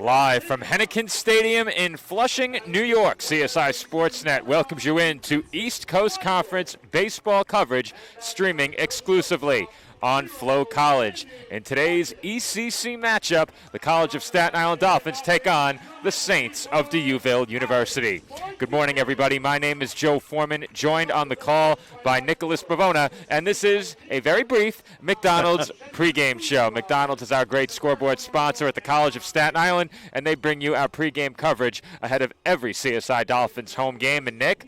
Live from Henneken Stadium in Flushing, New York, CSI Sportsnet welcomes you in to East Coast Conference baseball coverage streaming exclusively on Flow College. In today's ECC matchup, the College of Staten Island Dolphins take on the Saints of DeUville University. Good morning, everybody. My name is Joe Foreman, joined on the call by Nicholas Bavona, and this is a very brief McDonald's pregame show. McDonald's is our great scoreboard sponsor at the College of Staten Island, and they bring you our pregame coverage ahead of every CSI Dolphins home game. And Nick,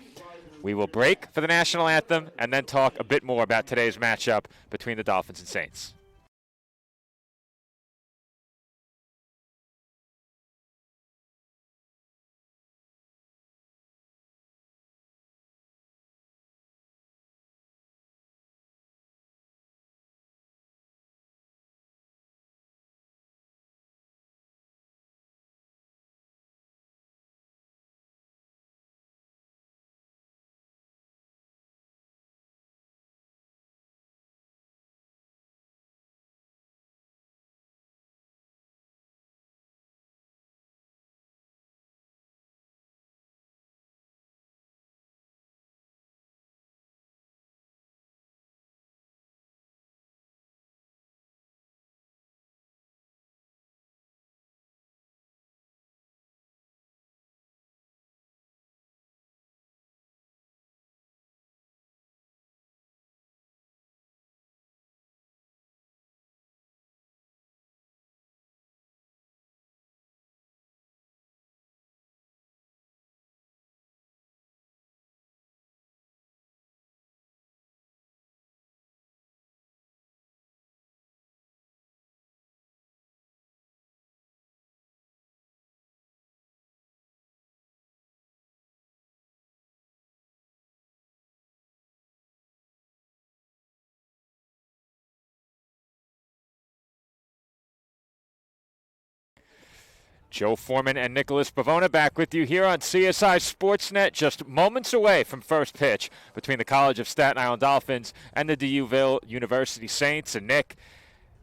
we will break for the national anthem and then talk a bit more about today's matchup between the Dolphins and Saints. Joe Foreman and Nicholas Bavona back with you here on CSI Sportsnet, just moments away from first pitch between the College of Staten Island Dolphins and the DeUville University Saints. And Nick,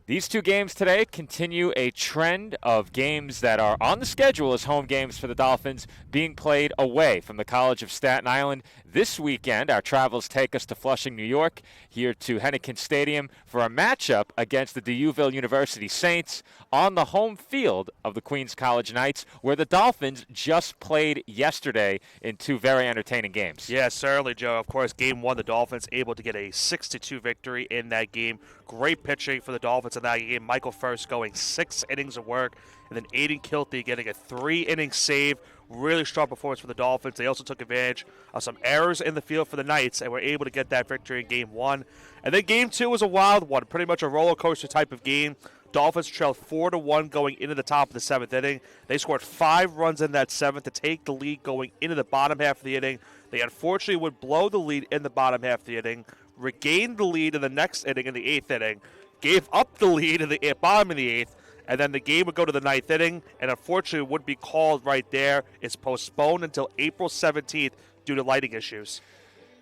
these two games today continue a trend of games that are on the schedule as home games for the Dolphins being played away from the College of Staten Island. This weekend, our travels take us to Flushing, New York, here to Henneken Stadium for a matchup against the DeUville University Saints on the home field of the Queens College Knights, where the Dolphins just played yesterday in two very entertaining games. Yeah, certainly, Joe. Of course, game one, the Dolphins able to get a 6-2 victory in that game. Great pitching for the Dolphins in that game. Michael First going 6 innings of work, and then Aiden Kilty getting a 3-inning save. Really strong performance for the Dolphins. They also took advantage of some errors in the field for the Knights and were able to get that victory in game one. And then game two was a wild one, pretty much a roller coaster type of game. Dolphins trailed 4-1 going into the top of the 7th inning. They scored 5 runs in that 7th to take the lead going into the bottom half of the inning. They unfortunately would blow the lead in the bottom half of the inning, regained the lead in the next inning in the 8th inning, gave up the lead in the bottom of the 8th, and then the game would go to the 9th inning, and unfortunately would be called right there. It's postponed until April 17th due to lighting issues.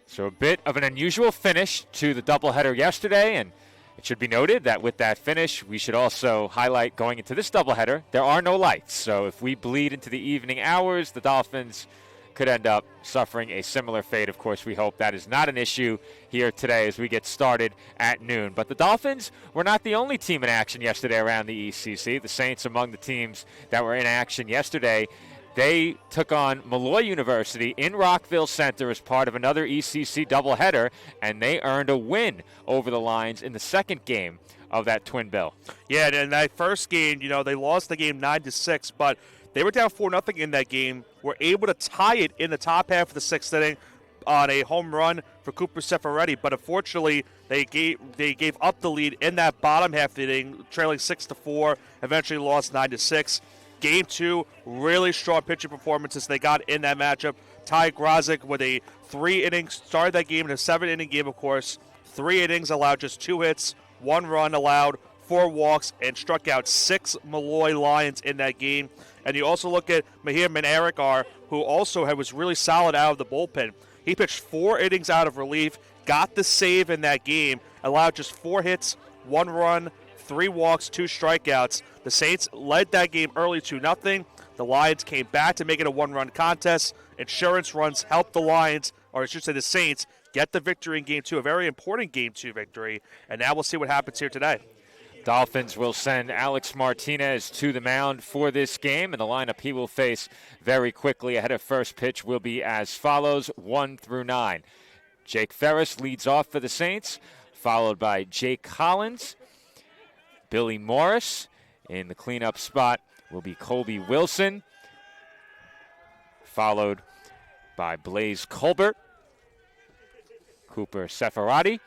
So a bit of an unusual finish to the doubleheader yesterday, and it should be noted that with that finish, we should also highlight going into this doubleheader, there are no lights. So if we bleed into the evening hours, the Dolphins could end up suffering a similar fate. Of course, we hope that is not an issue here today as we get started at noon. But the Dolphins were not the only team in action yesterday around the ECC. The Saints among the teams that were in action yesterday. They took on Malloy University in Rockville Center as part of another ECC doubleheader, and they earned a win over the Lions in the second game of that twin bill. Yeah, and in that first game, they lost the game 9-6, but they were down 4-0 in that game. Were able to tie it in the top half of the 6th inning on a home run for Cooper Cefaretti, but unfortunately they gave up the lead in that bottom half of the inning, trailing 6-4. Eventually lost 9-6. Game 2, really strong pitching performances they got in that matchup. Ty Grozik with a 3-inning, started that game in a 7-inning game, of course. 3 innings, allowed just 2 hits, 1 run allowed, 4 walks, and struck out 6 Malloy Lions in that game. And you also look at Mahir Manarikar, who also was really solid out of the bullpen. He pitched 4 innings out of relief, got the save in that game, allowed just 4 hits, 1 run, 3 walks, 2 strikeouts. The Saints led that game early 2-0. The Lions came back to make it a 1-run contest. Insurance runs helped the Lions, or I should say the Saints, get the victory in Game 2, a very important Game 2 victory. And now we'll see what happens here today. Dolphins will send Alex Martinez to the mound for this game, and the lineup he will face very quickly ahead of first pitch will be as follows, 1 through 9. Jake Ferris leads off for the Saints, followed by Jake Collins. Billy Morris in the cleanup spot will be Colby Wilson, followed by Blaze Colbert, Cooper Seferati.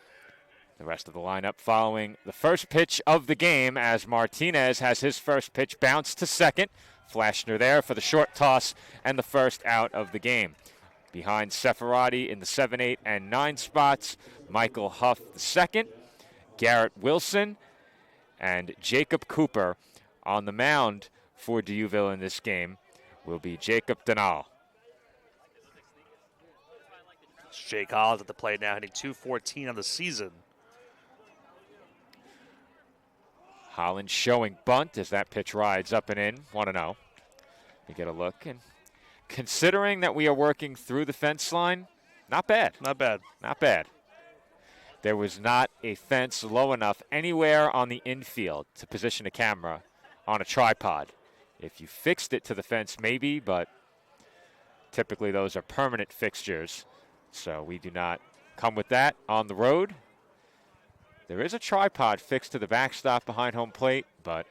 The rest of the lineup following the first pitch of the game as Martinez has his first pitch bounced to second. Flashner there for the short toss and the first out of the game. Behind Seferati in the 7, 8, and 9 spots, Michael Huff the second, Garrett Wilson, and Jacob Cooper. On the mound for D'Youville in this game will be Jacob Denal. Jake Collins at the plate now, hitting .214 on the season. Holland showing bunt as that pitch rides up and in. 1-0. We get a look. And considering that we are working through the fence line, not bad. Not bad. Not bad. There was not a fence low enough anywhere on the infield to position a camera on a tripod. If you fixed it to the fence, maybe, but typically those are permanent fixtures. So we do not come with that on the road. There is a tripod fixed to the backstop behind home plate, but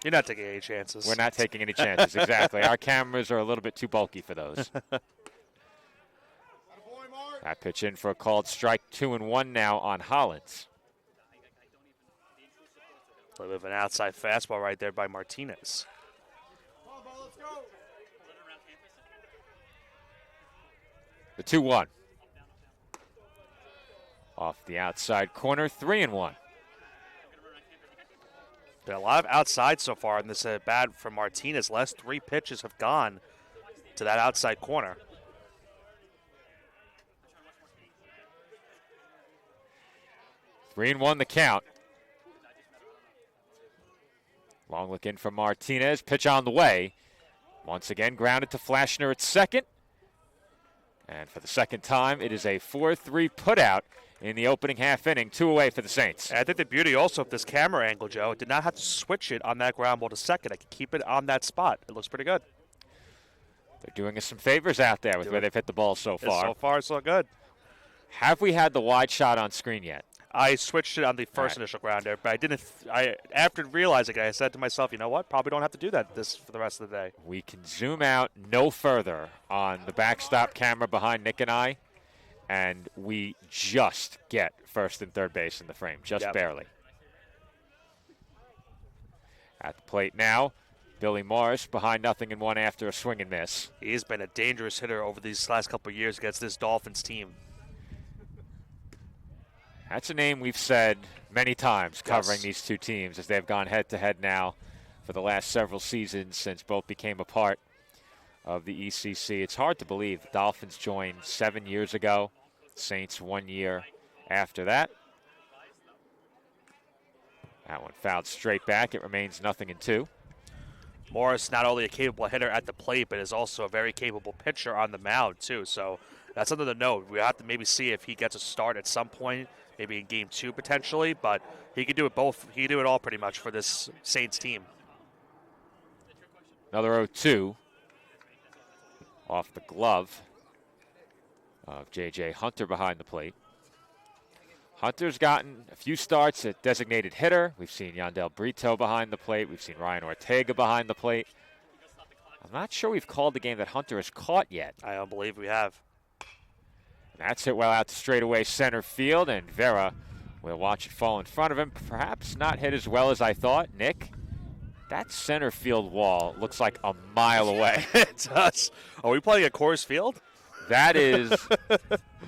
you're not taking any chances. We're not taking any chances, exactly. Our cameras are a little bit too bulky for those. That pitch in for a called strike, 2-1 now on Hollins. A little bit of an outside fastball right there by Martinez. The 2-1. Off the outside corner, 3-1. Been a lot of outside so far in this bat from Martinez. Last 3 pitches have gone to that outside corner. 3-1 the count. Long look in from Martinez. Pitch on the way. Once again, grounded to Flashner at second. And for the second time, it is a 4-3 putout in the opening half inning. 2 away for the Saints. And I think the beauty also of this camera angle, Joe, it did not have to switch it on that ground ball to second. I could keep it on that spot. It looks pretty good. They're doing us some favors out there with where they've hit the ball so far. So far, so good. Have we had the wide shot on screen yet? I switched it on the first initial grounder, but I didn't. After realizing it, I said to myself, you know what? Probably don't have to do that for the rest of the day. We can zoom out no further on the backstop camera behind Nick and I, and we just get first and third base in the frame, just barely. At the plate now, Billy Morris behind 0-1 after a swing and miss. He's been a dangerous hitter over these last couple of years against this Dolphins team. That's a name we've said many times covering these two teams as they've gone head-to-head now for the last several seasons since both became a part of the ECC. It's hard to believe the Dolphins joined 7 years ago, Saints 1 year after that. That one fouled straight back. It remains 0-2. Morris, not only a capable hitter at the plate, but is also a very capable pitcher on the mound, too. So that's something to note. We have to maybe see if he gets a start at some point, maybe in Game 2 potentially, but he can do it both. He can do it all pretty much for this Saints team. Another 0-2 off the glove of J.J. Hunter behind the plate. Hunter's gotten a few starts at designated hitter. We've seen Yandel Brito behind the plate. We've seen Ryan Ortega behind the plate. I'm not sure we've called the game that Hunter has caught yet. I don't believe we have. And that's hit well out to straightaway center field, and Vera will watch it fall in front of him. Perhaps not hit as well as I thought. Nick, that center field wall looks like a mile away. It does. Are we playing at Coors Field? That is,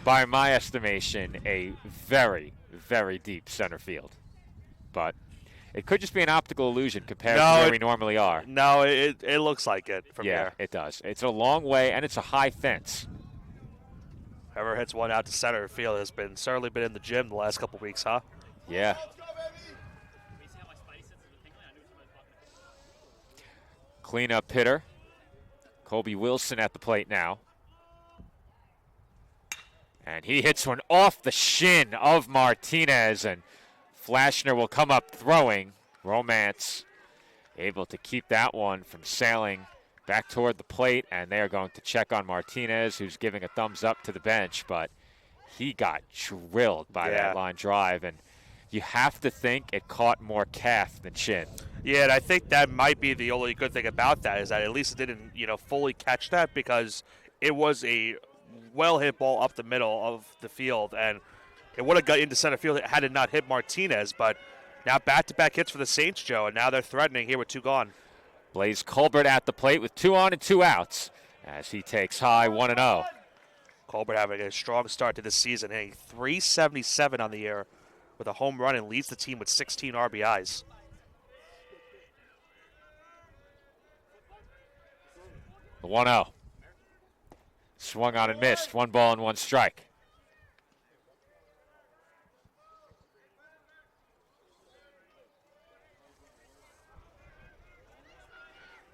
by my estimation, a very, very deep center field. But it could just be an optical illusion compared to where we normally are. No, it looks like it from here. Yeah, it does. It's a long way, and it's a high fence. Whoever hits one out to center field has certainly been in the gym the last couple weeks, huh? Yeah. Cleanup hitter, Kobe Wilson at the plate now. And he hits one off the shin of Martinez, and Flashner will come up throwing. Romance able to keep that one from sailing back toward the plate, and they're going to check on Martinez, who's giving a thumbs up to the bench, but he got drilled by that line drive, and you have to think it caught more calf than shin. Yeah, and I think that might be the only good thing about that is that at least it didn't, fully catch that, because it was a well-hit ball up the middle of the field, and it would have got into center field had it not hit Martinez. But now back-to-back hits for the Saints, Joe, and now they're threatening here with 2 gone. Blaze Colbert at the plate with 2 on and 2 outs as he takes high 1-0. Colbert having a strong start to this season, hitting .377 on the year with a home run, and leads the team with 16 RBIs. The 1-0. Swung on and missed. 1 ball and 1 strike.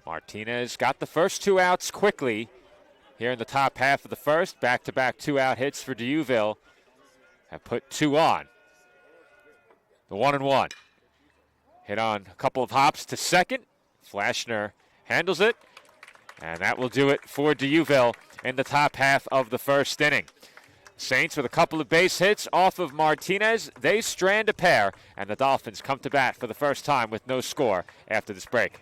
Martinez got the first 2 outs quickly here in the top half of the first. Back-to-back 2-out hits for D'Youville have put 2 on. The 1-1. Hit on a couple of hops to second. Flashner handles it, and that will do it for D'Youville in the top half of the first inning. Saints with a couple of base hits off of Martinez. They strand a pair, and the Dolphins come to bat for the first time with no score after this break.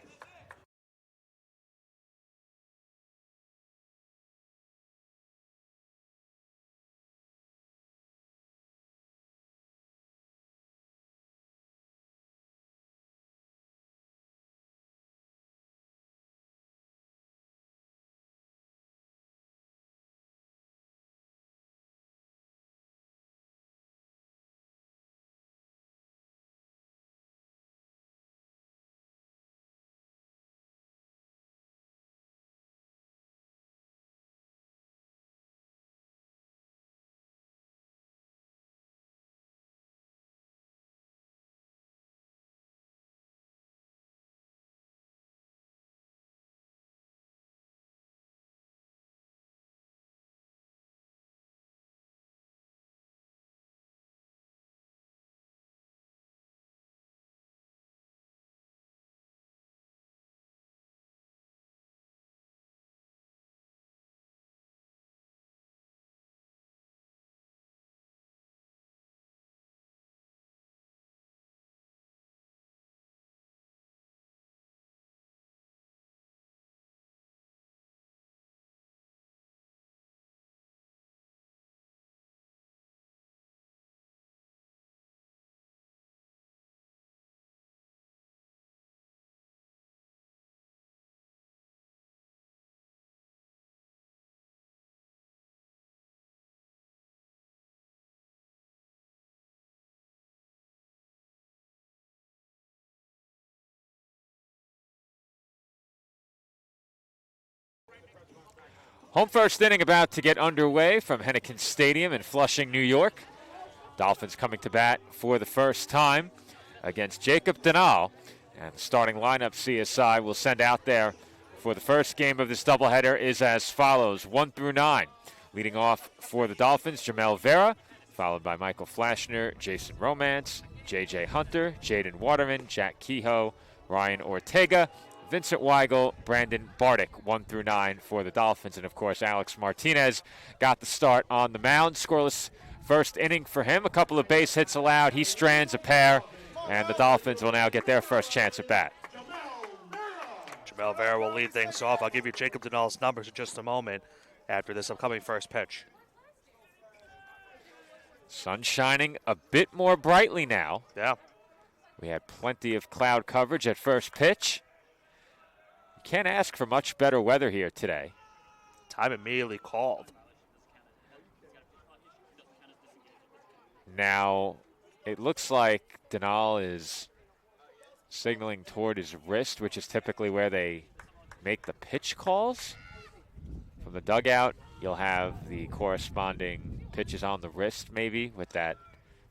Home first inning about to get underway from Henneken Stadium in Flushing, New York. Dolphins coming to bat for the first time against Jacob Denal. And the starting lineup CSI will send out there for the first game of this doubleheader is as follows, 1 through 9. Leading off for the Dolphins, Jamel Vera, followed by Michael Flashner, Jason Romance, J.J. Hunter, Jaden Waterman, Jack Kehoe, Ryan Ortega, Vincent Weigel, Brandon Bardick, 1 through 9 for the Dolphins. And, of course, Alex Martinez got the start on the mound. Scoreless first inning for him. A couple of base hits allowed. He strands a pair, and the Dolphins will now get their first chance at bat. Jamel Vera will lead things off. I'll give you Jacob Denal's numbers in just a moment after this upcoming first pitch. Sun shining a bit more brightly now. Yeah. We had plenty of cloud coverage at first pitch. You can't ask for much better weather here today. Time immediately called. Now, it looks like Denal is signaling toward his wrist, which is typically where they make the pitch calls. From the dugout, you'll have the corresponding pitches on the wrist, maybe, with that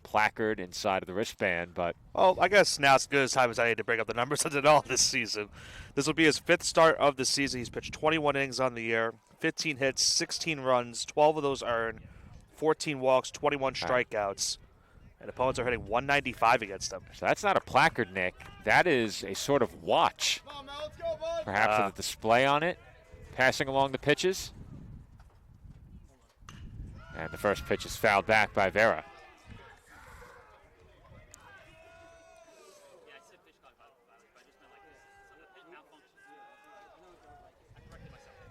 placard inside of the wristband, but well, I guess now it's good as time as I need to bring up the numbers of Dinal this season. This will be his 5th start of the season. He's pitched 21 innings on the year, 15 hits, 16 runs, 12 of those earned, 14 walks, 21 strikeouts. And opponents are hitting 195 against him. So that's not a placard, Nick. That is a sort of watch. Perhaps with a display on it, passing along the pitches. And the first pitch is fouled back by Vera.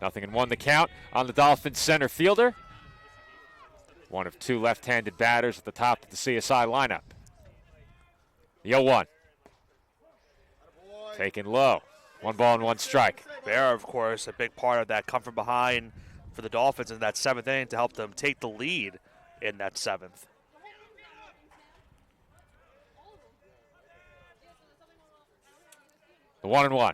Nothing in one the count on the Dolphins center fielder. One of 2 left-handed batters at the top of the CSI lineup. The 0-1. Taken low. 1 ball and 1 strike. Vera, of course, a big part of that come from behind for the Dolphins in that 7th inning to help them take the lead in that 7th. The 1-1.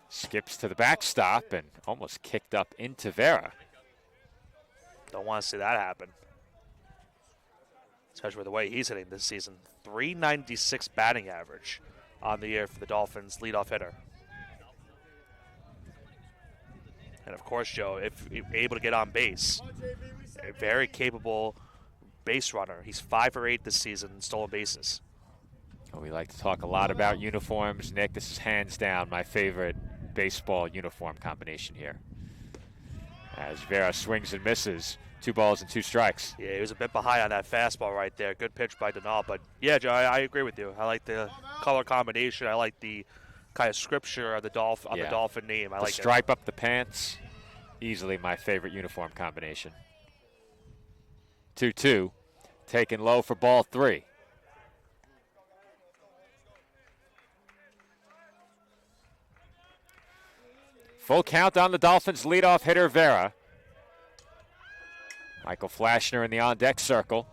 Skips to the backstop and almost kicked up into Vera. Don't want to see that happen. Especially with the way he's hitting this season. .396 batting average on the year for the Dolphins leadoff hitter. And of course, Joe, if you're able to get on base, a very capable base runner. He's 5 for 8 this season in stolen bases. Well, we like to talk a lot about uniforms. Nick, this is hands down my favorite baseball uniform combination here. As Vera swings and misses, 2 balls and 2 strikes. Yeah, he was a bit behind on that fastball right there. Good pitch by Dinal. But, yeah, Joe, I agree with you. I like the color combination. I like the kind of scripture of the Dolphin name. I like stripe up the pants. Easily my favorite uniform combination. 2-2. Taken low for ball 3. Full count on the Dolphins' leadoff hitter, Vera. Michael Flashner in the on-deck circle.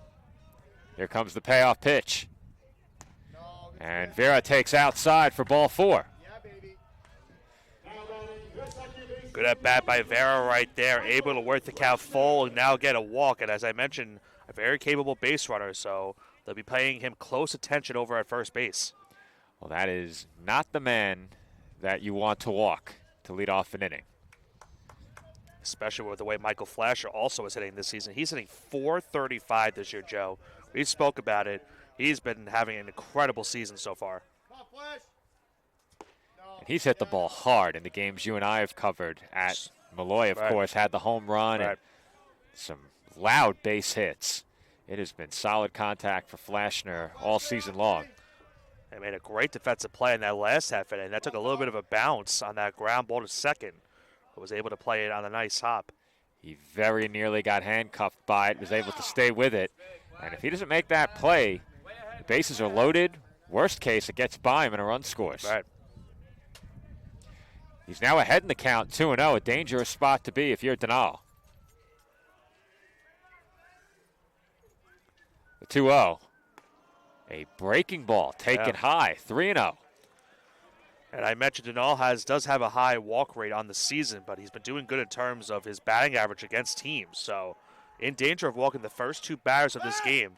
Here comes the payoff pitch. And Vera takes outside for ball 4. Good at bat by Vera right there, able to work the count full and now get a walk. And as I mentioned, a very capable base runner, so they'll be paying him close attention over at first base. Well, that is not the man that you want to walk to lead off an inning. Especially with the way Michael Flasher also is hitting this season. He's hitting .435 this year, Joe. We spoke about it. He's been having an incredible season so far. And he's hit the ball hard in the games you and I have covered at Malloy, of course, had the home run and some loud base hits. It has been solid contact for Flashner all season long. They made a great defensive play in that last half inning. That took a little bit of a bounce on that ground ball to second, but was able to play it on a nice hop. He very nearly got handcuffed by it, was able to stay with it. And if he doesn't make that play, the bases are loaded. Worst case, it gets by him and a run scores. Right. He's now ahead in the count, 2-0, a dangerous spot to be if you're Dinal. The 2-0. A breaking ball taken high, 3-0. And I mentioned Dinal does have a high walk rate on the season, but he's been doing good in terms of his batting average against teams. So in danger of walking the first 2 batters of this game.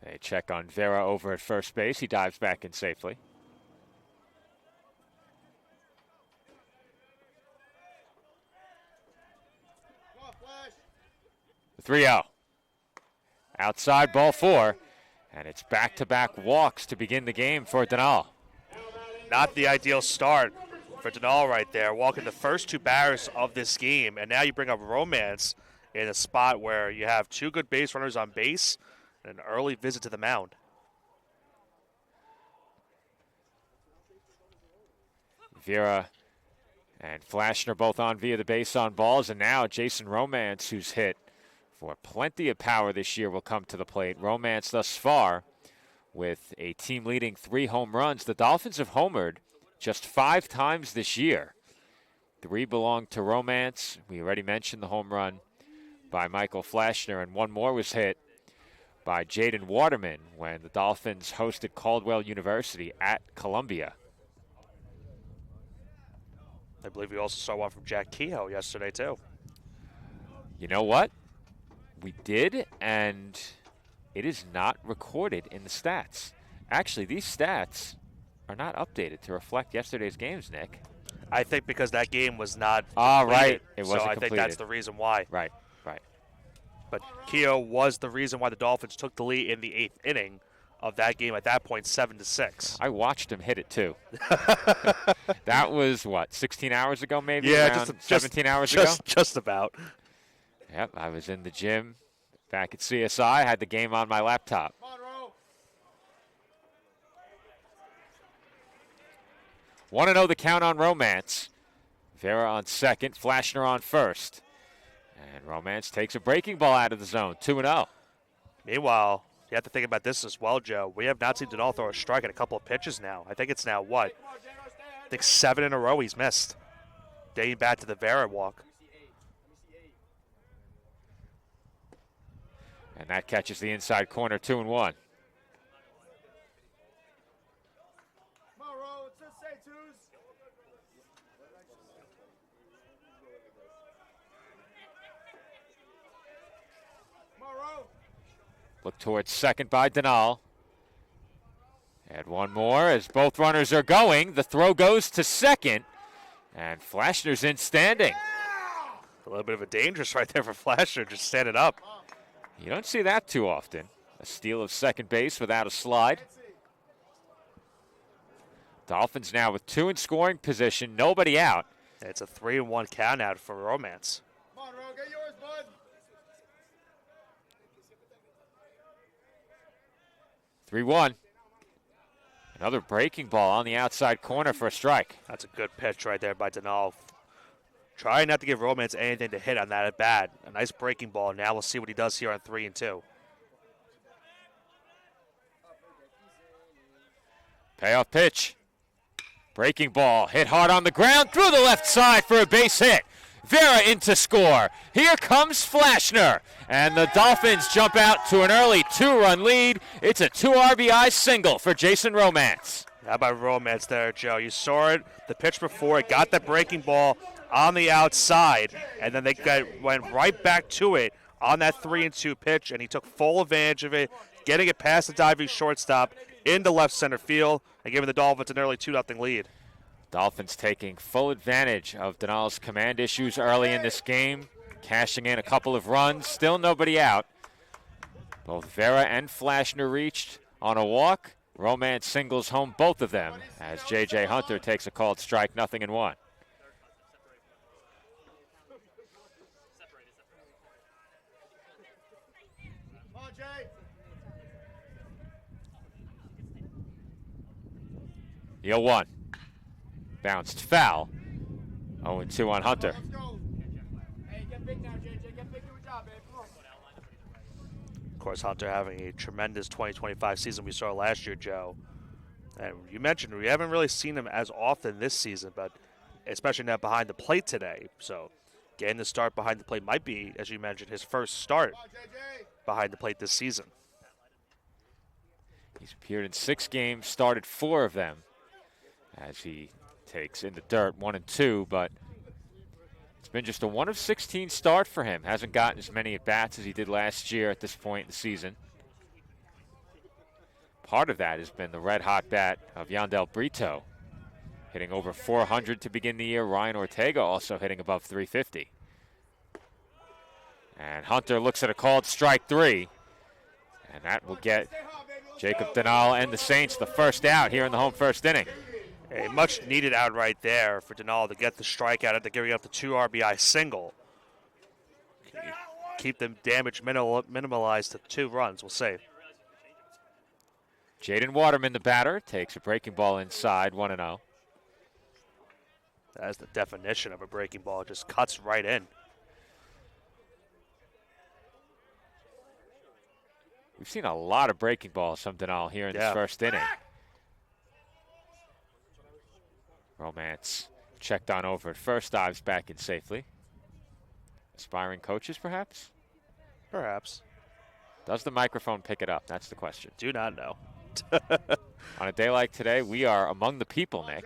They check on Vera over at first base. He dives back in safely. The 3-0. Outside ball 4, and it's back-to-back walks to begin the game for Dinal. Not the ideal start for Dinal right there, walking the first 2 batters of this game, and now you bring up Romance in a spot where you have 2 good base runners on base and an early visit to the mound. Vera and Flashner both on via the base on balls, and now Jason Romance, who's hit for plenty of power this year, will come to the plate. Romance thus far with a team-leading 3 home runs. The Dolphins have homered just 5 times this year. 3 belong to Romance. We already mentioned the home run by Michael Flashner, and 1 more was hit by Jaden Waterman when the Dolphins hosted Caldwell University at Columbia. I believe we also saw one from Jack Kehoe yesterday, too. You know what? We did, and it is not recorded in the stats. Actually, these stats are not updated to reflect yesterday's games, Nick. I think because that game was not completed. Right. It wasn't completed. I think that's the reason why. Right. But Keogh was the reason why the Dolphins took the lead in the 8th inning of that game at that point, 7-6. I watched him hit it, too. That was, 16 hours ago maybe? Yeah, just 17 hours ago? Just about. Yep, I was in the gym back at CSI, had the game on my laptop. 1-0 the count on Romance. Vera on second, Flashner on first. And Romance takes a breaking ball out of the zone, 2-0. Meanwhile, you have to think about this as well, Joe. We have not seen Dinal throw a strike in a couple of pitches now. I think it's now, I think 7 in a row he's missed, dating back to the Vera walk. And that catches the inside corner, 2-1. Look towards second by Dinal. And one more as both runners are going. The throw goes to second. And Flashner's in standing. A little bit of a dangerous right there for Flashner, just standing up. You don't see that too often. A steal of second base without a slide. Dolphins now with 2 in scoring position, nobody out. It's a 3-1 count out for Romance. Come on, Ro, get yours, bud. 3-1. Another breaking ball on the outside corner for a strike. That's a good pitch right there by Dinal. Trying not to give Romance anything to hit on that at bat. A nice breaking ball. Now we'll see what he does here on 3-2. Payoff pitch. Breaking ball hit hard on the ground through the left side for a base hit. Vera in to score. Here comes Flashner. And the Dolphins jump out to an early 2-run lead. It's a 2 RBI single for Jason Romance. How about Romance there, Joe? You saw it, the pitch before. It got that breaking ball on the outside. And then they went right back to it on that 3-2 pitch. And he took full advantage of it, getting it past the diving shortstop into left center field and giving the Dolphins an early 2-0 lead. Dolphins taking full advantage of Dinal's command issues early in this game, cashing in a couple of runs, still nobody out. Both Vera and Flashner reached on a walk. Romance singles home both of them as J.J. Hunter takes a called strike, 0-1. Come on, Jay. The 0-1. Bounced foul. 0-2 on Hunter. Let's go. Hey, get big now, JJ. Get big, do a job, babe. Come on. Of course, Hunter having a tremendous 2025 season we saw last year, Joe. And you mentioned we haven't really seen him as often this season, but especially now behind the plate today. So getting the start behind the plate might be, as you mentioned, his first start Come on, JJ. behind the plate this season. He's appeared in 6 games, started 4 of them as he takes in the dirt 1 and 2, but it's been just a 1 of 16 start for him. Hasn't gotten as many at-bats as he did last year at this point in the season. Part of that has been the red-hot bat of Yandel Brito, hitting over 400 to begin the year. Ryan Ortega also hitting above 350. And Hunter looks at a called strike 3, and that will get Jacob Dinal and the Saints the first out here in the home first inning. A much-needed out right there for Dinal to get the strikeout after giving up the 2 RBI single. Keep them damage minimalized to 2 runs. We'll see. Jaden Waterman, the batter, takes a breaking ball inside, 1-0. That's the definition of a breaking ball. It just cuts right in. We've seen a lot of breaking balls from Dinal here in this first inning. Romance checked on over at first, dives back in safely. Aspiring coaches, perhaps? Perhaps. Does the microphone pick it up? That's the question. Do not know. On a day like today, we are among the people, Nick.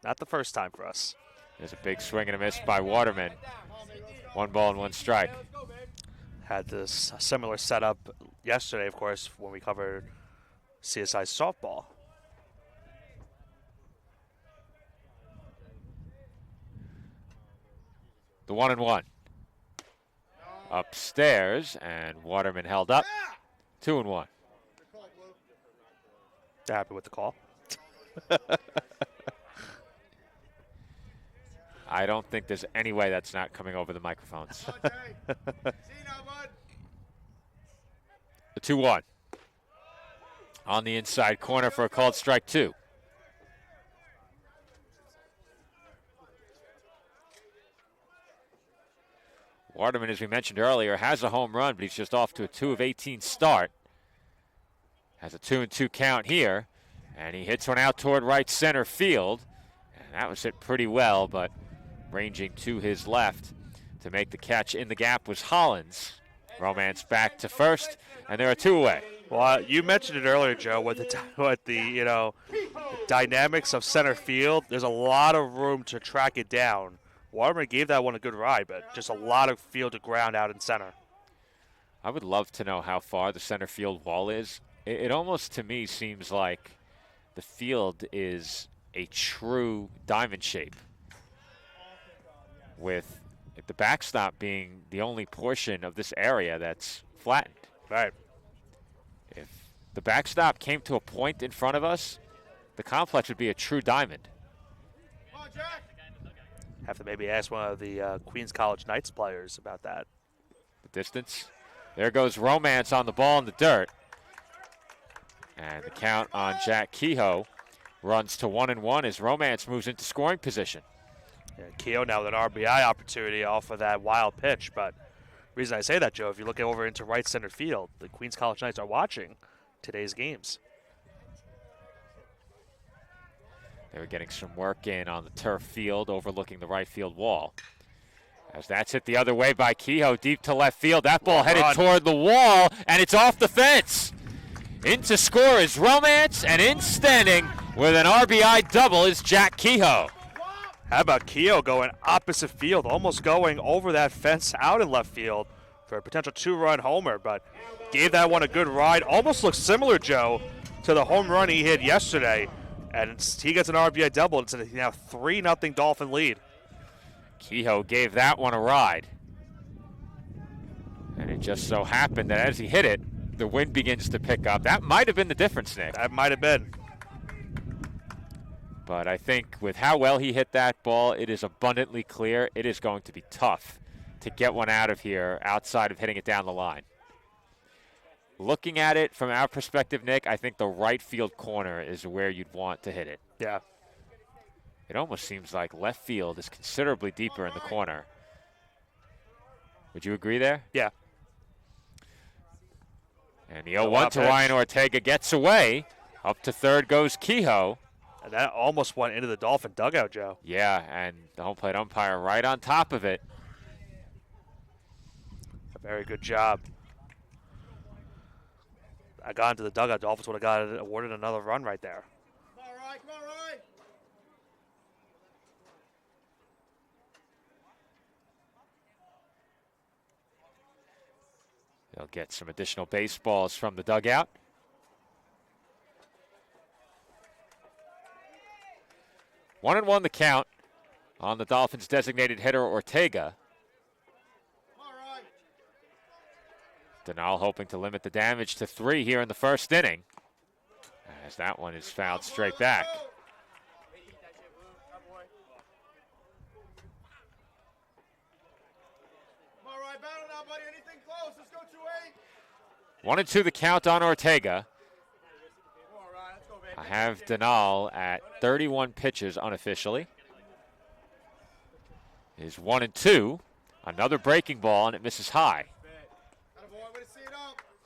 Not the first time for us. There's a big swing and a miss by Waterman. 1 ball and 1 strike. Had this similar setup yesterday, of course, when we covered CSI softball. The 1-1. Upstairs, and Waterman held up. 2-1. Happy with the call. I don't think there's any way that's not coming over the microphones. The 2-1. On the inside corner for a called strike 2. Waterman, as we mentioned earlier, has a home run, but he's just off to a 2 of 18 start. Has a 2-2 count here, and he hits one out toward right center field. And that was hit pretty well, but ranging to his left to make the catch in the gap was Hollins. Romance back to first, and there are 2 away. Well, you mentioned it earlier, Joe, with the dynamics of center field. There's a lot of room to track it down. Waterman gave that one a good ride, but just a lot of field to ground out in center. I would love to know how far the center field wall is. It almost, to me, seems like the field is a true diamond shape, with the backstop being the only portion of this area that's flattened. Right. If the backstop came to a point in front of us, the complex would be a true diamond. Have to maybe ask one of the Queens College Knights players about that. The distance. There goes Romance on the ball in the dirt. And the count on Jack Kehoe runs to 1-1 as Romance moves into scoring position. Yeah, Kehoe now with an RBI opportunity off of that wild pitch. But the reason I say that, Joe, if you look over into right center field, the Queens College Knights are watching today's games. They were getting some work in on the turf field overlooking the right field wall. As that's hit the other way by Kehoe, deep to left field. That ball headed toward the wall, and it's off the fence. In to score is Romance, and in standing with an RBI double is Jack Kehoe. How about Kehoe going opposite field, almost going over that fence out in left field for a potential 2-run homer, but gave that one a good ride. Almost looks similar, Joe, to the home run he hit yesterday. And he gets an RBI double. It's a now 3-0 Dolphin lead. Kehoe gave that one a ride. And it just so happened that as he hit it, the wind begins to pick up. That might have been the difference, Nick. That might have been. But I think with how well he hit that ball, it is abundantly clear it is going to be tough to get one out of here outside of hitting it down the line. Looking at it from our perspective, Nick, I think the right field corner is where you'd want to hit it. Yeah. It almost seems like left field is considerably deeper in the corner. Would you agree there? Yeah. And the 0-1 to Ryan Ortega gets away. Up to third goes Kehoe. And that almost went into the Dolphin dugout, Joe. Yeah, and the home plate umpire right on top of it. A very good job. I got into the dugout. Dolphins would have got awarded another run right there. Come on, Ryan. Come on, Ryan. They'll get some additional baseballs from the dugout. One and one the count on the Dolphins' designated hitter Ortega. Denal hoping to limit the damage to 3 here in the first inning, as that one is fouled straight back. Come on, Ryan. Battle now, buddy. Anything close. Let's go 2-8. 1-2 the count on Ortega. Come on, Ryan. Let's go, baby. I have Denal at 31 pitches unofficially. Is 1-2. Another breaking ball, and it misses high.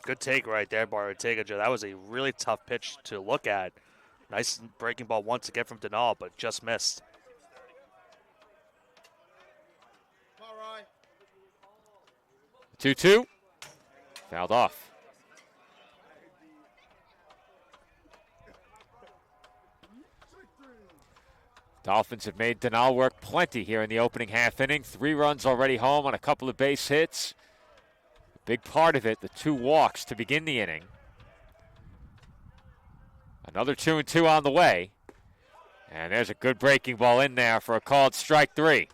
Good take right there by Ortega, Joe. That was a really tough pitch to look at. Nice breaking ball once again from Denal, but just missed. 2-2. Fouled off. Dolphins have made Denal work plenty here in the opening half inning. 3 runs already home on a couple of base hits. Big part of it, the 2 walks to begin the inning. Another 2-2 on the way. And there's a good breaking ball in there for a called strike 3.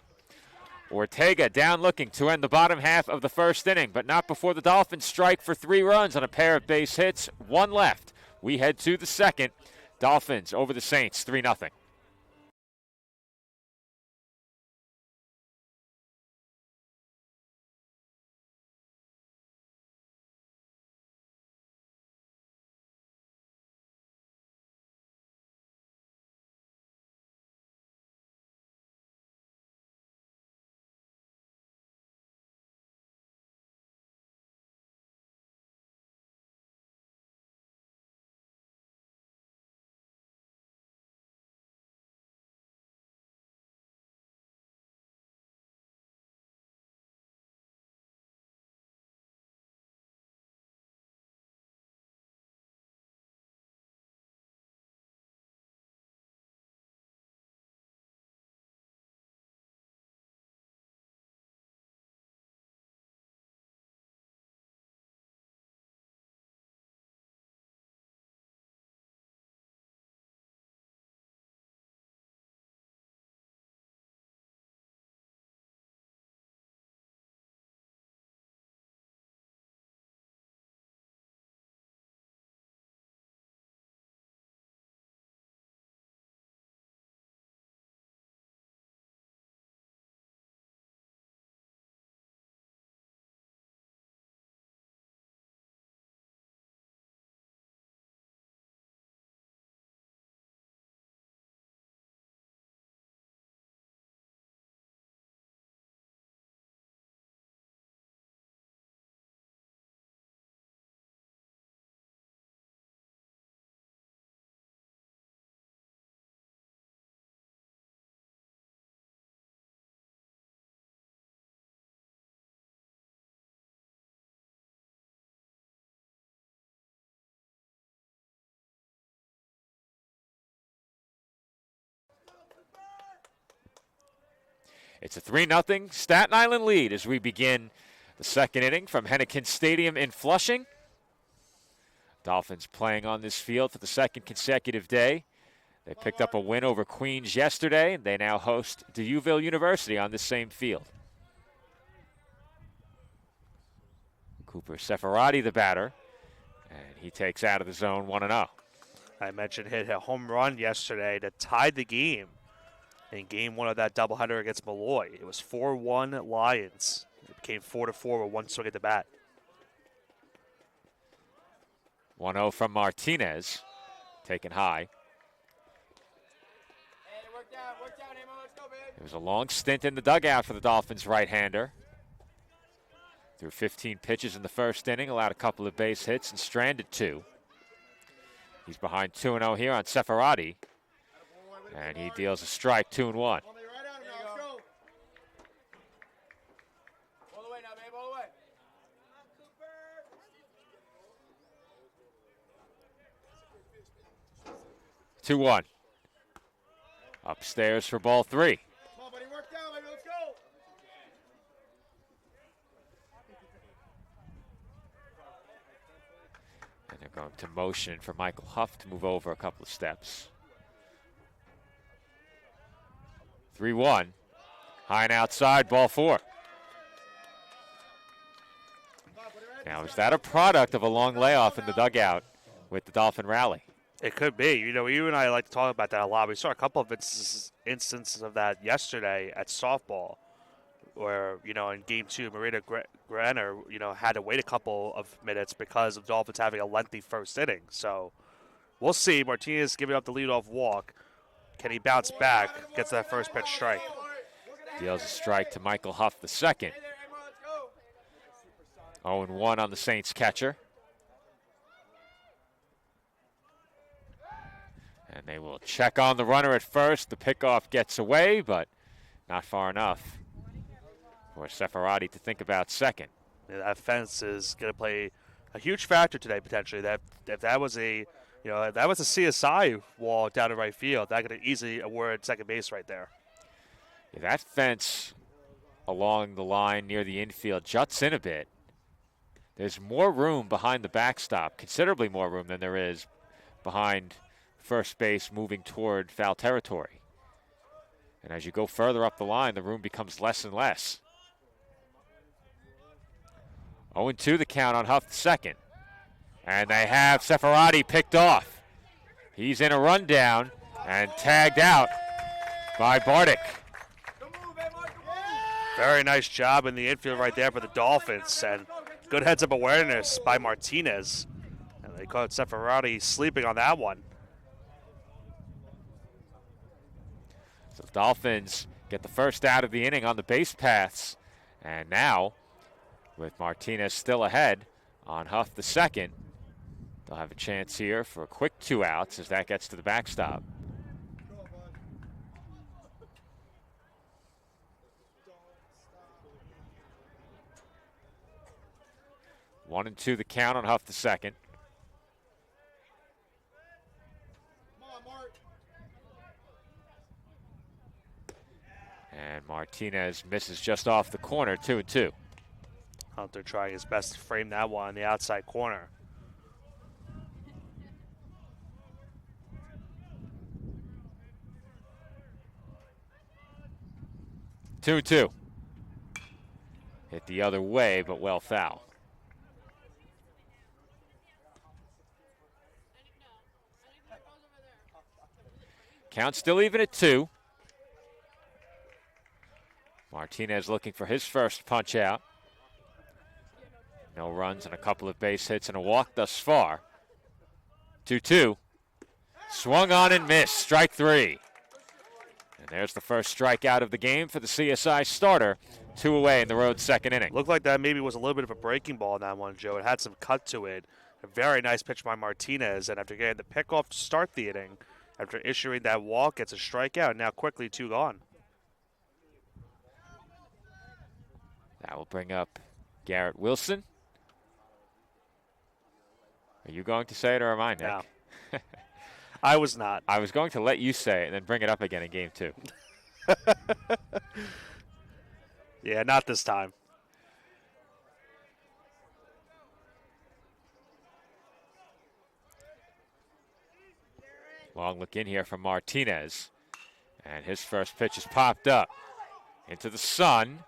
Ortega down looking to end the bottom half of the first inning, but not before the Dolphins strike for 3 runs on a pair of base hits. 1 left. We head to the second. Dolphins over the Saints, 3-0. It's a 3-0 Staten Island lead as we begin the second inning from Henneken Stadium in Flushing. Dolphins playing on this field for the second consecutive day. They picked up a win over Queens yesterday. They now host D'Youville University on this same field. Cooper Seferati, the batter, and he takes out of the zone 1-0. I mentioned hit a home run yesterday that tied the game in game 1 of that doubleheader against Malloy. It was 4-1 Lions. It became 4-4 with 1 swing at the bat. 1-0 from Martinez, taken high. It was a long stint in the dugout for the Dolphins right-hander. Threw 15 pitches in the first inning, allowed a couple of base hits, and stranded 2. He's behind 2-0 here on Seferati. And he deals a strike, 2-1. 2-1. Upstairs for ball 3. Come on, buddy, work down, baby, let's go. And they're going to motion for Michael Huff to move over a couple of steps. 3-1. High and outside, ball 4. Now, is that a product of a long layoff in the dugout with the Dolphin rally? It could be. You know, you and I like to talk about that a lot. We saw a couple of instances of that yesterday at softball where, you know, in Game 2, Marita Granner, you know, had to wait a couple of minutes because of Dolphins having a lengthy first inning. So we'll see. Martinez giving up the leadoff walk. Can he bounce back? Gets that first pitch strike. Deals a strike to Michael Huff, the second. 0-1 on the Saints catcher. And they will check on the runner at first. The pickoff gets away, but not far enough for Seferati to think about second. Yeah, that fence is going to play a huge factor today, potentially. That if that was a, you know, if that was a CSI wall down in right field, that could easily award second base right there. Yeah, that fence along the line near the infield juts in a bit. there's more room behind the backstop, considerably more room than there is behind first base moving toward foul territory. And as you go further up the line, the room becomes less and less. 0-2 the count on Huff the second. And they have Seferati picked off. He's in a rundown and tagged out by Bardick. Very nice job in the infield right there for the Dolphins, and good heads-up awareness by Martinez. And they caught Seferati sleeping on that one. So the Dolphins get the first out of the inning on the base paths. And now, with Martinez still ahead on Huff the second, they'll have a chance here for a quick 2 outs as that gets to the backstop. One and 2 the count on Huff the second. And Martinez misses just off the corner, 2-2. Hunter trying his best to frame that one on the outside corner. Two. Hit the other way, but well foul. Count still even at 2. Martinez looking for his first punch out. No runs and a couple of base hits and a walk thus far. 2-2. Swung on and missed. Strike 3. And there's the first strikeout of the game for the CSI starter. 2 away in the road second inning. Looked like that maybe was a little bit of a breaking ball in that one, Joe. It had some cut to it. A very nice pitch by Martinez, and after getting the pickoff to start the inning, after issuing that walk, gets a strikeout, and now quickly 2 gone. That will bring up Garrett Wilson. Are you going to say it or am I, Nick? No. I was not. I was going to let you say it and then bring it up again in game 2. Yeah, not this time. Long look in here from Martinez. And his first pitch is popped up into the sun.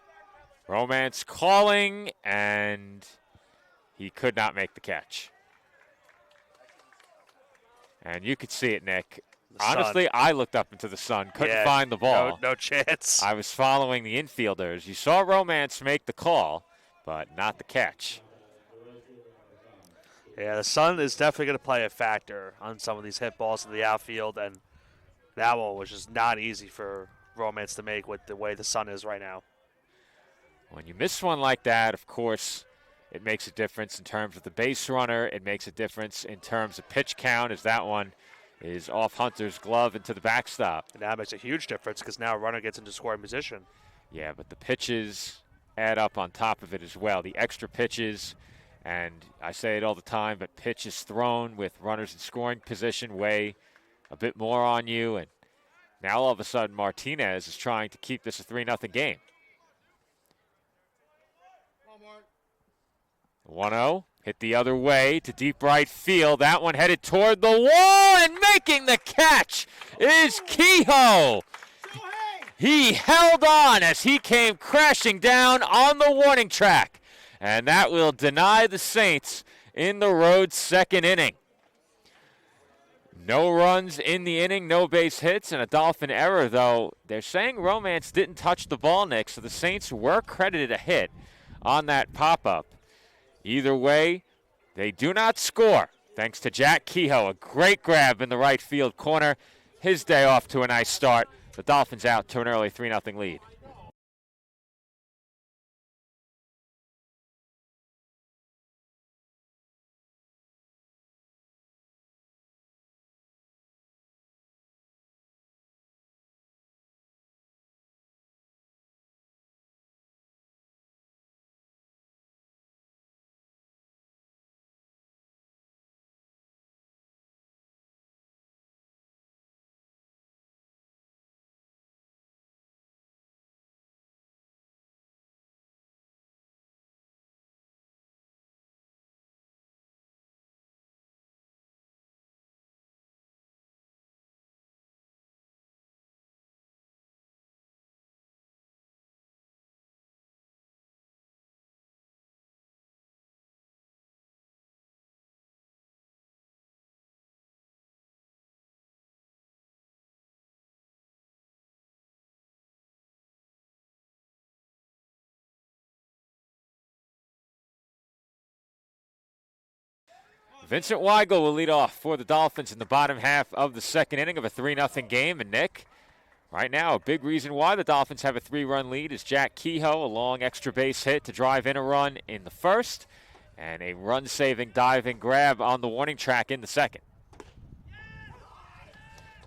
Romance calling, and he could not make the catch. And you could see it, Nick. Honestly, I looked up into the sun, couldn't find the ball. No chance. I was following the infielders. You saw Romance make the call, but not the catch. Yeah, the sun is definitely going to play a factor on some of these hit balls in the outfield, and that one was just not easy for Romance to make with the way the sun is right now. When you miss one like that, of course, it makes a difference in terms of the base runner. It makes a difference in terms of pitch count, as that one is off Hunter's glove into the backstop. And that makes a huge difference because now a runner gets into scoring position. Yeah, but the pitches add up on top of it as well. The extra pitches, and I say it all the time, but pitches thrown with runners in scoring position weigh a bit more on you. And now all of a sudden Martinez is trying to keep this a 3-0 game. 1-0, hit the other way to deep right field. That one headed toward the wall, and making the catch is Kehoe. He held on as he came crashing down on the warning track, and that will deny the Saints in the road second inning. No runs in the inning, no base hits, and a Dolphin error, though. They're saying Romance didn't touch the ball, Nick, so the Saints were credited a hit on that pop-up. Either way, they do not score, thanks to Jack Kehoe. A great grab in the right field corner. His day off to a nice start. The Dolphins out to an early 3-0 lead. Vincent Weigel will lead off for the Dolphins in the bottom half of the second inning of a 3-0 game. And Nick, right now, a big reason why the Dolphins have a 3-run lead is Jack Kehoe, a long extra base hit to drive in a run in the first, and a run-saving diving grab on the warning track in the second.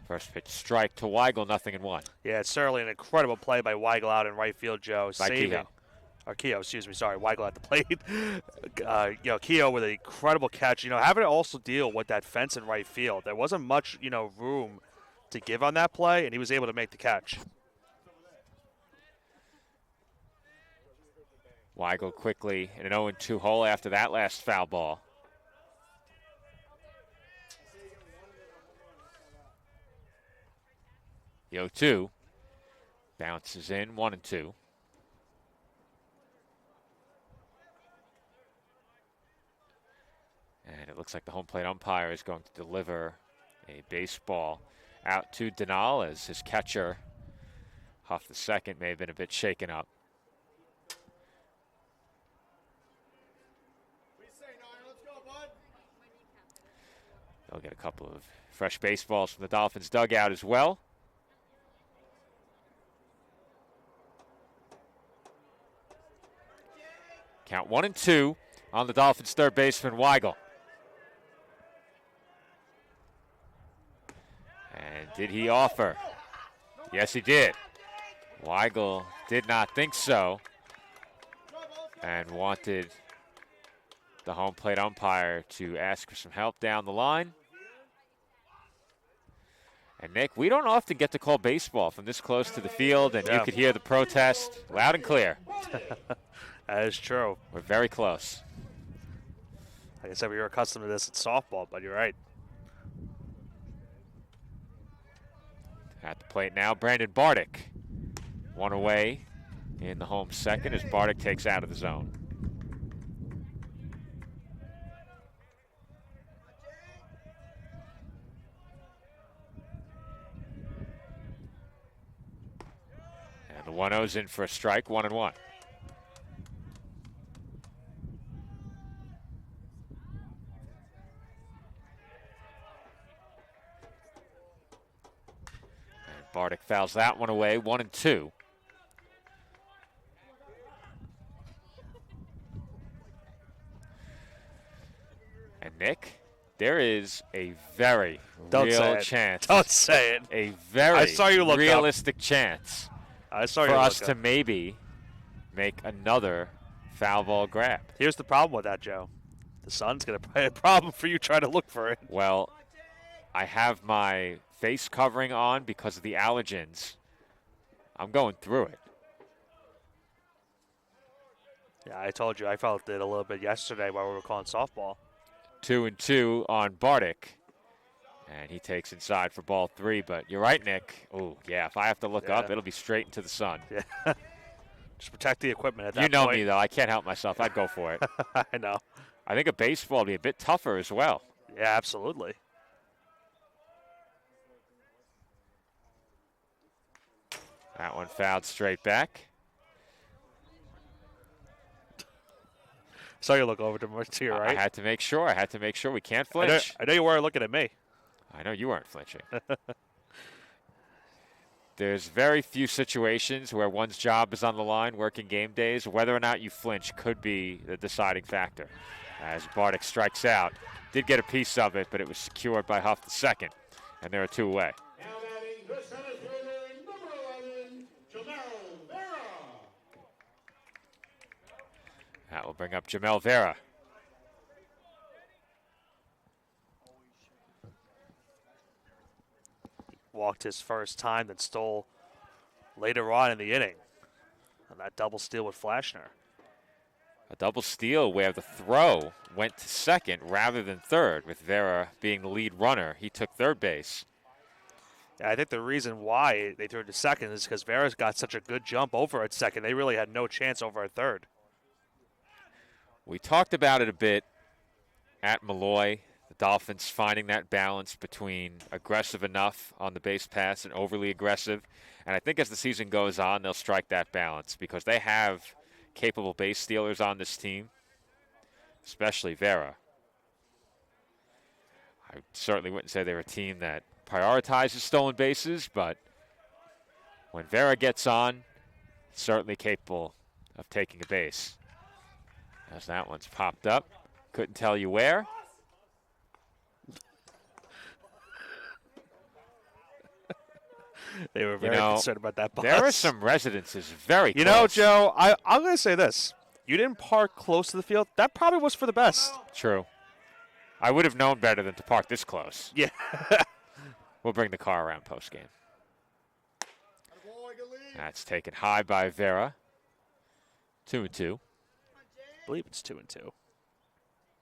First pitch strike to Weigel, 0-1. Yeah, it's certainly an incredible play by Weigel out in right field, Joe. By Kehoe. Or Kehoe, excuse me, sorry, Weigel at the plate. Kehoe with an incredible catch. Having to also deal with that fence in right field. There wasn't much, room to give on that play, and he was able to make the catch. Weigel quickly in an 0-2 hole after that last foul ball. The 0-2 bounces in, 1-2. And it looks like the home plate umpire is going to deliver a baseball out to Denal as his catcher, Huff the second, may have been a bit shaken up. They'll get a couple of fresh baseballs from the Dolphins dugout as well. Count 1-2 on the Dolphins' third baseman, Weigel. And did he offer? Yes, he did. Weigel did not think so and wanted the home plate umpire to ask for some help down the line. And Nick, we don't often get to call baseball from this close to the field, and you could hear the protest loud and clear. That is true. We're very close. Like I said, we were accustomed to this in softball, but you're right. At the plate now, Brandon Bardick. One away in the home second as Bardick takes out of the zone. And the 1-0's in for a strike, 1-1. Bardick fouls that one away, 1-2. And Nick, there is a very real chance. Don't say it. A very I saw you look realistic chance for us to maybe make another foul ball grab. Here's the problem with that, Joe. The sun's going to be a problem for you trying to look for it. Well, I have my face covering on because of the allergens. I'm going through it. Yeah, I told you I felt it a little bit yesterday while we were calling softball. 2-2 on Bardick. And he takes inside for ball 3. But you're right, Nick. Oh, yeah, if I have to look up, it'll be straight into the sun. Yeah. Just protect the equipment at that point. You know me, though. I can't help myself. I'd go for it. I know. I think a baseball would be a bit tougher as well. Yeah, absolutely. That one fouled straight back. So you look over to your right. I had to make sure. We can't flinch. I know you weren't looking at me. I know you weren't flinching. There's very few situations where one's job is on the line, working game days. Whether or not you flinch could be the deciding factor. As Bardick strikes out, did get a piece of it, but it was secured by Huff the second, and there are 2 away. That will bring up Jamel Vera. Walked his first time, then stole later on in the inning. And that double steal with Flashner. A double steal where the throw went to second rather than third, with Vera being the lead runner. He took third base. Yeah, I think the reason why they threw it to second is because Vera's got such a good jump over at second. They really had no chance over at third. We talked about it a bit at Malloy. The Dolphins finding that balance between aggressive enough on the base pass and overly aggressive. And I think as the season goes on, they'll strike that balance because they have capable base stealers on this team, especially Vera. I certainly wouldn't say they're a team that prioritizes stolen bases, but when Vera gets on, certainly capable of taking a base. As that one's popped up. Couldn't tell you where. They were very concerned about that bus. There are some residences very close. You know, Joe, I'm going to say this. You didn't park close to the field. That probably was for the best. True. I would have known better than to park this close. Yeah. We'll bring the car around postgame. That's taken high by Vera. 2-2. I believe it's 2-2. It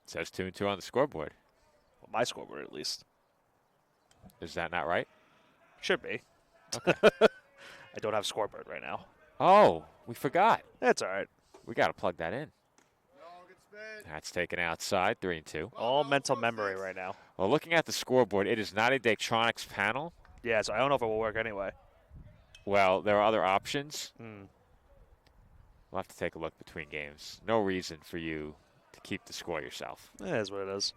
says 2-2 on the scoreboard. Well, my scoreboard, at least. Is that not right? Should be. Okay. I don't have scoreboard right now. Oh, we forgot. That's all right. We got to plug that in. That's taken outside, 3-2. All mental memory right now. Well, looking at the scoreboard, it is not a Daktronics panel. Yeah, so I don't know if it will work anyway. Well, there are other options. Hmm. We'll have to take a look between games. No reason for you to keep the score yourself. It is what it is.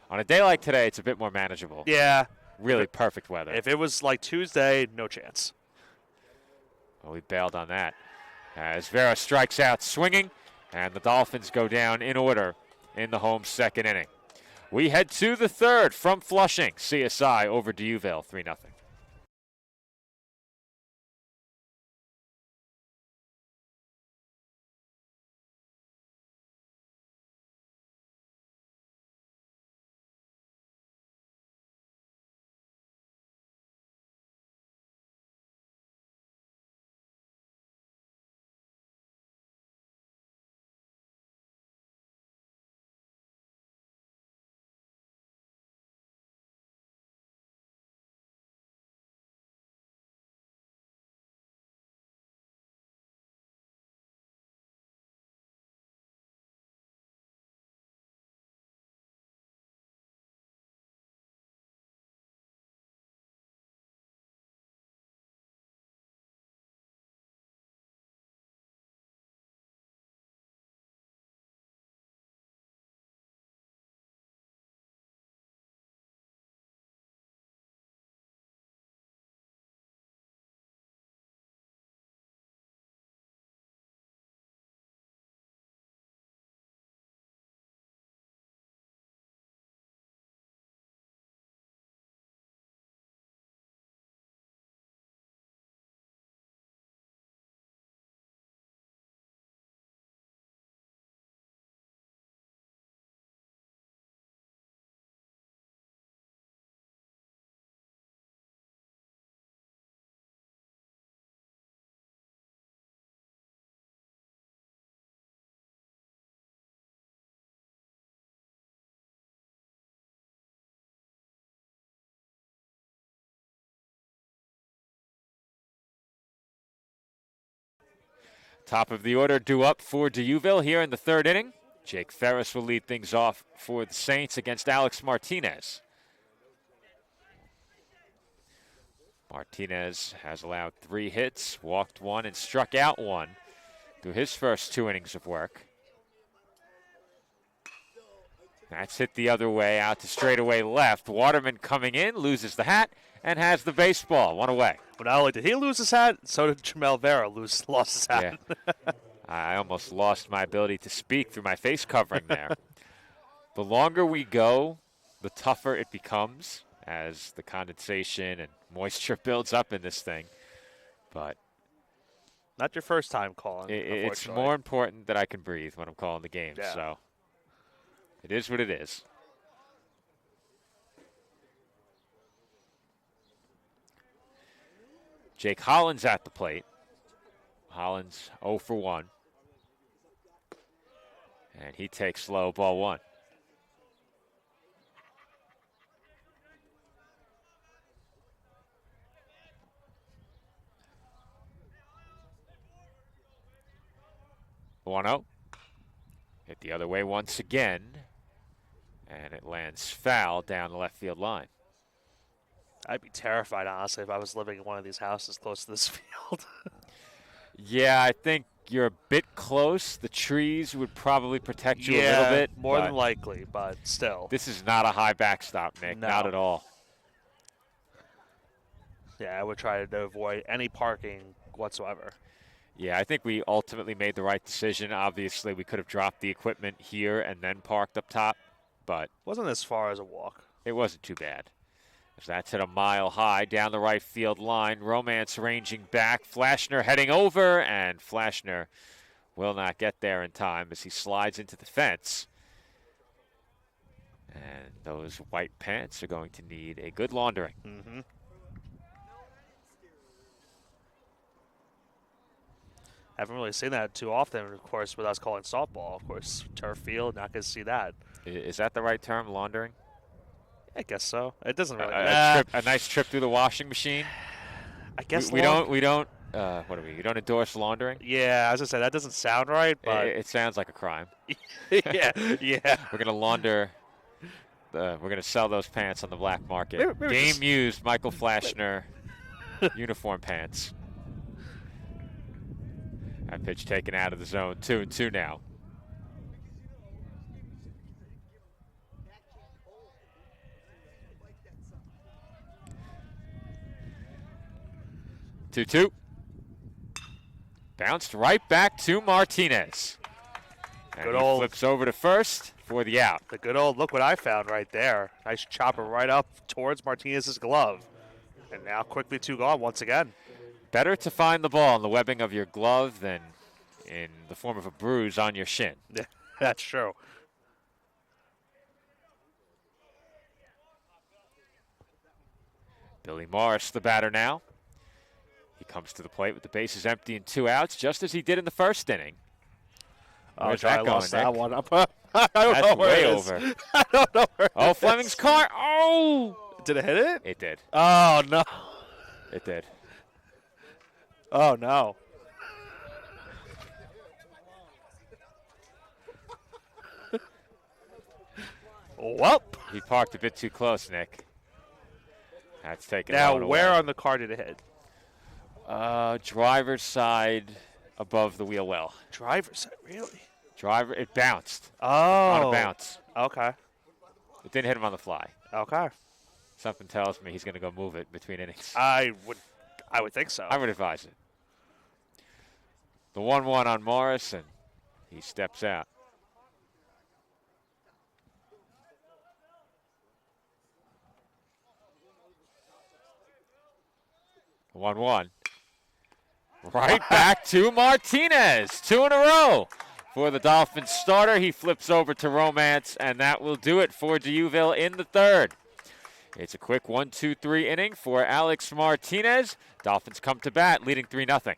On a day like today, it's a bit more manageable. Yeah. Really perfect weather. If it was like Tuesday, no chance. Well, we bailed on that. As Vera strikes out swinging, and the Dolphins go down in order in the home second inning. We head to the third from Flushing. CSI over Dieuville, 3-0. Top of the order due up for Dieuville here in the third inning. Jake Ferris will lead things off for the Saints against Alex Martinez. Martinez has allowed 3 hits, walked 1, and struck out 1 through his first 2 innings of work. That's hit the other way out to straightaway left. Waterman coming in, loses the hat, and has the baseball. 1 away. Well, not only did he lose his hat, so did Jamel Vera lost his hat. Yeah. I almost lost my ability to speak through my face covering there. The longer we go, the tougher it becomes as the condensation and moisture builds up in this thing. But not your first time calling. It's more important that I can breathe when I'm calling the game. Yeah. So it is what it is. Jake Hollins at the plate. Hollins 0 for 1. And he takes low, ball 1. One out. Hit the other way once again. And it lands foul down the left field line. I'd be terrified, honestly, if I was living in one of these houses close to this field. Yeah, I think you're a bit close. The trees would probably protect you a little bit. More than likely, but still. This is not a high backstop, Nick. No. Not at all. Yeah, I would try to avoid any parking whatsoever. Yeah, I think we ultimately made the right decision. Obviously, we could have dropped the equipment here and then parked up top, but Wasn't as far as a walk. it wasn't too bad. As that's hit a mile high down the right field line. Romance ranging back. Flashner heading over, and Flashner will not get there in time as he slides into the fence. And those white pants are going to need a good laundering. Mm-hmm. Haven't really seen that too often, of course, with us calling softball. Of course, turf field, not going to see that. Is that the right term, laundering? I guess so. It doesn't really. A nice trip through the washing machine. I guess we don't. What are we? You don't endorse laundering? Yeah, as I said, that doesn't sound right, but It sounds like a crime. yeah. We're gonna launder. We're gonna sell those pants on the black market. Maybe Game used Michael Flashner uniform pants. That pitch taken out of the zone. 2-2 now. Two. Bounced right back to Martinez. And Good he old- flips over to first for the out. The good old look what I found right there. Nice chopper right up towards Martinez's glove. And now quickly 2 gone once again. Better to find the ball in the webbing of your glove than in the form of a bruise on your shin. That's true. Billy Morris, the batter now. He comes to the plate with the bases empty and 2 outs, just as he did in the first inning. Where's that I going, lost that Nick? one. I don't That's know where way it is. over. I don't know where Oh, it Fleming's is. car. Oh! Did it hit it? It did. Oh, no. It did. Oh, no. Well, He parked a bit too close, Nick. That's taken now a load where away. on the car did it hit? Driver's side above the wheel well. Driver's side, really? It bounced Oh. on a bounce. Okay. It didn't hit him on the fly. Okay. Something tells me he's going to go move it between innings. I would think so. I would advise it. The 1-1 on Morris, and he steps out. The 1-1. Right back to Martinez. 2 in a row for the Dolphins starter. He flips over to Romance, and that will do it for D'Youville in the third. It's a quick 1-2-3 inning for Alex Martinez. Dolphins come to bat, leading 3-0.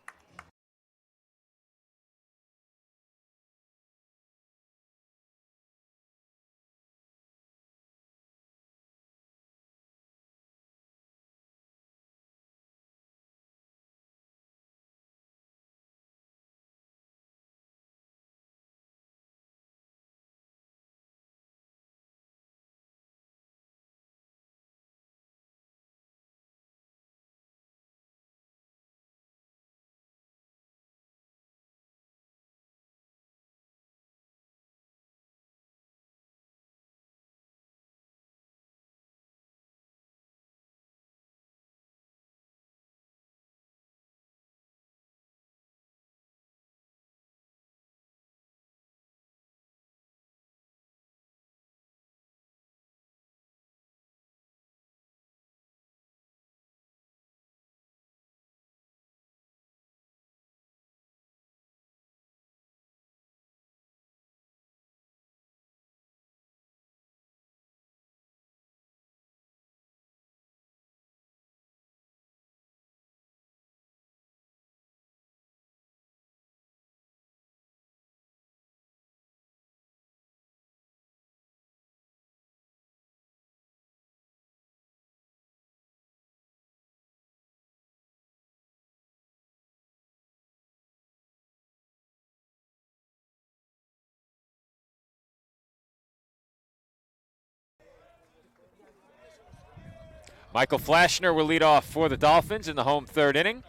Michael Flashner will lead off for the Dolphins in the home third inning.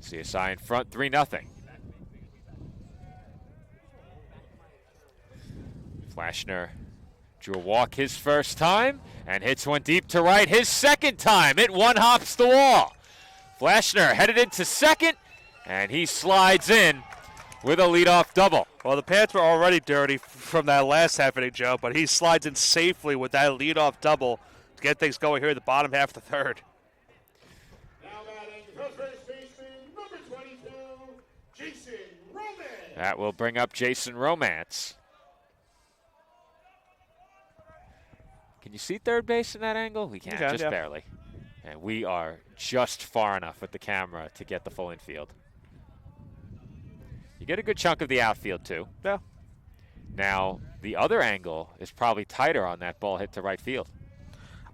CSI in front 3-0. Flashner drew a walk his first time and hits one deep to right his second time. It one-hops the wall. Flashner headed into second, and he slides in with a leadoff double. Well, the Pats were already dirty from that last half inning, Joe, but he slides in safely with that leadoff double to get things going here in the bottom half of the third. Now batting first base baseman number 22, Jason Romance. That will bring up Jason Romance. Can you see third base in that angle? We can, just barely. And we are just far enough with the camera to get the full infield. You get a good chunk of the outfield, too. Yeah. Now, the other angle is probably tighter on that ball hit to right field.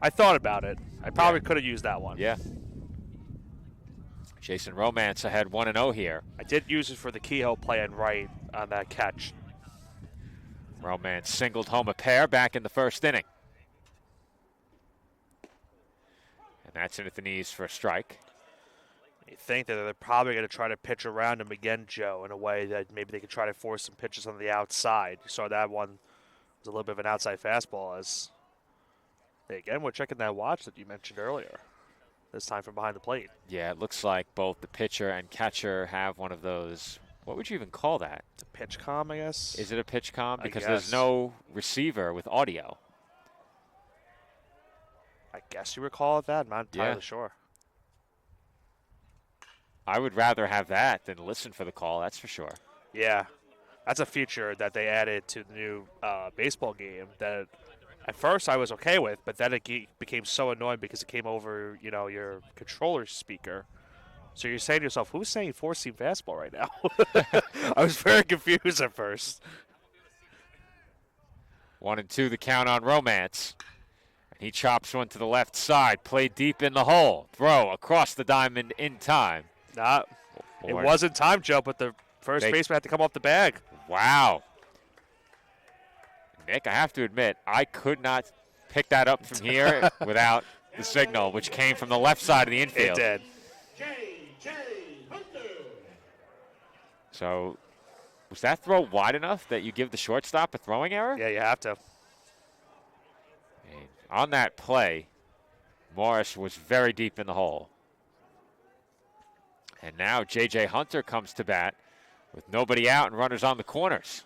I thought about it. I probably could have used that one. Yeah. Jason Romance ahead 1-0 here. I did use it for the Kehoe play on right on that catch. Romance singled home a pair back in the first inning. And that's into the knees for a strike. You think that they're probably going to try to pitch around him again, Joe, in a way that maybe they could try to force some pitches on the outside. You saw that one was a little bit of an outside fastball. As again, we're checking that watch that you mentioned earlier. This time from behind the plate. Yeah, it looks like both the pitcher and catcher have one of those. What would you even call that? It's a pitch comm, I guess. Is it a pitch comm? Because guess. there's no receiver with audio. I guess you would call it that. I'm not entirely Yeah. sure. I would rather have that than listen for the call, that's for sure. Yeah, that's a feature that they added to the new baseball game that at first I was okay with, but then it became so annoying because it came over, your controller speaker. So you're saying to yourself, who's saying four-seam fastball right now? I was very confused at first. 1-2 the count on Romance. And he chops one to the left side, played deep in the hole. Throw across the diamond in time. It wasn't time, Joe, but the first baseman had to come off the bag. Wow. Nick, I have to admit, I could not pick that up from here without the signal, which came from the left side of the infield. It did. J.J. Hunter. So, was that throw wide enough that you give the shortstop a throwing error? Yeah, you have to. And on that play, Morris was very deep in the hole. And now J.J. Hunter comes to bat with nobody out and runners on the corners.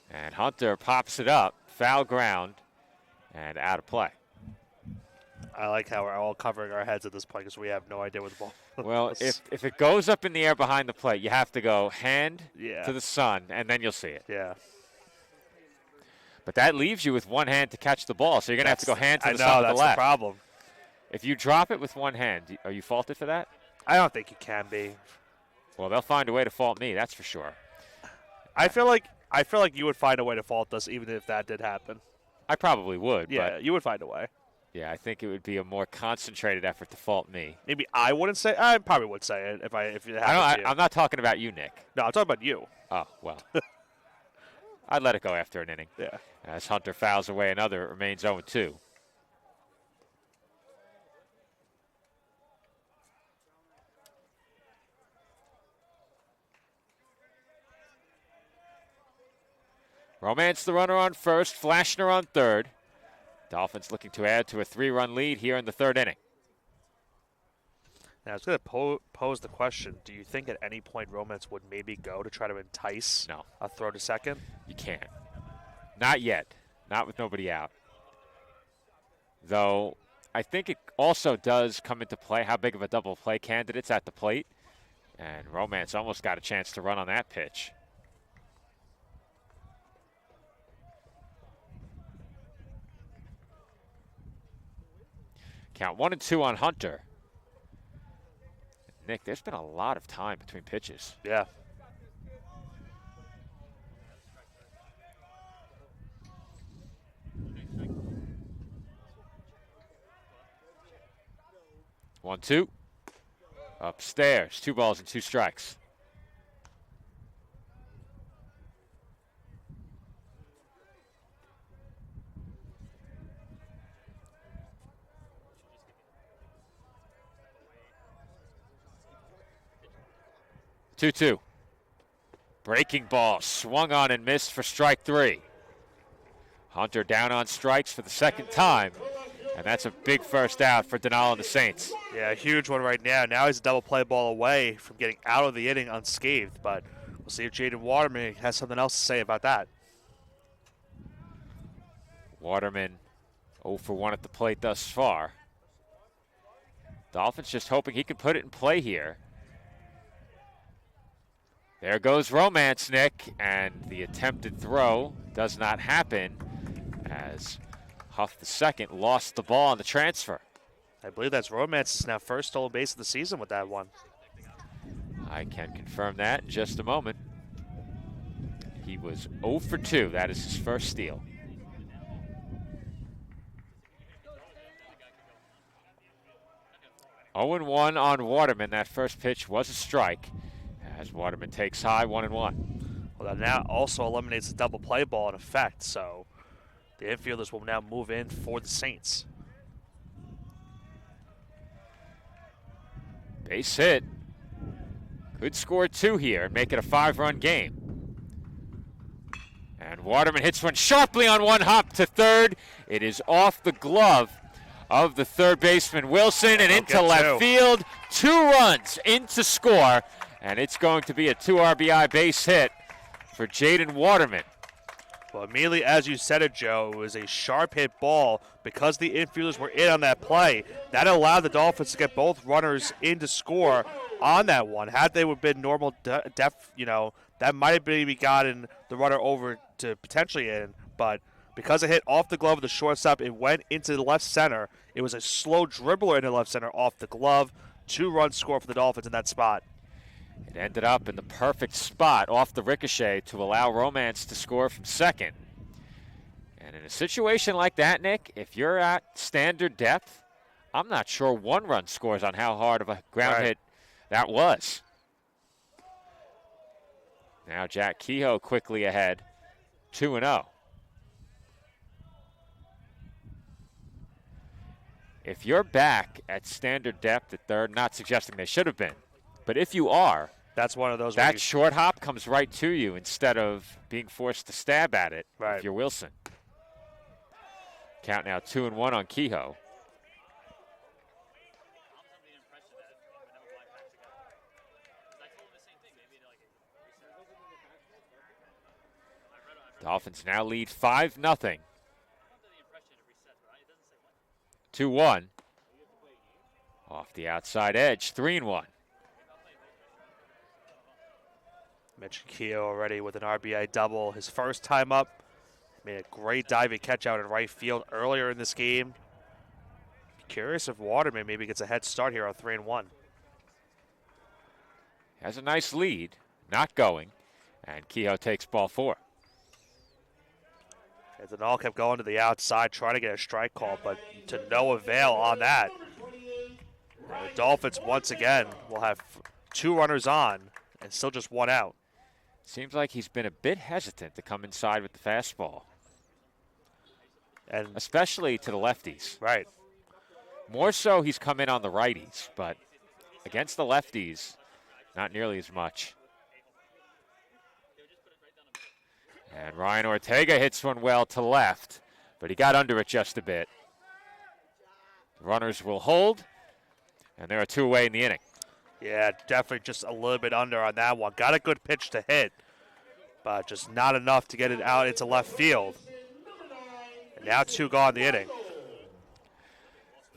And Hunter pops it up, foul ground, and out of play. I like how we're all covering our heads at this point because we have no idea what the ball Well, if it goes up in the air behind the plate, you have to go hand Yeah. to the sun, and then you'll see it. Yeah. But that leaves you with one hand to catch the ball, so you're going to have to go hand to the sun I know, to that's the left. the problem. If you drop it with one hand, are you faulted for that? I don't think you can be. Well, they'll find a way to fault me, that's for sure. I feel like you would find a way to fault us even if that did happen. I probably would, Yeah, but you would find a way. yeah, I think it would be a more concentrated effort to fault me. Maybe I wouldn't say. I probably would say it if it happened to you. I'm not talking about you, Nick. No, I'm talking about you. Oh, well. I'd let it go after an inning. Yeah. As Hunter fouls away another, it remains 0-2. Romance the runner on first, Flashner on third. Dolphins looking to add to a 3-run lead here in the third inning. Now, I was going to pose the question, do you think at any point Romance would maybe go to try to entice a throw to second? You can't. Not yet. Not with nobody out. Though, I think it also does come into play how big of a double play candidate's at the plate. And Romance almost got a chance to run on that pitch. Count 1-2 on Hunter. Nick, there's been a lot of time between pitches. Yeah. One, two. Upstairs. 2 balls and 2 strikes. Two. Breaking ball swung on and missed for strike 3. Hunter down on strikes for the second time, and that's a big first out for Denal and the Saints. Yeah, a huge one right now. Now he's a double play ball away from getting out of the inning unscathed, but we'll see if Jaden Waterman has something else to say about that. Waterman 0 for 1 at the plate thus far. Dolphins just hoping he can put it in play here. There goes Romance, Nick, and the attempted throw does not happen as Huff II lost the ball on the transfer. I believe that's Romance's now first stolen base of the season with that one. I can confirm that in just a moment. He was 0 for 2. That is his first steal. Oh and 1 on Waterman. That first pitch was a strike as Waterman takes high, 1-1. Well, that now also eliminates the double play ball in effect, so the infielders will now move in for the Saints. Base hit. Could score 2 here, make it a 5-run game. And Waterman hits one sharply on one hop to third. It is off the glove of the third baseman Wilson and into left field. 2 runs in to score, and it's going to be a 2 RBI base hit for Jaden Waterman. Well, immediately as you said it, Joe, it was a sharp hit ball because the infielders were in on that play. That allowed the Dolphins to get both runners in to score on that one. Had they would have been normal depth, that might have maybe gotten the runner over to potentially in, but because it hit off the glove of the shortstop, it went into the left center. It was a slow dribbler into left center off the glove. 2-run score for the Dolphins in that spot. It ended up in the perfect spot off the ricochet to allow Romance to score from second. And in a situation like that, Nick, if you're at standard depth, I'm not sure 1-run scores on how hard of a ground hit that was. Now Jack Kehoe quickly ahead, 2-0. If you're back at standard depth at third, not suggesting they should have been, but if you are, that's one of those. That short hop comes right to you instead of being forced to stab at it if you're Wilson. Count now 2-1 on Kehoe. Dolphins now lead 5-0. 2-1. Off the outside edge, 3-1. Mentioned Kehoe already with an RBI double. His first time up, made a great diving catch out in right field earlier in this game. Curious if Waterman maybe gets a head start here on 3-1. Has a nice lead, not going, and Kehoe takes ball 4. As it all kept going to the outside, trying to get a strike call, but to no avail on that. And the Dolphins, once again, will have 2 runners on and still just 1 out. Seems like he's been a bit hesitant to come inside with the fastball. And especially to the lefties. Right. More so he's come in on the righties, but against the lefties, not nearly as much. And Ryan Ortega hits one well to left, but he got under it just a bit. The runners will hold, and there are 2 away in the inning. Yeah, definitely just a little bit under on that one. Got a good pitch to hit, but just not enough to get it out into left field. And now 2 gone in the inning.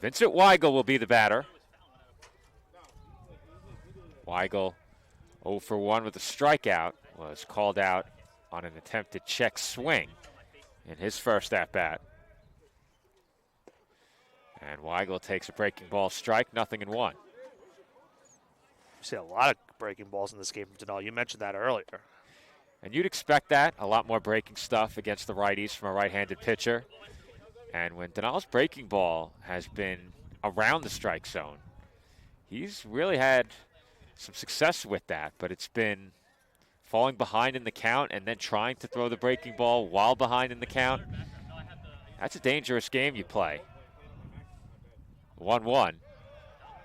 Vincent Weigel will be the batter. Weigel 0 for 1 with a strikeout, was called out on an attempted check swing in his first at-bat. And Weigel takes a breaking ball strike, 0-1. We see a lot of breaking balls in this game from Denal. You mentioned that earlier. And you'd expect that, a lot more breaking stuff against the righties from a right-handed pitcher. And when Denal's breaking ball has been around the strike zone, he's really had some success with that, but it's been falling behind in the count and then trying to throw the breaking ball while behind in the count. That's a dangerous game you play. 1-1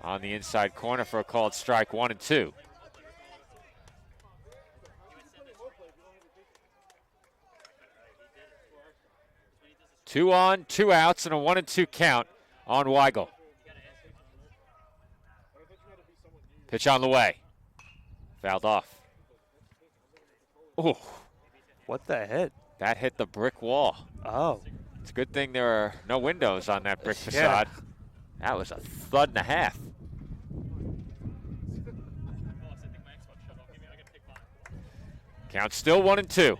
on the inside corner for a called strike, 1-2. 2 on, 2 outs, and a 1-2 count on Weigel. Pitch on the way. Fouled off. Ooh. What the hit? That hit the brick wall. Oh. It's a good thing there are no windows on that brick facade. That was a thud and a half. Count still 1-2.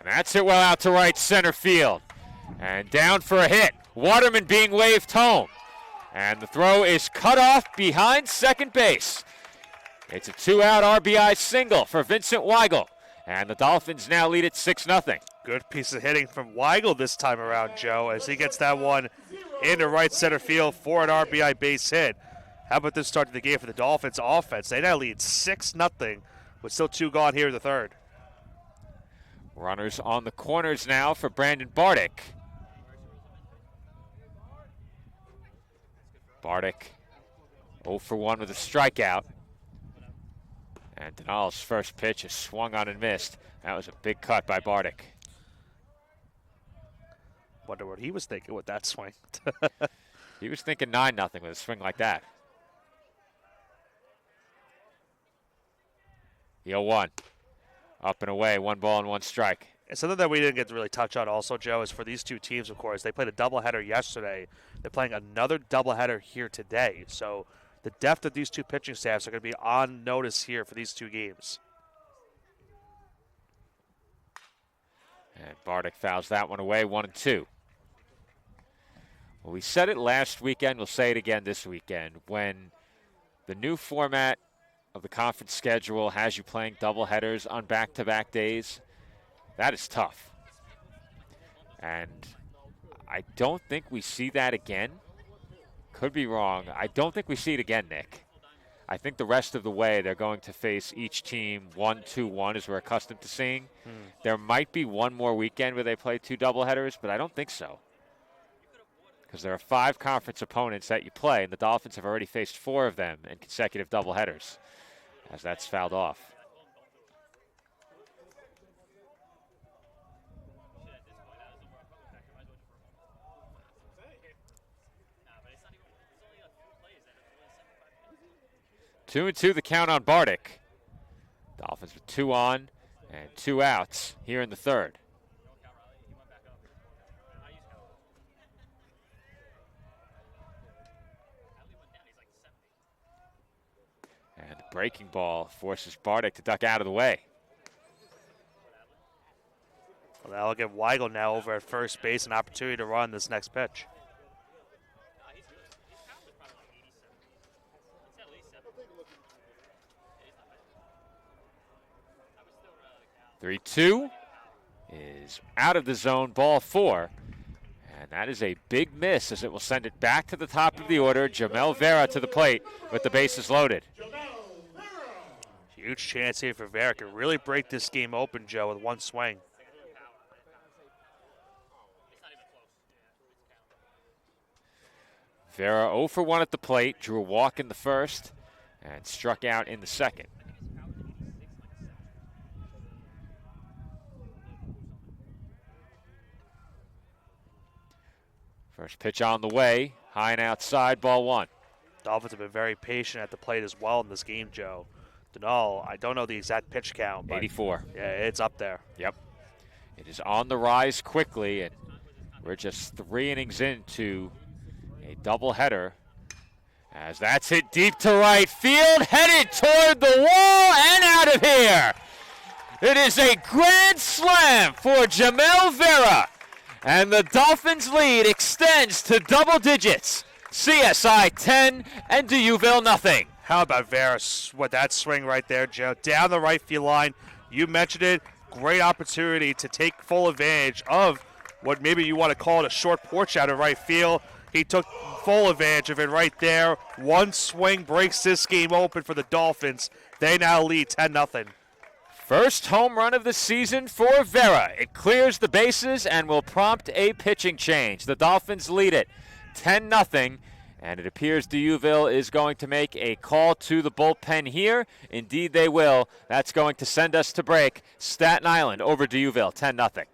And that's hit well out to right center field. And down for a hit. Waterman being waved home. And the throw is cut off behind second base. It's a 2-out RBI single for Vincent Weigel. And the Dolphins now lead it 6-0. Good piece of hitting from Weigel this time around, Joe, as he gets that one into right center field for an RBI base hit. How about this start to the game for the Dolphins offense? They now lead 6-0 with still 2 gone here in the third. Runners on the corners now for Brandon Bardick. Bardick 0 for 1 with a strikeout. And Denal's first pitch is swung on and missed. That was a big cut by Bardick. Wonder what he was thinking with that swing. He was thinking 9-0 with a swing like that. 0-1. Up and away, 1 ball and 1 strike. And something that we didn't get to really touch on also, Joe, is for these two teams, of course, they played a doubleheader yesterday. They're playing another doubleheader here today. So the depth of these two pitching staffs are going to be on notice here for these 2 games. And Bardick fouls that one away, 1-2. Well, we said it last weekend, we'll say it again this weekend. When the new format of the conference schedule has you playing doubleheaders on back-to-back days, that is tough. And I don't think we see that again. Could be wrong. I don't think we see it again, Nick. I think the rest of the way they're going to face each team 1-2-1 as we're accustomed to seeing. There might be one more weekend where they play 2 doubleheaders, but I don't think so. Because there are 5 conference opponents that you play, and the Dolphins have already faced 4 of them in consecutive doubleheaders, as that's fouled off. Two and 2 the count on Bardick. Dolphins with 2 on and 2 outs here in the third. And the breaking ball forces Bardick to duck out of the way. Well, that'll give Weigel now over at first base an opportunity to run this next pitch. 3-2 is out of the zone, ball 4. And that is a big miss as it will send it back to the top of the order. Jamel Vera to the plate with the bases loaded. Huge chance here for Vera. Can really break this game open, Joe, with 1 swing. Vera 0 for 1 at the plate, drew a walk in the first, and struck out in the second. First pitch on the way, high and outside, ball 1. Dolphins have been very patient at the plate as well in this game, Joe. Denal, I don't know the exact pitch count, but 84. Yeah, it's up there. Yep. It is on the rise quickly, and we're just 3 innings into a doubleheader. As that's hit deep to right field, headed toward the wall and out of here. It is a grand slam for Jamel Vera. And the Dolphins' lead extends to double digits. CSI 10 and Duville nothing. How about Vera with that swing right there, Joe? Down the right field line. You mentioned it. Great opportunity to take full advantage of what maybe you want to call it a short porch out of right field. He took full advantage of it right there. 1 swing breaks this game open for the Dolphins. They now lead 10-0. First home run of the season for Vera. It clears the bases and will prompt a pitching change. The Dolphins lead it 10-0 And it appears Deauville is going to make a call to the bullpen here. Indeed, they will. That's going to send us to break. Staten Island over Deauville, 10-0.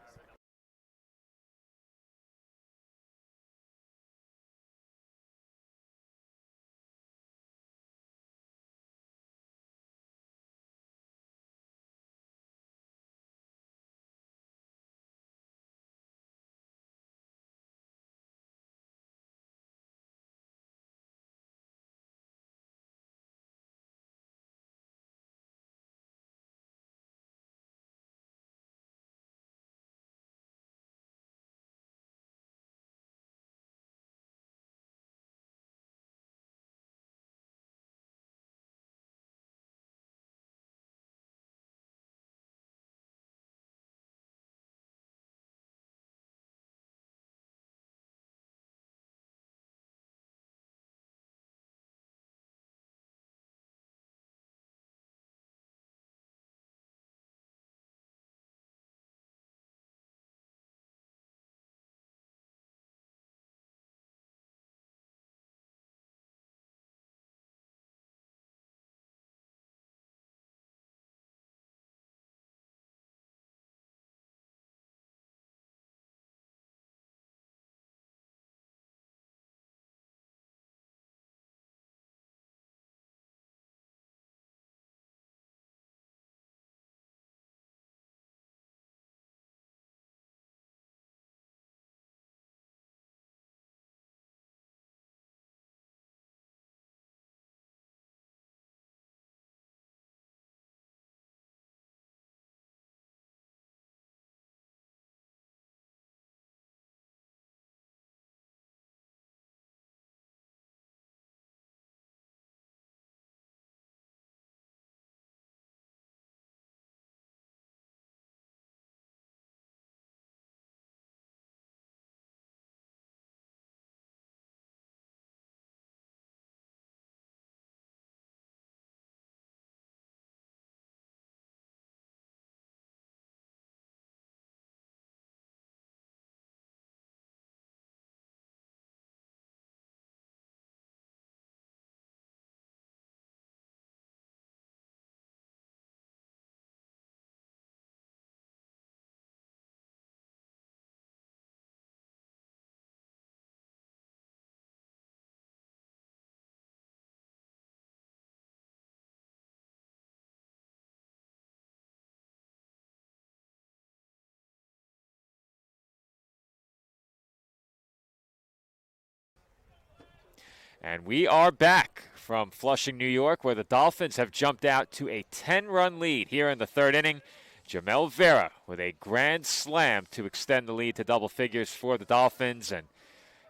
And we are back from Flushing, New York, where the Dolphins have jumped out to a 10-run lead here in the third inning. Jamel Vera with a grand slam to extend the lead to double figures for the Dolphins. And,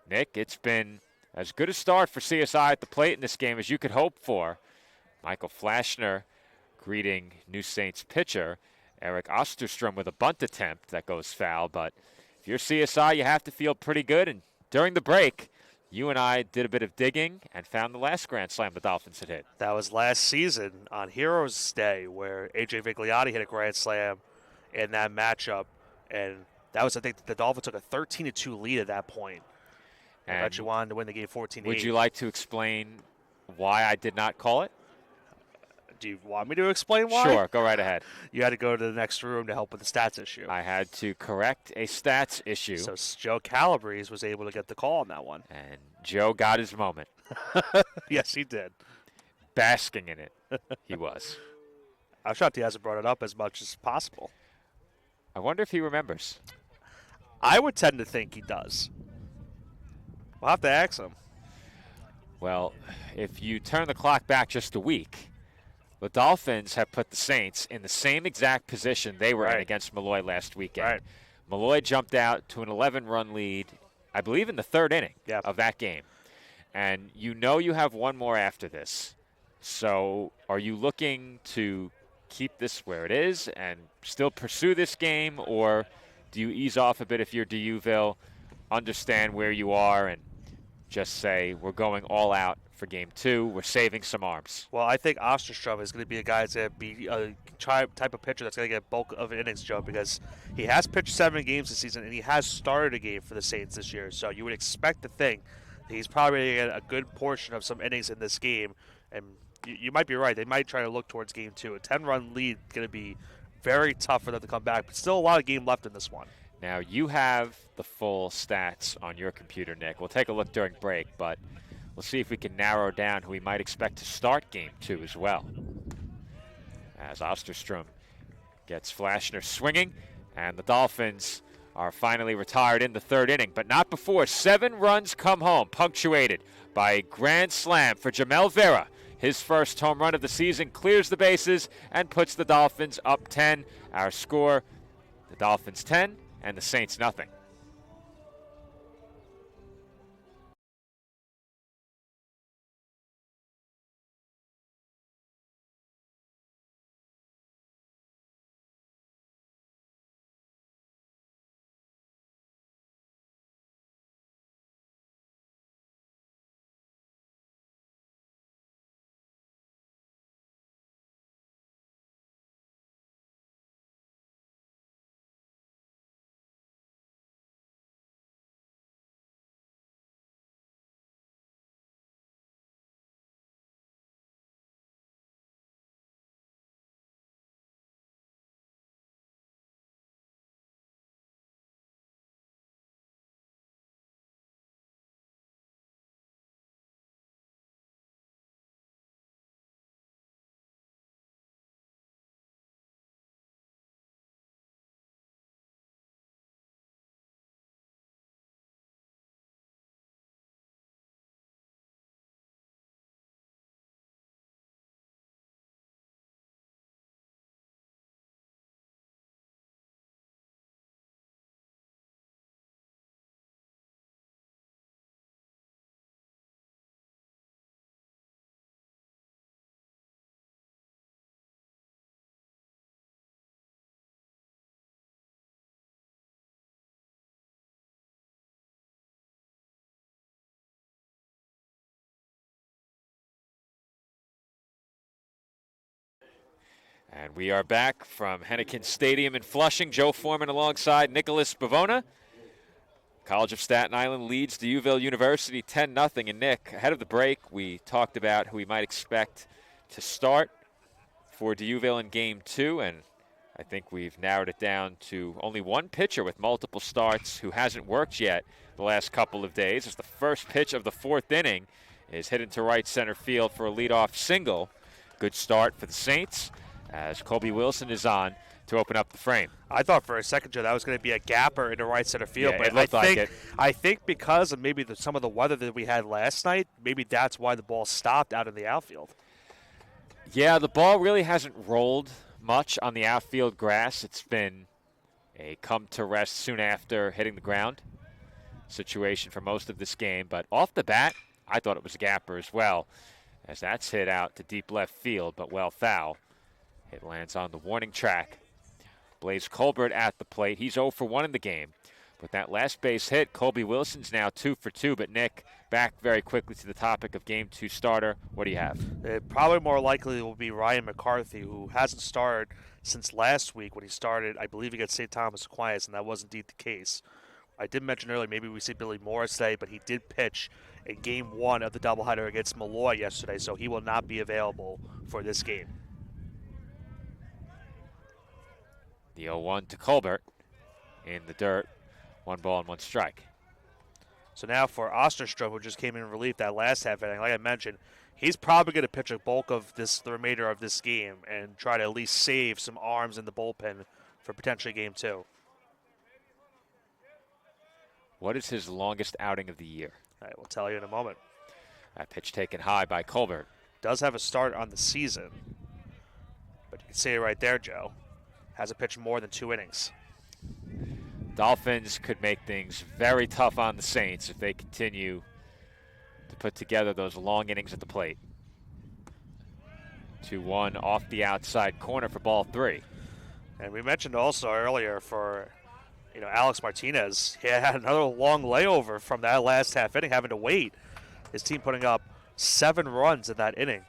Nick, it's been as good a start for CSI at the plate in this game as you could hope for. Michael Flashner greeting New Saints pitcher Eric Osterstrom with a bunt attempt that goes foul. But if you're CSI, you have to feel pretty good. And during the break, you and I did a bit of digging and found the last grand slam the Dolphins had hit. That was last season on Heroes Day, where A.J. Vigliotti hit a grand slam in that matchup. And that was, I think, the Dolphins took a 13-2 lead at that point. And actually wanted to win the game 14-8. Would you like to explain why I did not call it? Do you want me to explain why? Sure, go right ahead. You had to go to the next room to help with the stats issue. I had to correct a stats issue. So Joe Calabrese was able to get the call on that one. And Joe got his moment. Yes, he did. Basking in it, he was. I'm shocked he hasn't brought it up as much as possible. I wonder if he remembers. I would tend to think he does. We'll have to ask him. Well, if you turn the clock back just a week, the Dolphins have put the Saints in the same exact position they were in against Malloy last weekend. Right. Malloy jumped out to an 11-run lead, I believe in the third inning of that game. And you know you have one more after this. So are you looking to keep this where it is and still pursue this game, or do you ease off a bit if you're Deauville, understand where you are, and just say we're going all out for game 2, we're saving some arms? Well, I think Osterstrom is going to be a guy that's going to be a type of pitcher that's going to get bulk of innings, Joe, because he has pitched 7 games this season and he has started a game for the Saints this year. So you would expect to think He's probably going to get a good portion of some innings in this game. And you might be right. They might try to look towards game 2. A 10-run lead is going to be very tough for them to come back, but still a lot of game left in this one. Now, you have the full stats on your computer, Nick. We'll take a look during break, but we'll see if we can narrow down who we might expect to start game 2 as well. As Osterstrom gets Flashner swinging, and the Dolphins are finally retired in the 3rd inning, but not before 7 runs come home, punctuated by a grand slam for Jamel Vera. His first home run of the season clears the bases and puts the Dolphins up 10. Our score, the Dolphins 10 and the Saints nothing. And we are back from Henneken Stadium in Flushing. Joe Foreman alongside Nicholas Bavona. College of Staten Island leads DeUville University 10-0. And Nick, ahead of the break, we talked about who we might expect to start for DeUville in Game 2. And I think we've narrowed it down to only one pitcher with multiple starts who hasn't worked yet the last couple of days. As the first pitch of the 4th inning is hit into right center field for a leadoff single. Good start for the Saints, as Colby Wilson is on to open up the frame. I thought for a second, Joe, that was going to be a gapper into right center field. Yeah, but it looked like it. I think because of maybe some of the weather that we had last night, maybe that's why the ball stopped out in the outfield. Yeah, the ball really hasn't rolled much on the outfield grass. It's been a come to rest soon after hitting the ground situation for most of this game. But off the bat, I thought it was a gapper as well, as that's hit out to deep left field, but well foul. It lands on the warning track. Blaze Colbert at the plate. He's 0 for 1 in the game. With that last base hit, Colby Wilson's now 2 for 2. But Nick, back very quickly to the topic of Game 2 starter. What do you have? It probably more likely will be Ryan McCarthy, who hasn't started since last week when he started, I believe, against St. Thomas Aquinas, and that was indeed the case. I did mention earlier maybe we see Billy Morris today, but he did pitch in Game 1 of the doubleheader against Malloy yesterday, so he will not be available for this game. The 0-1 to Colbert in the dirt. 1 ball and 1 strike. So now for Osterstrom, who just came in relief that last half inning, like I mentioned, he's probably going to pitch a bulk of the remainder of this game and try to at least save some arms in the bullpen for potentially Game 2. What is his longest outing of the year? I will tell you in a moment. That pitch taken high by Colbert. Does have a start on the season, but you can see it right there, Joe. Hasn't pitched more than 2 innings. Dolphins could make things very tough on the Saints if they continue to put together those long innings at the plate. 2-1 off the outside corner for ball 3. And we mentioned also earlier for Alex Martinez, he had another long layover from that last half inning, having to wait. His team putting up 7 runs in that inning.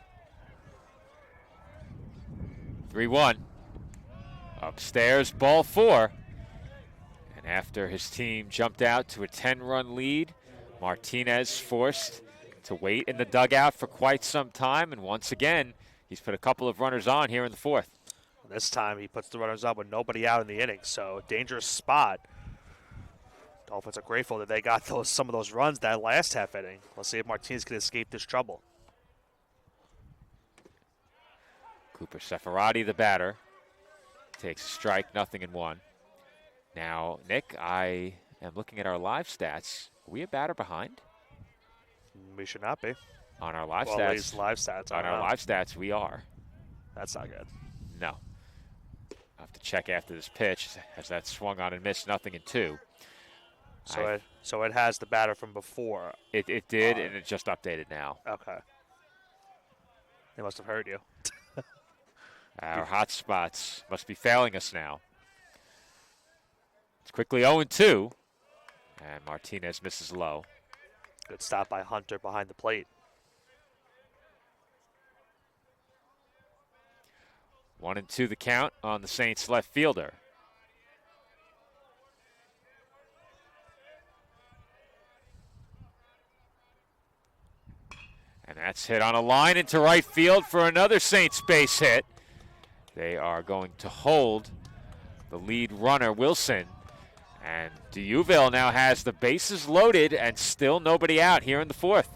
3-1. Upstairs, ball 4. And after his team jumped out to a 10-run lead Martinez forced to wait in the dugout for quite some time, and once again, he's put a couple of runners on here in the fourth. This time he puts the runners up with nobody out in the inning, so dangerous spot. Dolphins are grateful that they got some of those runs that last half inning. Let's see if Martinez can escape this trouble. Cooper Seferati, the batter, takes a strike, 0-1. Now, Nick, I am looking at our live stats. Are we a batter behind? We should not be. On our live Well, stats. at least live stats. On our live stats, we are. That's not good. No. I'll have to check after this pitch as that swung on and missed, 0-2. So it has the batter from before. It did, and it just updated now. Okay. They must have heard you. Our hot spots must be failing us now. It's quickly 0-2, and Martinez misses low. Good stop by Hunter behind the plate. 1-2 the count on the Saints left fielder. And that's hit on a line into right field for another Saints base hit. They are going to hold the lead runner, Wilson. And D'Youville now has the bases loaded and still nobody out here in the fourth.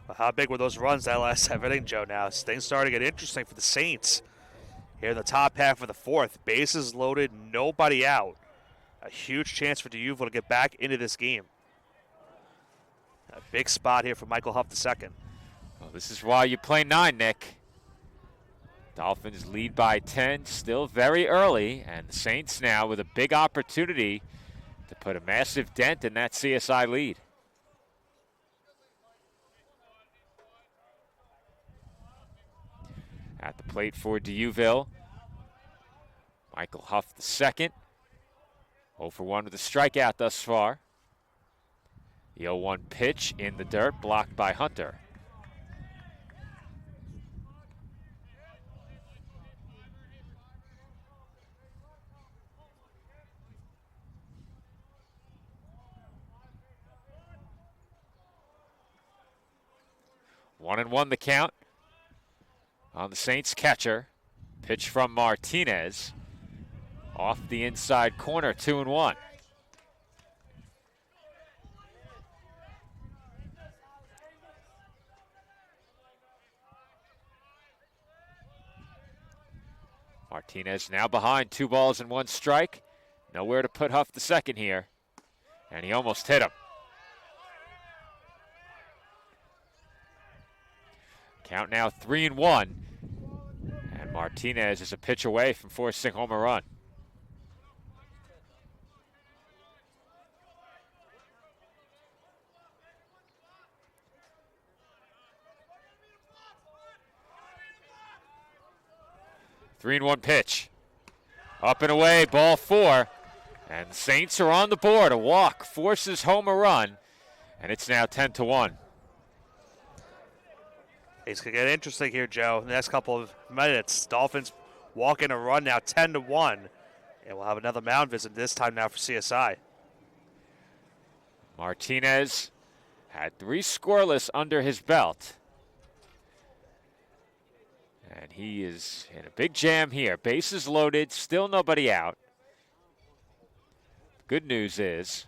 Well, how big were those runs that last half inning, Joe? Now things starting to get interesting for the Saints. Here in the top half of the fourth, bases loaded, nobody out. A huge chance for D'Youville to get back into this game. A big spot here for Michael Huff II. Well, this is why you play 9, Nick. Dolphins lead by 10, still very early, and the Saints now with a big opportunity to put a massive dent in that CSI lead. At the plate for D'Youville, Michael Huff II. 0-for-1 with a strikeout thus far. The 0-1 pitch in the dirt, blocked by Hunter. One and one the count on the Saints catcher. Pitch from Martinez. Off the inside corner, 2-1. Martinez now behind, 2 balls and 1 strike. Nowhere to put Huff II here. And he almost hit him. Count now 3-1. And Martinez is a pitch away from forcing home a run. Three and 1 pitch. Up and away, ball 4. And the Saints are on the board. A walk forces home a run. And it's now 10-1. It's going to get interesting here, Joe. In the next couple of minutes, Dolphins walking a run now 10-1. And we'll have another mound visit this time now for CSI. Martinez had 3 scoreless under his belt. And he is in a big jam here. Bases loaded, still nobody out. Good news is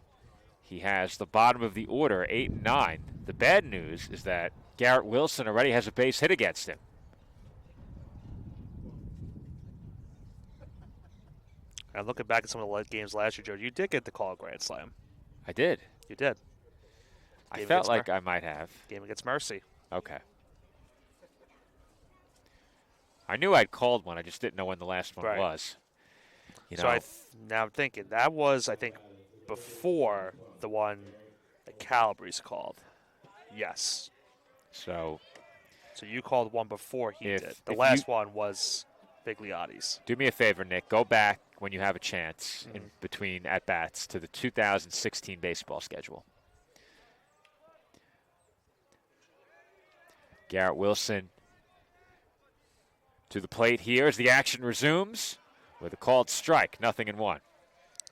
he has the bottom of the order, 8 and 9. The bad news is that Garrett Wilson already has a base hit against him. And looking back at some of the games last year, Joe, you did get the call Grand Slam. I did. You did. I felt like I might have. Game against Mercy. Okay. I knew I'd called one. I just didn't know when the last one was. You know, So now I'm thinking that was, I think, before the one that Calabrese called. Yes. So you called one before he did. The if last one was Bigliotti's. do me a favor, Nick. Go back when you have a chance in between at-bats to the 2016 baseball schedule. Garrett Wilson to the plate here as the action resumes with a called strike, 0-1.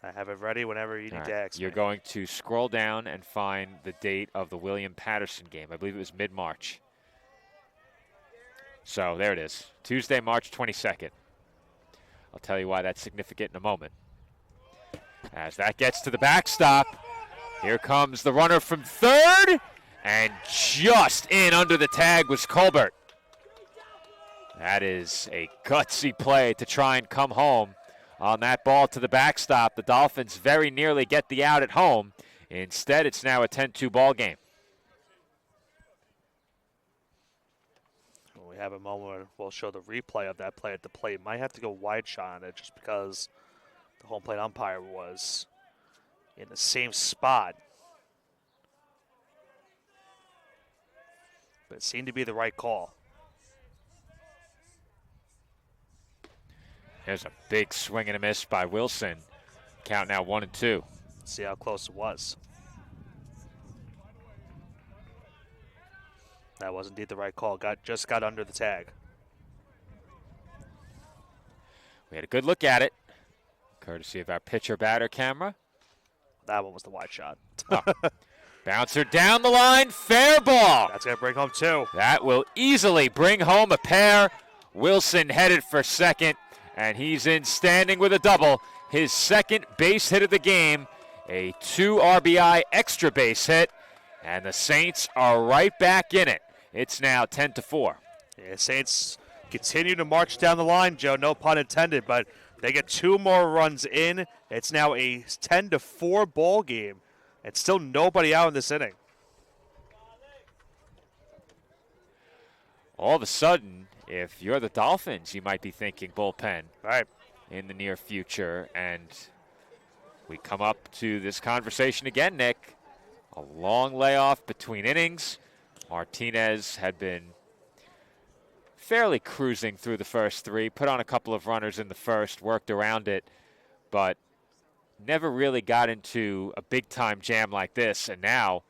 I have it ready whenever you need All to right. ask You're me. going to scroll down and find the date of the William Patterson game. I believe it was mid-March. So there it is, Tuesday, March 22nd. I'll tell you why that's significant in a moment. As that gets to the backstop, here comes the runner from third, and just in under the tag was Colbert. That is a gutsy play to try and come home on that ball to the backstop. The Dolphins very nearly get the out at home. Instead, it's now a 10-2 ball game. We have a moment where we'll show the replay of that play at the plate. Might have to go wide shot on it just because the home plate umpire was in the same spot. But it seemed to be the right call. There's a big swing and a miss by Wilson. Count now 1-2. Let's see how close it was. That was indeed the right call. Just got under the tag. We had a good look at it, courtesy of our pitcher-batter camera. That one was the wide shot. Bouncer down the line, fair ball. That's going to bring home 2. That will easily bring home a pair. Wilson headed for second, and he's in standing with a double. His second base hit of the game, a 2 RBI extra base hit, and the Saints are right back in it. It's now 10-4. Yeah, Saints continue to march down the line, Joe. No pun intended, but they get 2 more runs in. It's now a 10-4 ball game, and still nobody out in this inning. All of a sudden, if you're the Dolphins, you might be thinking bullpen Right. in the near future. And we come up to this conversation again, Nick. A long layoff between innings. Martinez had been fairly cruising through the first 3, put on a couple of runners in the first, worked around it, but never really got into a big-time jam like this. And now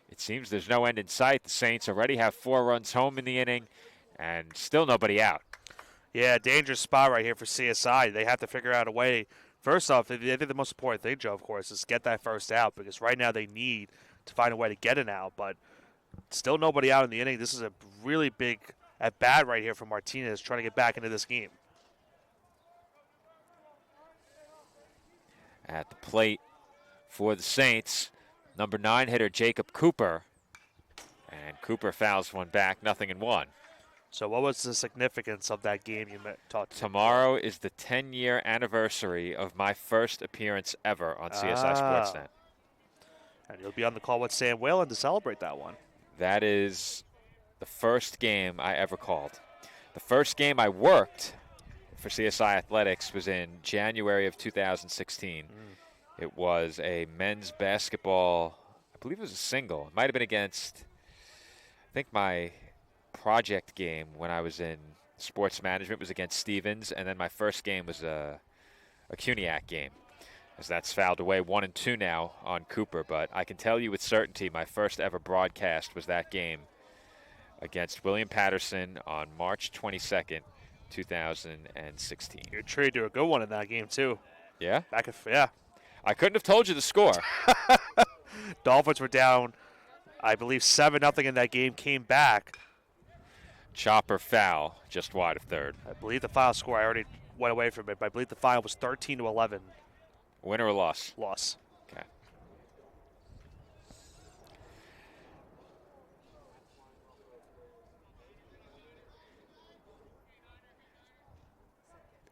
it seems there's no end in sight. The Saints already have 4 runs home in the inning and still nobody out. Yeah, dangerous spot right here for CSI. They have to figure out a way. First off, I think the most important thing, Joe, of course, is get that first out, because right now they need to find a way to get an out, but still nobody out in the inning. This is a really big at-bat right here for Martinez trying to get back into this game. At the plate for the Saints, number 9 hitter Jacob Cooper. And Cooper fouls one back, 0-1. So what was the significance of that game you talked to? Tomorrow is the 10-year anniversary of my first appearance ever on CSI Sportsnet. And you'll be on the call with Sam Whalen to celebrate that one. That is the first game I ever called. The first game I worked for CSI Athletics was in January of 2016. It was a men's basketball, I believe it was a single. It might have been against, I think my project game when I was in sports management was against Stevens, and then my first game was a CUNYAC game, as that's fouled away 1-2 now on Cooper. But I can tell you with certainty my first ever broadcast was that game against William Patterson on March 22nd, 2016. You're treated to a good one in that game, too. Yeah? Yeah. I couldn't have told you the score. Dolphins were down, I believe, 7-0 in that game, came back. Chopper foul, just wide of third. I believe the final score, I already went away from it, but I believe the final was 13-11 Win or loss? loss. Okay.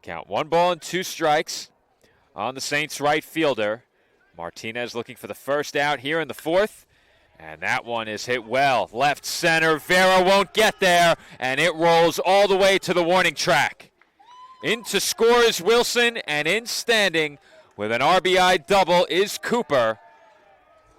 Count 1 ball and 2 strikes on the Saints right fielder. Martinez looking for the first out here in the 4th. And that one is hit well. Left center. Vera won't get there. And it rolls all the way to the warning track. In to score is Wilson. And in standing with an RBI double is Cooper.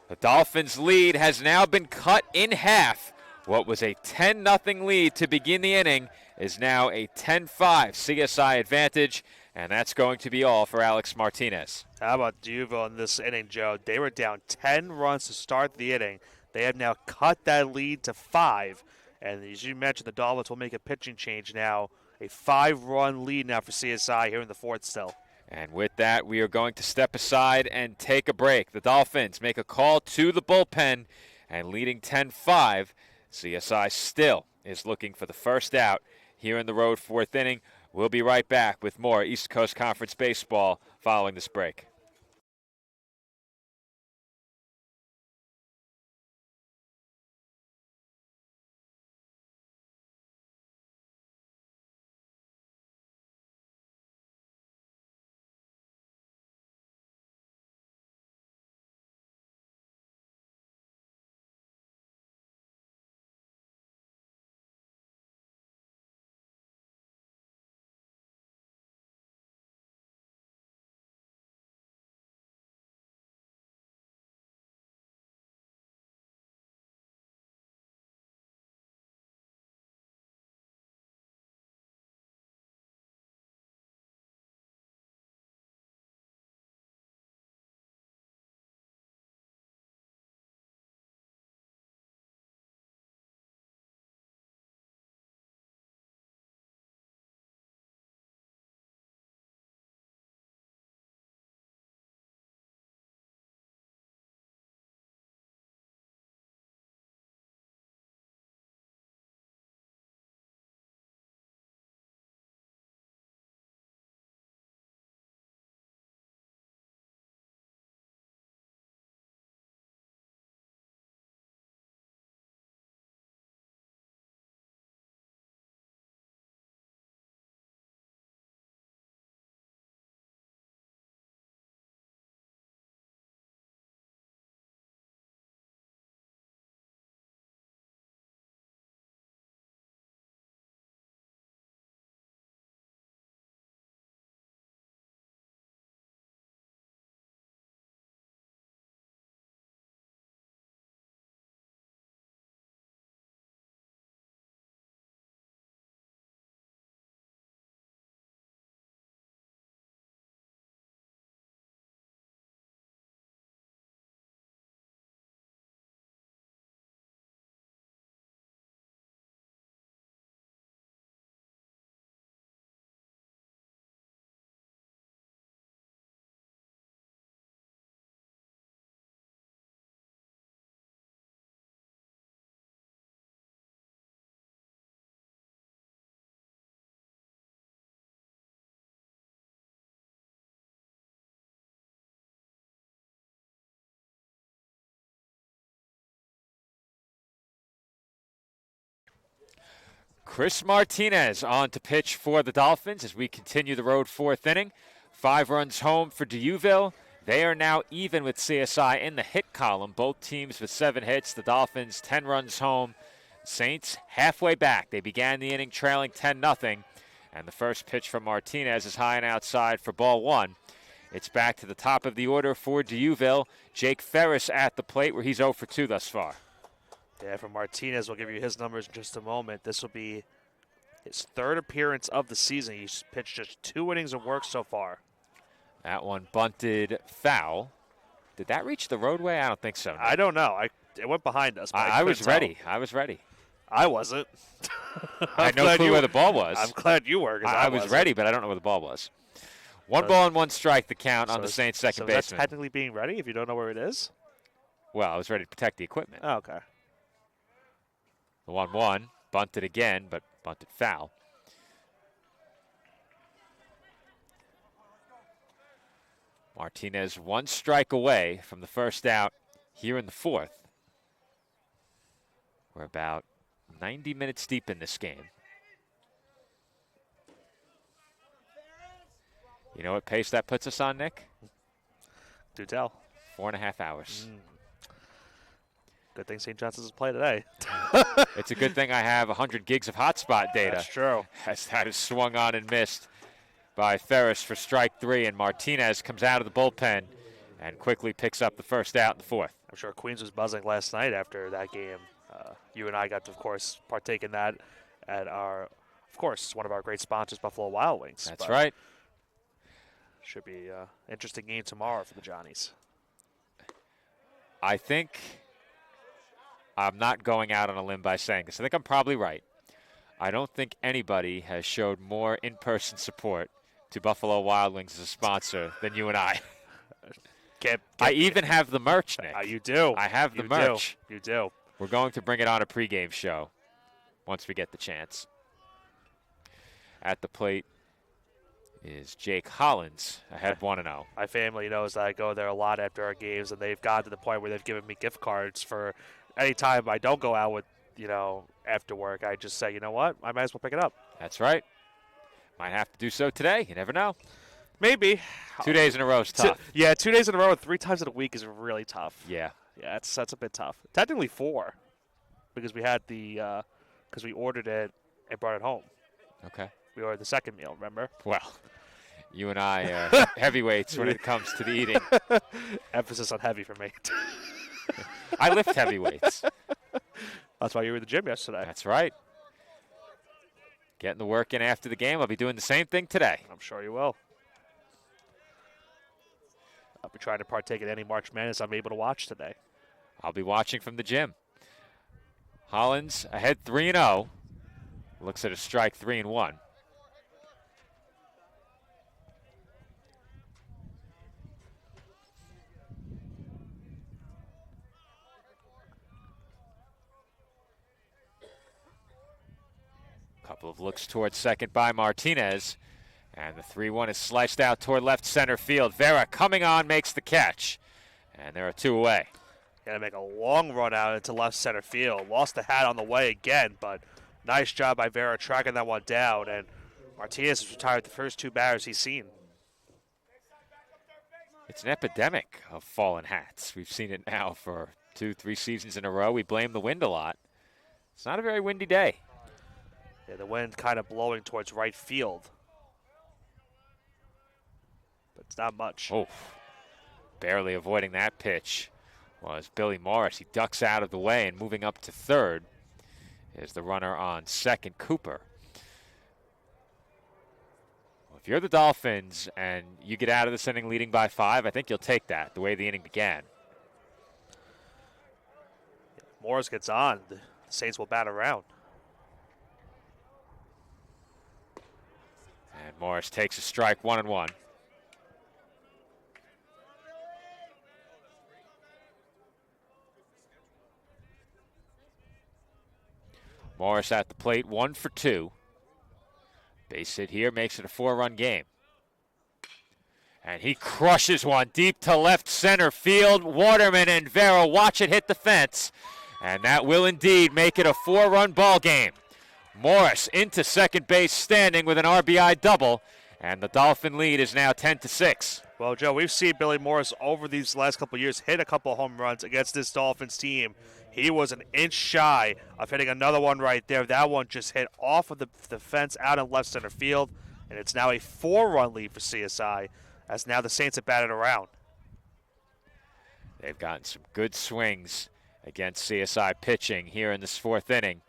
The Dolphins' lead has now been cut in half. What was a 10-0 lead to begin the inning is now a 10-5 CSI advantage. And that's going to be all for Alex Martinez. How about D'Uva in this inning, Joe? They were down 10 runs to start the inning. They have now cut that lead to 5. And as you mentioned, the Dolphins will make a pitching change now. A 5-run lead now for CSI here in the 4th still. And with that, we are going to step aside and take a break. The Dolphins make a call to the bullpen, and leading 10-5, CSI still is looking for the first out here in the road fourth inning. We'll be right back with more East Coast Conference baseball following this break. Chris Martinez on to pitch for the Dolphins as we continue the road fourth inning. 5 runs home for D'Youville. They are now even with CSI in the hit column. Both teams with 7 hits. The Dolphins 10 runs home. Saints halfway back. They began the inning trailing 10-0. And the first pitch from Martinez is high and outside for ball 1. It's back to the top of the order for D'Youville. Jake Ferris at the plate where he's 0 for 2 thus far. Yeah, for Martinez, we'll give you his numbers in just a moment. This will be his 3rd appearance of the season. He's pitched just 2 innings of work so far. That one bunted foul. Did that reach the roadway? I don't think so. No. I don't know. It went behind us. But I was couldn't ready. tell. I was ready. I wasn't. I had no clue where the ball was. I'm glad you were. I was ready, but I don't know where the ball was. 1 ball and 1 strike, the count on the Saints' second baseman. That's technically being ready if you don't know where it is? Well, I was ready to protect the equipment. Oh, okay. The 1-1, bunted again, but bunted foul. Martinez 1 strike away from the first out here in the 4th. We're about 90 minutes deep in this game. You know what pace that puts us on, Nick? Do tell. 4.5 hours. Good thing St. John's doesn't play today. It's a good thing I have 100 gigs of hotspot data. That's true. As that is swung on and missed by Ferris for strike 3, and Martinez comes out of the bullpen and quickly picks up the first out in the 4th. I'm sure Queens was buzzing last night after that game. You and I got to, of course, partake in that at our, of course, one of our great sponsors, Buffalo Wild Wings. That's right. Should be an interesting game tomorrow for the Johnnies. I think I'm not going out on a limb by saying this. I think I'm probably right. I don't think anybody has showed more in-person support to Buffalo Wild Wings as a sponsor than you and I. Get I even have the merch, Nick. you do. I have the You merch. do. You do. We're going to bring it on a pregame show once we get the chance. At the plate is Jake Hollins, ahead 1-0. My family knows that I go there a lot after our games, and they've gotten to the point where they've given me gift cards for any time I don't go out with, after work. I just say, you know what, I might as well pick it up. That's right. Might have to do so today. You never know. Maybe. 2 days in a row is tough. 2 days in a row and 3 times in a week is really tough. Yeah. Yeah, that's a bit tough. Technically 4, because we had because we ordered it and brought it home. Okay. We ordered the second meal, remember? Well, you and I are heavyweights when it comes to the eating. Emphasis on heavy for me. I lift heavyweights. That's why you were in the gym yesterday. That's right. Getting the work in after the game. I'll be doing the same thing today. I'm sure you will. I'll be trying to partake in any March Madness I'm able to watch today. I'll be watching from the gym. Hollins ahead 3-0. Looks at a strike 3-1. Couple of looks towards second by Martinez. And the 3-1 is sliced out toward left center field. Vera coming on, makes the catch. And there are 2 away. Got to make a long run out into left center field. Lost the hat on the way again, but nice job by Vera tracking that one down. And Martinez has retired the first 2 batters he's seen. It's an epidemic of fallen hats. We've seen it now for 2-3 seasons in a row. We blame the wind a lot. It's not a very windy day. Yeah, the wind kind of blowing towards right field. But it's not much. Oh, barely avoiding that pitch was Billy Morris. He ducks out of the way, and moving up to third is the runner on second, Cooper. Well, if you're the Dolphins and you get out of this inning leading by 5, I think you'll take that, the way the inning began. Morris gets on. The Saints will bat around. And Morris takes a strike, 1-1. Morris at the plate, 1 for 2. Base hit here makes it a 4-run game. And he crushes one deep to left center field. Waterman and Vera watch it hit the fence. And that will indeed make it a 4-run ball game. Morris into second base standing with an RBI double. And the Dolphin lead is now 10-6. Well, Joe, we've seen Billy Morris over these last couple of years hit a couple of home runs against this Dolphins team. He was an inch shy of hitting another one right there. That one just hit off of the fence out in left center field, and it's now a 4-run lead for CSI as now the Saints have batted around. They've gotten some good swings against CSI pitching here in this 4th inning.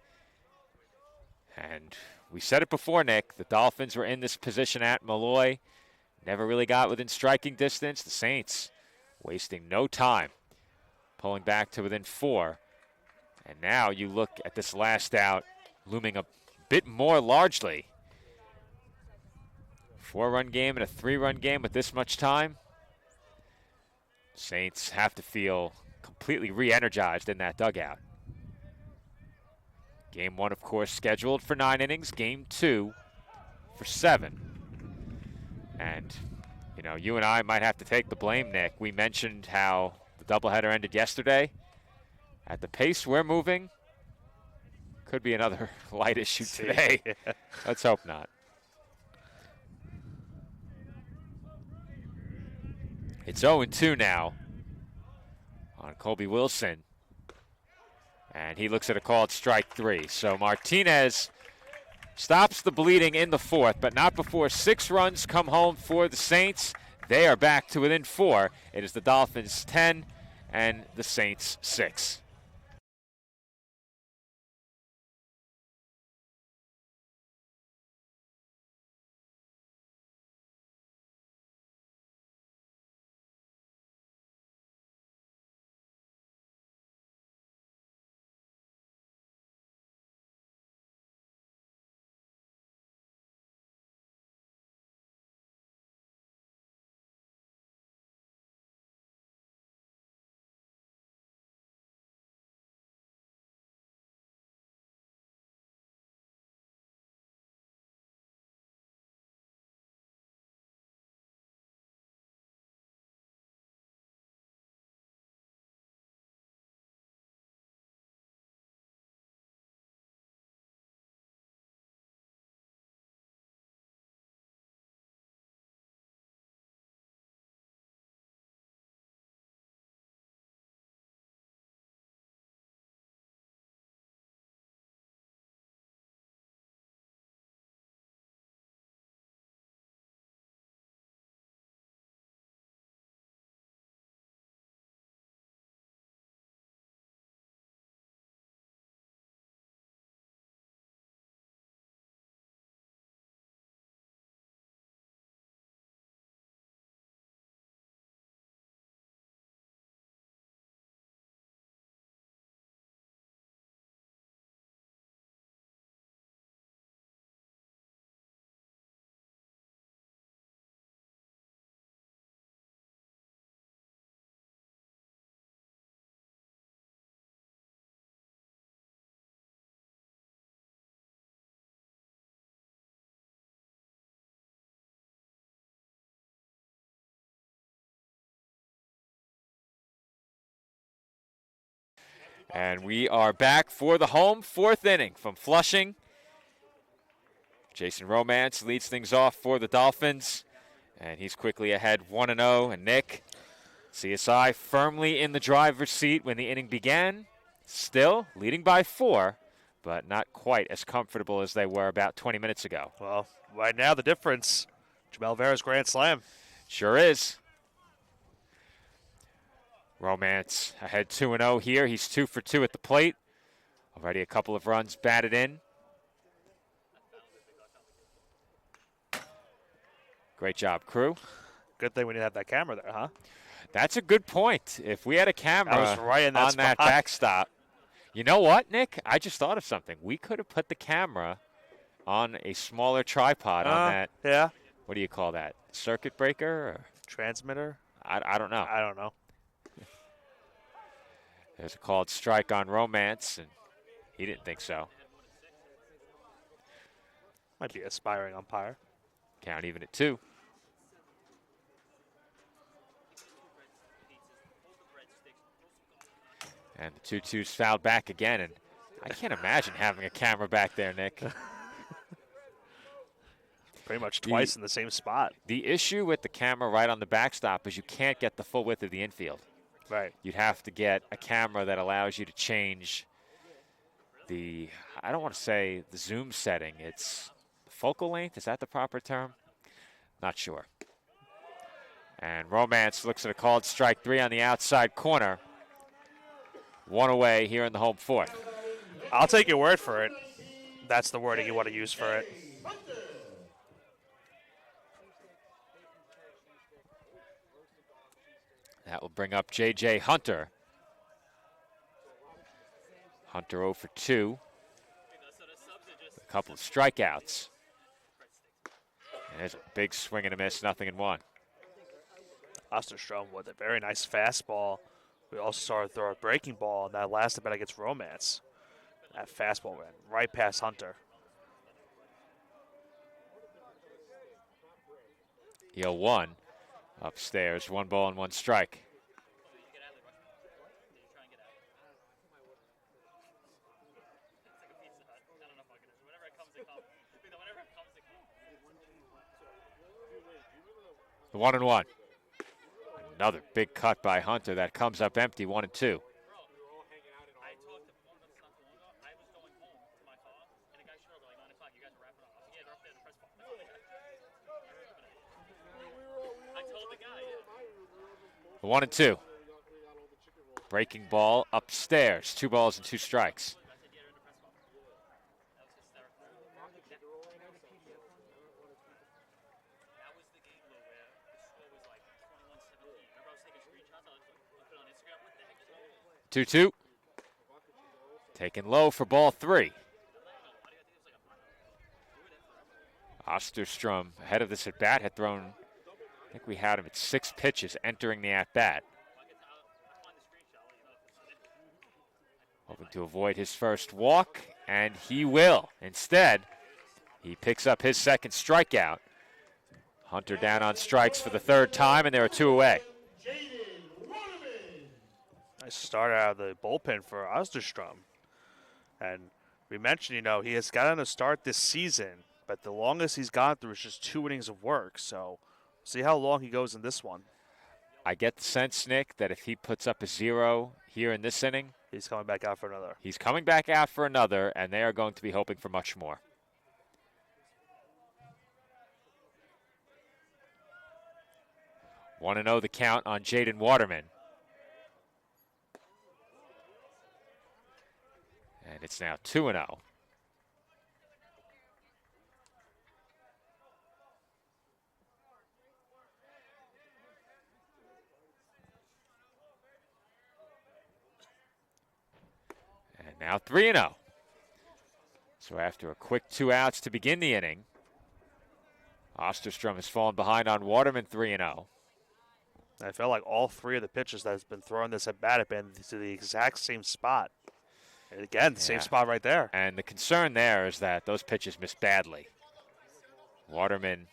And we said it before, Nick, the Dolphins were in this position at Malloy. Never really got within striking distance. The Saints wasting no time, pulling back to within 4. And now you look at this last out, looming a bit more largely. 4-run game and a 3-run game with this much time. Saints have to feel completely re-energized in that dugout. Game 1, of course, scheduled for 9 innings. Game 2 for 7. And, you and I might have to take the blame, Nick. We mentioned how the doubleheader ended yesterday. At the pace we're moving, could be another light issue today. Let's hope not. It's 0-2 now on Colby Wilson. And he looks at a called strike 3. So Martinez stops the bleeding in the 4th, but not before 6 runs come home for the Saints. They are back to within 4. It is the Dolphins 10 and the Saints 6. And we are back for the home fourth inning from Flushing. Jason Romance leads things off for the Dolphins, and he's quickly ahead 1-0. And Nick, CSI firmly in the driver's seat when the inning began, still leading by 4, but not quite as comfortable as they were about 20 minutes ago. Well, right now the difference, Jamel Vera's grand slam. Sure is. Romance ahead 2-0 here. He's 2 for 2 at the plate. Already a couple of runs batted in. Great job, crew. Good thing we didn't have that camera there, huh? That's a good point. If we had a camera was right in that on that spot. backstop. You know what, Nick? I just thought of something. We could have put the camera on a smaller tripod on that. Yeah. What do you call that? Circuit breaker? Or? Transmitter? I don't know. I don't know. There's a called strike on Romance, and he didn't think so. Might be aspiring umpire. Count even at 2. And the 2-2's fouled back again, and I can't imagine having a camera back there, Nick. Pretty much twice in the same spot. The issue with the camera right on the backstop is you can't get the full width of the infield. Right. You'd have to get a camera that allows you to change the, I don't want to say the zoom setting, it's the focal length. Is that the proper term? Not sure. And Romance looks at a called strike 3 on the outside corner. 1 away here in the home fourth. I'll take your word for it. That's the wording you want to use for it. That will bring up J.J. Hunter. Hunter 0 for 2. A couple of strikeouts. And there's a big swing and a miss, 0-1. Osterstrom with a very nice fastball. We also saw her throw a breaking ball, and that last at bat against Romance. That fastball went right past Hunter. The 0-1 upstairs, 1 ball and 1 strike. The 1-1. Another big cut by Hunter that comes up empty, 1-2. The 1-2. Breaking ball upstairs, 2 balls and 2 strikes. Two. Taken low for ball 3. Osterstrom, ahead of this at-bat, had thrown, I think we had him at 6 pitches entering the at-bat. Hoping to avoid his first walk, and he will. Instead, he picks up his second strikeout. Hunter down on strikes for the 3rd time, and there are 2 away. Nice start out of the bullpen for Osterstrom. And we mentioned, he has gotten a start this season, but the longest he's gone through is just 2 innings of work. So see how long he goes in this one. I get the sense, Nick, that if he puts up a 0 here in this inning, he's coming back out for another. He's coming back out for another, and they are going to be hoping for much more. Want to know the count on Jaden Waterman. And it's now 2-0. And now 3-0. So after a quick 2 outs to begin the inning, Osterstrom has fallen behind on Waterman 3-0. I felt like all 3 of the pitches that has been thrown this at bat have been to the exact same spot. And again, same spot right there. And the concern there is that those pitches missed badly. Waterman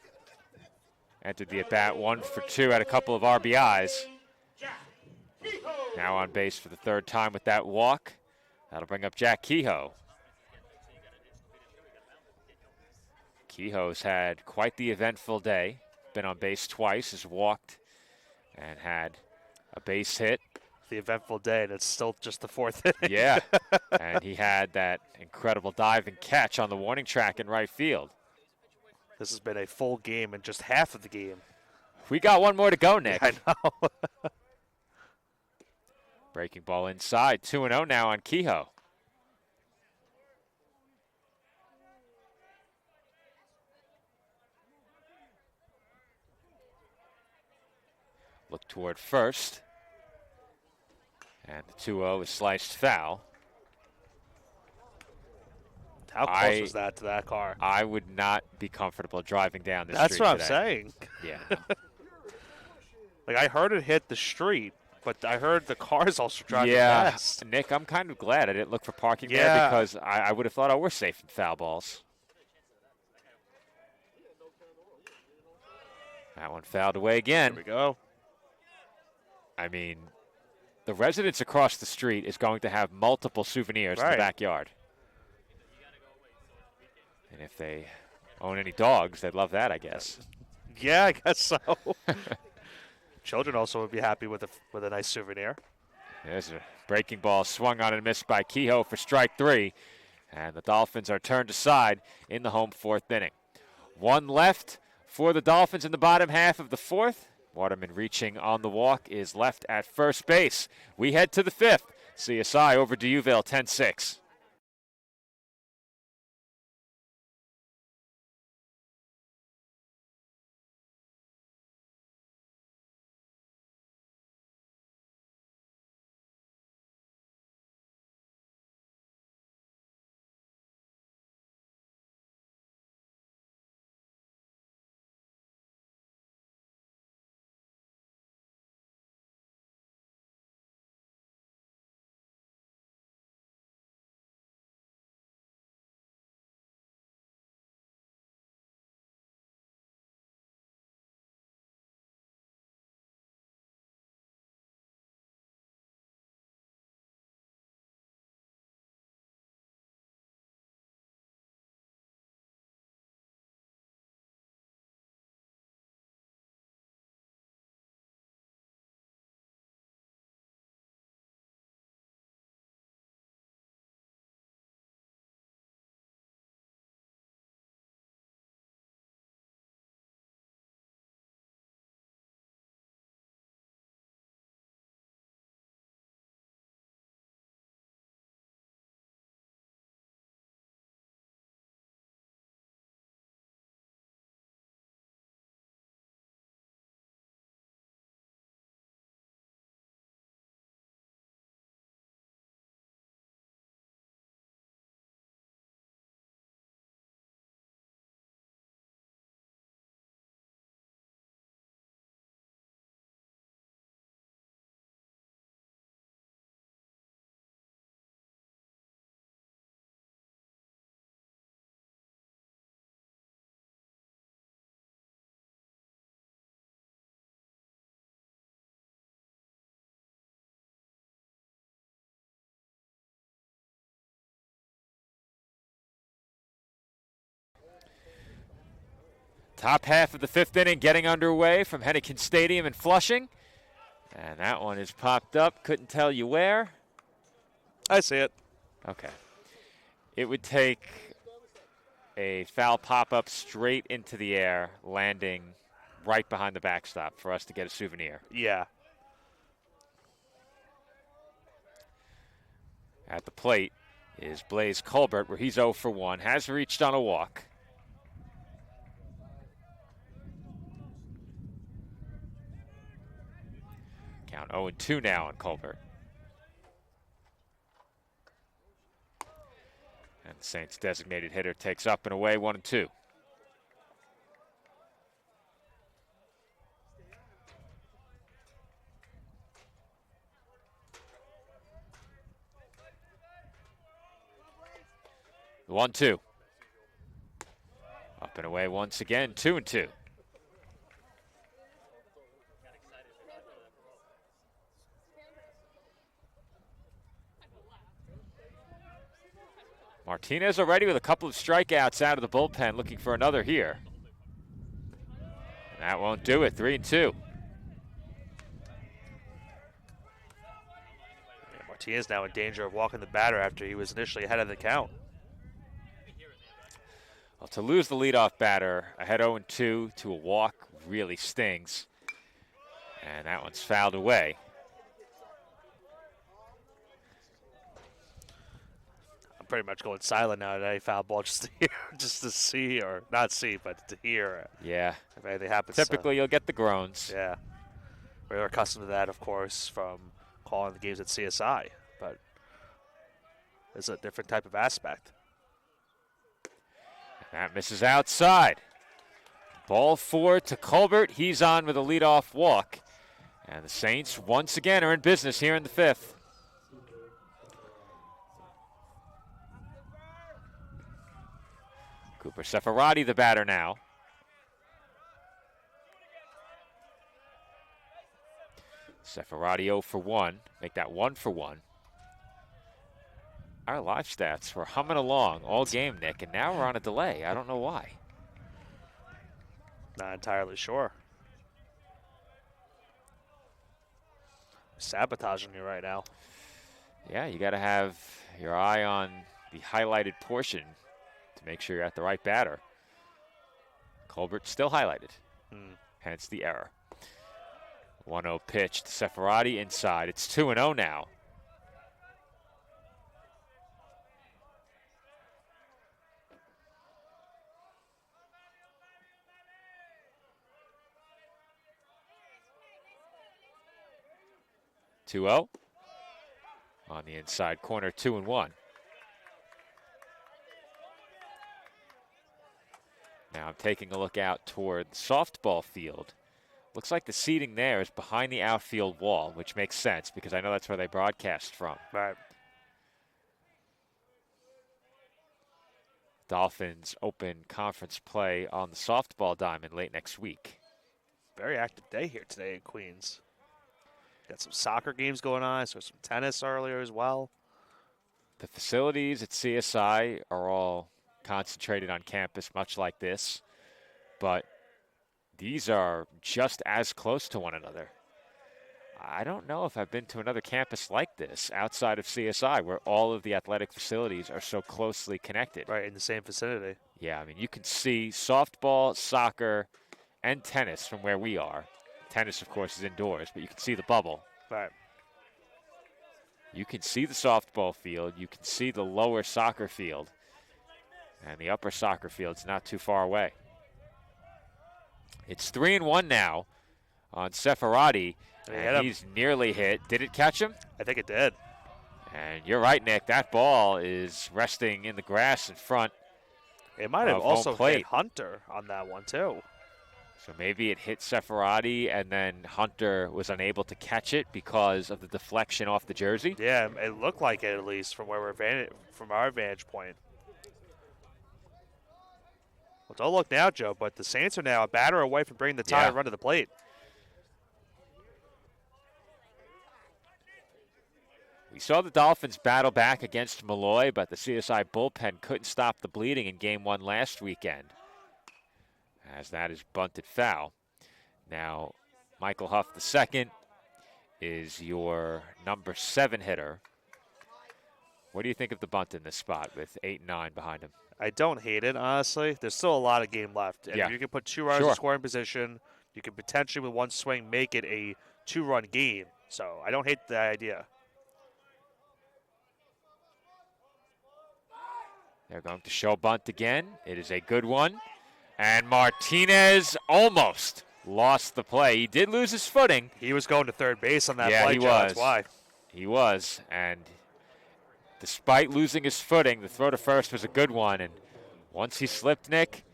entered the at-bat 1 for 2, had a couple of RBIs. Now on base for the 3rd time with that walk. That'll bring up Jack Kehoe. Kehoe's had quite the eventful day. Been on base twice, has walked and had a base hit. The eventful day, and it's still just the 4th inning. Yeah, and he had that incredible dive and catch on the warning track in right field. This has been a full game and just half of the game. We got one more to go, Nick. I know. Breaking ball inside, 2-0 now on Kehoe. Look toward first. And the 2-0 is sliced foul. How close was that to that car? I would not be comfortable driving down this That's street what today. I'm saying. Yeah. Like, I heard it hit the street, but I heard the cars also driving Yeah, past. Nick, I'm kind of glad I didn't look for parking there Yeah. because I would have thought, oh, we're safe in foul balls. That one fouled away again. Here we go. I mean, the residents across the street is going to have multiple souvenirs in the Right. backyard. And if they own any dogs, they'd love that, I guess. Yeah, I guess so. Children also would be happy with a nice souvenir. There's a breaking ball swung on and missed by Kehoe for strike 3. And the Dolphins are turned aside in the home 4th inning. One left for the Dolphins in the bottom half of the 4th. Waterman reaching on the walk is left at first base. We head to the 5th. CSI over Dieuville 10-6. Top half of the 5th inning getting underway from Henneken Stadium in Flushing. And that one is popped up. Couldn't tell you where. I see it. Okay. It would take a foul pop-up straight into the air, landing right behind the backstop for us to get a souvenir. Yeah. At the plate is Blaze Colbert, where he's 0 for 1, has reached on a walk. Count 0-2 now on Colbert. And the Saints' designated hitter takes up and away 1-2. The 1-2. Up and away once again, 2-2. Martinez already with a couple of strikeouts out of the bullpen, looking for another here. And that won't do it. 3-2. Yeah, Martinez now in danger of walking the batter after he was initially ahead of the count. Well, to lose the leadoff batter ahead 0-2 to a walk really stings. And that one's fouled away. I'm pretty much going silent now at any foul ball just to hear, just to see, or not see, but to hear. Yeah. If anything happens. Typically, you'll get the groans. Yeah. We're accustomed to that, of course, from calling the games at CSI, but it's a different type of aspect. That misses outside. Ball 4 to Colbert. He's on with a leadoff walk. And the Saints once again are in business here in the 5th. Cooper Seferati, the batter now. Seferati 0 for 1. Make that 1 for 1. Our live stats were humming along all game, Nick, and now we're on a delay. I don't know why. Not entirely sure. Sabotaging you right now. Yeah, you got to have your eye on the highlighted portion to make sure you're at the right batter. Colbert still highlighted, hence the error. 1-0 pitch to Seferati inside. It's 2-0 now. On the inside corner, 2-1. Now I'm taking a look out toward the softball field. Looks like the seating there is behind the outfield wall, which makes sense because I know that's where they broadcast from. Right. Dolphins open conference play on the softball diamond late next week. Very active day here today in Queens. Got some soccer games going on, so some tennis earlier as well. The facilities at CSI are all concentrated on campus, much like this, but these are just as close to one another. I don't know if I've been to another campus like this outside of CSI where all of the athletic facilities are so closely connected. Right, in the same vicinity. Yeah, I mean, you can see softball, soccer, and tennis from where we are. Tennis, of course, is indoors, but you can see the bubble. Right. You can see the softball field. You can see the lower soccer field. And the upper soccer field's not too far away. It's 3-1 now on Seferati. And he's nearly hit. Did it catch him? I think it did. And you're right, Nick. That ball is resting in the grass in front. It might have also hit Hunter on that one, too. So maybe it hit Seferati, and then Hunter was unable to catch it because of the deflection off the jersey. Yeah, it looked like it, at least from where from our vantage point. Well, don't look now, Joe, but the Saints are now a batter away from bringing the tie run to the plate. We saw the Dolphins battle back against Malloy, but the CSI bullpen couldn't stop the bleeding in Game 1 last weekend, as that is bunted foul. Now, Michael Huff II is your number 7 hitter. What do you think of the bunt in this spot with 8 and 9 behind him? I don't hate it, honestly. There's still a lot of game left. And if you can put 2 runners in scoring position, you can potentially, with one swing, make it a 2-run game. So I don't hate the idea. They're going to show bunt again. It is a good one. And Martinez almost lost the play. He did lose his footing. He was going to third base on that play, Joe. That's why. He was. And despite losing his footing, the throw to first was a good one. And once he slipped, Nick,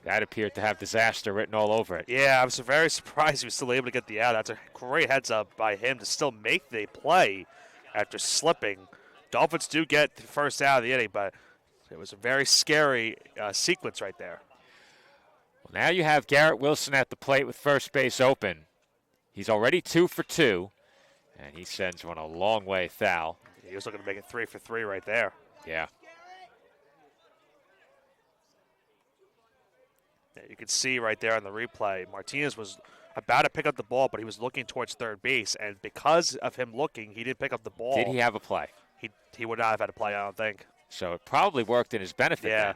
that appeared to have disaster written all over it. Yeah, I was very surprised he was still able to get the out. That's a great heads up by him to still make the play after slipping. Dolphins do get the first out of the inning, but it was a very scary sequence right there. Well, now you have Garrett Wilson at the plate with first base open. He's already 2 for 2, and he sends one a long way foul. He was looking to make it 3 for 3 right there. Yeah. Yeah, you can see right there on the replay, Martinez was about to pick up the ball, but he was looking towards third base, and because of him looking, he didn't pick up the ball. Did he have a play? He would not have had a play, I don't think. So it probably worked in his benefit Yeah. then.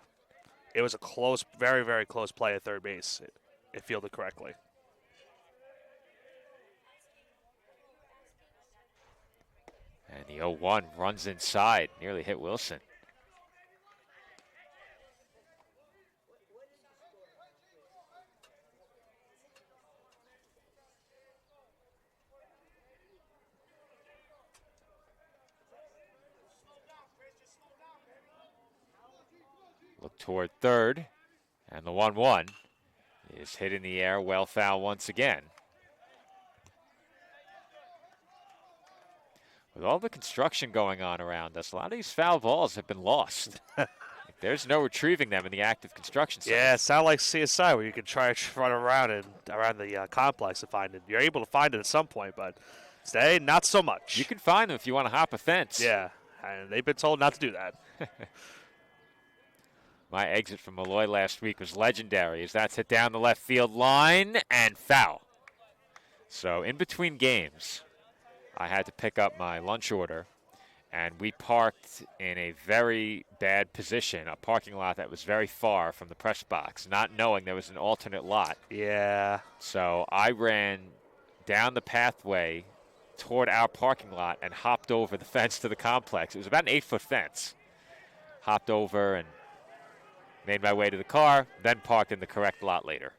It was a close, very, very close play at third base, if fielded correctly. And the 0-1 runs inside, nearly hit Wilson. Look toward third, and the 1-1 is hit in the air, well foul once again. With all the construction going on around us, a lot of these foul balls have been lost. There's no retrieving them in the active construction site. Yeah, it sounds like CSI where you can try to run around the complex to find it. You're able to find it at some point, but today, not so much. You can find them if you want to hop a fence. Yeah, and they've been told not to do that. My exit from Malloy last week was legendary as that's hit down the left field line and foul. So in between games, I had to pick up my lunch order, and we parked in a very bad position, a parking lot that was very far from the press box, not knowing there was an alternate lot. Yeah. So I ran down the pathway toward our parking lot and hopped over the fence to the complex. It was about an 8-foot fence. Hopped over and made my way to the car, then parked in the correct lot later.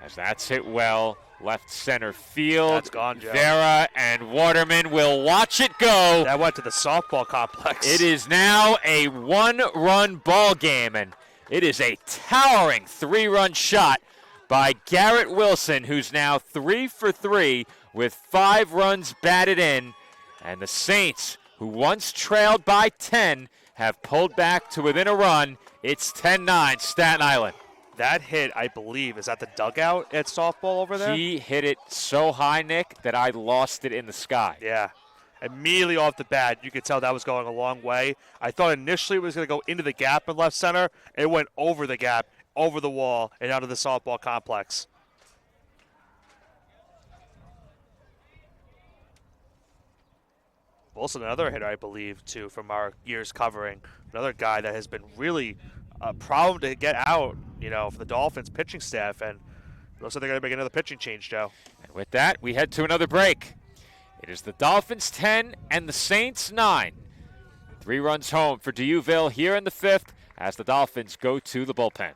As that's hit well, left center field. That's gone, Joe. Vera and Waterman will watch it go. That went to the softball complex. It is now a one-run ball game, and it is a towering 3-run shot by Garrett Wilson, who's now 3 for 3 with 5 runs batted in. And the Saints, who once trailed by 10, have pulled back to within a run. It's 10-9, Staten Island. That hit, I believe, is at the dugout at softball over there? He hit it so high, Nick, that I lost it in the sky. Yeah. Immediately off the bat, you could tell that was going a long way. I thought initially it was going to go into the gap in left center. It went over the gap, over the wall, and out of the softball complex. Wilson, another hitter, I believe, too, from our years covering. Another guy that has been really a problem to get out, for the Dolphins pitching staff. And it looks like they're going to make another pitching change, Joe. And with that, we head to another break. It is the Dolphins 10 and the Saints 9. 3 runs home for Dieuville here in the 5th as the Dolphins go to the bullpen.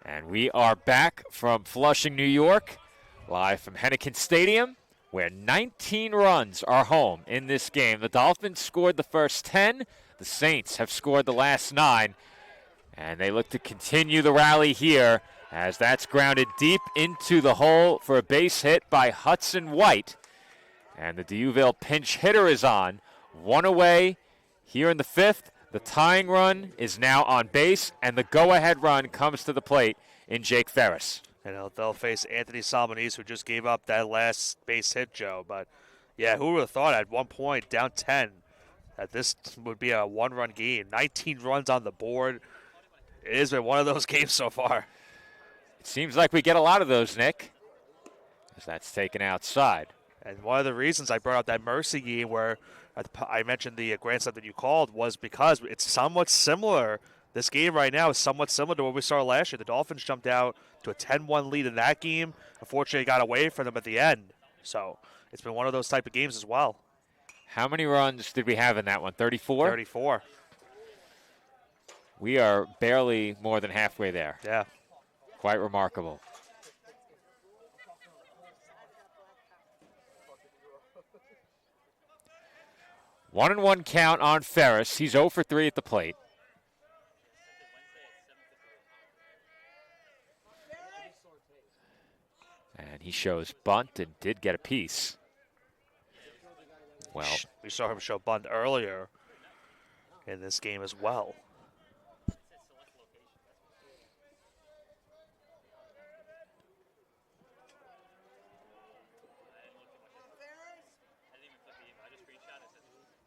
And we are back from Flushing, New York, live from Henneken Stadium, where 19 runs are home in this game. The Dolphins scored the first 10. The Saints have scored the last 9. And they look to continue the rally here as that's grounded deep into the hole for a base hit by Hudson White. And the D'Youville pinch hitter is on. 1 away here in the 5th. The tying run is now on base, and the go-ahead run comes to the plate in Jake Ferris. And they'll face Anthony Salmonese, who just gave up that last base hit, Joe. But, yeah, who would have thought at one point, down 10, that this would be a one-run game. 19 runs on the board. It has been one of those games so far. It seems like we get a lot of those, Nick, as that's taken outside. And one of the reasons I brought up that Mercy game where I mentioned the grand slam that you called was because it's somewhat similar. This game right now is somewhat similar to what we saw last year. The Dolphins jumped out to a 10-1 lead in that game. Unfortunately, it got away from them at the end. So it's been one of those type of games as well. How many runs did we have in that one? 34? 34. We are barely more than halfway there. Yeah. Quite remarkable. One and one count on Ferris. He's 0 for 3 at the plate. And he shows bunt and did get a piece. Well, we saw him show bunt earlier in this game as well.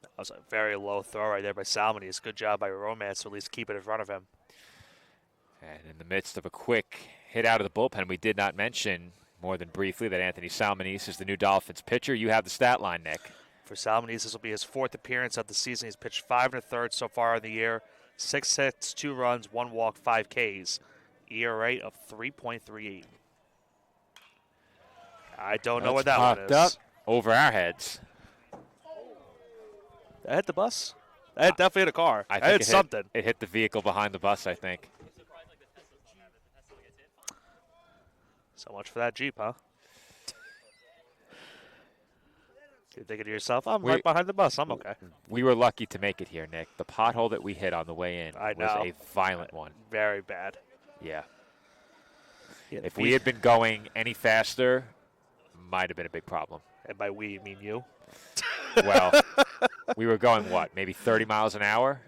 That was a very low throw right there by Salmonese. Good job by Romance to at least keep it in front of him. And in the midst of a quick hit out of the bullpen, we did not mention more than briefly that Anthony Salmonese is the new Dolphins pitcher. You have the stat line, Nick. For Salmonese, this will be his 4th appearance of the season. He's pitched 5 1/3 so far in the year. 6 hits, 2 runs, 1 walk, 5 Ks. ERA of 3.38. I don't know what that one is. Up over our heads. That hit the bus? That definitely hit a car. I That think hit something. It hit the vehicle behind the bus, I think. So much for that Jeep, huh? You're thinking to yourself, I'm right behind the bus. I'm okay. We were lucky to make it here, Nick. The pothole that we hit on the way in was a violent one. Very bad. Yeah. If we had been going any faster, might have been a big problem. And by we, you mean you? Well, we were going, what, maybe 30 miles an hour?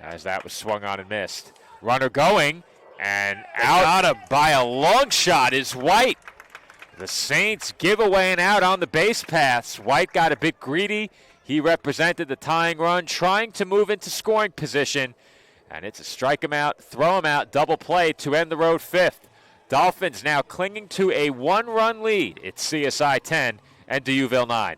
As that was swung on and missed. Runner going, and out by a long shot is White. The Saints give away an out on the base paths. White got a bit greedy. He represented the tying run, trying to move into scoring position. And it's a strike him out, throw him out, double play to end the road 5th. Dolphins now clinging to a 1-run lead. It's CSI 10 and D'Youville 9.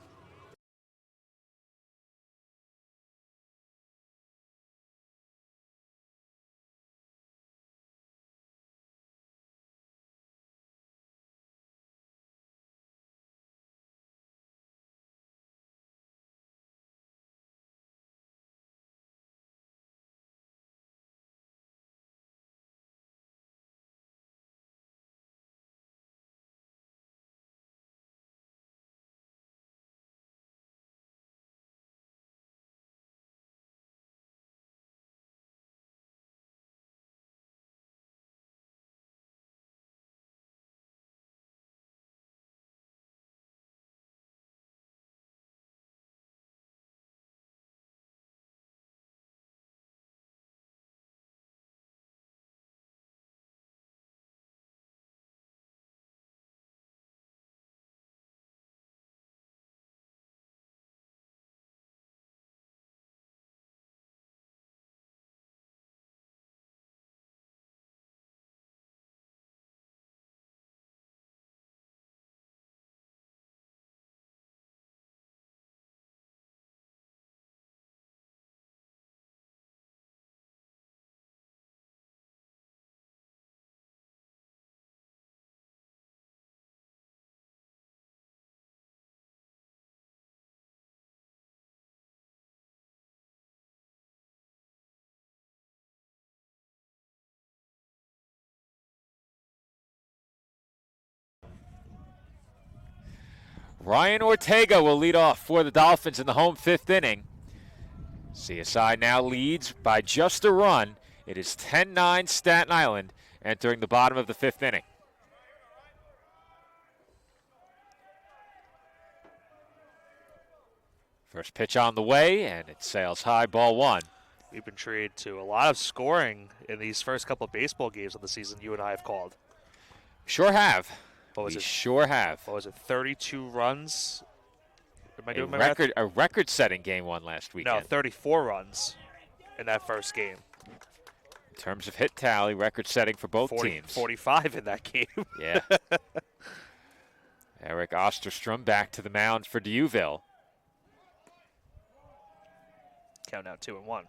Ryan Ortega will lead off for the Dolphins in the home 5th inning. CSI now leads by just a run. It is 10-9 Staten Island entering the bottom of the 5th inning. First pitch on the way, and it sails high, ball 1. We've been treated to a lot of scoring in these first couple of baseball games of the season you and I have called. Sure have. What was we it? Sure have. What was it, 32 runs? Am I doing my A record-setting game 1 last weekend. No, 34 runs in that first game. In terms of hit tally, record-setting for both teams. 45 in that game. Yeah. Eric Osterstrom back to the mound for Dieuville. Count now 2-1.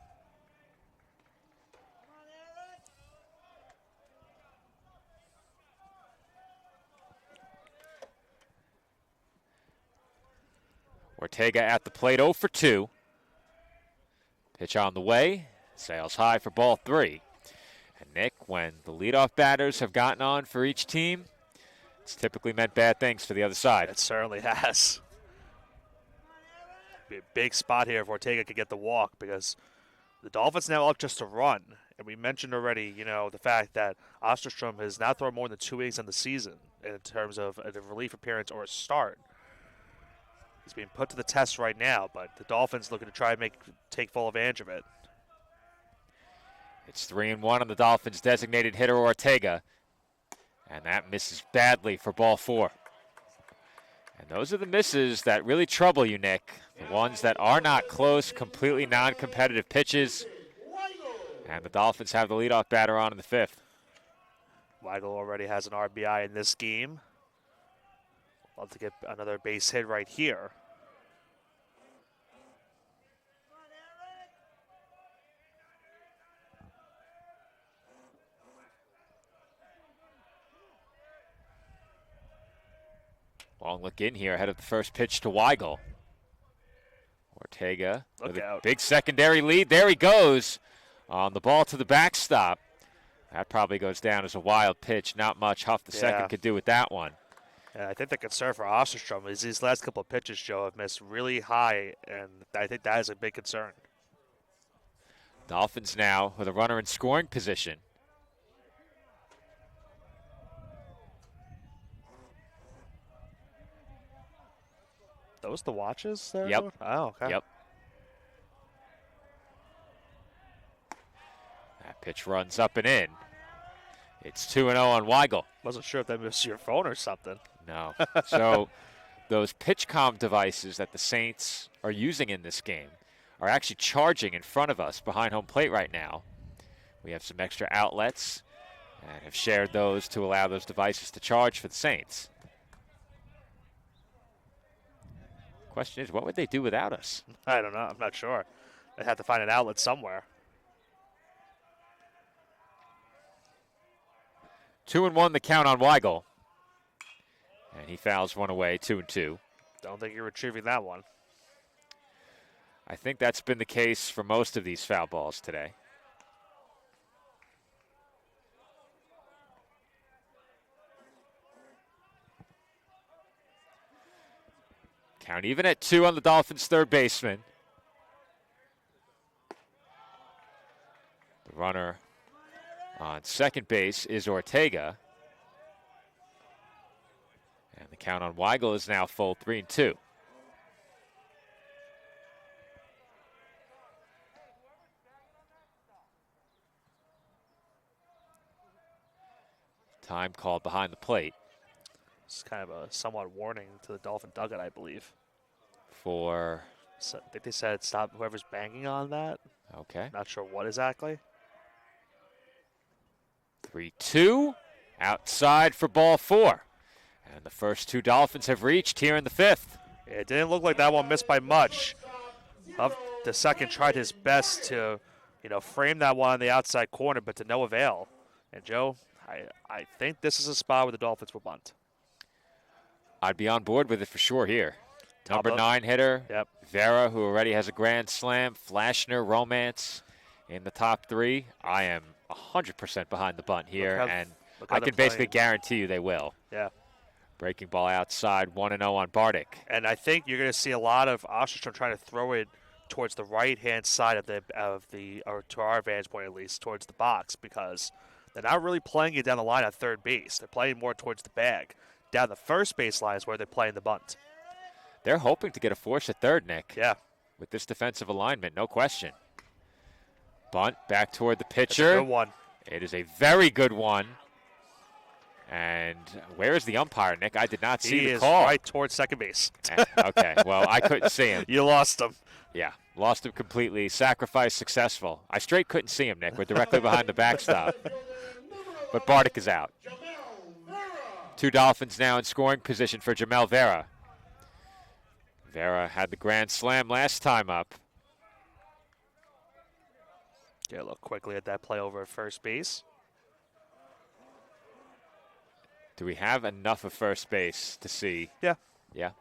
Ortega at the plate, 0 for 2. Pitch on the way, sails high for ball 3. And Nick, when the leadoff batters have gotten on for each team, it's typically meant bad things for the other side. It certainly has. Be a big spot here if Ortega could get the walk, because the Dolphins now up just a run. And we mentioned already, the fact that Osterstrom has now thrown more than 2 innings in the season in terms of a relief appearance or a start. He's being put to the test right now, but the Dolphins looking to try and take full advantage of it. It's 3-1 on the Dolphins' designated hitter Ortega, and that misses badly for ball 4. And those are the misses that really trouble you, Nick. The ones that are not close, completely non-competitive pitches. And the Dolphins have the leadoff batter on in the 5th. Weigel already has an RBI in this game. Love to get another base hit right here. Long look in here ahead of the first pitch to Weigel. Ortega with a big secondary lead. There he goes on the ball to the backstop. That probably goes down as a wild pitch. Not much Huff the second could do with that one. And I think the concern for Osterstrom is these last couple of pitches, Joe, have missed really high, and I think that is a big concern. Dolphins now with a runner in scoring position. Those the watches there? Yep. Oh, okay. Yep. That pitch runs up and in. It's 2-0 on Weigel. Wasn't sure if that was your phone or something. No. So those PitchCom devices that the Saints are using in this game are actually charging in front of us behind home plate right now. We have some extra outlets and have shared those to allow those devices to charge for the Saints. Question is, what would they do without us? I don't know. I'm not sure. They have to find an outlet somewhere. 2-1 the count on Weigel. And he fouls one away, 2-2. Don't think you're retrieving that one. I think that's been the case for most of these foul balls today. Count even at 2 on the Dolphins' third baseman. The runner on second base is Ortega. And the count on Weigel is now full, 3-2. Time called behind the plate. It's kind of a somewhat warning to the Dolphin dugout, I believe. For? So, I think they said stop whoever's banging on that. Okay. Not sure what exactly. 3-2. Outside for ball 4. And the first 2 Dolphins have reached here in the 5th. It didn't look like that one missed by much. Huff the second tried his best to, frame that one on the outside corner, but to no avail. And Joe, I think this is a spot where the Dolphins will bunt. I'd be on board with it for sure here. Number 9 hitter, yep. Vera, who already has a grand slam, Flashner, Romance in the top 3. I am 100% behind the bunt here, and I can basically guarantee you they will. Yeah. Breaking ball outside, 1-0 on Bardick. And I think you're going to see a lot of Osterstrom trying to throw it towards the right-hand side of the or to our vantage point at least, towards the box, because they're not really playing it down the line at third base. They're playing more towards the bag. Down the first base line is where they're playing the bunt. They're hoping to get a force at third, Nick. Yeah. With this defensive alignment, no question. Bunt back toward the That's pitcher. a good one. It is a very good one. And where is the umpire, Nick? I did not see He the is call. right towards second base. Okay, well, I couldn't see him. You lost him. Yeah, lost him completely. Sacrifice successful. I straight couldn't see him, Nick. We're directly behind the backstop. But Bardick is out. 2 Dolphins now in scoring position for Jamel Vera. Vera had the grand slam last time up. Yeah, look quickly at that play over at first base. Do we have enough of first base to see? Yeah. Yeah.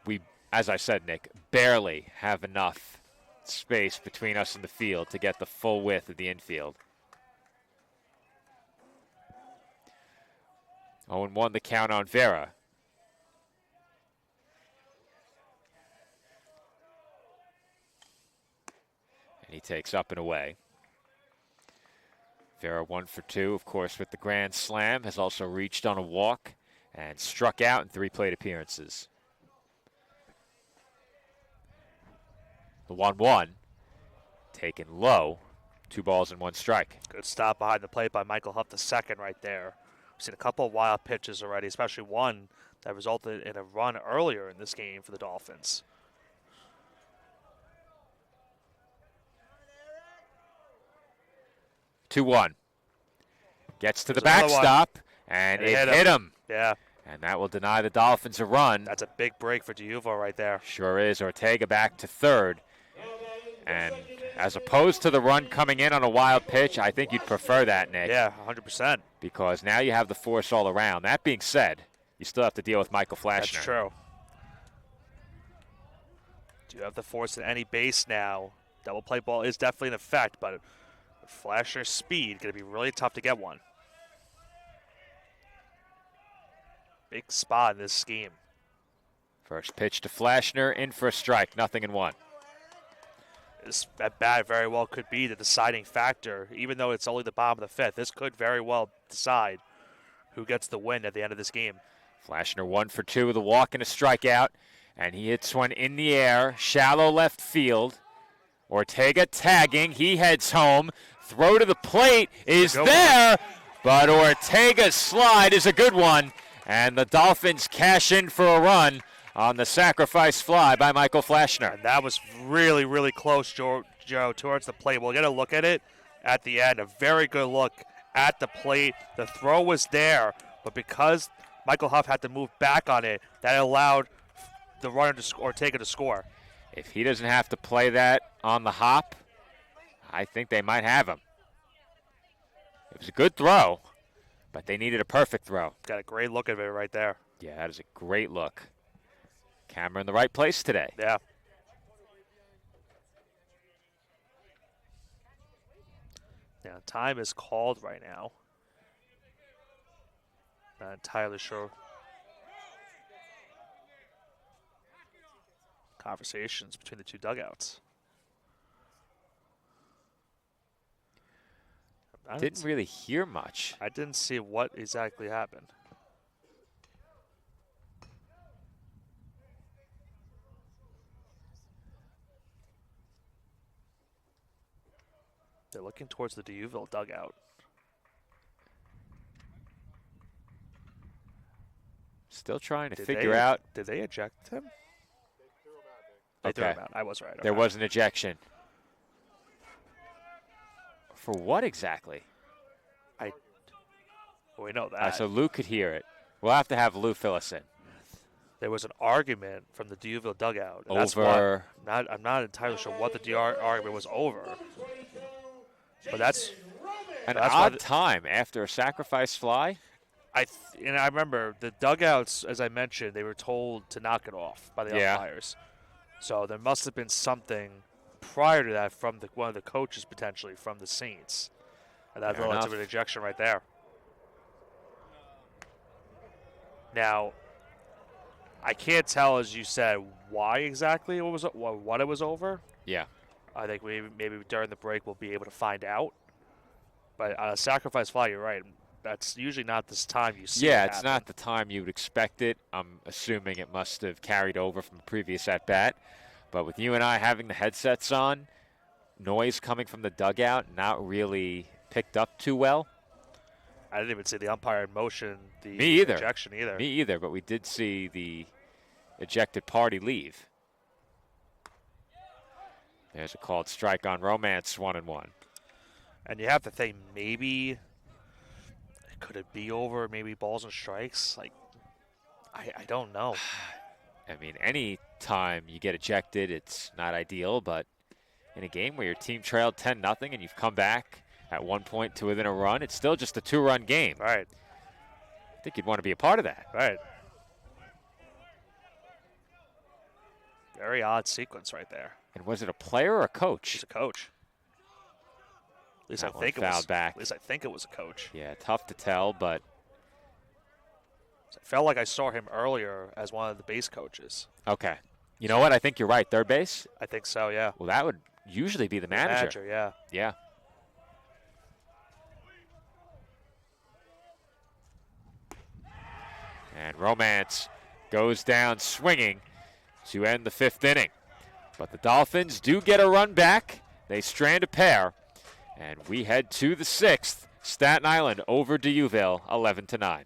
We, as I said, Nick, barely have enough space between us and the field to get the full width of the infield. 0-1 the count on Vera. And he takes up and away. Vera 1 for 2, of course, with the grand slam, has also reached on a walk and struck out in 3 plate appearances. The 1-1 taken low, 2 balls and 1 strike. Good stop behind the plate by Michael Huff, the second right there. We've seen a couple of wild pitches already, especially one that resulted in a run earlier in this game for the Dolphins. Two one. Gets to the There's another one. backstop, and it hit him. Yeah, And that will deny the Dolphins a run. that's a big break for D'Uvo right there. Sure is. Ortega back to third. And as opposed to the run coming in on a wild pitch, I think you'd prefer that, Nick. Yeah, 100%. Because now you have the force all around. That being said, you still have to deal with Michael Flashner. That's true. Do you have the force at any base now? Double play ball is definitely in effect, but Flashner's speed going to be really tough to get one. Big spot in this scheme. First pitch to Flashner, in for a strike, 0-1. This at bat very well could be the deciding factor. Even though it's only the bottom of the 5th, this could very well decide who gets the win at the end of this game. Flashner 1 for 2 with a walk and a strikeout. And he hits one in the air, shallow left field. Ortega tagging, he heads home. Throw to the plate is there, but Ortega's slide is a good one. And the Dolphins cash in for a run on the sacrifice fly by Michael Flashner. And that was really, really close, Joe, towards the plate. We'll get a look at it at the end. A very good look at the plate. The throw was there, but because Michael Huff had to move back on it, that allowed the runner to Ortega to score. If he doesn't have to play that on the hop, I think they might have him. It was a good throw, but they needed a perfect throw. Got a great look at it right there. Yeah, that is a great look. Camera in the right place today. Yeah. Now, time is called right now. Not entirely sure. Conversations between the two dugouts. Didn't really hear much. I didn't see what exactly happened. They're looking towards the D'Youville dugout. Still trying to figure out. Did they eject him? They threw him out. I was right. There okay. was an ejection. For what exactly? We know that. So Lou could hear it. We'll have to have Lou fill us in. There was an argument from the D'Youville dugout. And Over. I'm not entirely sure what the argument was over. But that's An that's odd time after a sacrifice fly. I remember the dugouts, as I mentioned, they were told to knock it off by the umpires. So there must have been something prior to that from one of the coaches potentially from the Saints. And that led to an ejection right there. Now, I can't tell, as you said, why exactly what it was over. Yeah. I think maybe during the break we'll be able to find out. But on a sacrifice fly, you're right. That's usually not this time you see. Yeah, it it's happen. not the time you would expect it. I'm assuming it must have carried over from the previous at-bat. But with you and I having the headsets on, noise coming from the dugout not really picked up too well. I didn't even see the umpire in motion, the Me either. ejection either. Me either, but we did see the ejected party leave. There's a called strike on Romance, 1-1. And you have to think, maybe could it be over? Maybe balls and strikes. Like, I don't know. I mean, any time you get ejected, it's not ideal, but in a game where your team trailed 10-0 and you've come back at one point to within a run, it's still just a 2-run game. Right. I think you'd want to be a part of that. Right. Very odd sequence right there. And was it a player or a coach? He's a coach. At least That I think it one was. fouled back. At least I think it was a coach. Yeah, tough to tell, but I felt like I saw him earlier as one of the base coaches. okay. You know what? I think you're right. Third base? I think so, yeah. Well, that would usually be the manager. Yeah. Yeah. And Romance goes down swinging to end the 5th inning. But the Dolphins do get a run back. They strand a pair. And we head to the 6th. Staten Island over D'Youville, 11-9.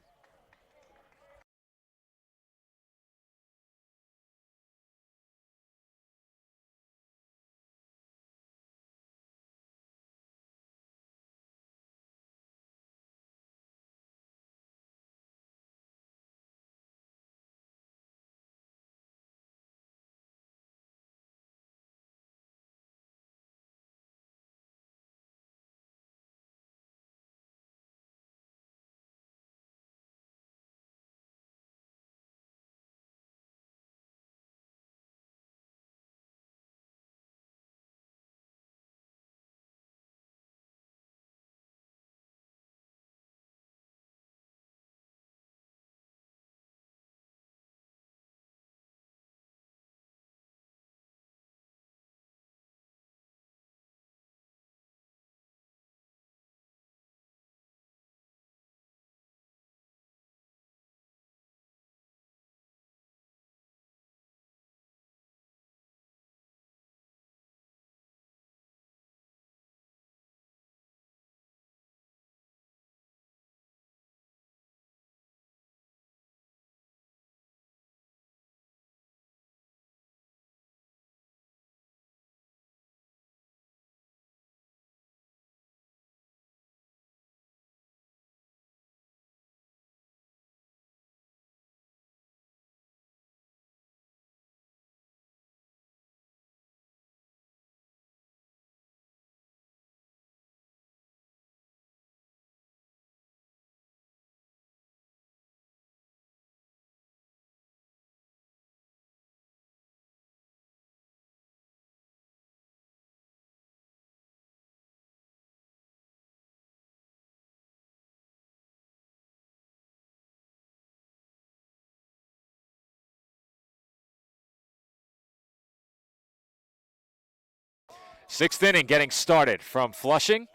Sixth inning getting started from Flushing.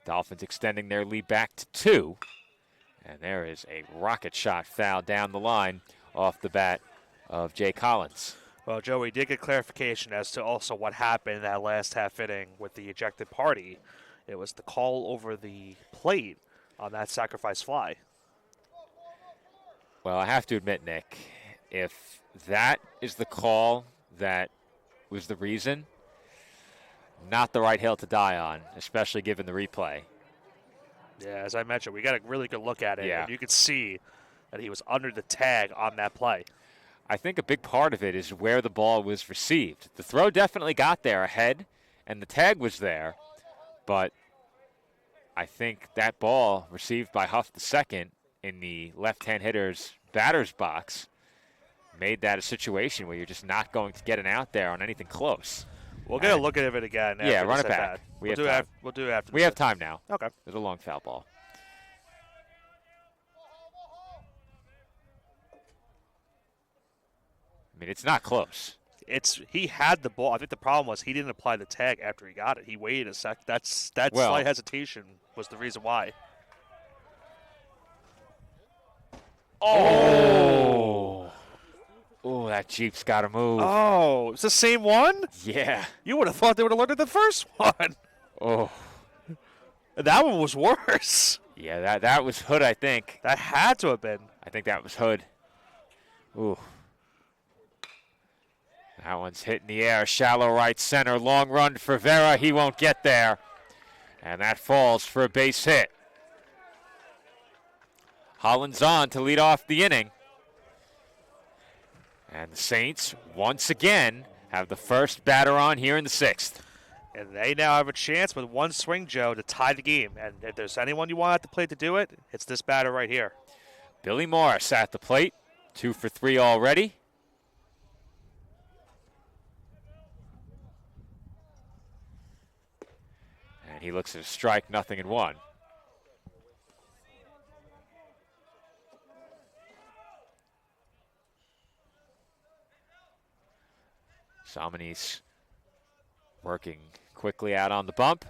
Dolphins extending their lead back to 2. And there is a rocket shot foul down the line off the bat of Jay Collins. Well, Joe, we did get clarification as to also what happened in that last half inning with the ejected party. It was the call over the plate on that sacrifice fly. Well, I have to admit, Nick, if that is the call that was the reason, not the right hill to die on, especially given the replay. Yeah, as I mentioned, we got a really good look at it, Yeah. and you could see that he was under the tag on that play. I think a big part of it is where the ball was received. The throw definitely got there ahead, and the tag was there, but I think that ball received by Huff II in the left-hand hitter's batter's box made that a situation where you're just not going to get an out there on anything close. We'll get a look at it again. Yeah, after run this it back. at bat. We We'll have do it time. we'll do it after. We this have at- time now. Okay. There's a long foul ball. mean, it's not close. He had the ball. I think the problem was he didn't apply the tag after he got it. He waited a sec. That slight hesitation was the reason why. Oh, that Jeep's got to move. Oh, it's the same one? Yeah. You would have thought they would have learned it the first one. Oh. That one was worse. Yeah, that was Hood, I think. That had to have been. I think that was Hood. Ooh. That one's hit in the air. Shallow right center. Long run for Vera. He won't get there. And that falls for a base hit. Hollins on to lead off the inning. And the Saints, once again, have the first batter on here in the 6th. And they now have a chance with one swing, Joe, to tie the game. And if there's anyone you want at the plate to do it, it's this batter right here. Billy Morris at the plate. 2 for 3 already. And he looks at a strike, 0-1. Salmonese working quickly out on the bump.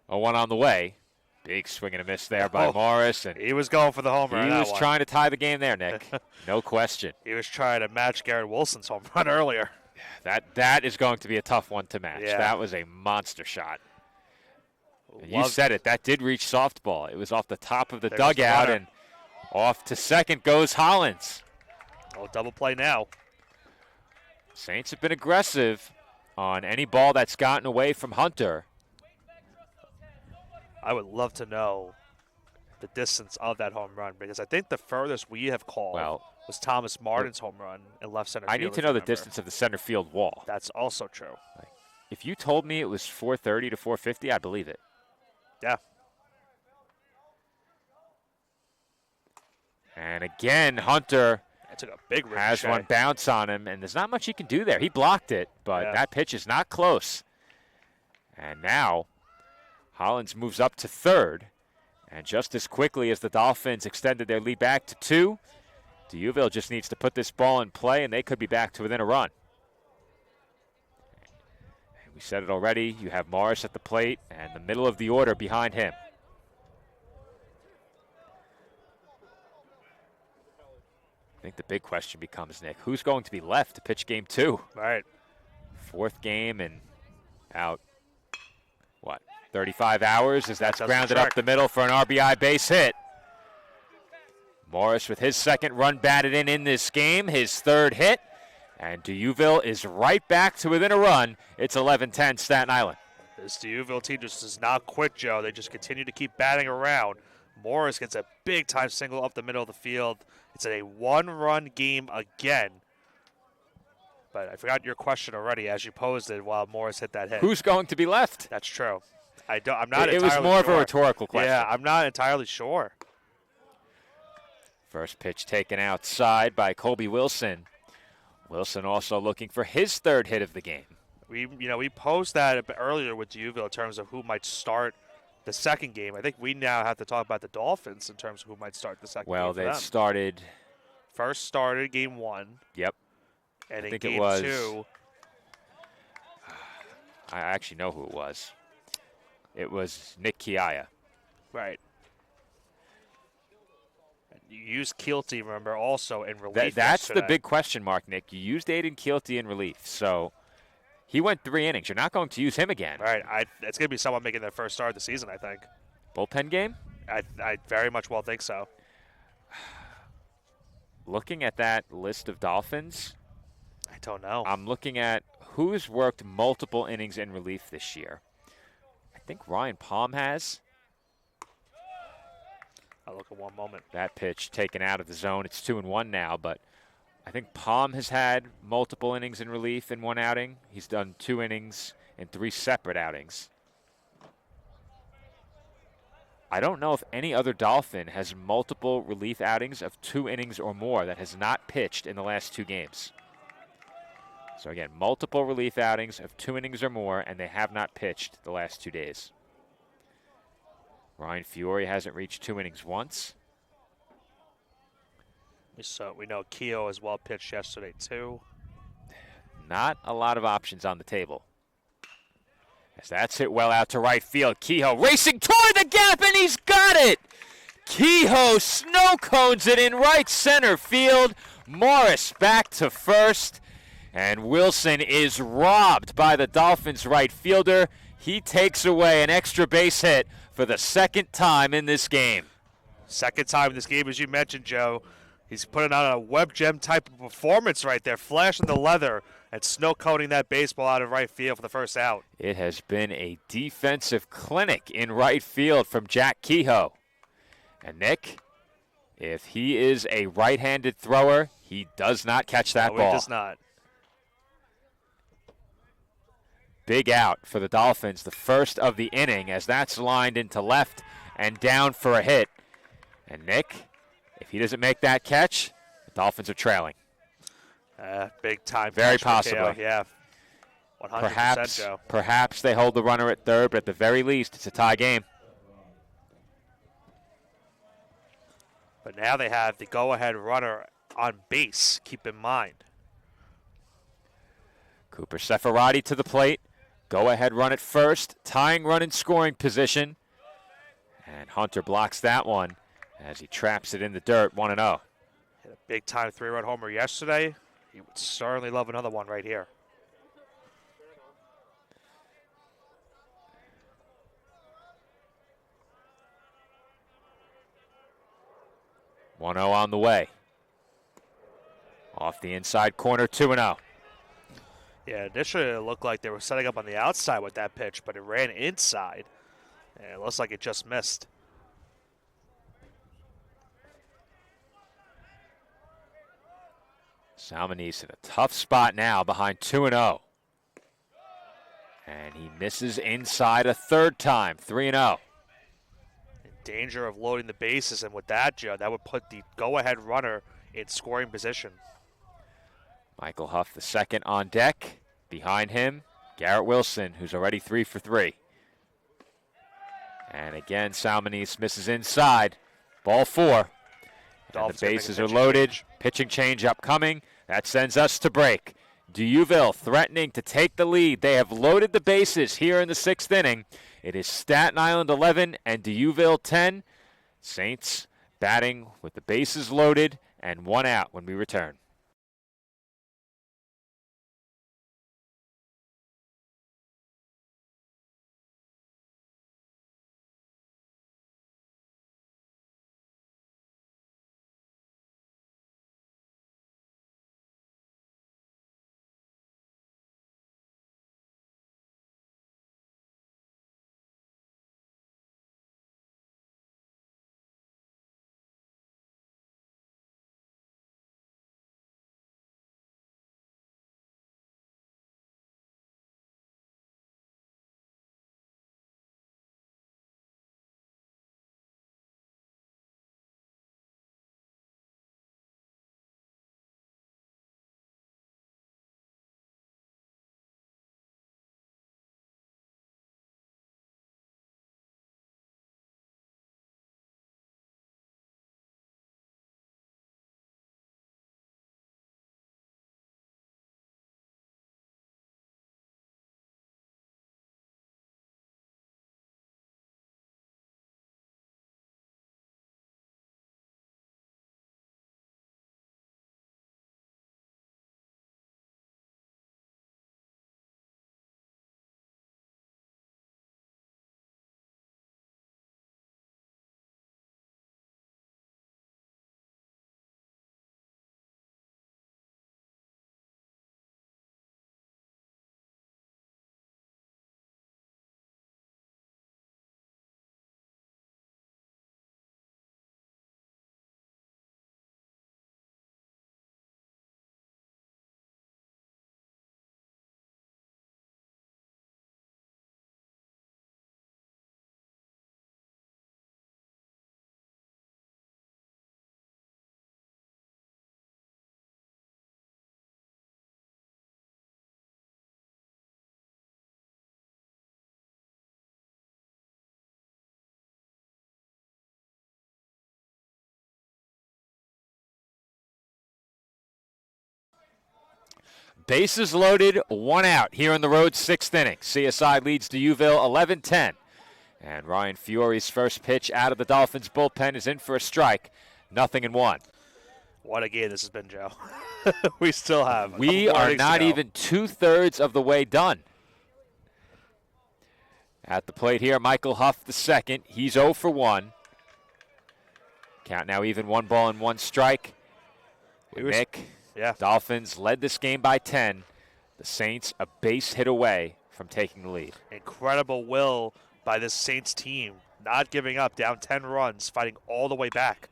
A 1 on the way. Big swing and a miss there by Morris. And he was going for the home run. He was trying to tie the game there, Nick. No question. He was trying to match Garrett Wilson's home run earlier. That is going to be a tough one to match. Yeah. That was a monster shot. You said it. That did reach softball. It was off the top of the dugout, and off to second goes Hollins. Oh, double play now. Saints have been aggressive on any ball that's gotten away from Hunter. I would love to know the distance of that home run, because I think the furthest we have called was Thomas Martin's home run in left center field. I need to know the distance of the center field wall. That's also true. If you told me it was 430 to 450, I'd believe it. Yeah. And again, Hunter took a big has one bounce on him, and there's not much he can do there. He blocked it, but that pitch is not close. And now Hollins moves up to third, and just as quickly as the Dolphins extended their lead back to 2, D'Youville just needs to put this ball in play, and they could be back to within a run. And we said it already, you have Morris at the plate, and the middle of the order behind him. I think the big question becomes, Nick, who's going to be left to pitch game 2? Right. 4th game and out, 35 hours as that's grounded up the middle for an RBI base hit. Morris with his second run batted in this game, his 3rd hit, and D'Youville is right back to within a run. It's 11-10 Staten Island. This D'Youville team just does not quit, Joe. They just continue to keep batting around. Morris gets a big-time single up the middle of the field. It's a 1-run game again. But I forgot your question already as you posed it while Morris hit that hit. Who's going to be left? That's true. I'm not entirely sure. It was more of a rhetorical question. Yeah, I'm not entirely sure. First pitch taken outside by Colby Wilson. Wilson also looking for his 3rd hit of the game. We posed that a bit earlier with D'Youville in terms of who might start the second game. I think we now have to talk about the Dolphins in terms of who might start the second game. Well, they started. First started game 1. Yep. And I think in game it was 2. I actually know who it was. It was Nick Kiaya. Right. And you used Keelty, remember, also in relief. That's the big question mark, Nick. You used Aiden Keelty in relief, so he went 3 innings. You're not going to use him again. Right. It's going to be someone making their first start of the season, I think. Bullpen game? I very much well think so. Looking at that list of Dolphins, I don't know. I'm looking at who's worked multiple innings in relief this year. I think Ryan Palm has. I'll look at one moment. That pitch taken out of the zone. It's 2-1 now, but I think Palm has had multiple innings in relief in one outing. He's done 2 innings in 3 separate outings. I don't know if any other Dolphin has multiple relief outings of 2 innings or more that has not pitched in the last 2 games. So again, multiple relief outings of 2 innings or more, and they have not pitched the last 2 days. Ryan Fiore hasn't reached 2 innings once. So we know Kehoe as well pitched yesterday too. Not a lot of options on the table. As that's hit well out to right field. Kehoe racing toward the gap, and he's got it! Kehoe snow cones it in right center field. Morris back to first. And Wilson is robbed by the Dolphins right fielder. He takes away an extra base hit for the second time in this game. Second time in this game, as you mentioned, Joe. He's putting on a web gem type of performance right there, flashing the leather and snow coating that baseball out of right field for the first out. It has been a defensive clinic in right field from Jack Kehoe. And Nick, if he is a right-handed thrower, he does not catch that ball. He does not. Big out for the Dolphins, the first of the inning, as that's lined into left and down for a hit. And Nick, if he doesn't make that catch, the Dolphins are trailing. Big time. Very catch for possibly. KO. Yeah. 100% Joe. Perhaps they hold the runner at third, but at the very least, it's a tie game. But now they have the go-ahead runner on base, keep in mind. Cooper Seferati to the plate. Go-ahead run at first. Tying run in scoring position. And Hunter blocks that one as he traps it in the dirt, 1-0. Hit a big-time three-run homer yesterday. He would certainly love another one right here. One 0 on the way. Off the inside corner, 2-0. Yeah, initially it looked like they were setting up on the outside with that pitch, but it ran inside. And it looks like it just missed. Salmonese in a tough spot now behind 2-0. And he misses inside a third time, 3-0. In danger of loading the bases, and with that, Joe, that would put the go-ahead runner in scoring position. Michael Huff, the second on deck. Behind him, Garrett Wilson, who's already 3 for 3. And again, Salmonese misses inside. Ball 4. And the bases are loaded. Pitching change upcoming. That sends us to break. Dieuville threatening to take the lead. They have loaded the bases here in the 6th inning. It is Staten Island 11 and Dieuville 10. Saints batting with the bases loaded and 1 out when we return. Bases loaded, 1 out here in the road, 6th inning. CSI leads D'Youville 11-10. And Ryan Fiore's first pitch out of the Dolphins bullpen is in for a strike. 0-1. What a game this has been, Joe. We still have. We are not even 2/3 of the way done. At the plate here, Michael Huff the second. He's 0 for 1. Count now even, 1 ball and 1 strike. Nick, yeah. Dolphins led this game by 10. The Saints a base hit away from taking the lead. Incredible will by this Saints team, not giving up, down 10 runs, fighting all the way back.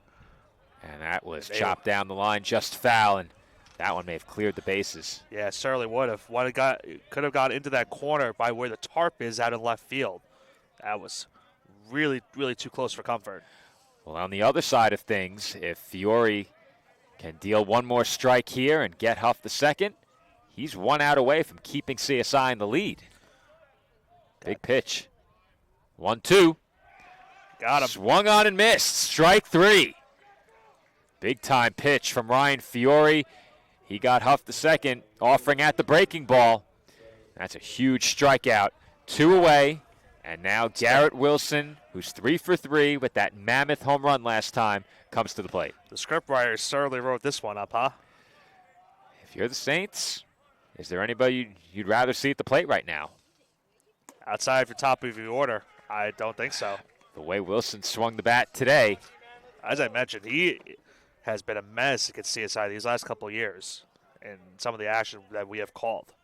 And that was chopped down the line, just foul, and that one may have cleared the bases. Yeah, certainly would have. Could have got into that corner by where the tarp is out in left field. That was really, really too close for comfort. Well, on the other side of things, if Fiore can deal one more strike here and get Huff the second, he's 1 out away from keeping CSI in the lead. Big pitch. 1-2. Got him. Swung on and missed. Strike 3. Big time pitch from Ryan Fiore. He got Huff the second, offering at the breaking ball. That's a huge strikeout. 2 away. And now Garrett Wilson, who's 3 for 3 with that mammoth home run last time, comes to the plate. The scriptwriter certainly wrote this one up, huh? If you're the Saints, is there anybody you'd rather see at the plate right now? Outside of your top of your order, I don't think so. The way Wilson swung the bat today. As I mentioned, he has been a menace against CSI these last couple of years in some of the action that we have called.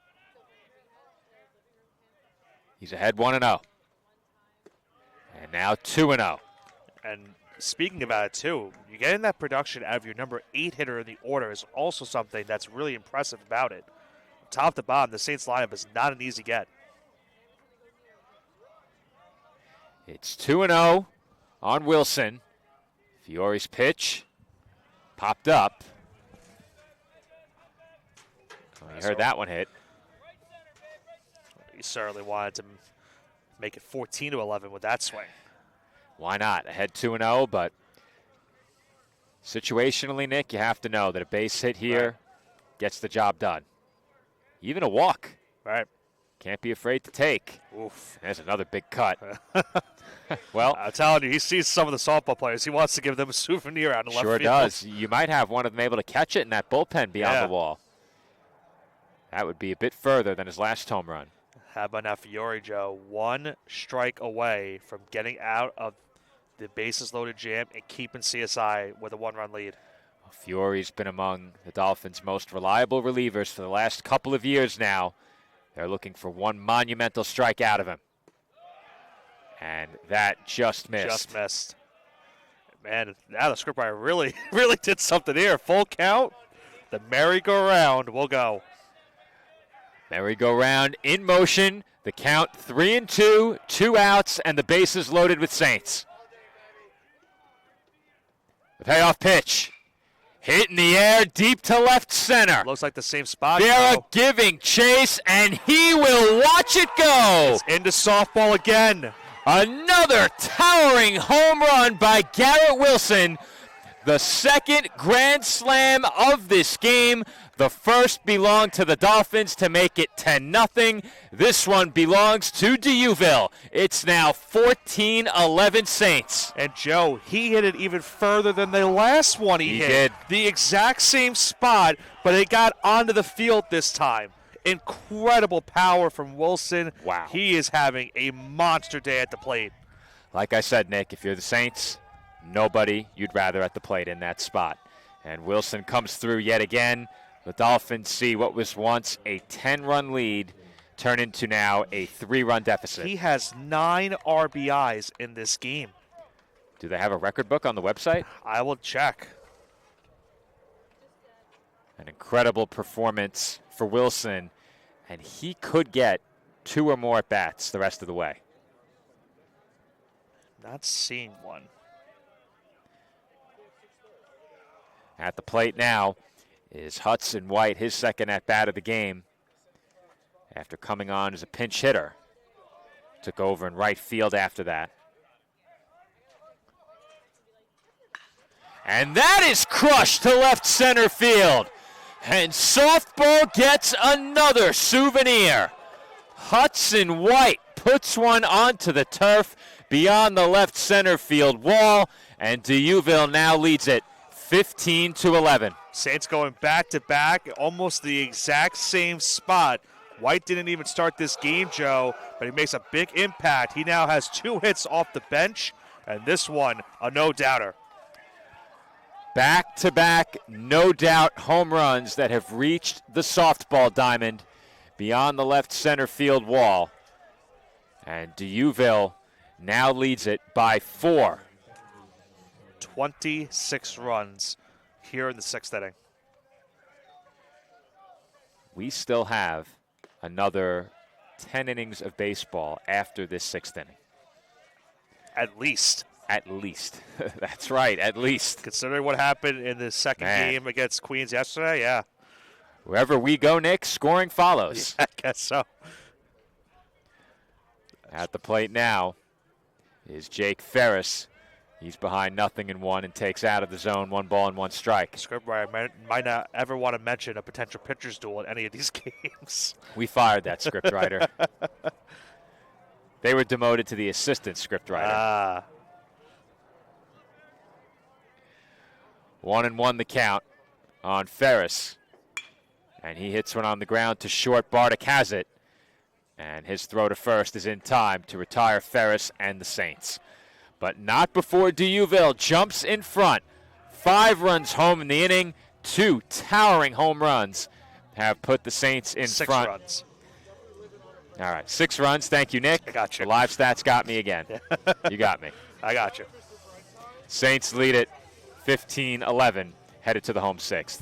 He's ahead 1-0. And now 2-0. And speaking about it, too, you getting that production out of your number 8 hitter in the order is also something that's really impressive about it. Top to bottom, the Saints lineup is not an easy get. It's 2-0 on Wilson. Fiore's pitch popped up. Oh, you heard that one hit. He certainly wanted to make it 14-11 with that swing. Why not? Ahead 2-0, but situationally, Nick, you have to know that a base hit here gets the job done. Even a walk. Right. Can't be afraid to take. Oof. There's another big cut. Well, I'm telling you, he sees some of the softball players. He wants to give them a souvenir out in left field. Sure does. You might have one of them able to catch it in that bullpen beyond the wall. That would be a bit further than his last home run. How about now Fiore, Joe? 1 strike away from getting out of the bases loaded jam and keeping CSI with a 1-run lead. Fiore's been among the Dolphins' most reliable relievers for the last couple of years now. They're looking for one monumental strike out of him. And that just missed. Just missed. Man, now the scriptwriter really, really did something here. Full count. The merry-go-round will go. Merry-go-round in motion. The count 3-2, 2 outs, and the bases loaded with Saints. The payoff pitch. Hit in the air, deep to left center. Looks like the same spot. They're giving chase, and he will watch it go. It's into softball again. Another towering home run by Garrett Wilson. The second grand slam of this game. The first belonged to the Dolphins to make it 10-0. This one belongs to D'Youville. It's now 14-11 Saints. And Joe, he hit it even further than the last one he hit. Did. The exact same spot, but it got onto the field this time. Incredible power from Wilson. Wow. He is having a monster day at the plate. Like I said, Nick, if you're the Saints, nobody you'd rather at the plate in that spot. And Wilson comes through yet again. The Dolphins see what was once a 10-run lead turn into now a 3-run deficit. He has 9 RBIs in this game. Do they have a record book on the website? I will check. An incredible performance for Wilson, and he could get 2 or more at-bats the rest of the way. Not seeing one. At the plate now is Hudson White, his second at-bat of the game, after coming on as a pinch hitter. Took over in right field after that. And that is crushed to left center field. And softball gets another souvenir. Hudson White puts one onto the turf beyond the left center field wall, and D'Youville now leads it 15-11. Saints going back-to-back, almost the exact same spot. White didn't even start this game, Joe, but he makes a big impact. He now has 2 hits off the bench, and this one, a no-doubter. Back-to-back, no doubt, home runs that have reached the softball diamond beyond the left center field wall. And D'Youville now leads it by 4. 26 runs here in the 6th inning. We still have another 10 innings of baseball after this 6th inning. At least. At least. That's right, at least. Considering what happened in the second game against Queens yesterday, yeah. Wherever we go, Nick, scoring follows. Yeah, I guess so. At the plate now is Jake Ferris. He's behind 0-1 and takes out of the zone 1 ball and 1 strike. Scriptwriter might not ever want to mention a potential pitcher's duel at any of these games. We fired that scriptwriter. They were demoted to the assistant scriptwriter. 1-1 the count on Ferris. And he hits one on the ground to short. Bartek has it. And his throw to first is in time to retire Ferris and the Saints. But not before D'Youville jumps in front. 5 runs home in the inning. 2 towering home runs have put the Saints in 6 front. runs. All right, 6 runs. Thank you, Nick. I got you. The live stats got me again. You got me. I got you. Saints lead it 15-11, headed to the home 6th.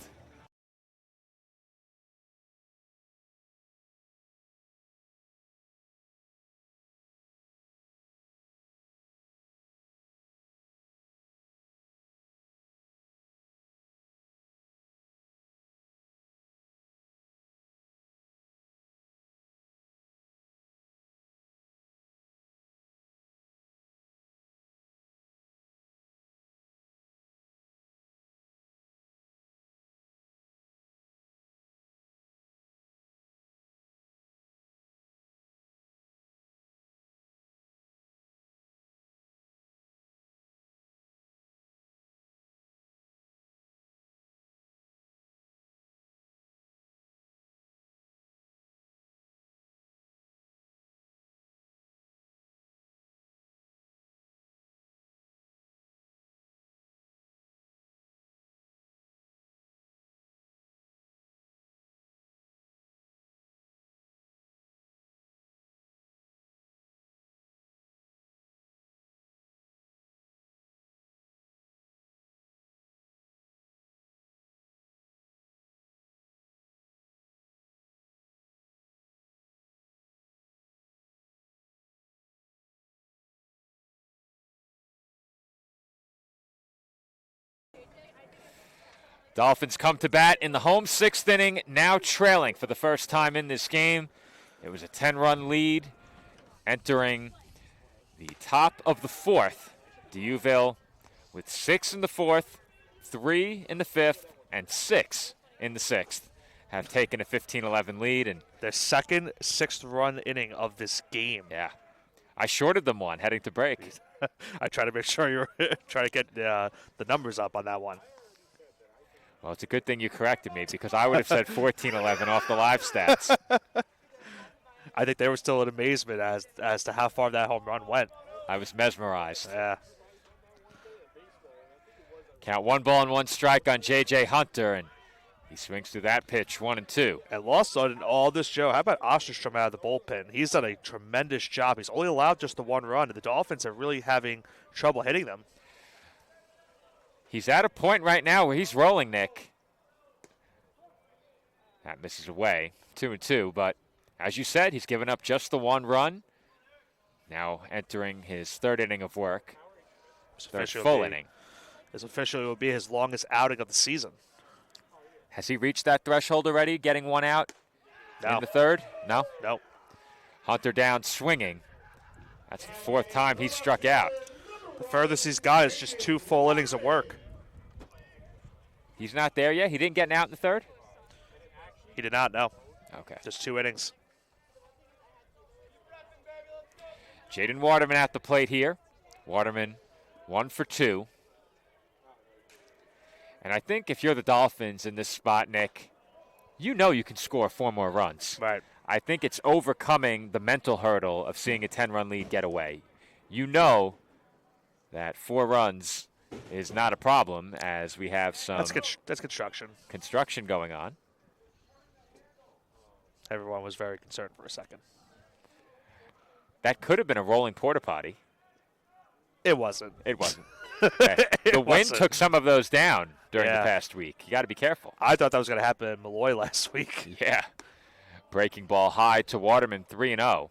Dolphins come to bat in the home 6th inning, now trailing for the first time in this game. It was a 10-run lead entering the top of the 4th. D'Youville with 6 in the 4th, 3 in the 5th, and 6 in the 6th have taken a 15-11 lead. And their second 6th-run inning of this game. Yeah. I shorted them one heading to break. I try to make sure you're trying to get the numbers up on that one. Well, it's a good thing you corrected me because I would have said 14-11 off the live stats. I think they were still in amazement as to how far that home run went. I was mesmerized. Yeah. Count 1 ball and 1 strike on J.J. Hunter, and he swings through that pitch, 1-2. And lost on all this, Joe. How about Osterstrom out of the bullpen? He's done a tremendous job. He's only allowed just the 1 run, and the Dolphins are really having trouble hitting them. He's at a point right now where he's rolling, Nick. That misses away, 2-2, but as you said, he's given up just the 1 run. Now entering his 3rd inning of work. Third full inning. This officially will be his longest outing of the season. Has he reached that threshold already, getting 1 out in the 3rd? No? No. Hunter down swinging. That's the 4th time he's struck out. The furthest he's got is just 2 full innings of work. He's not there yet? He didn't get an out in the 3rd? He did not, no. Okay. Just 2 innings. Jaden Waterman at the plate here. Waterman 1 for 2. And I think if you're the Dolphins in this spot, Nick, you know you can score 4 more runs. Right. I think it's overcoming the mental hurdle of seeing a 10-run lead get away. You know that 4 runs is not a problem as we have some That's construction. construction going on. Everyone was very concerned for a second. That could have been a rolling porta potty. It wasn't. It wasn't. Okay. The wind wasn't. took some of those down during the Yeah. past week. You got to be careful. I thought that was going to happen in Malloy last week. Yeah. Breaking ball high to Waterman, 3-0.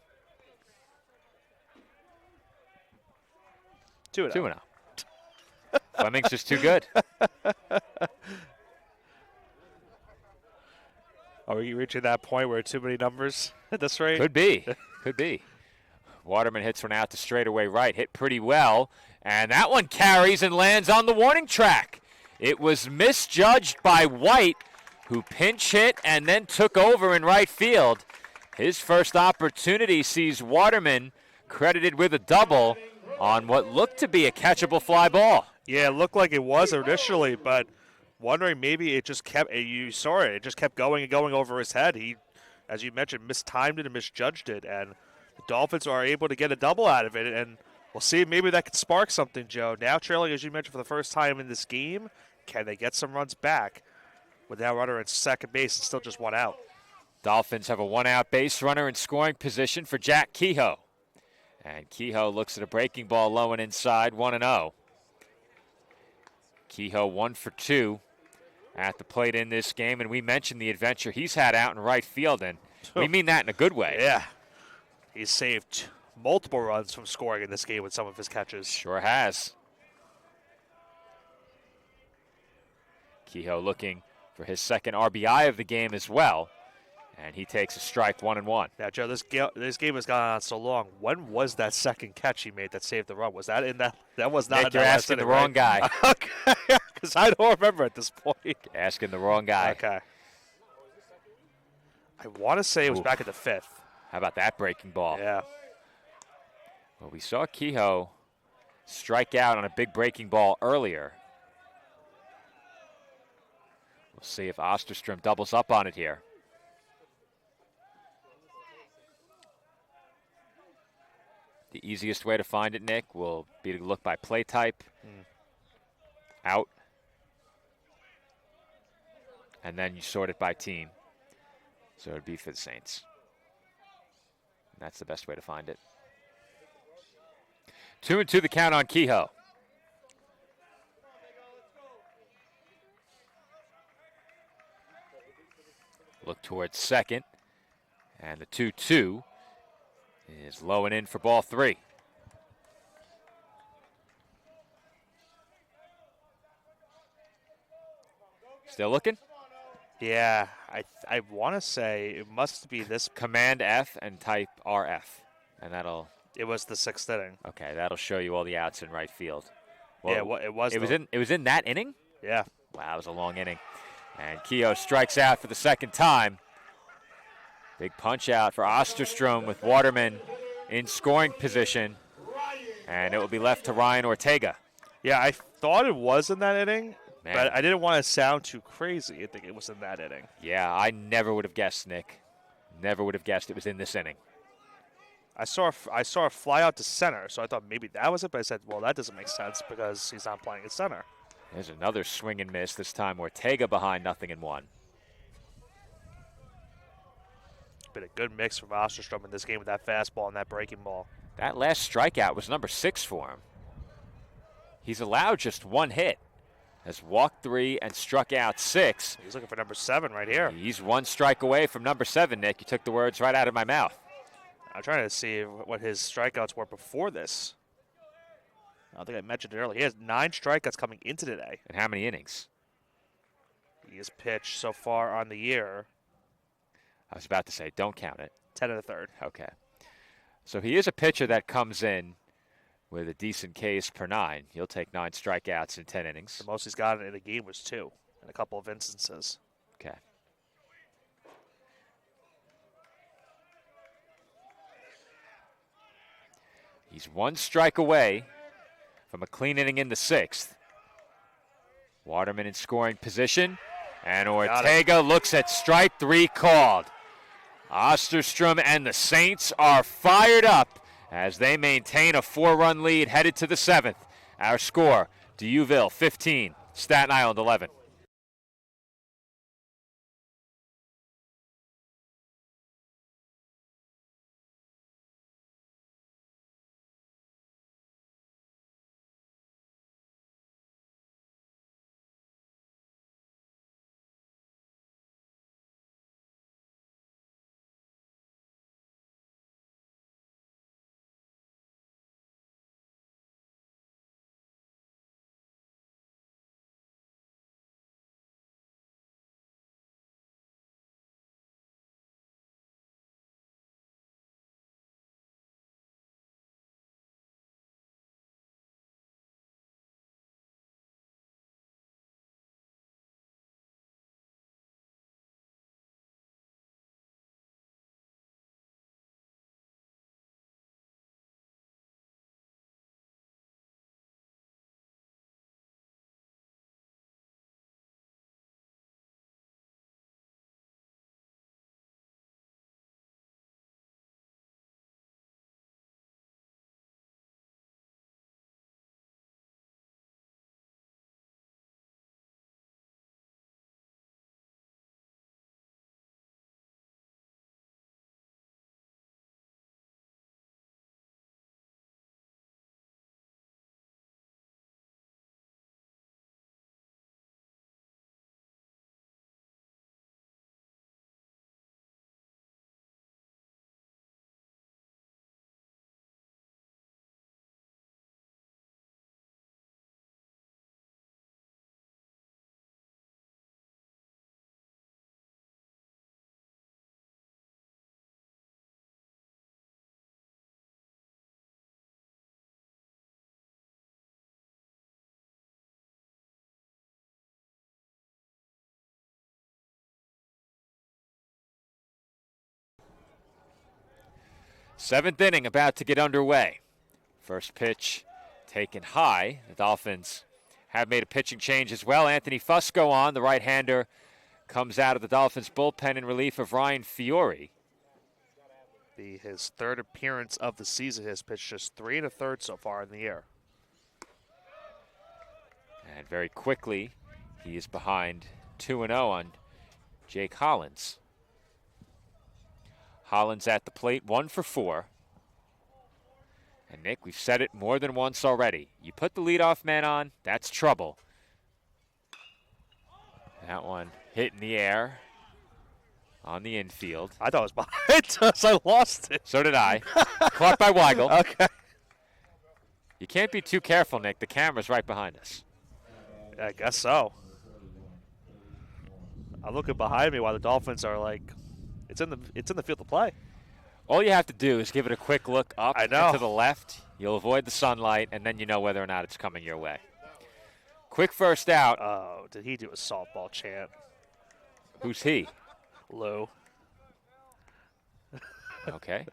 2-0. 2-0. Fleming's just too good. Are we reaching that point where too many numbers at this rate? Could be. Could be. Waterman hits one out to straightaway right. Hit pretty well. And that one carries and lands on the warning track. It was misjudged by White, who pinch hit and then took over in right field. His first opportunity sees Waterman credited with a double on what looked to be a catchable fly ball. Yeah, it looked like it was initially, but wondering maybe it just kept, you saw it, it just kept going and going over his head. He, as you mentioned, mistimed it and misjudged it, and the Dolphins are able to get a double out of it, and we'll see maybe that could spark something, Joe. Now trailing, as you mentioned, for the first time in this game, can they get some runs back with that runner at second base and still just 1 out? Dolphins have a 1-out base runner in scoring position for Jack Kehoe. And Kehoe looks at a breaking ball low and inside, 1-0. Kehoe 1 for 2 at the plate in this game, and we mentioned the adventure he's had out in right field, and we mean that in a good way. Yeah. He's saved multiple runs from scoring in this game with some of his catches. Sure has. Kehoe looking for his second RBI of the game as well, and he takes a strike, 1-1. Now, Joe, this game has gone on so long. When was that second catch he made that saved the run? Was that in that? That was not. Nick, you're asking the wrong guy. Okay, because I don't remember at this point. Asking the wrong guy. Okay. I want to say it was Oof. back at the 5th. How about that breaking ball? Yeah. Well, we saw Kehoe strike out on a big breaking ball earlier. We'll see if Osterstrom doubles up on it here. The easiest way to find it, Nick, will be to look by play type, out, and then you sort it by team. So it would be for the Saints. And that's the best way to find it. 2-2 the count on Kehoe. Look towards second. And the 2-2 is low and in for ball 3. Still looking? Yeah, I want to say it must be this. Command F and type RF. And that'll, It was the 6th inning. okay, that'll show you all the outs in right field. Yeah, it was. It was in that inning? Yeah. Wow, it was a long inning. And Kehoe strikes out for the second time. Big punch out for Osterstrom with Waterman in scoring position. And it will be left to Ryan Ortega. Yeah, I thought it was in that inning, Man. but I didn't want to sound too crazy. I think it was in that inning. Yeah, I never would have guessed, Nick. Never would have guessed it was in this inning. I saw a fly out to center, so I thought maybe that was it, but I said, well, that doesn't make sense because he's not playing at center. There's another swing and miss, this time Ortega behind 0-1. Been a good mix from Osterstrom in this game with that fastball and that breaking ball. That last strikeout was number 6 for him. He's allowed just 1 hit. Has walked 3 and struck out 6. He's looking for number 7 right here. He's 1 strike away from number 7, Nick. You took the words right out of my mouth. I'm trying to see what his strikeouts were before this. I don't think I mentioned it earlier. He has 9 strikeouts coming into today. And how many innings? He has pitched so far on the year I was about to say, don't count it. 10 1/3. Okay. So he is a pitcher that comes in with a decent Ks per 9. He'll take 9 strikeouts in 10 innings. The most he's gotten in a game was 2 in a couple of instances. Okay. He's one strike away from a clean inning in the 6th. Waterman in scoring position, and Ortega looks at strike 3 called. Osterstrom and the Saints are fired up as they maintain a 4-run lead headed to the 7th. Our score, D'Youville 15, Staten Island 11. Seventh inning about to get underway. First pitch taken high. The Dolphins have made a pitching change as well. Anthony Fusco on, the right-hander, comes out of the Dolphins bullpen in relief of Ryan Fiore. His 3rd appearance of the season. Has pitched just 3 1/3 so far in the year. And very quickly, he is behind 2-0 on Jake Hollins. Hollins at the plate, 1 for 4. And Nick, we've said it more than once already. You put the leadoff man on, that's trouble. That one hit in the air on the infield. I thought it was behind us. I lost it. So did I. Caught by Weigel. Okay. You can't be too careful, Nick. The camera's right behind us. I guess so. I'm looking behind me while the Dolphins are like, it's in the field of play. All you have to do is give it a quick look up I and know. to the left. You'll avoid the sunlight, and then you know whether or not it's coming your way. Quick first out. Oh, did he do a softball chant? Who's he? Lou. Okay.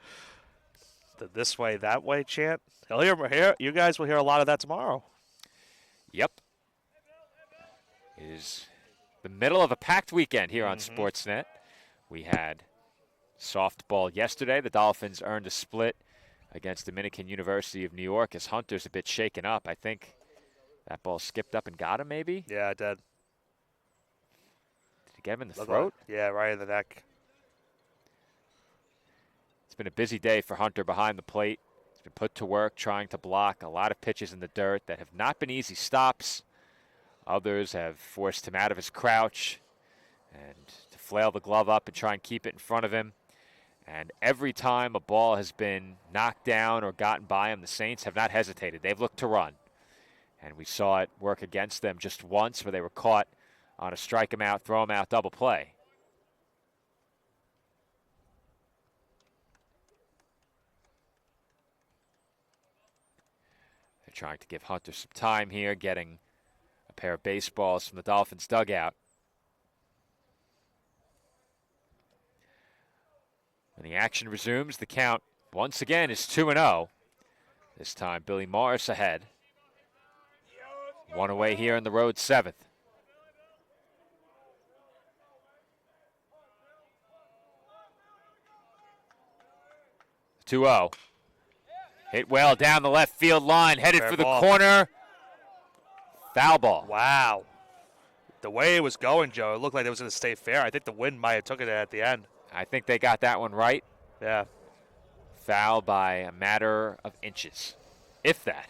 The this way, that way chant. He'll hear. You guys will hear a lot of that tomorrow. Yep. It is the middle of a packed weekend here on Sportsnet. We had softball yesterday. The Dolphins earned a split against Dominican University of New York as Hunter's a bit shaken up. I think that ball skipped up and got him, maybe? Yeah, it did. Did he get him in the throat? Yeah, right in the neck. It's been a busy day for Hunter behind the plate. He's been put to work trying to block a lot of pitches in the dirt that have not been easy stops. Others have forced him out of his crouch and to flail the glove up and try and keep it in front of him. And every time a ball has been knocked down or gotten by him, the Saints have not hesitated. They've looked to run. And we saw it work against them just once where they were caught on a strike him out, throw him out double play. They're trying to give Hunter some time here, getting a pair of baseballs from the Dolphins dugout. When the action resumes, the count once again is 2-0. This time, Billy Morris ahead. One away here in the road 7th. 2-0. Hit well down the left field line, headed Fair for the ball. corner. Foul ball. Wow. The way it was going, Joe, it looked like it was going to stay fair. I think the wind might have took it at the end. I think they got that one right. Yeah. Foul by a matter of inches, if that.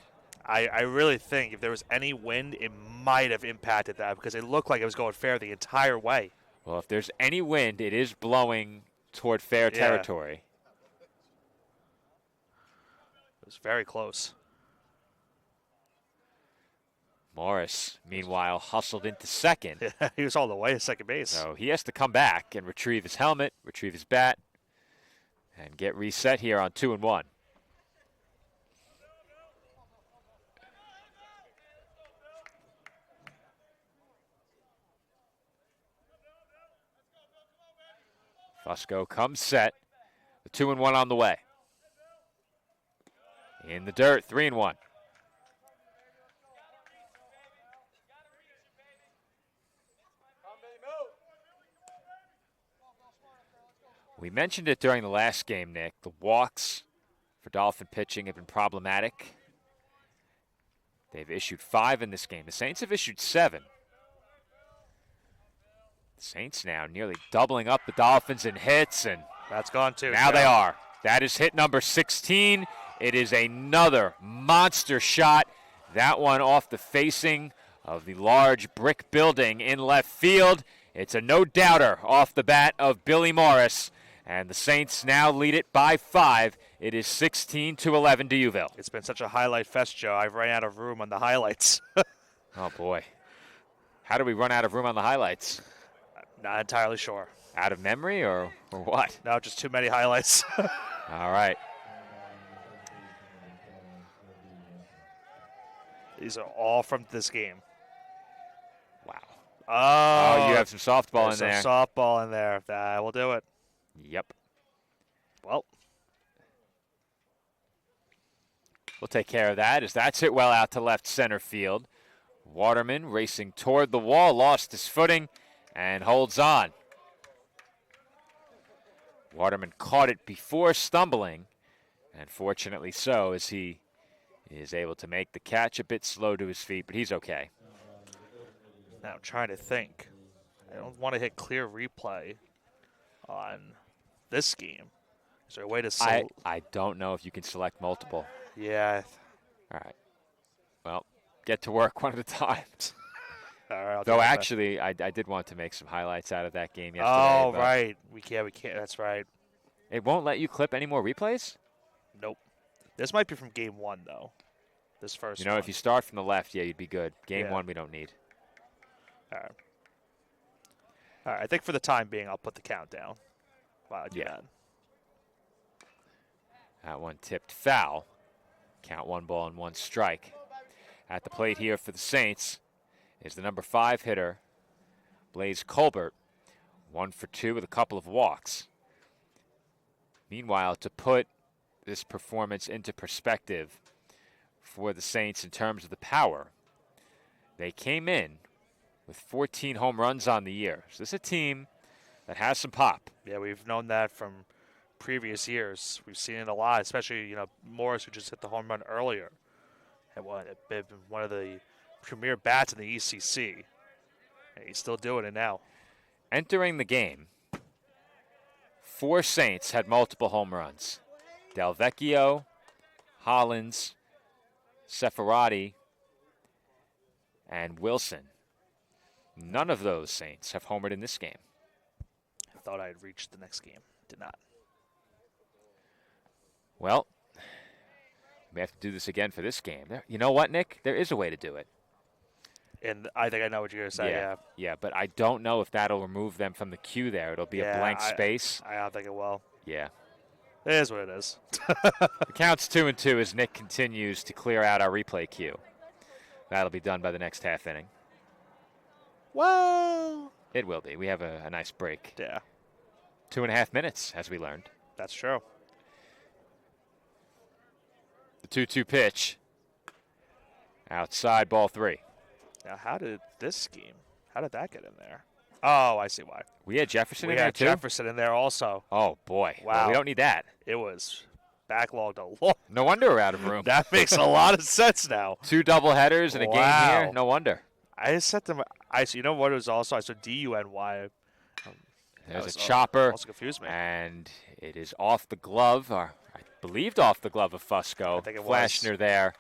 I really think if there was any wind, it might have impacted that because it looked like it was going fair the entire way. Well, if there's any wind, it is blowing toward fair Yeah. territory. It was very close. Morris, meanwhile, hustled into second. He was all the way at second base. So he has to come back and retrieve his helmet, retrieve his bat, and get reset here on 2-1. Fusco comes set. The 2-1 on the way. In the dirt, 3-1. We mentioned it during the last game, Nick. The walks for Dolphin pitching have been problematic. They've issued 5 in this game. The Saints have issued 7. The Saints now nearly doubling up the Dolphins in hits, and That's gone too. now Joe. they are. That is hit number 16. It is another monster shot. That one off the facing of the large brick building in left field. It's a no-doubter off the bat of Billy Morris. And the Saints now lead it by 5. It is 16-11 to Uville. It's been such a highlight fest, Joe. I've ran out of room on the highlights. Oh, boy. How do we run out of room on the highlights? Not entirely sure. Out of memory or what? No, just too many highlights. All right. These are all from this game. Wow. Oh, Oh, you have some softball in there's there. some softball in there. That will do it. Yep. Well, We'll take care of that as that's hit well out to left center field. Waterman racing toward the wall, lost his footing and holds on. Waterman caught it before stumbling, and fortunately so, as he is able to make the catch. A bit slow to his feet, but he's okay. now I'm trying to think. I don't want to hit clear replay on this game. Is there a way to I don't know if you can select multiple. Yeah. All right. Well, get to work one at a time. All right. I'll do Though my best. actually, I did want to make some highlights out of that game yesterday. Oh, but right. We can't. That's right. It won't let you clip any more replays? Nope. This might be from game 1, though. This first You know, one. if you start from the left, yeah, you'd be good. Game Yeah. 1, we don't need. All right. All right. I think for the time being, I'll put the count down. While I do Yeah. that. That one tipped foul. Count 1 ball and 1 strike. At the plate here for the Saints is the number 5 hitter, Blaze Colbert. 1 for 2 with a couple of walks. Meanwhile, to put this performance into perspective for the Saints in terms of the power, they came in with 14 home runs on the year. So this is a team that has some pop. Yeah, we've known that from previous years. We've seen it a lot, especially, Morris, who just hit the home run earlier. Had been one of the premier bats in the ECC. And he's still doing it now. Entering the game, 4 Saints had multiple home runs. Delvecchio, Hollins, Seferati, and Wilson. None of those Saints have homered in this game. I thought I'd reached the next game. Did not. Well, we have to do this again for this game. You know what, Nick? There is a way to do it. And I think I know what you're going to say, yeah. Yeah, but I don't know if that'll remove them from the queue there. It'll be a blank space. I don't think it will. Yeah. It is what it is. The count's 2-2 as Nick continues to clear out our replay queue. That'll be done by the next half inning. Well, It will be. We have a nice break. yeah, 2.5 minutes, as we learned. that's true. The 2-2 pitch. Outside, ball 3. Now, how did that get in there? Oh, I see why. We had Jefferson We in there, had too? Jefferson in there also. Oh, boy. Wow. Well, we don't need that. It was backlogged a lot. No wonder we're out of room. That makes a lot of sense now. 2 doubleheaders in a game Wow. here. No wonder. I set them. You know what it was also? I saw DUNY. There's a chopper. Also confused me. And it is off the glove, or I believed off the glove of Fusco. I think it was. Flashner there,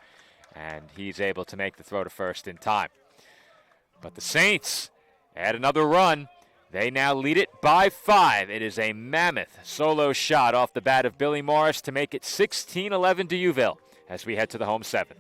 and he's able to make the throw to first in time. But the Saints add another run. They now lead it by 5. It is a mammoth solo shot off the bat of Billy Morris to make it 16-11 to Uville as we head to the home 7th.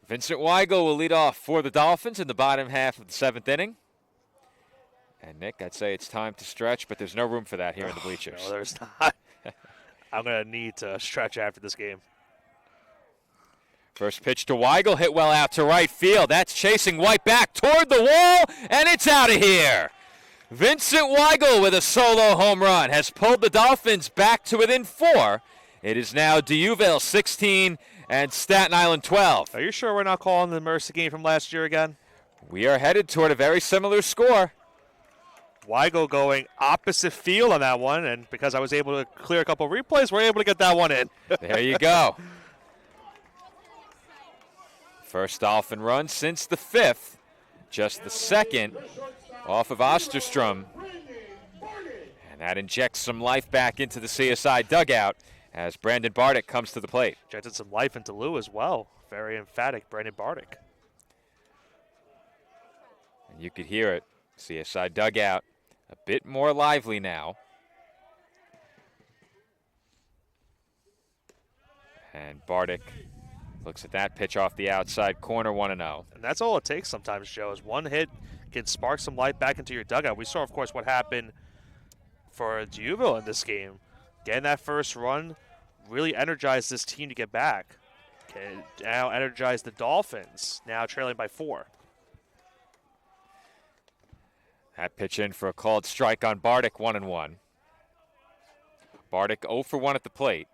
Vincent Weigel will lead off for the Dolphins in the bottom half of the 7th inning. And, Nick, I'd say it's time to stretch, but there's no room for that here in the bleachers. No, there's not. I'm going to need to stretch after this game. First pitch to Weigel, hit well out to right field. That's chasing White back toward the wall, and it's out of here. Vincent Weigel with a solo home run has pulled the Dolphins back to within 4. It is now D'Youville 16 and Staten Island 12. Are you sure we're not calling the Mercy game from last year again? We are headed toward a very similar score. Weigel going opposite field on that one, and because I was able to clear a couple replays, we're able to get that one in. There you go. First Dolphin run since the 5th, just the 2nd off of Osterstrom. And that injects some life back into the CSI dugout as Brandon Bardick comes to the plate. Injected some life into Lou as well. Very emphatic, Brandon Bardick. And you could hear it. CSI dugout a bit more lively now. And Bardick looks at that pitch off the outside corner, 1-0. And that's all it takes sometimes, Joe, is one hit can spark some life back into your dugout. We saw, of course, what happened for D'Youville in this game. Getting that first run really energized this team to get back. Can now energize the Dolphins, now trailing by 4. That pitch in for a called strike on Bardick, 1-1. Bardick 0 for 1 at the plate.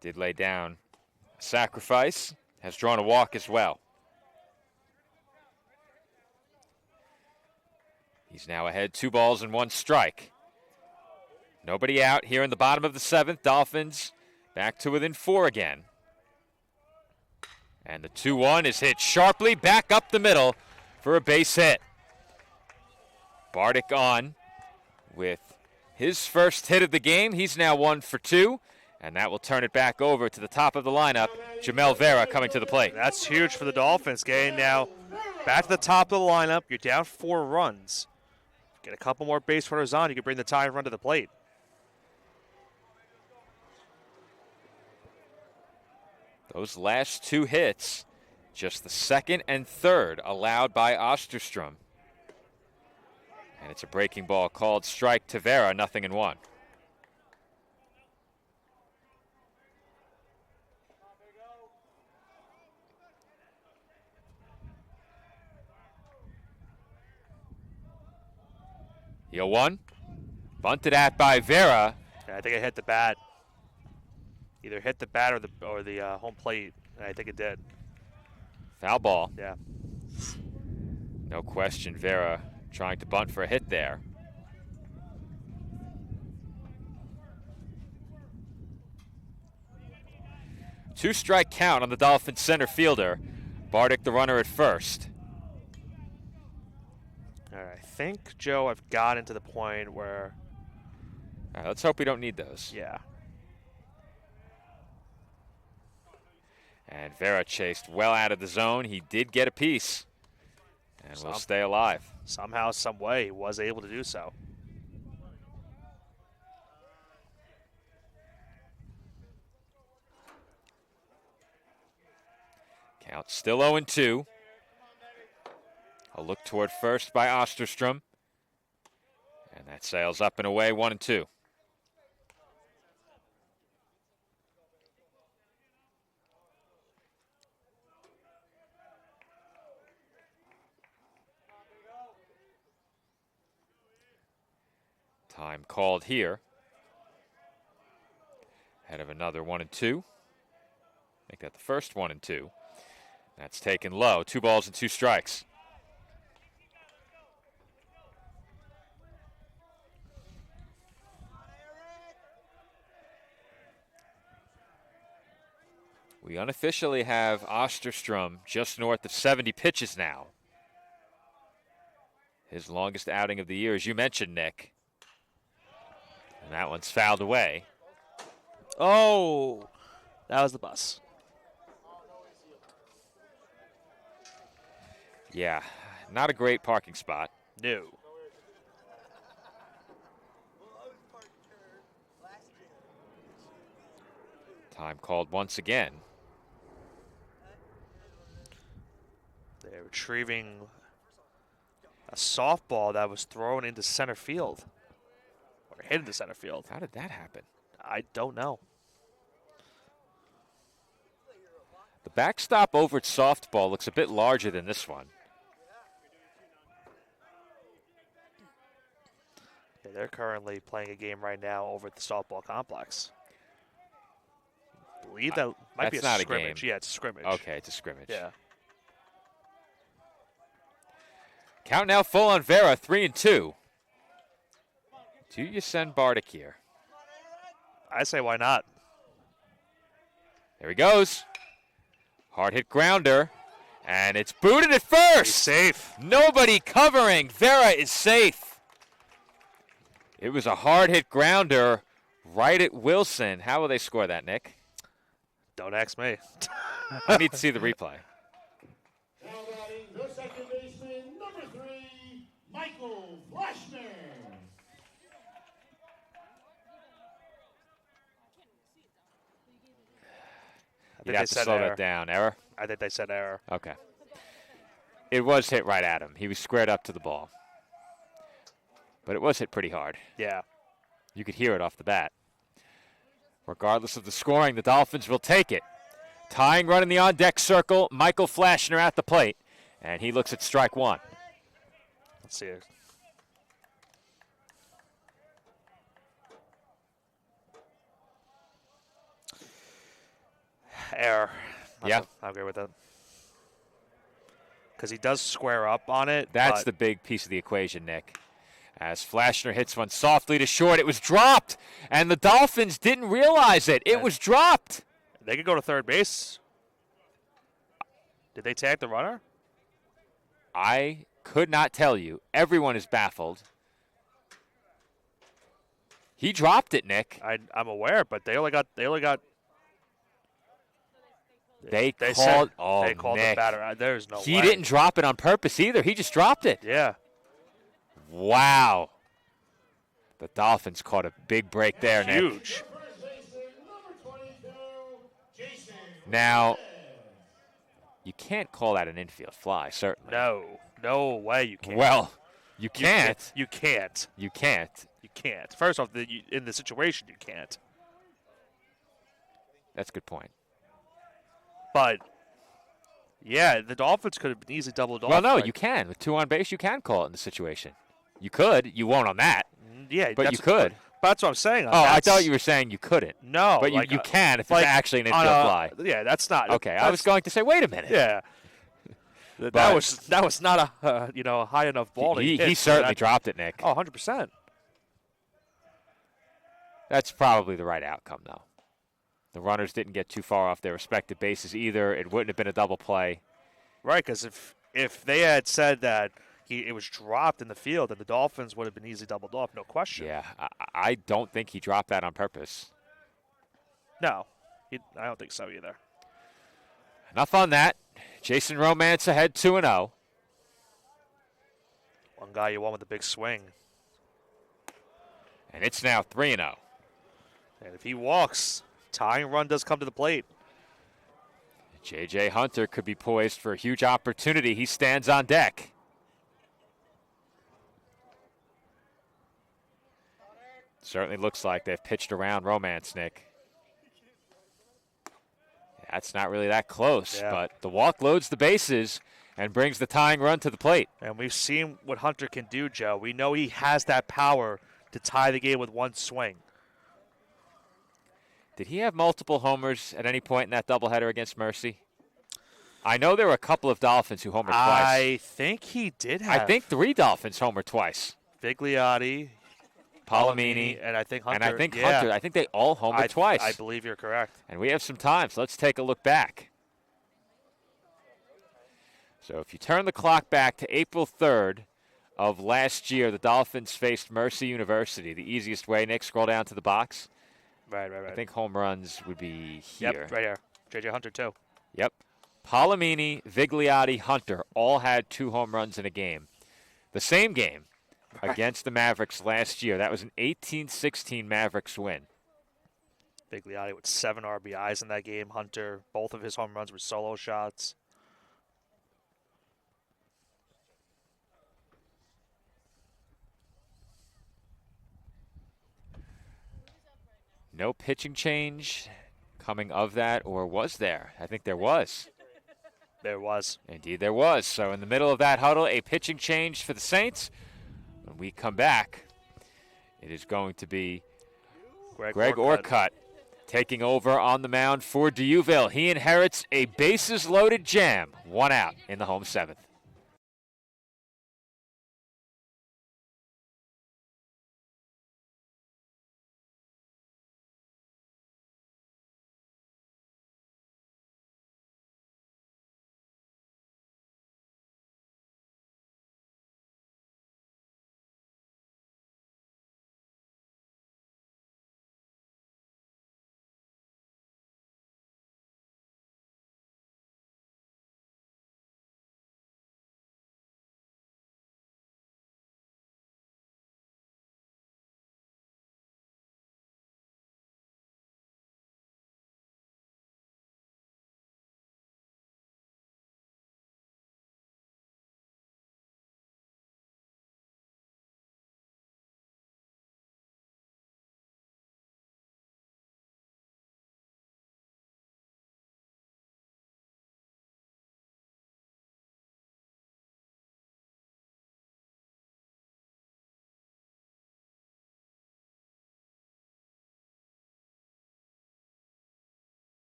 Did lay down a sacrifice, has drawn a walk as well. He's now ahead 2 balls and 1 strike. Nobody out here in the bottom of the 7th. Dolphins back to within 4 again. And the 2-1 is hit sharply back up the middle for a base hit. Bardick on with his first hit of the game. He's now 1 for 2, and that will turn it back over to the top of the lineup. Jamel Vera coming to the plate. That's huge for the Dolphins. Getting now back to the top of the lineup. You're down 4 runs. Get a couple more base runners on. You can bring the tying run to the plate. Those last 2 hits, just the second and third allowed by Osterstrom. And it's a breaking ball called strike to Vera, 0-1. The 0-1, bunted at by Vera. Yeah, I think it hit the bat. Either hit the bat or the home plate. I think it did. Foul ball. Yeah. No question, Vera trying to bunt for a hit there. Two-strike count on the Dolphins center fielder. Bardick the runner at first. All right, I think, Joe, I've gotten to the point where... All right, let's hope we don't need those. Yeah. And Vera chased well out of the zone. He did get a piece. And will stay alive. Somehow, some way, he was able to do so. Count still 0-2. A look toward first by Osterstrom. And that sails up and away, 1-2. Time called here. Ahead of another 1-2. Make that the first 1-2. That's taken low. 2 balls and 2 strikes. We unofficially have Osterstrom just north of 70 pitches now. His longest outing of the year, as you mentioned, Nick. And that one's fouled away. Oh, that was the bus. Yeah, not a great parking spot. No. Time called once again. They're retrieving a softball that was thrown into center field. Or hit into center field. How did that happen? I don't know. The backstop over at softball looks a bit larger than this one. Yeah, they're currently playing a game right now over at the softball complex. I believe that might be a That's not scrimmage. a game. Yeah, it's a scrimmage. Okay, it's a scrimmage. Yeah. Count now full on Vera, 3-2. Do you send Bardick here? I say why not? There he goes. Hard hit grounder. And it's booted at first. He's safe. Nobody covering. Vera is safe. It was a hard hit grounder right at Wilson. How will they score that, Nick? Don't ask me. I need to see the replay. Now batting the second baseman, number 3, Michael Flashner. You'd have to slow that down. Error? I think they said error. Okay. It was hit right at him. He was squared up to the ball. But it was hit pretty hard. Yeah. You could hear it off the bat. Regardless of the scoring, the Dolphins will take it. Tying run in the on-deck circle, Michael Flashner at the plate. And he looks at strike 1. Let's see it. Error. Yeah. I agree with that. Because he does square up on it. That's the big piece of the equation, Nick. As Flashner hits one softly to short, it was dropped. And the Dolphins didn't realize it. It was dropped. They could go to third base. Did they tag the runner? I could not tell you. Everyone is baffled. He dropped it, Nick. I'm aware, but they only got. They called. Oh, they called Nick. the batter. There's no way. He didn't drop it on purpose either. He just dropped it. Yeah. Wow. The Dolphins caught a big break there, Nick. Huge. First baseman, number 22, Jason Now, you can't call that an infield fly, certainly. No way you can't. Well, you can't. You can't. You can't. You can't. First off, in the situation, you can't. That's a good point. But, yeah, the Dolphins could have been easily doubled off. Well, no, you can. With 2 on base, you can call it in the situation. You could. You won't on that. Yeah, But you could. But that's what I'm saying. Oh, I thought you were saying you couldn't. No. But you can if it's actually an infield fly. Yeah, that's not. Okay, I was going to say, wait a minute. Yeah. That was not a a high enough ball to hit. He certainly dropped it, Nick. Oh, 100%. That's probably the right outcome, though. The runners didn't get too far off their respective bases either. It wouldn't have been a double play. Right, because if they had said that it was dropped in the field, then the Dolphins would have been easily doubled off, no question. Yeah, I don't think he dropped that on purpose. No, I don't think so either. Enough on that. Jason Romance ahead 2-0. One guy you won with a big swing. And it's now 3-0. And if he walks, tying run does come to the plate. J.J. Hunter could be poised for a huge opportunity. He stands on deck. Certainly looks like they've pitched around Romance, Nick. That's not really that close, but the walk loads the bases and brings the tying run to the plate. And we've seen what Hunter can do, Joe. We know he has that power to tie the game with one swing. Did he have multiple homers at any point in that doubleheader against Mercy? I know there were a couple of Dolphins who homered twice. I think he did have. I think 3 Dolphins homered twice. Vigliotti, Palomini, and I think Hunter. Hunter. I think they all homered twice. I believe you're correct. And we have some time, so let's take a look back. So if you turn the clock back to April 3rd of last year, the Dolphins faced Mercy University. The easiest way, Nick, scroll down to the box. Right. I think home runs would be here. Yep, right here. J.J. Hunter, too. Yep. Palomini, Vigliotti, Hunter all had 2 home runs in a game. The same game against the Mavericks last year. That was an 18-16 Mavericks win. Vigliotti with 7 RBIs in that game. Hunter, both of his home runs were solo shots. No pitching change coming of that, or was there? I think there was. There was. Indeed there was. So in the middle of that huddle, a pitching change for the Saints. When we come back, it is going to be Greg Orcutt taking over on the mound for D'Youville. He inherits a bases-loaded jam, 1 out in the home 7th.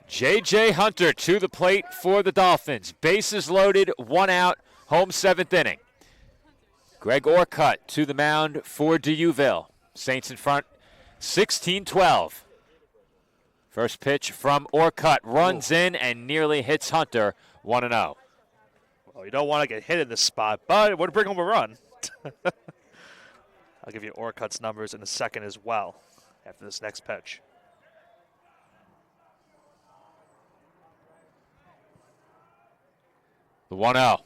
J.J. Hunter to the plate for the Dolphins. Bases loaded, 1 out, home 7th inning. Greg Orcutt to the mound for D'Youville. Saints in front, 16-12. First pitch from Orcutt, runs in and nearly hits Hunter, 1-0. Well, you don't want to get hit in this spot, but it would bring home a run. I'll give you Orcutt's numbers in a second as well after this next pitch. The 1-0.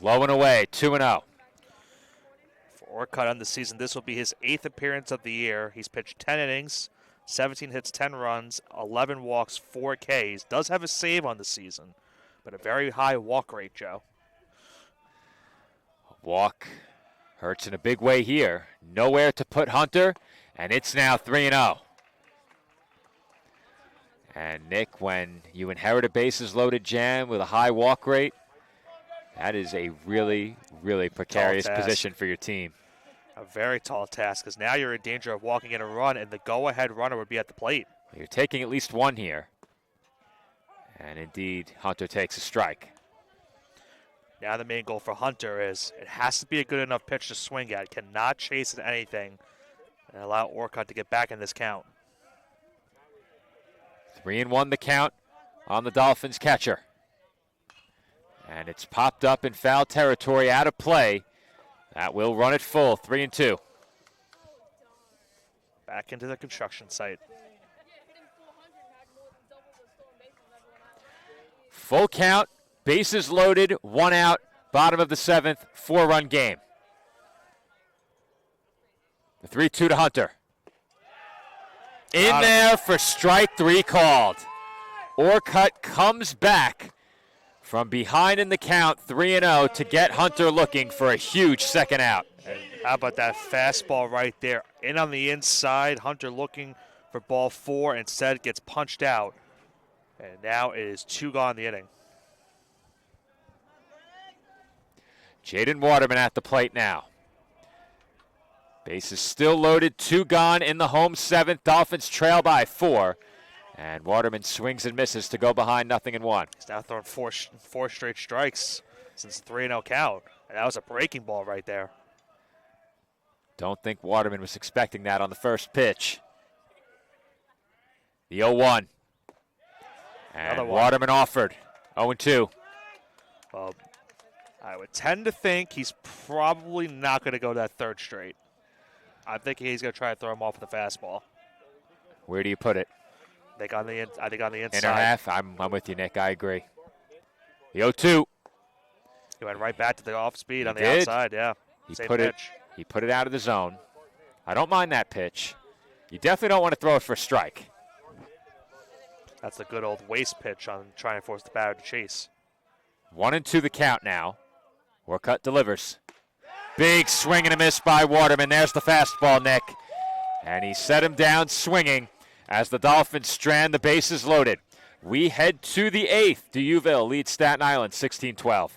Low and away, 2-0. For Orcutt on the season, this will be his 8th appearance of the year. He's pitched 10 innings, 17 hits, 10 runs, 11 walks, 4 Ks. Does have a save on the season, but a very high walk rate, Joe. Walk hurts in a big way here. Nowhere to put Hunter, and it's now 3-0. And Nick, when you inherit a bases loaded jam with a high walk rate, that is a really, really precarious position for your team. A very tall task, because now you're in danger of walking in a run, and the go-ahead runner would be at the plate. You're taking at least one here. And indeed, Hunter takes a strike. Now the main goal for Hunter is it has to be a good enough pitch to swing at. Cannot chase at anything and allow Orcutt to get back in this count. 3-1 the count on the Dolphins catcher. And it's popped up in foul territory, out of play. That will run it full, 3-2. Back into the construction site. Full count, bases loaded, 1 out, bottom of the 7th, 4-run game. The 3-2 to Hunter. In there for strike 3 called. Orcutt comes back from behind in the count, 3-0, to get Hunter looking for a huge second out. And how about that fastball right there? In on the inside, Hunter looking for ball 4, instead gets punched out. And now it is 2 gone in the inning. Jaden Waterman at the plate now. Base is still loaded, 2 gone in the home 7th. Dolphins trail by 4. And Waterman swings and misses to go behind 0-1. He's now thrown four straight strikes since the 3-0 count. And that was a breaking ball right there. Don't think Waterman was expecting that on the first pitch. The 0-1. And Waterman offered. 0-2. Well, I would tend to think he's probably not going to go that third straight. I think he's going to try to throw him off with a fastball. Where do you put it? I think on the inside. Inner half? I'm with you, Nick. I agree. The 0-2. He went right back to the off speed on the did. outside, yeah. Same pitch. He put it out of the zone. I don't mind that pitch. You definitely don't want to throw it for a strike. That's the good old waste pitch on trying to force the batter to chase. 1-2 the count now. Orcutt delivers. Big swing and a miss by Waterman. There's the fastball, Nick. And he set him down swinging as the Dolphins strand the bases loaded. We head to the 8th. D'Youville leads Staten Island 16-12.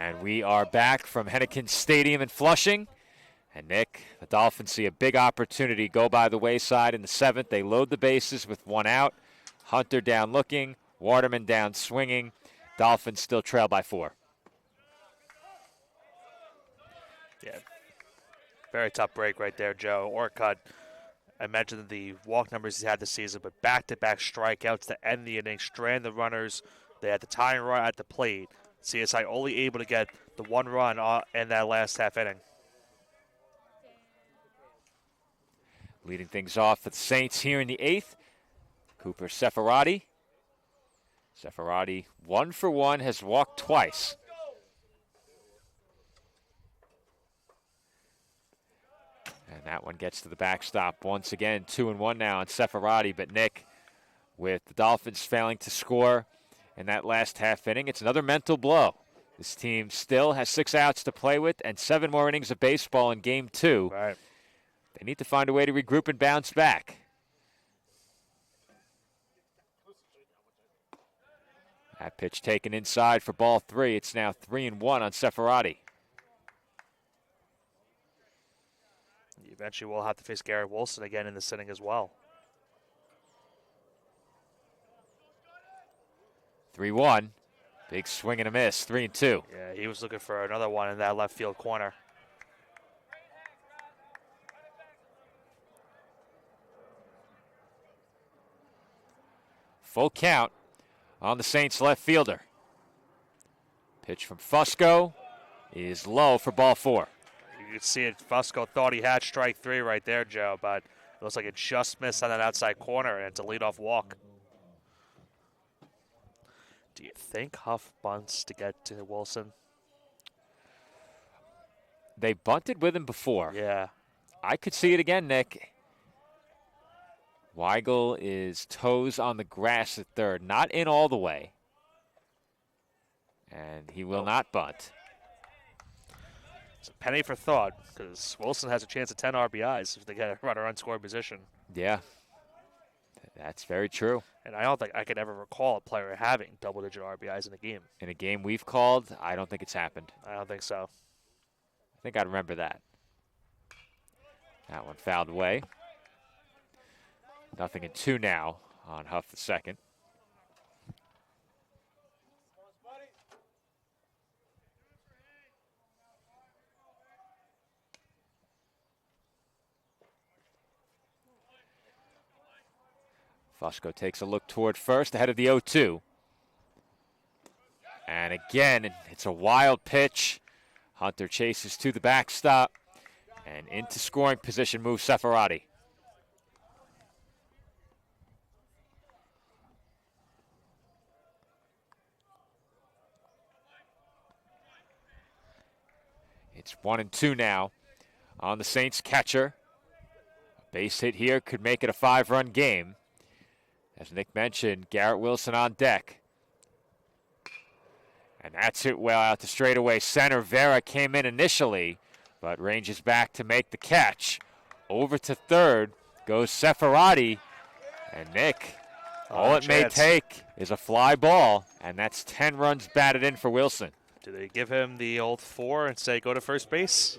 And we are back from Hennecken Stadium in Flushing. And Nick, the Dolphins see a big opportunity go by the wayside in the 7th. They load the bases with 1 out. Hunter down looking, Waterman down swinging. Dolphins still trail by 4. Yeah, very tough break right there, Joe. Orcutt, I mentioned the walk numbers he's had this season, but back-to-back strikeouts to end the inning, strand the runners. They had the tying run at the plate. CSI only able to get the 1 run in that last half inning. Leading things off for the Saints here in the 8th, Cooper Seferati. Seferati 1 for 1, has walked twice. And that one gets to the backstop once again. 2-1 now on Seferati. But Nick, with the Dolphins failing to score in that last half inning, it's another mental blow. This team still has 6 outs to play with and 7 more innings of baseball in Game 2. Right. They need to find a way to regroup and bounce back. That pitch taken inside for ball 3. It's now 3-1 on Seferati. Eventually we'll have to face Garrett Wilson again in this inning as well. 3-1. Big swing and a miss. 3-2. Yeah, he was looking for another one in that left field corner. Full count on the Saints left fielder. Pitch from Fusco is low for ball 4. You could see it. Fusco thought he had strike 3 right there, Joe, but it looks like it just missed on that outside corner, and it's a leadoff walk. Do you think Huff bunts to get to Wilson? They bunted with him before. Yeah. I could see it again, Nick. Weigel is toes on the grass at third, not in all the way. And he will not bunt. It's a penny for thought, because Wilson has a chance at 10 RBIs if they get a runner unscored position. Yeah, that's very true. And I don't think I could ever recall a player having double-digit RBIs in a game. In a game we've called, I don't think it's happened. I don't think so. I think I remember that. That one fouled away. 0-2 now on Huff the second. Fusco takes a look toward first ahead of the 0-2. And again, it's a wild pitch. Hunter chases to the backstop. And into scoring position moves Seferati. It's 1-2 now on the Saints catcher. A base hit here could make it a 5-run game. As Nick mentioned, Garrett Wilson on deck. And that's hit well out to straightaway center. Vera came in initially, but ranges back to make the catch. Over to third goes Seferati. And Nick, all it may take is a fly ball, and that's 10 runs batted in for Wilson. Do they give him the old 4 and say go to first base?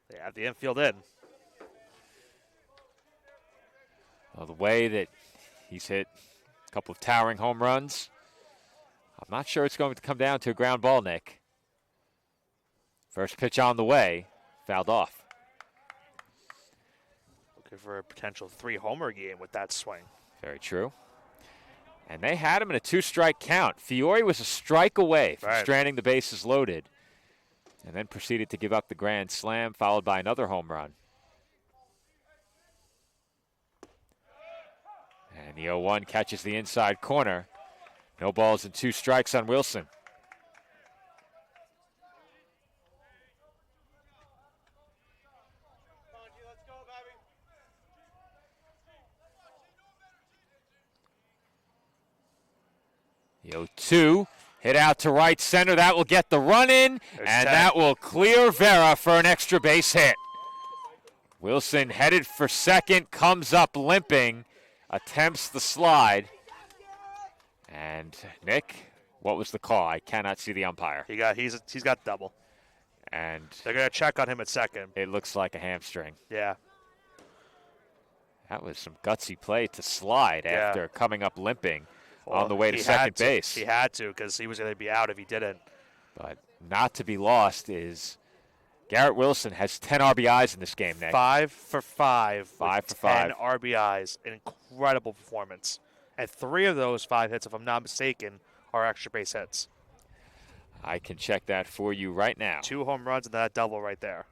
They have the infield in. Well, the way that he's hit a couple of towering home runs, I'm not sure it's going to come down to a ground ball, Nick. First pitch on the way, fouled off. Looking for a potential 3-homer game with that swing. Very true. And they had him in a 2-strike count. Fiore was a strike away from stranding the bases loaded, and then proceeded to give up the grand slam, followed by another home run. And the 0-1 catches the inside corner. No balls and 2 strikes on Wilson. The 0-2 hit out to right center. That will get the run in, and that will clear Vera for an extra base hit. Wilson headed for second, comes up limping. attempts the slide. And Nick, what was the call? I cannot see the umpire. He's got double. And They're going to check on him at second. it looks like a hamstring. Yeah. That was some gutsy play to slide after coming up limping on the way to He second had to. base. He had to because he was going to be out if he didn't. But not to be lost is Garrett Wilson has 10 RBIs in this game, Nick. 5 for 5. 5 for 10 5. RBIs. An incredible performance. And 3 of those 5 hits, if I'm not mistaken, are extra base hits. I can check that for you right now. 2 home runs and that double right there.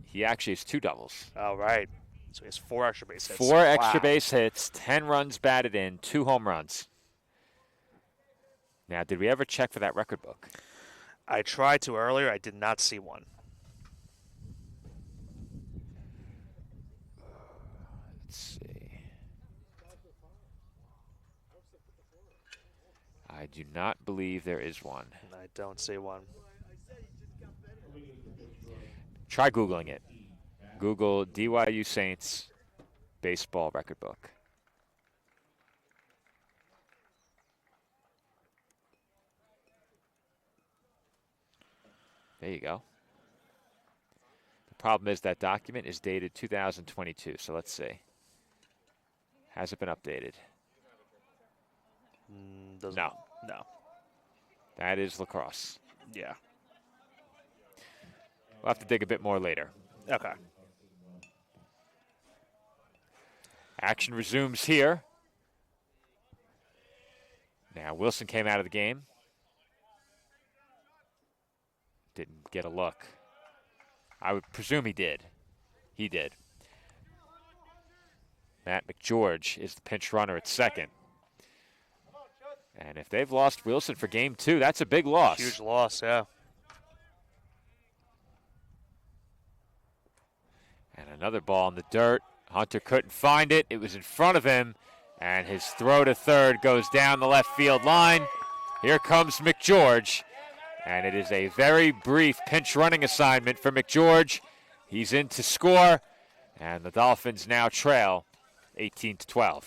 He actually has 2 doubles. All right. So he has 4 extra base hits. 4 extra Wow. base hits, 10 runs batted in, 2 home runs. Now, did we ever check for that record book? I tried to earlier. I did not see one. Let's see. I do not believe there is one. I don't see one. Try Googling it. Google DYU Saints baseball record book. There you go. The problem is that document is dated 2022, so let's see. Has it been updated? No. No. That is lacrosse. Yeah. We'll have to dig a bit more later. Okay. Action resumes here. Now, Wilson came out of the game. Didn't get a look. I would presume he did. He did. Matt McGeorge is the pinch runner at second. And if they've lost Wilson for game 2, that's a big loss. Huge loss, yeah. And another ball in the dirt. Hunter couldn't find it. It was in front of him. And his throw to third goes down the left field line. Here comes McGeorge. And it is a very brief pinch running assignment for McGeorge. He's in to score. And the Dolphins now trail 18-12.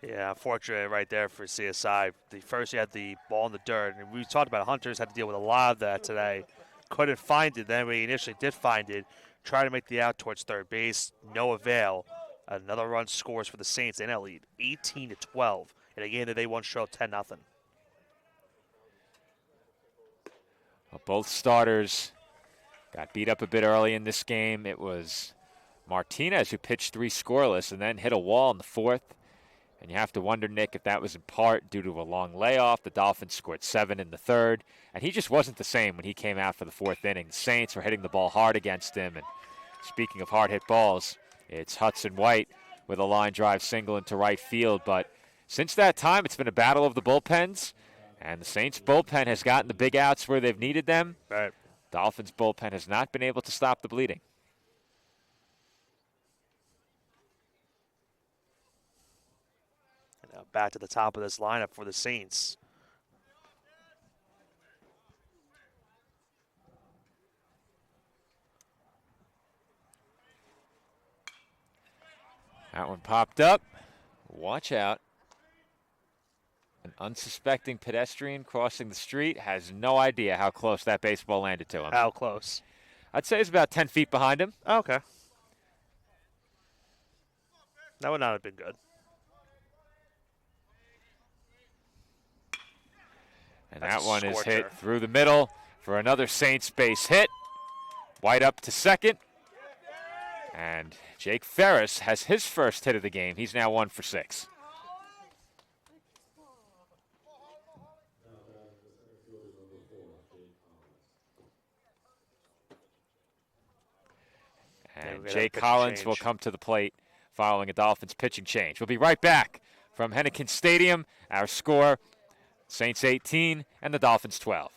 Yeah, unfortunately right there for CSI. First he had the ball in the dirt, and we talked about Hunters had to deal with a lot of that today. Couldn't find it. Then when he initially did find it, tried to make the out towards third base. No avail. Another run scores for the Saints in that lead, 18-12. In a game that they won show 10-0. Well, both starters got beat up a bit early in this game. It was Martinez who pitched 3 scoreless and then hit a wall in the 4th. And you have to wonder, Nick, if that was in part due to a long layoff. The Dolphins scored 7 in the 3rd. And he just wasn't the same when he came out for the 4th inning. The Saints were hitting the ball hard against him. And speaking of hard hit balls, it's Hudson White with a line drive single into right field. But since that time, it's been a battle of the bullpens. And the Saints bullpen has gotten the big outs where they've needed them. Right. Dolphins bullpen has not been able to stop the bleeding. Now back to the top of this lineup for the Saints. That one popped up. Watch out. An unsuspecting pedestrian crossing the street has no idea how close that baseball landed to him. How close? I'd say it's about 10 feet behind him. Oh, okay. That would not have been good. And That's that a one is hit scorcher. through the middle for another Saints base hit. White up to second. And Jake Ferris has his first hit of the game. He's now 1 for 6. And we got a Jake pitching Collins will change. come to the plate following a Dolphins pitching change. We'll be right back from Henneken Stadium. Our score, Saints 18 and the Dolphins 12.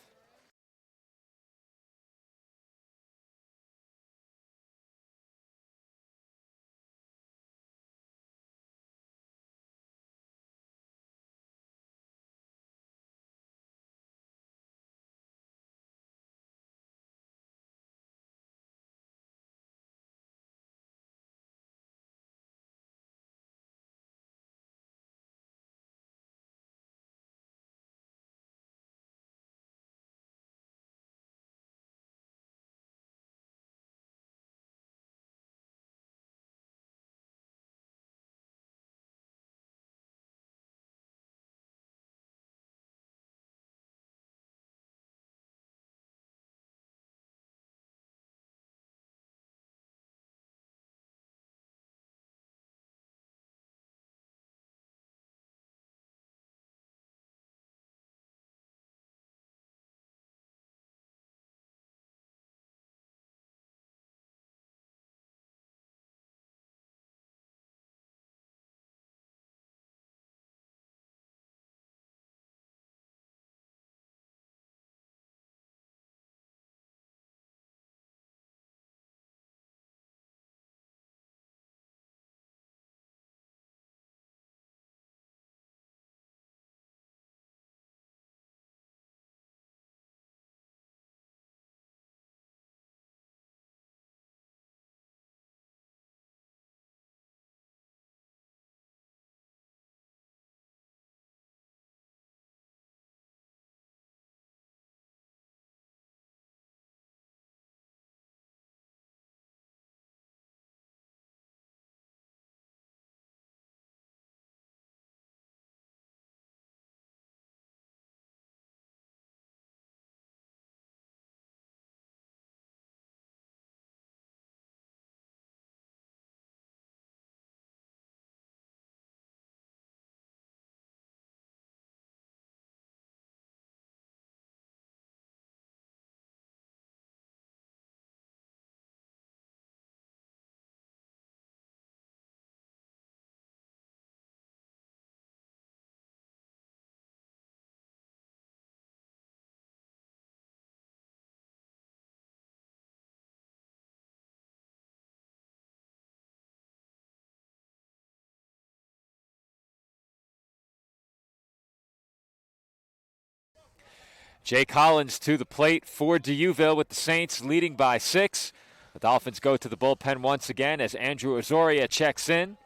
Jay Collins to the plate for D'Youville with the Saints leading by 6. The Dolphins go to the bullpen once again as Andrew Azoria checks in.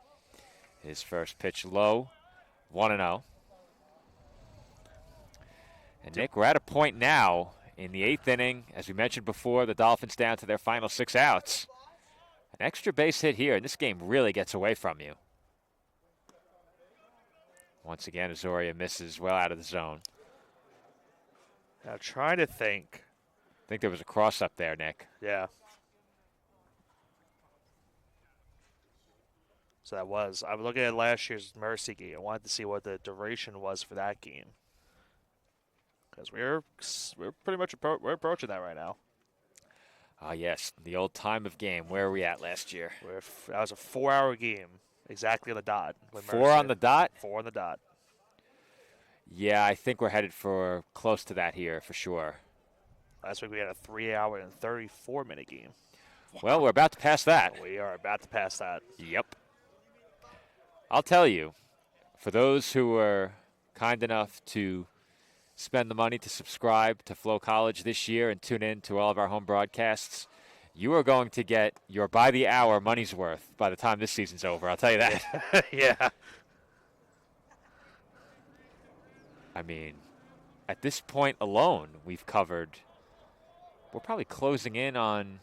His first pitch low, 1-0. And Nick, we're at a point now in the 8th inning. As we mentioned before, the Dolphins down to their final 6 outs. An extra base hit here, and this game really gets away from you. Once again, Azoria misses well out of the zone. Now trying to think. I think there was a cross up there, Nick. Yeah. So I was looking at last year's Mercy game. I wanted to see what the duration was for that game. Because we're pretty much we're approaching that right now. Ah, yes, the old time of game. Where were we at last year? That was a 4-hour game, exactly on the dot. 4 on the dot? 4 on the dot. Yeah, I think we're headed for close to that here for sure. Last week we had a 3-hour and 34-minute game. Well, we're about to pass that. We are about to pass that. Yep. I'll tell you, for those who were kind enough to spend the money to subscribe to Flow College this year and tune in to all of our home broadcasts, you are going to get your by-the-hour money's worth by the time this season's over. I'll tell you that. Yeah. I mean, at this point alone, we're probably closing in on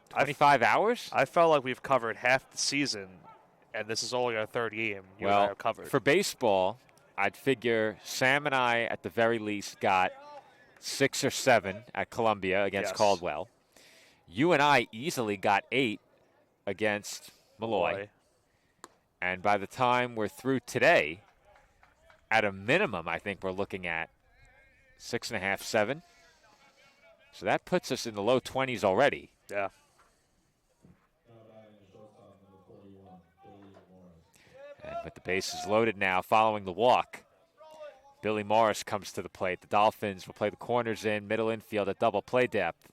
25 hours? I felt like we've covered half the season, and this is only our 3rd game. You and I are covered. For baseball, I'd figure Sam and I, at the very least, got 6 or 7 at Columbia against Caldwell. You and I easily got 8 against Malloy. And by the time we're through today, at a minimum, I think we're looking at 6.5, 7. So that puts us in the low 20s already. Yeah. And with the bases loaded now, following the walk, Billy Morris comes to the plate. The Dolphins will play the corners in, middle infield at double play depth.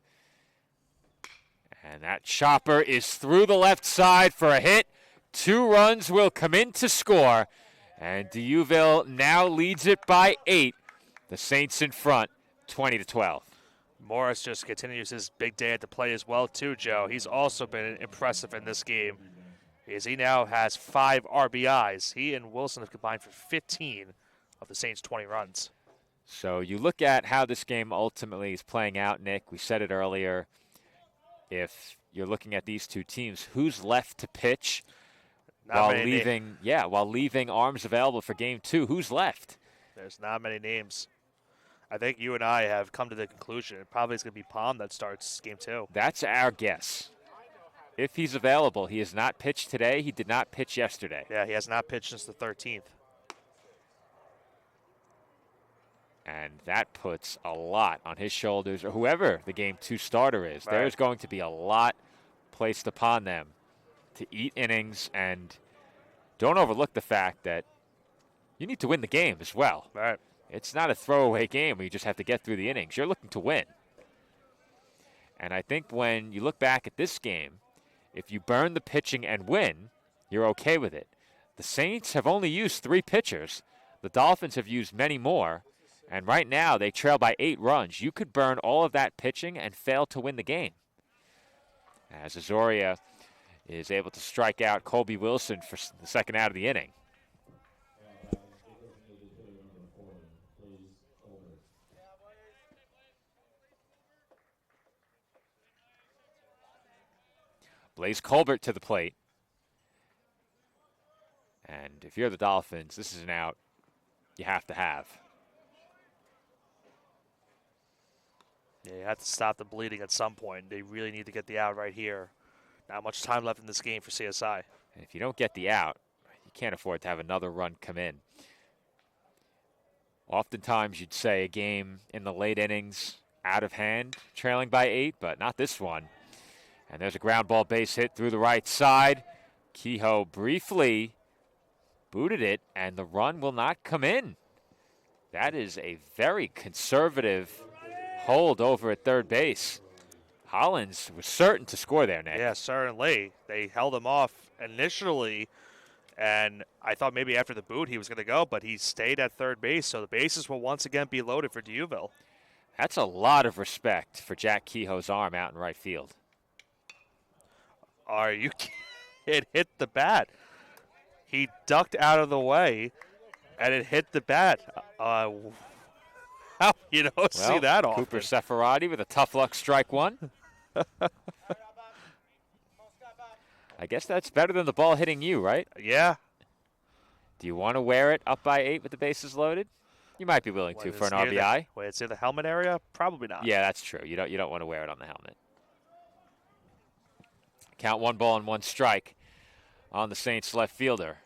And that chopper is through the left side for a hit. 2 runs will come in to score. And D'Youville now leads it by 8. The Saints in front, 20-12. Morris just continues his big day at the plate as well, too, Joe. He's also been impressive in this game, as he now has 5 RBIs. He and Wilson have combined for 15 of the Saints' 20 runs. So you look at how this game ultimately is playing out, Nick. We said it earlier. If you're looking at these two teams, who's left to pitch while leaving arms available for game 2? Who's left? There's not many names. I think you and I have come to the conclusion it probably is going to be Palm that starts game 2. That's our guess. If he's available, he has not pitched today. He did not pitch yesterday. Yeah, he has not pitched since the 13th. And that puts a lot on his shoulders, or whoever the game 2 starter is. Right. There's going to be a lot placed upon them to eat innings, and don't overlook the fact that you need to win the game as well. Right. It's not a throwaway game where you just have to get through the innings. You're looking to win. And I think when you look back at this game, if you burn the pitching and win, you're okay with it. The Saints have only used 3 pitchers. The Dolphins have used many more. And right now they trail by 8 runs. You could burn all of that pitching and fail to win the game. As Azoria is able to strike out Colby Wilson for the second out of the inning. Blaze Colbert to the plate. And if you're the Dolphins, this is an out you have to have. Yeah, you have to stop the bleeding at some point. They really need to get the out right here. Not much time left in this game for CSI. And if you don't get the out, you can't afford to have another run come in. Oftentimes you'd say a game in the late innings, out of hand, trailing by 8, but not this one. And there's a ground ball base hit through the right side. Kehoe briefly booted it, and the run will not come in. That is a very conservative hold over at third base. Hollins was certain to score there, Nick. Yeah, certainly. They held him off initially, and I thought maybe after the boot he was going to go, but he stayed at third base, so the bases will once again be loaded for D'Youville. That's a lot of respect for Jack Kehoe's arm out in right field. Are you kidding? It hit the bat. He ducked out of the way, and it hit the bat. How you don't see that often. Cooper Seferati with a tough luck strike one. I guess that's better than the ball hitting you, right? Yeah. Do you want to wear it up by 8 with the bases loaded? You might be willing to for an RBI. Wait, it's in the helmet area? Probably not. Yeah, that's true. You don't want to wear it on the helmet. Count 1 ball and 1 strike on the Saints left fielder.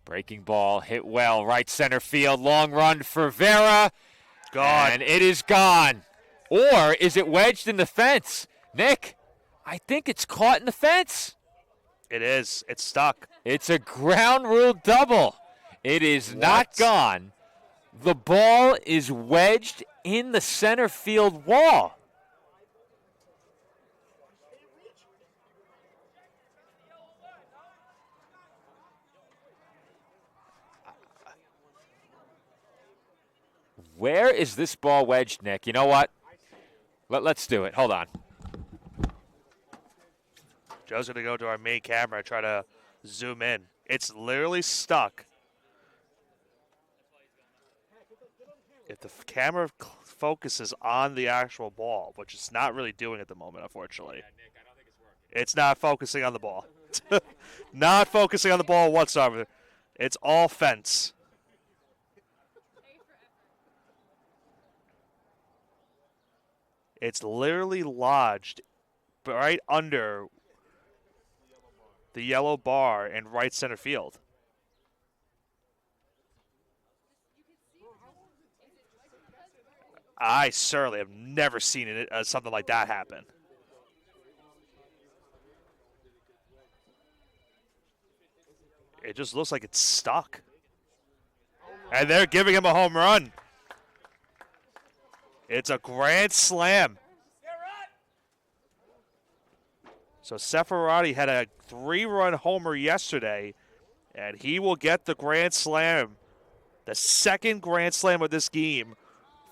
Breaking ball, hit well, right center field, long run for Vera. Gone. And it is gone. Or is it wedged in the fence? Nick, I think it's caught in the fence. It is. It's stuck. It's a ground rule double. It is not gone. The ball is wedged in the center field wall. Where is this ball wedged, Nick? You know what? Let's do it. Hold on. Joe's going to go to our main camera and try to zoom in. It's literally stuck. If the camera focuses on the actual ball, which it's not really doing at the moment, unfortunately. Yeah, Nick, I don't think it's working. It's not focusing on the ball. Not focusing on the ball whatsoever. It's all fence. It's literally lodged right under the yellow bar in right center field. I certainly have never seen something like that happen. It just looks like it's stuck. And they're giving him a home run. It's a grand slam. So Seferati had a 3-run homer yesterday, and he will get the grand slam, the second grand slam of this game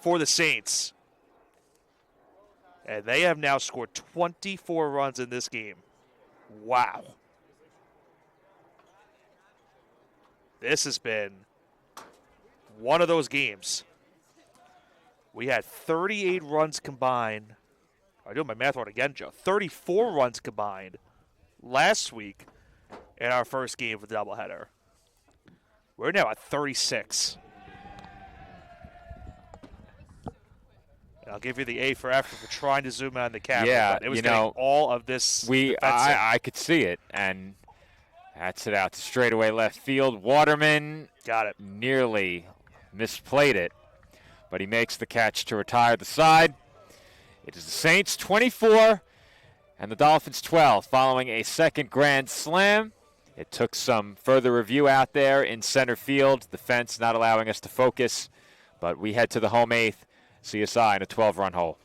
for the Saints. And they have now scored 24 runs in this game. Wow. This has been one of those games. We had 38 runs combined. I'm doing my math wrong again, Joe. 34 runs combined last week in our first game of the doubleheader. We're now at 36. And I'll give you the A for effort for trying to zoom in on the camera. Yeah, but it was getting all of this. I could see it, and that's it out to straightaway left field. Waterman got it. Nearly misplayed it, but he makes the catch to retire the side. It is the Saints 24 and the Dolphins 12 following a second grand slam. It took some further review out there in center field. The fence not allowing us to focus, but we head to the home eighth. CSI in a 12-run hole.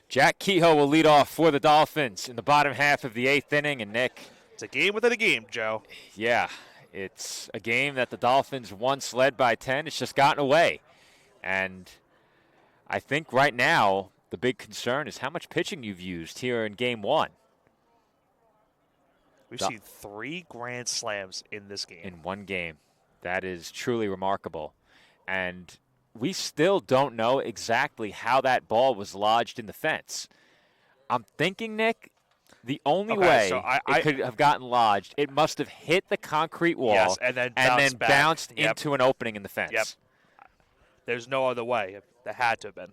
Jack Kehoe will lead off for the Dolphins in the bottom half of the 8th inning. And Nick, It's a game within a game, Joe. yeah, it's a game that the Dolphins once led by 10. It's just gotten away. And I think right now the big concern is how much pitching you've used here in game one. We've seen 3 grand slams in this game. In one game. That is truly remarkable. And we still don't know exactly how that ball was lodged in the fence. I'm thinking, Nick, the only way it could have gotten lodged, it must have hit the concrete wall, yes, and then bounced into an opening in the fence. Yep. There's no other way. That had to have been.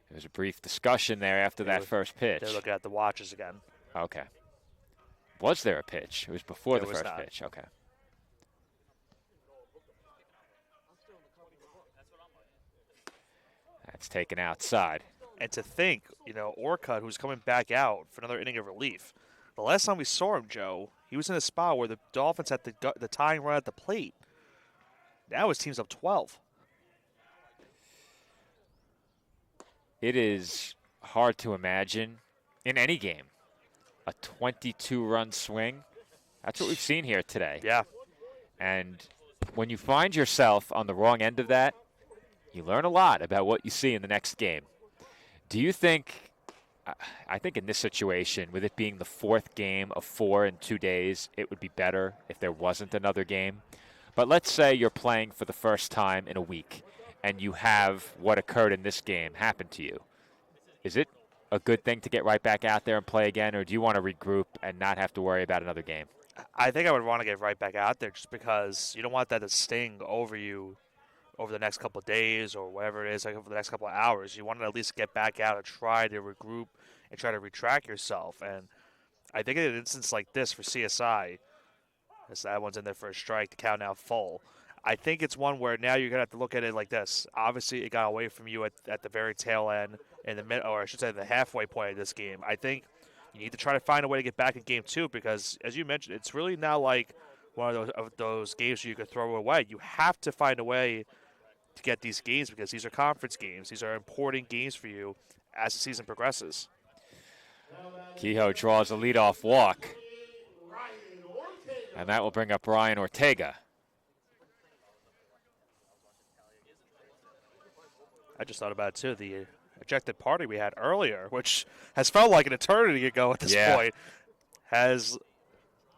There was a brief discussion there after that first pitch. They're looking at the watches again. Okay. Was there a pitch? It was before the first not. pitch. Okay. That's taken outside. And to think, Orcutt, who's coming back out for another inning of relief. The last time we saw him, Joe, he was in a spot where the Dolphins had the tying run at the plate. Now his team's up 12. It is hard to imagine in any game a 22-run swing. That's what we've seen here today. Yeah. And when you find yourself on the wrong end of that, you learn a lot about what you see in the next game. Do you think, I think in this situation, with it being the 4th game of 4 in 2 days, it would be better if there wasn't another game. But let's say you're playing for the first time in a week and you have what occurred in this game happen to you. Is it a good thing to get right back out there and play again, or do you want to regroup and not have to worry about another game? I think I would want to get right back out there just because you don't want that to sting over you over the next couple of days or whatever it is, like over the next couple of hours. You want to at least get back out and try to regroup and try to retract yourself. And I think in an instance like this for CSI, as that one's in there for a strike, the count now full. I think it's one where now you're going to have to look at it like this. Obviously, it got away from you at the very tail end, in the mid, or I should say the halfway point of this game. I think you need to try to find a way to get back in game 2 because, as you mentioned, it's really not like one of those games where you could throw away. You have to find a way to get these games because these are conference games. These are important games for you as the season progresses. Kehoe draws a leadoff walk, and that will bring up Ryan Ortega. I just thought about it, too, the ejected party we had earlier, which has felt like an eternity ago at this point,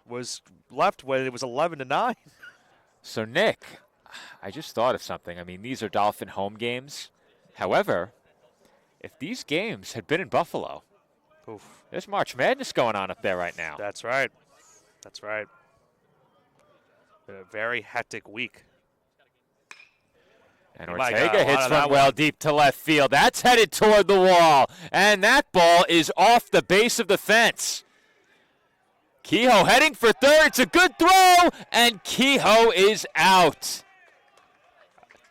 was left when it was 11-9. So, Nick, I just thought of something. I mean, these are Dolphin home games. However, if these games had been in Buffalo, there's March Madness going on up there right now. That's right. That's right. Been a very hectic week. And Ortega hits one well deep to left field. That's headed toward the wall. And that ball is off the base of the fence. Kehoe heading for third. It's a good throw. And Kehoe is out.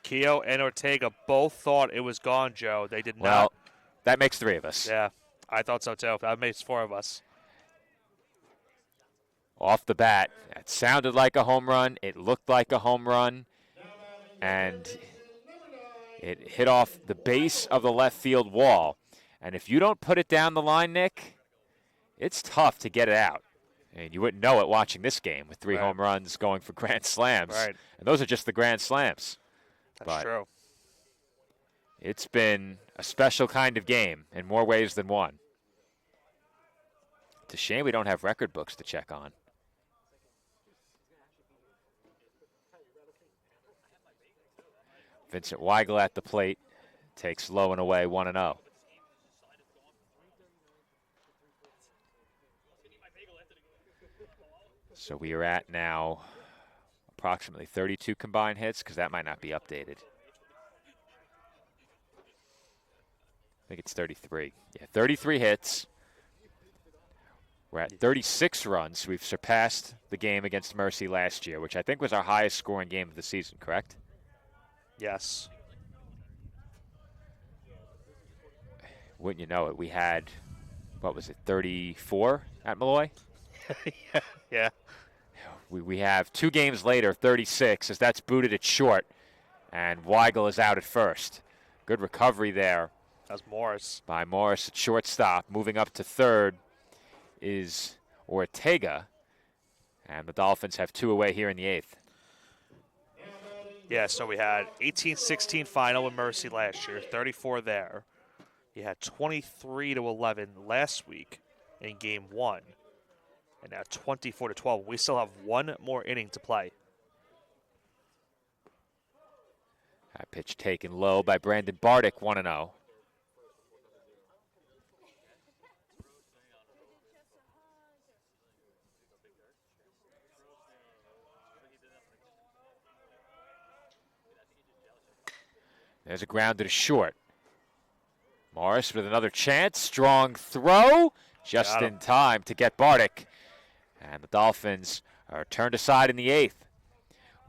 Kehoe and Ortega both thought it was gone, Joe. They did not. Well, that makes 3 of us. Yeah, I thought so, too. That makes 4 of us. Off the bat, that sounded like a home run. It looked like a home run. And it hit off the base of the left field wall. And if you don't put it down the line, Nick, it's tough to get it out. And you wouldn't know it watching this game with 3 home runs going for grand slams. Right. And those are just the grand slams. That's true. It's been a special kind of game in more ways than one. It's a shame we don't have record books to check on. Vincent Weigel at the plate takes low and away 1-0. So we are at now approximately 32 combined hits because that might not be updated. I think it's 33. Yeah, 33 hits. We're at 36 runs. We've surpassed the game against Mercy last year, which I think was our highest scoring game of the season, correct? Yes. Wouldn't you know it, we had, 34 at Malloy? Yeah. We have 2 games later, 36, as that's booted it short, and Weigel is out at first. Good recovery there. That's Morris. By Morris at shortstop. Moving up to third is Ortega, and the Dolphins have 2 away here in the 8th. Yeah, so we had 18-16 final with Mercy last year, 34 there. You had 23-11 last week in game 1, and now 24-12. We still have 1 more inning to play. That pitch taken low by Brandon Bardick, 1-0. There's a grounder to short. Morris with another chance. Strong throw. Just in time to get Bardick. And the Dolphins are turned aside in the 8th.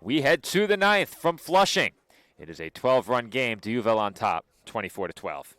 We head to the 9th from Flushing. It is a 12-run game. D'Youville on top, 24-12.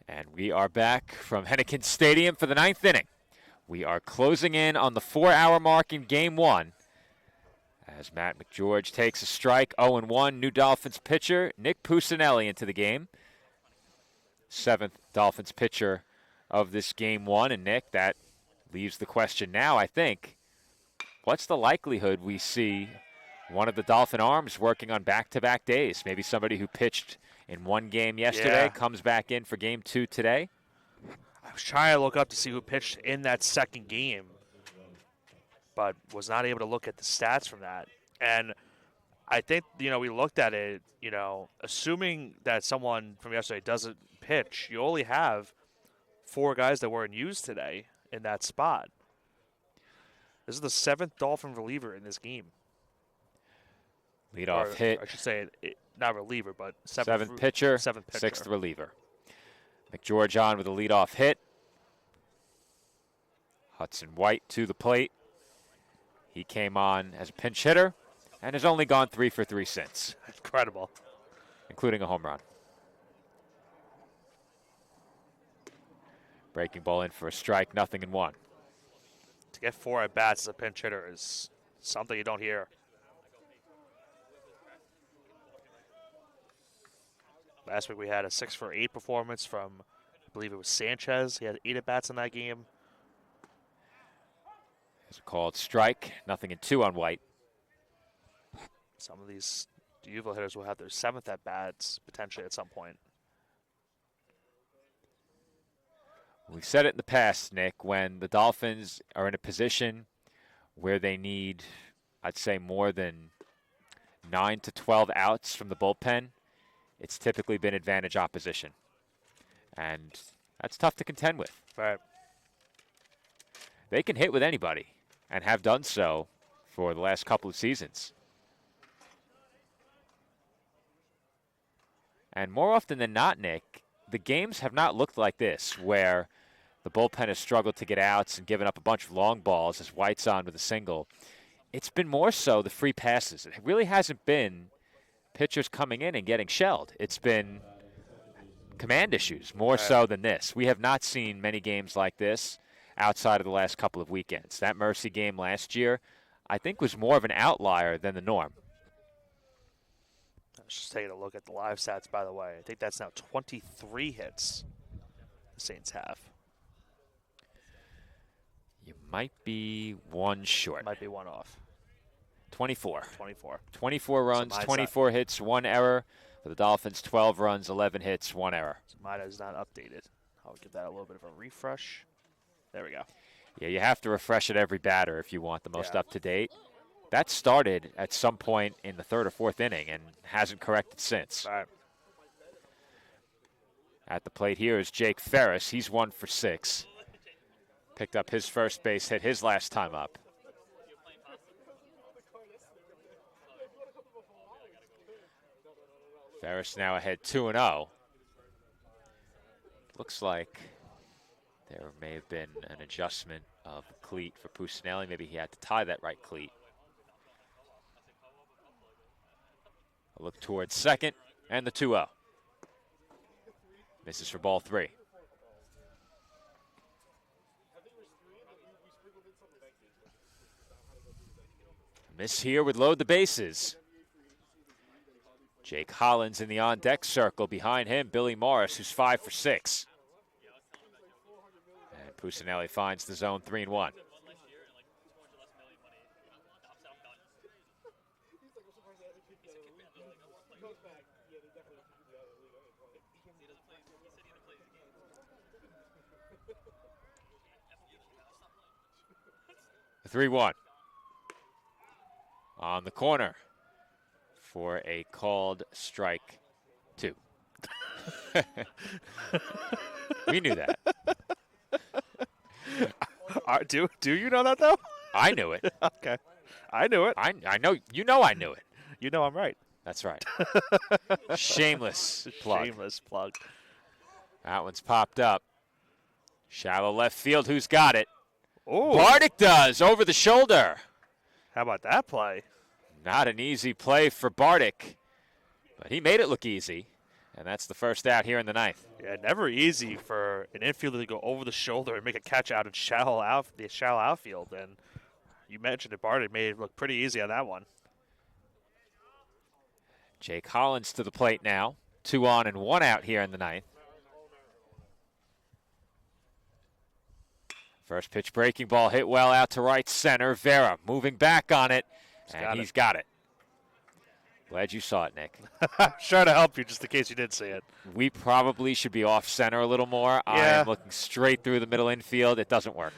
And we are back from Hennigan Stadium for the 9th inning. We are closing in on the 4-hour mark in game 1. As Matt McGeorge takes a strike, 0-1. New Dolphins pitcher Nick Pusinelli into the game. 7th Dolphins pitcher of this game 1. And Nick, that leaves the question now, I think. What's the likelihood we see one of the Dolphin arms working on back-to-back days? Maybe somebody who pitched in one game yesterday comes back in for game 2 today. I was trying to look up to see who pitched in that second game, but was not able to look at the stats from that. And I think, we looked at it, assuming that someone from yesterday doesn't pitch, you only have 4 guys that weren't used today in that spot. This is the 7th Dolphin reliever in this game. Leadoff hit. I should say, not reliever, but 7th pitcher, 6th reliever. McGeorge on with a leadoff hit. Hudson White to the plate. He came on as a pinch hitter. and has only gone 3 for 3 since, Incredible. including a home run. Breaking ball in for a strike, 0-1. To get 4 at-bats as a pinch hitter is something you don't hear. Last week we had a 6 for 8 performance from, I believe it was Sanchez. He had 8 at-bats in that game. It's a called strike, 0-2 on White. Some of these Uville hitters will have their 7th at-bats potentially at some point. We've said it in the past, Nick, when the Dolphins are in a position where they need, I'd say, more than 9 to 12 outs from the bullpen, it's typically been advantage opposition. And that's tough to contend with. Right. They can hit with anybody and have done so for the last couple of seasons. And more often than not, Nick, the games have not looked like this, where the bullpen has struggled to get outs and given up a bunch of long balls as White's on with a single. It's been more so the free passes. It really hasn't been pitchers coming in and getting shelled. It's been command issues more so than this. We have not seen many games like this outside of the last couple of weekends. That Mercy game last year, I think, was more of an outlier than the norm. I was just taking a look at the live stats, by the way. I think that's now 23 hits the Saints have. You might be one short. Might be one off. 24. 24. 24 runs, So 24 hits, 1 error. For the Dolphins, 12 runs, 11 hits, 1 error. So mine is not updated. I'll give that a little bit of a refresh. There we go. Yeah, you have to refresh it every batter if you want the most Yeah. up-to-date. That started at some point in the 3rd or 4th inning and hasn't corrected since. All right. At the plate here is Jake Ferris. He's 1 for 6. Picked up his first base hit his last time up. Ferris now ahead 2-0. Looks like there may have been an adjustment of the cleat for Pusinelli. Maybe he had to tie that right cleat. A look towards second and the 2-0. Misses for ball 3. Miss here would load the bases. Jake Hollins in the on-deck circle. Behind him, Billy Morris, who's 5 for 6. And Pusinelli finds the zone 3-1. The 3-1. On the corner for a called strike 2. We knew that. Do you know that, though? I knew it. Okay. I knew it. I know. You know I knew it. You know I'm right. That's right. Shameless plug. Shameless plug. That one's popped up. Shallow left field. Who's got it? Oh, Bardick does, over the shoulder. how about that play? Not an easy play for Bardick, but he made it look easy, and that's the first out here in the 9th. Yeah, never easy for an infielder to go over the shoulder and make a catch out in the shallow outfield. And you mentioned it, Bardick made it look pretty easy on that one. Jake Hollins to the plate now. 2 on and 1 out here in the 9th. First pitch breaking ball hit well out to right center. Vera moving back on it, and he's got it. Glad you saw it, Nick. I'm trying to help you just in case you did see it. We probably should be off center a little more. I Yeah. am looking straight through the middle infield. It doesn't work.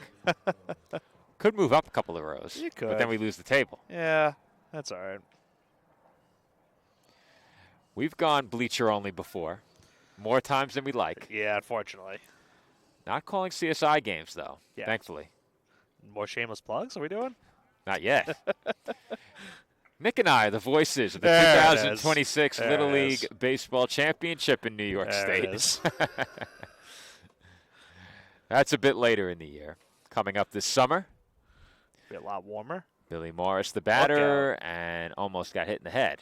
Could move up a couple of rows. You But could. then we lose the table. Yeah, that's all right. We've gone bleacher only before, more times than we like. Yeah, unfortunately. Not calling CSI games, though, Yeah. thankfully. More shameless plugs are we doing? Not yet. Nick and I are the voices of the There it is. 2026 There Little it League is. Baseball Championship in New York There it State. is. That's a bit later in the year. Coming up this summer, Be a lot warmer. Billy Morris, the batter, and almost got hit in the head.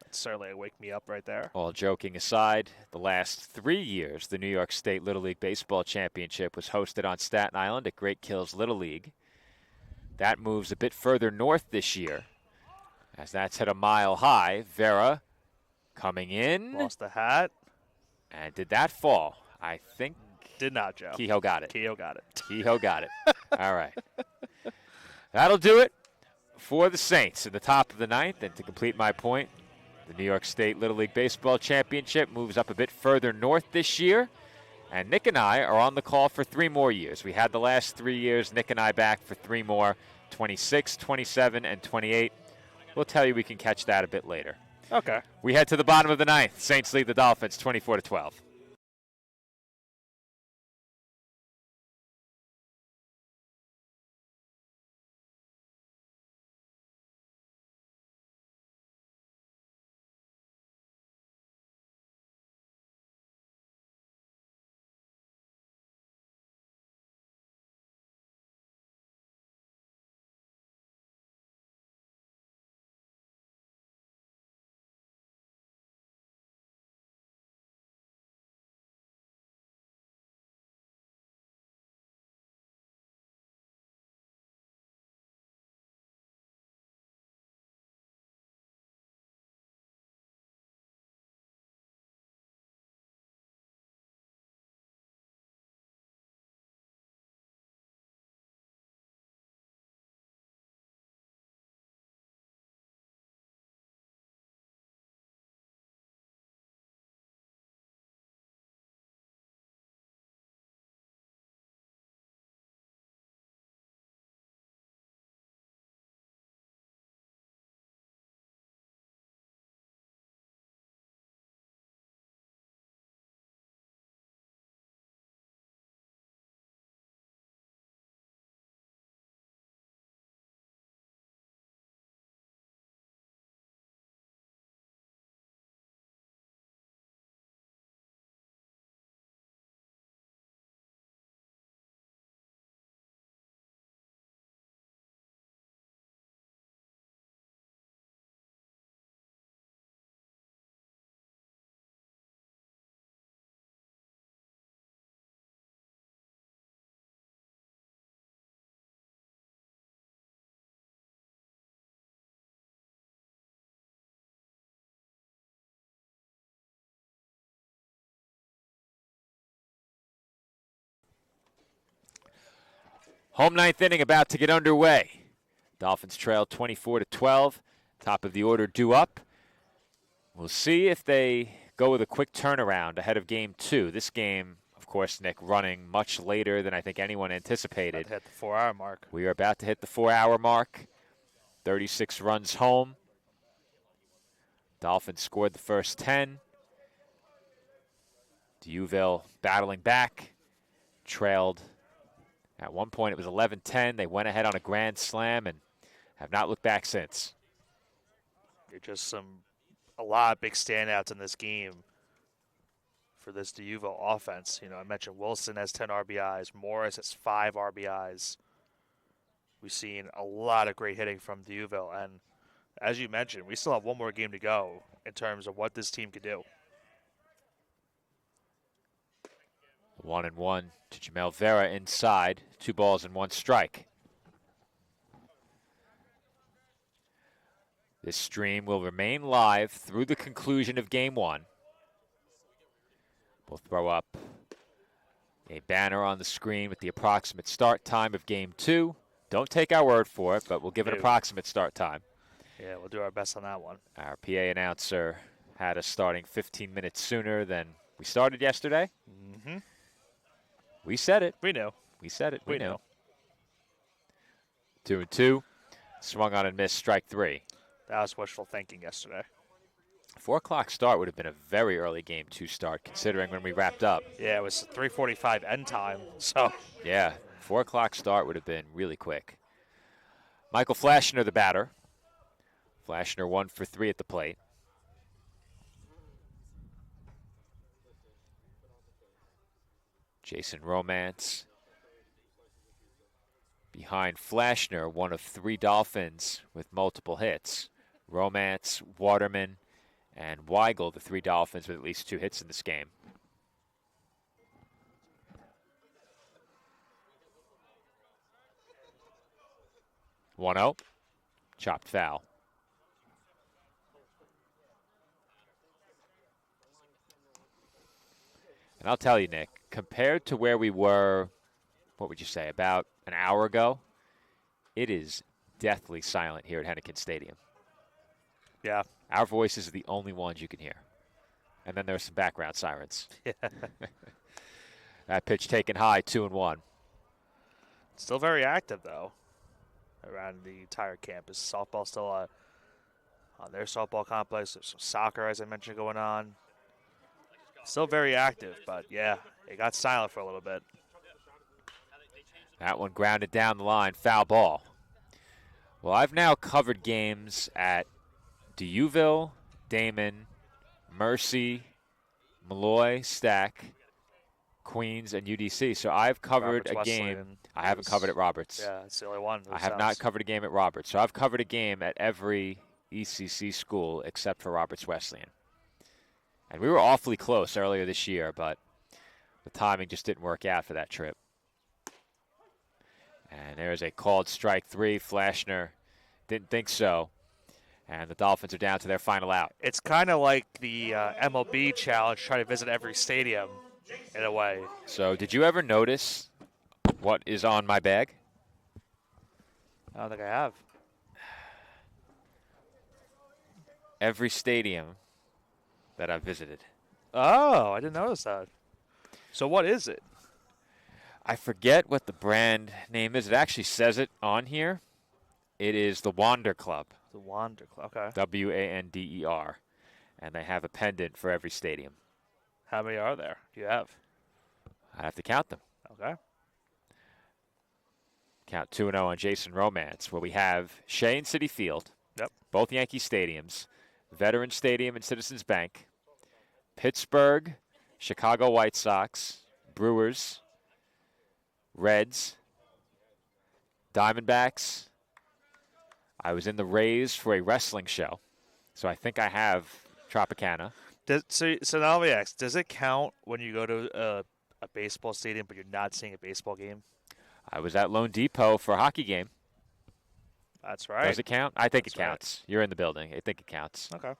That's certainly a wake me up right there. All joking aside, the last 3 years, the New York State Little League Baseball Championship was hosted on Staten Island at Great Kills Little League. That moves a bit further north this year, as that's hit a mile high. Vera coming in. Lost the hat. And did that fall? I think Did not, Joe. Kehoe got it. Kehoe got it. Kehoe got it. All right. That'll do it for the Saints in the top of the ninth. And to complete my point, the New York State Little League Baseball Championship moves up a bit further north this year. And Nick and I are on the call for 3 more years. We had the last 3 years. Nick and I back for 3 more, 26, 27, and 28. We'll tell you we can catch that a bit later. Okay. We head to the bottom of the ninth. Saints lead the Dolphins 24-12. Home ninth inning about to get underway. Dolphins trail 24-12. Top of the order due up. We'll see if they go with a quick turnaround ahead of game 2. This game, of course, Nick, running much later than I think anyone anticipated. Hit the 4-hour mark. We are about to hit the 4-hour mark. 36 runs home. Dolphins scored the first 10. D'Youville battling back. Trailed. At one point, it was 11-10. They went ahead on a grand slam and have not looked back since. There's just a lot of big standouts in this game for this D'Youville offense. You know, I mentioned Wilson has 10 RBIs. Morris has 5 RBIs. We've seen a lot of great hitting from D'Youville. And as you mentioned, we still have one more game to go in terms of what this team could do. 1-1 to Jamel Vera inside. 2 balls and 1 strike. This stream will remain live through the conclusion of game 1. We'll throw up a banner on the screen with the approximate start time of game 2. Don't take our word for it, but we'll give an approximate start time. Yeah, we'll do our best on that one. Our PA announcer had us starting 15 minutes sooner than we started yesterday. Mm-hmm. We said it. We know. We said it. We know. 2-2. Swung on and missed, strike 3. That was wishful thinking yesterday. 4 o'clock start would have been a very early game 2 start, considering when we wrapped up. Yeah, it was 3:45 end time. So yeah, 4 o'clock start would have been really quick. Michael Flashner, the batter. Flashner 1 for 3 at the plate. Jason Romance Behind Flashner, one of 3 Dolphins with multiple hits. Romance, Waterman, and Weigel, the 3 Dolphins with at least 2 hits in this game. One out. Chopped foul. And I'll tell you, Nick, compared to where we were, what would you say, about an hour ago, it is deathly silent here at Heineken Stadium. Yeah. Our voices are the only ones you can hear. And then there's some background sirens. Yeah. That pitch taken high, 2-1. Still very active, though, around the entire campus. Softball still on their softball complex. There's some soccer, as I mentioned, going on. Still very active, but, yeah, it got silent for a little bit. That one grounded down the line, foul ball. Well, I've now covered games at Deauville, Damon, Mercy, Malloy, Stack, Queens, and UDC. So I've covered Roberts a game. Wesleyan I haven't covered at Roberts. Yeah, it's the only one. I have not covered a game at Roberts. So I've covered a game at every ECC school except for Roberts Wesleyan. And we were awfully close earlier this year, but the timing just didn't work out for that trip. And there's a called strike 3. Flashner didn't think so. And the Dolphins are down to their final out. It's kind of like the MLB challenge, trying to visit every stadium in a way. So did you ever notice what is on my bag? I don't think I have. Every stadium that I've visited. Oh, I didn't notice that. So what is it? I forget what the brand name is. It actually says it on here. It is the Wander Club. The Wander Club. Okay. WANDER. And they have a pendant for every stadium. How many are there? Do you have? I have to count them. Okay. Count 2-0 on Jason Romance, where we have Shea and Citi Field. Yep. Both Yankee stadiums. Veteran Stadium and Citizens Bank. Pittsburgh, Chicago White Sox, Brewers, Reds, Diamondbacks. I was in the Rays for a wrestling show, so I think I have Tropicana. So now let me ask, does it count when you go to a baseball stadium but you're not seeing a baseball game? I was at Lone Depot for a hockey game. That's right. Does it count? I think That's it counts. Right. You're in the building. I think it counts. Okay.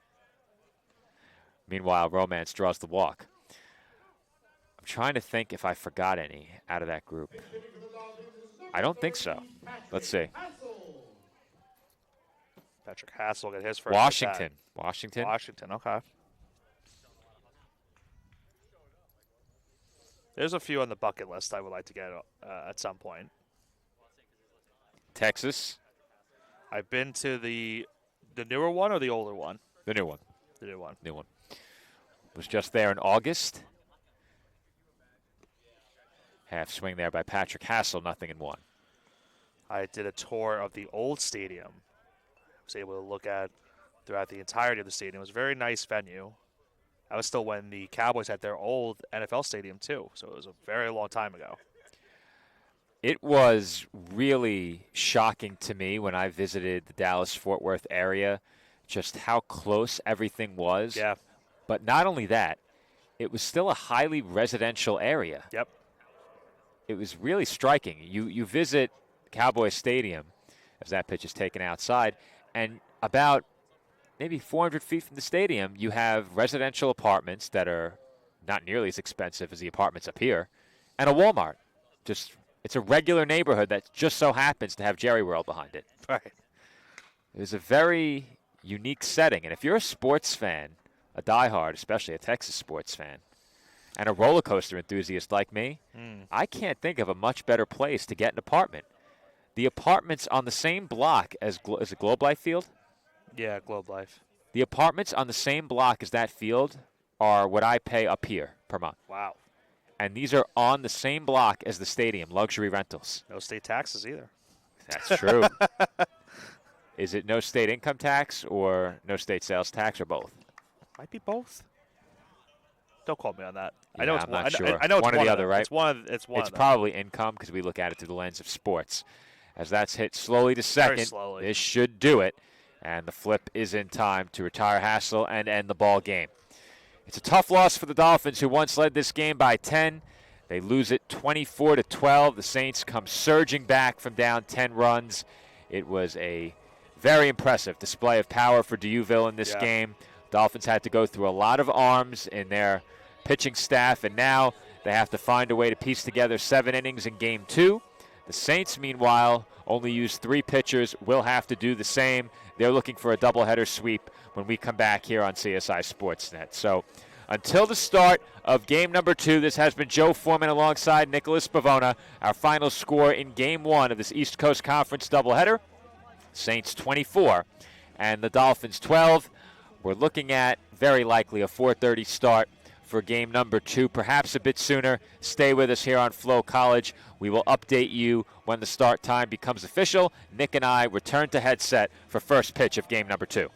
Meanwhile, Romance draws the walk. I'm trying to think if I forgot any out of that group. I don't think so. Let's see. Patrick Hassel got his first. Washington. Washington, okay. There's a few on the bucket list I would like to get at some point. Texas. I've been to the newer one or the older one? The new one. The new one. New one. Was just there in August. Half swing there by Patrick Hassel, 0-1. I did a tour of the old stadium. I was able to look at throughout the entirety of the stadium. It was a very nice venue. That was still when the Cowboys had their old NFL stadium, too. So it was a very long time ago. It was really shocking to me when I visited the Dallas-Fort Worth area, just how close everything was. Yeah. But not only that, it was still a highly residential area. Yep. It was really striking. You visit Cowboys Stadium, as that pitch is taken outside, and about maybe 400 feet from the stadium, you have residential apartments that are not nearly as expensive as the apartments up here, and a Walmart. It's a regular neighborhood that just so happens to have Jerry World behind it. Right. It was a very unique setting, and if you're a sports fan, a diehard, especially a Texas sports fan, and a roller coaster enthusiast like me, I can't think of a much better place to get an apartment. The apartments on the same block as the Globe Life Field? Yeah, Globe Life. The apartments on the same block as that field are what I pay up here per month. Wow. And these are on the same block as the stadium, luxury rentals. No state taxes either. That's true. Is it no state income tax or no state sales tax or both? Might be both. Don't quote me on that. Yeah, I know it's I'm not one. sure. I know it's one or the other, right? It's one. It's It's probably income because we look at it through the lens of sports. as that's hit slowly to Very second. slowly. This should do it. And the flip is in time to retire Hassel and end the ball game. It's a tough loss for the Dolphins, who once led this game by 10. They lose it 24-12. The Saints come surging back from down 10 runs. It was a very impressive display of power for D'Youville in this game. Dolphins had to go through a lot of arms in their pitching staff, and now they have to find a way to piece together 7 innings in Game 2. The Saints, meanwhile, only used 3 pitchers, will have to do the same. They're looking for a doubleheader sweep when we come back here on CSI Sportsnet. So until the start of game number 2, this has been Joe Foreman alongside Nicholas Pavona. Our final score in Game 1 of this East Coast Conference doubleheader, Saints 24 and the Dolphins 12. We're looking at very likely a 4:30 start for game number 2, perhaps a bit sooner. Stay with us here on Flow College. We will update you when the start time becomes official. Nick and I return to headset for first pitch of game number 2.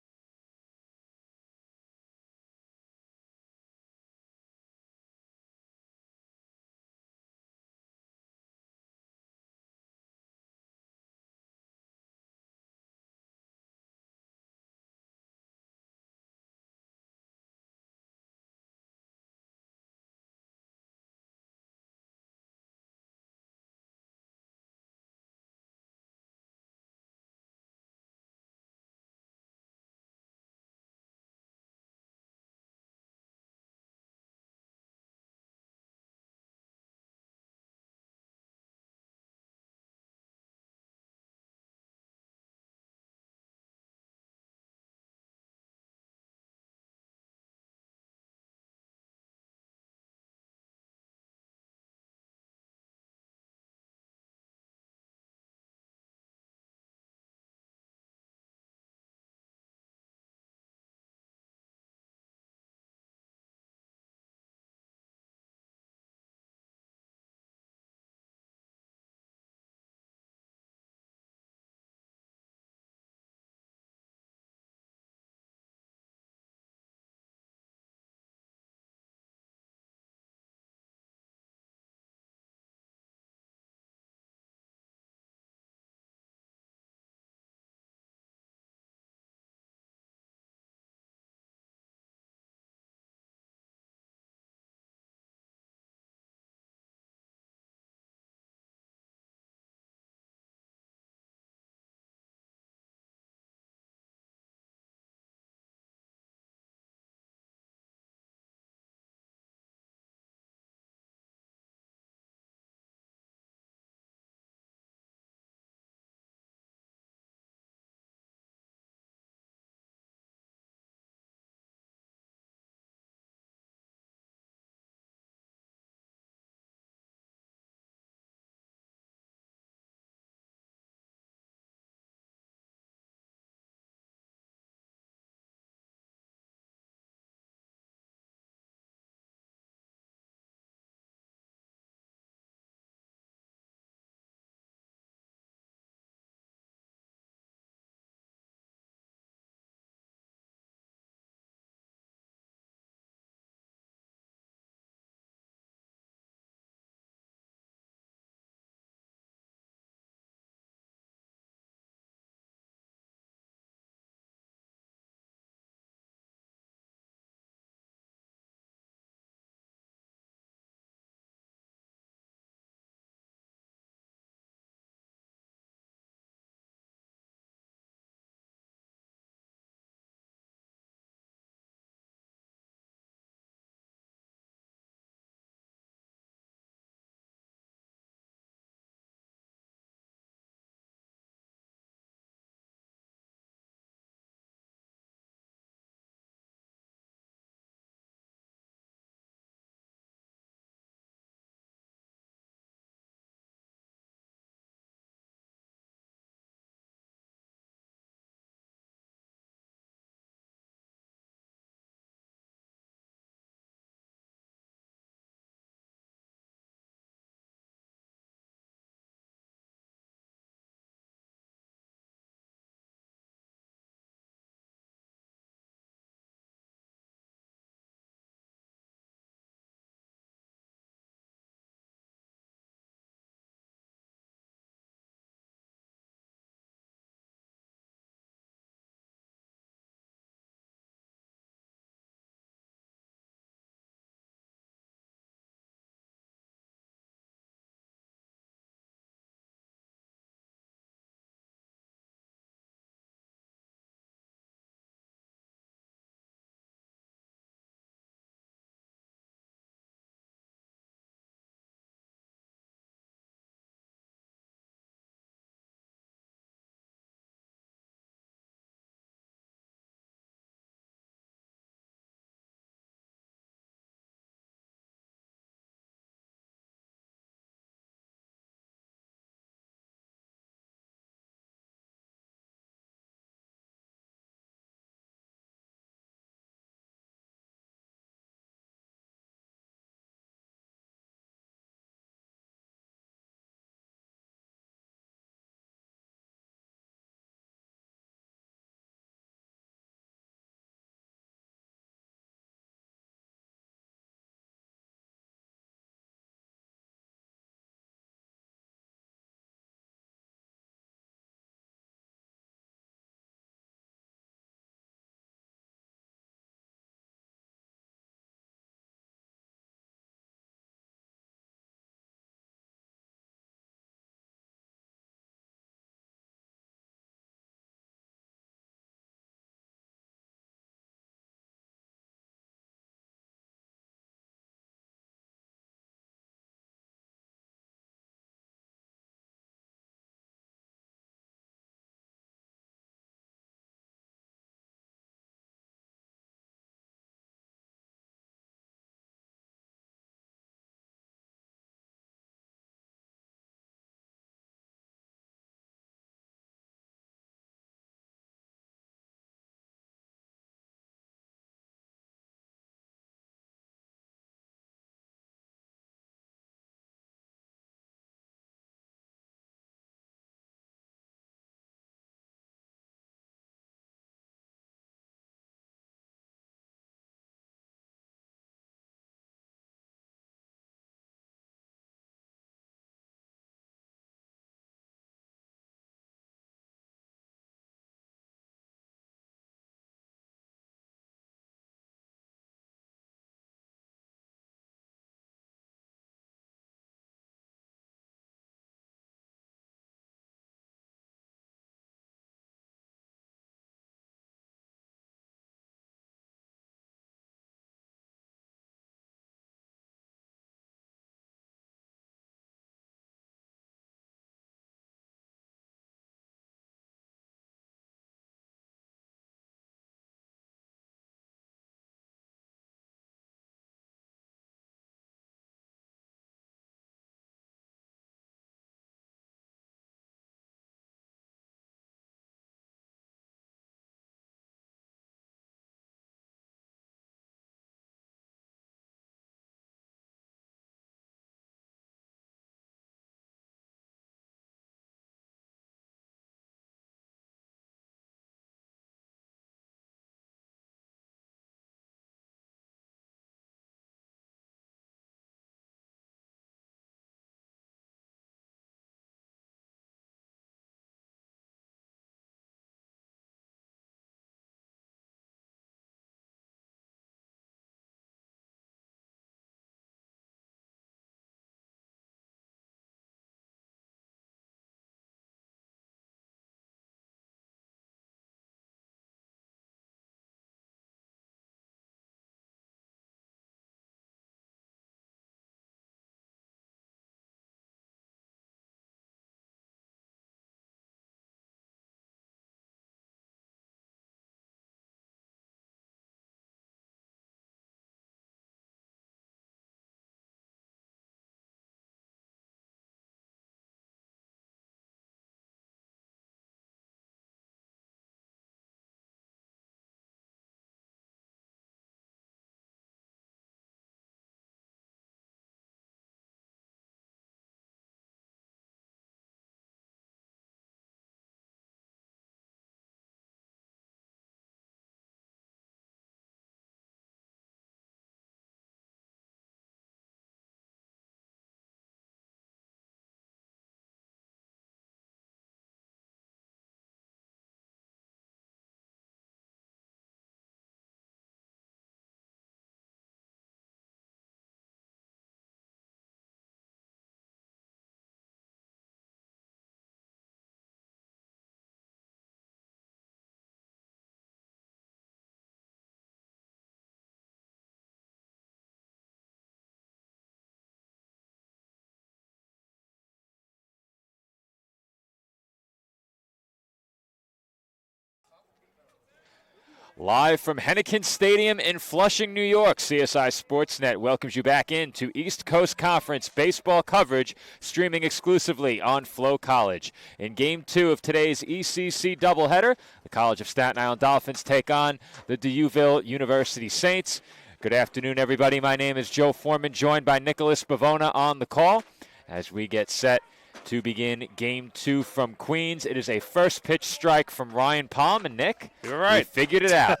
Live from Hennecken Stadium in Flushing, New York, CSI Sportsnet welcomes you back into East Coast Conference baseball coverage, streaming exclusively on Flow College. In Game 2 of today's ECC doubleheader, the College of Staten Island Dolphins take on the D'Youville University Saints. Good afternoon, everybody. My name is Joe Foreman, joined by Nicholas Bavona on the call as we get set to begin Game 2 from Queens. It is a first pitch strike from Ryan Palm. And Nick, you're right. We figured it out.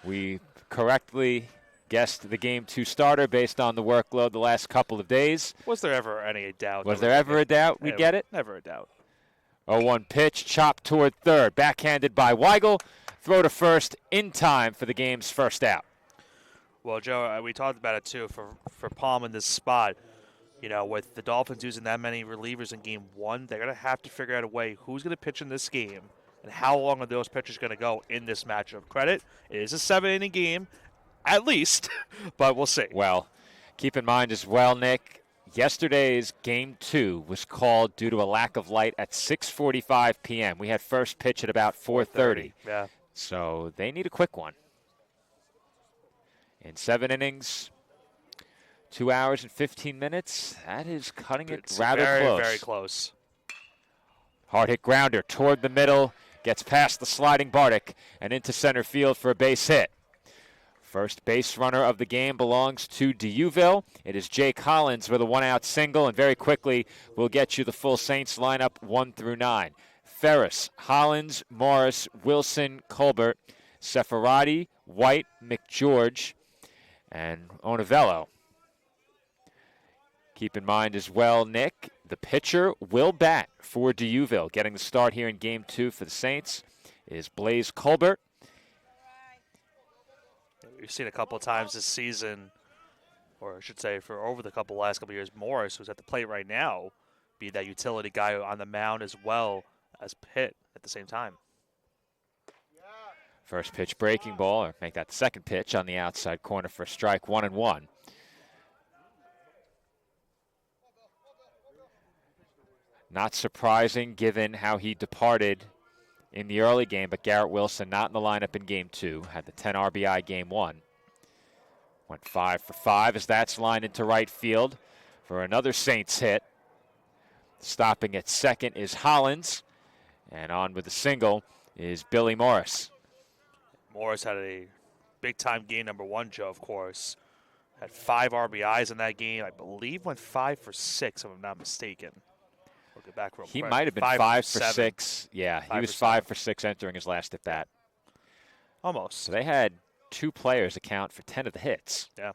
We correctly guessed the Game 2 starter based on the workload the last couple of days. Was there ever any doubt? Was there ever a doubt we'd get it? Never a doubt. 0-1 pitch, chopped toward third, backhanded by Weigel. Throw to first in time for the game's first out. Well, Joe, we talked about it too for Palm in this spot. You know, with the Dolphins using that many relievers in Game 1, they're going to have to figure out a way who's going to pitch in this game and how long are those pitchers going to go in this matchup. Credit, it is a 7-inning game, at least, but we'll see. Well, keep in mind as well, Nick, yesterday's Game 2 was called due to a lack of light at 6:45 p.m. We had first pitch at about 4:30. Yeah. So they need a quick one. In 7 innings, 2 hours and 15 minutes. That is cutting it rather close. Very close. Hard hit grounder toward the middle. Gets past the sliding Bartik and into center field for a base hit. First base runner of the game belongs to D'Youville. It is Jake Collins with a 1-out single. And very quickly, we'll get you the full Saints lineup 1 through 9. Ferris, Hollins, Morris, Wilson, Colbert, Sefaradi, White, McGeorge, and Onovello. Keep in mind as well, Nick, the pitcher will bat for D'Youville. Getting the start here in Game 2 for the Saints is Blaze Colbert. We've seen a couple of times this season, or I should say for over the last couple of years, Morris, who's at the plate right now, be that utility guy on the mound as well as Pitt at the same time. First pitch breaking ball, or make that the second pitch on the outside corner for a strike, 1-1. Not surprising given how he departed in the early game, but Garrett Wilson not in the lineup in Game 2. Had the 10 RBI Game 1. Went 5 for 5 as that's lined into right field for another Saints hit. Stopping at second is Hollins. And on with the single is Billy Morris. Morris had a big-time game, number 1, Joe, of course. Had 5 RBIs in that game. I believe went 5 for 6, if I'm not mistaken. We'll get back real quick. He might have been 5 for 6. Yeah, he was 5 for 6 entering his last at bat. Almost. So they had 2 players account for 10 of the hits. Yeah.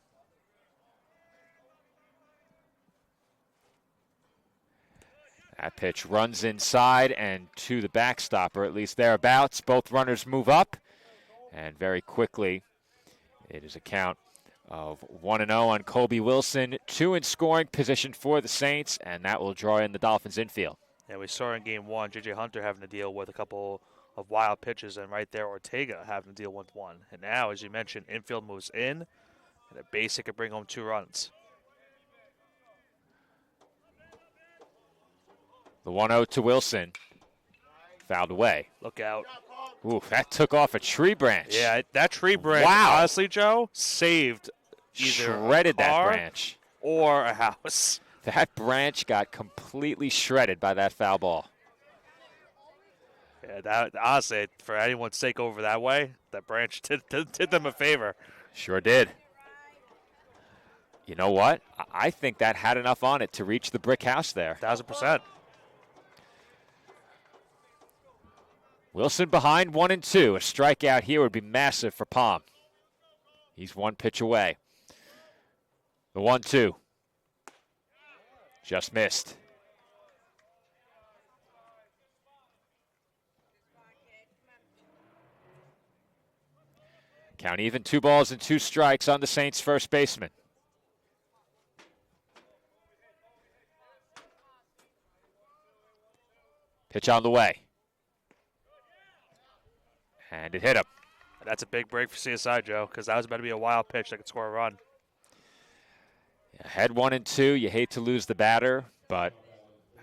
That pitch runs inside and to the backstop, or at least thereabouts. Both runners move up, and very quickly it is a count of 1-0 on Colby Wilson. 2 in scoring position for the Saints, and that will draw in the Dolphins infield. Yeah, we saw in Game 1 J.J. Hunter having to deal with a couple of wild pitches, and right there Ortega having to deal with one. And now, as you mentioned, infield moves in, and a base hit could bring home 2 runs. The 1-0 to Wilson. Fouled away. Look out. Ooh, that took off a tree branch. Yeah, that tree branch, Wow. honestly, Joe, saved either shredded a that car branch. or a house. That branch got completely shredded by that foul ball. Yeah, that honestly, for anyone's sake over that way, that branch did them a favor. Sure did. You know what? I think that had enough on it to reach the brick house there. 1,000%. Wilson behind 1-2. A strikeout here would be massive for Palm. He's 1 pitch away. The 1-2. Just missed. Count even, 2 balls and 2 strikes on the Saints' first baseman. Pitch on the way. And it hit him. That's a big break for CSI, Joe, because that was about to be a wild pitch that could score a run. Head 1-2. You hate to lose the batter, but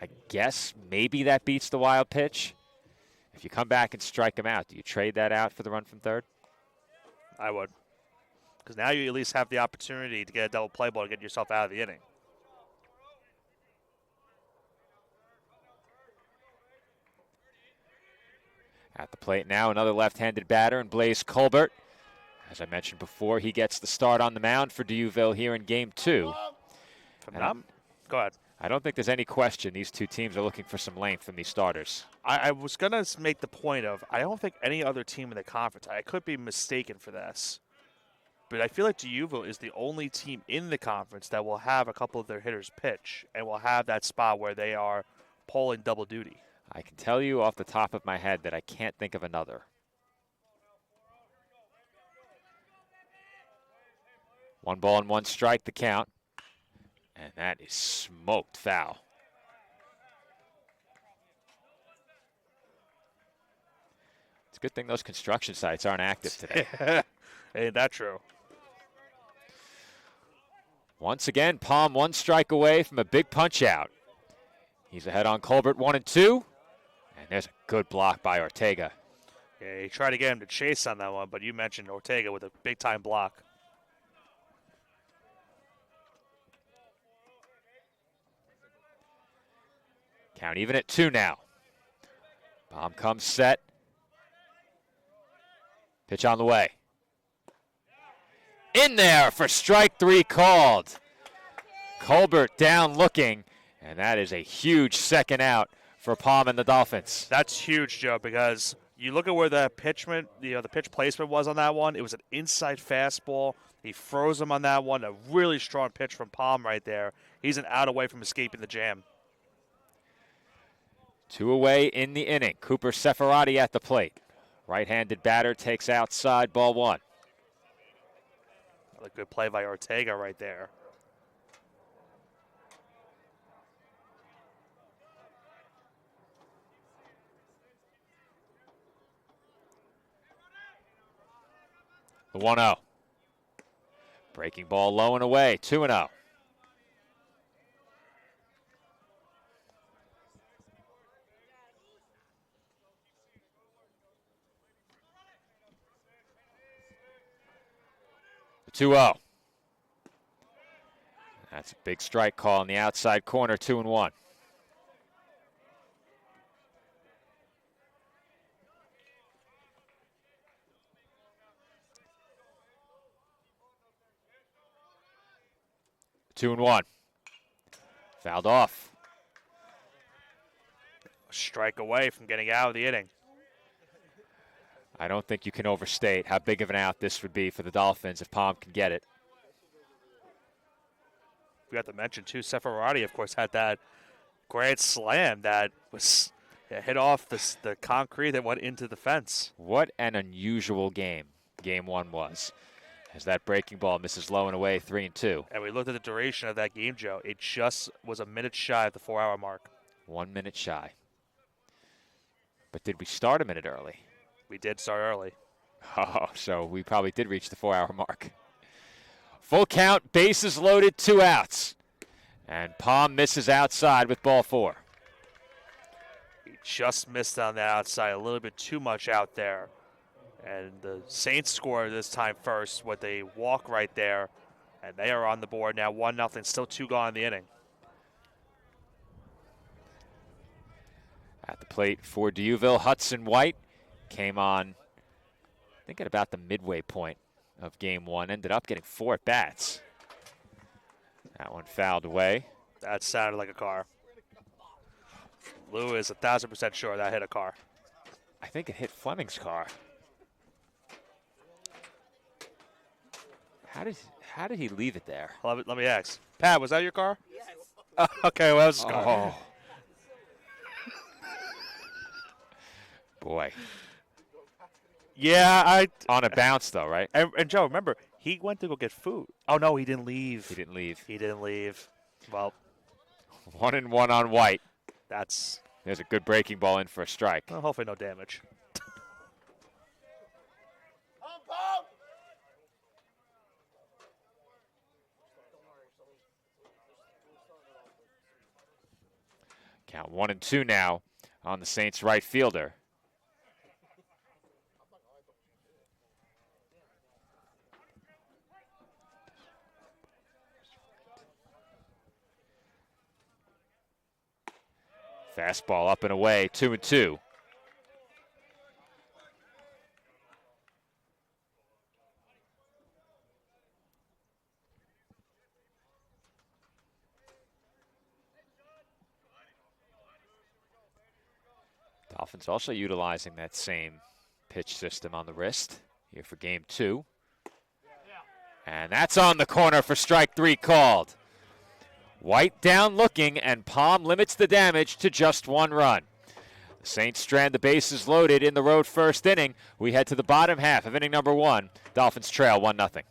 I guess maybe that beats the wild pitch. If you come back and strike him out, do you trade that out for the run from third? I would. Because now you at least have the opportunity to get a double play ball to get yourself out of the inning. At the plate now, another left-handed batter, and Blaze Colbert. As I mentioned before, he gets the start on the mound for Deauville here in Game 2. Go ahead. I don't think there's any question these two teams are looking for some length from these starters. I was going to make the point of I don't think any other team in the conference, I could be mistaken for this, but I feel like Deauville is the only team in the conference that will have a couple of their hitters pitch and will have that spot where they are pulling double duty. I can tell you off the top of my head that I can't think of another. 1 ball and 1 strike, the count. And that is smoked foul. It's a good thing those construction sites aren't active today. Ain't that true? Once again, Palm 1 strike away from a big punch out. He's ahead on Colbert 1 and 2. And there's a good block by Ortega. Yeah, he tried to get him to chase on that one, but you mentioned Ortega with a big-time block. Count even at 2 now. Palm comes set. Pitch on the way. In there for strike 3 called. Colbert down looking, and that is a huge second out for Palm and the Dolphins. That's huge, Joe, because you look at where the the pitch placement was on that one. It was an inside fastball. He froze him on that one. A really strong pitch from Palm right there. He's an out away from escaping the jam. 2 away in the inning. Cooper Seferati at the plate. Right-handed batter takes outside, ball 1. Another good play by Ortega right there. The 1-0. Breaking ball low and away, 2-0. The 2-0. That's a big strike call in the outside corner, 2-1. Two and 1. Fouled off. A strike away from getting out of the inning. I don't think you can overstate how big of an out this would be for the Dolphins if Palm can get it. We got to mention, too, Seferati, of course, had that grand slam that was hit off the concrete that went into the fence. What an unusual game Game 1 was. As that breaking ball misses low and away, 3-2. And we looked at the duration of that game, Joe. It just was a minute shy of the 4-hour mark. 1 minute shy. But did we start a minute early? We did start early. Oh, so we probably did reach the 4-hour mark. Full count, bases loaded, 2 outs. And Palm misses outside with ball 4. He just missed on the outside, a little bit too much out there. And the Saints score this time first with a walk right there. And they are on the board now, 1-0, still 2 gone in the inning. At the plate for Deauville, Hudson White came on, I think, at about the midway point of Game 1. Ended up getting 4 at-bats. That one fouled away. That sounded like a car. Lou is 1,000% sure that hit a car. I think it hit Fleming's car. How did he leave it there? Let me ask. Pat, was that your car? Yes. Okay, well, that was his car. Oh. Boy. Yeah, on a bounce, though, right? And Joe, remember, he went to go get food. Oh, no, he didn't leave. He didn't leave. He didn't leave. Well. 1-1 on White. There's a good breaking ball in for a strike. Well, hopefully no damage. Count 1-2 now on the Saints right fielder. Fastball up and away, 2-2. Dolphins also utilizing that same pitch system on the wrist here for game 2. And that's on the corner for strike 3 called. White down looking, and Palm limits the damage to just 1 run. The Saints strand the bases loaded in the road first inning. We head to the bottom half of inning number 1. Dolphins trail 1-0.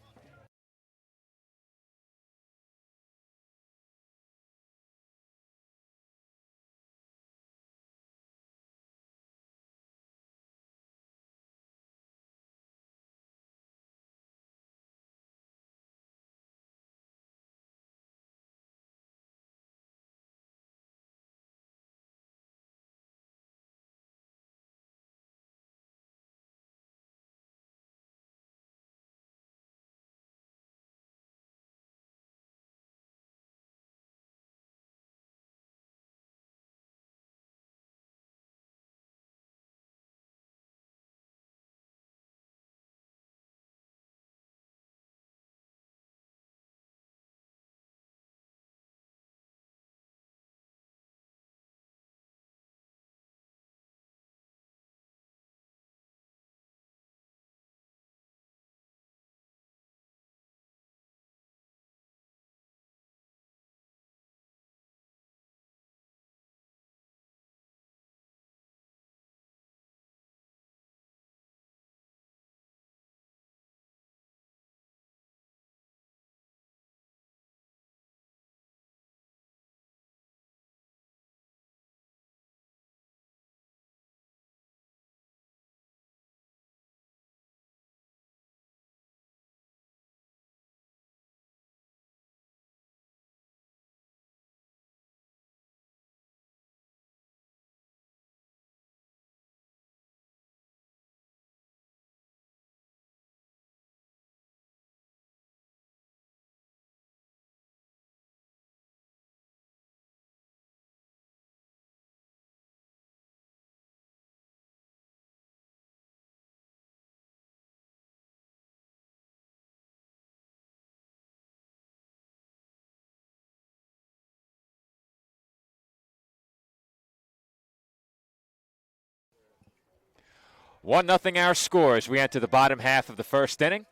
One nothing our score as we enter the bottom half of the first inning.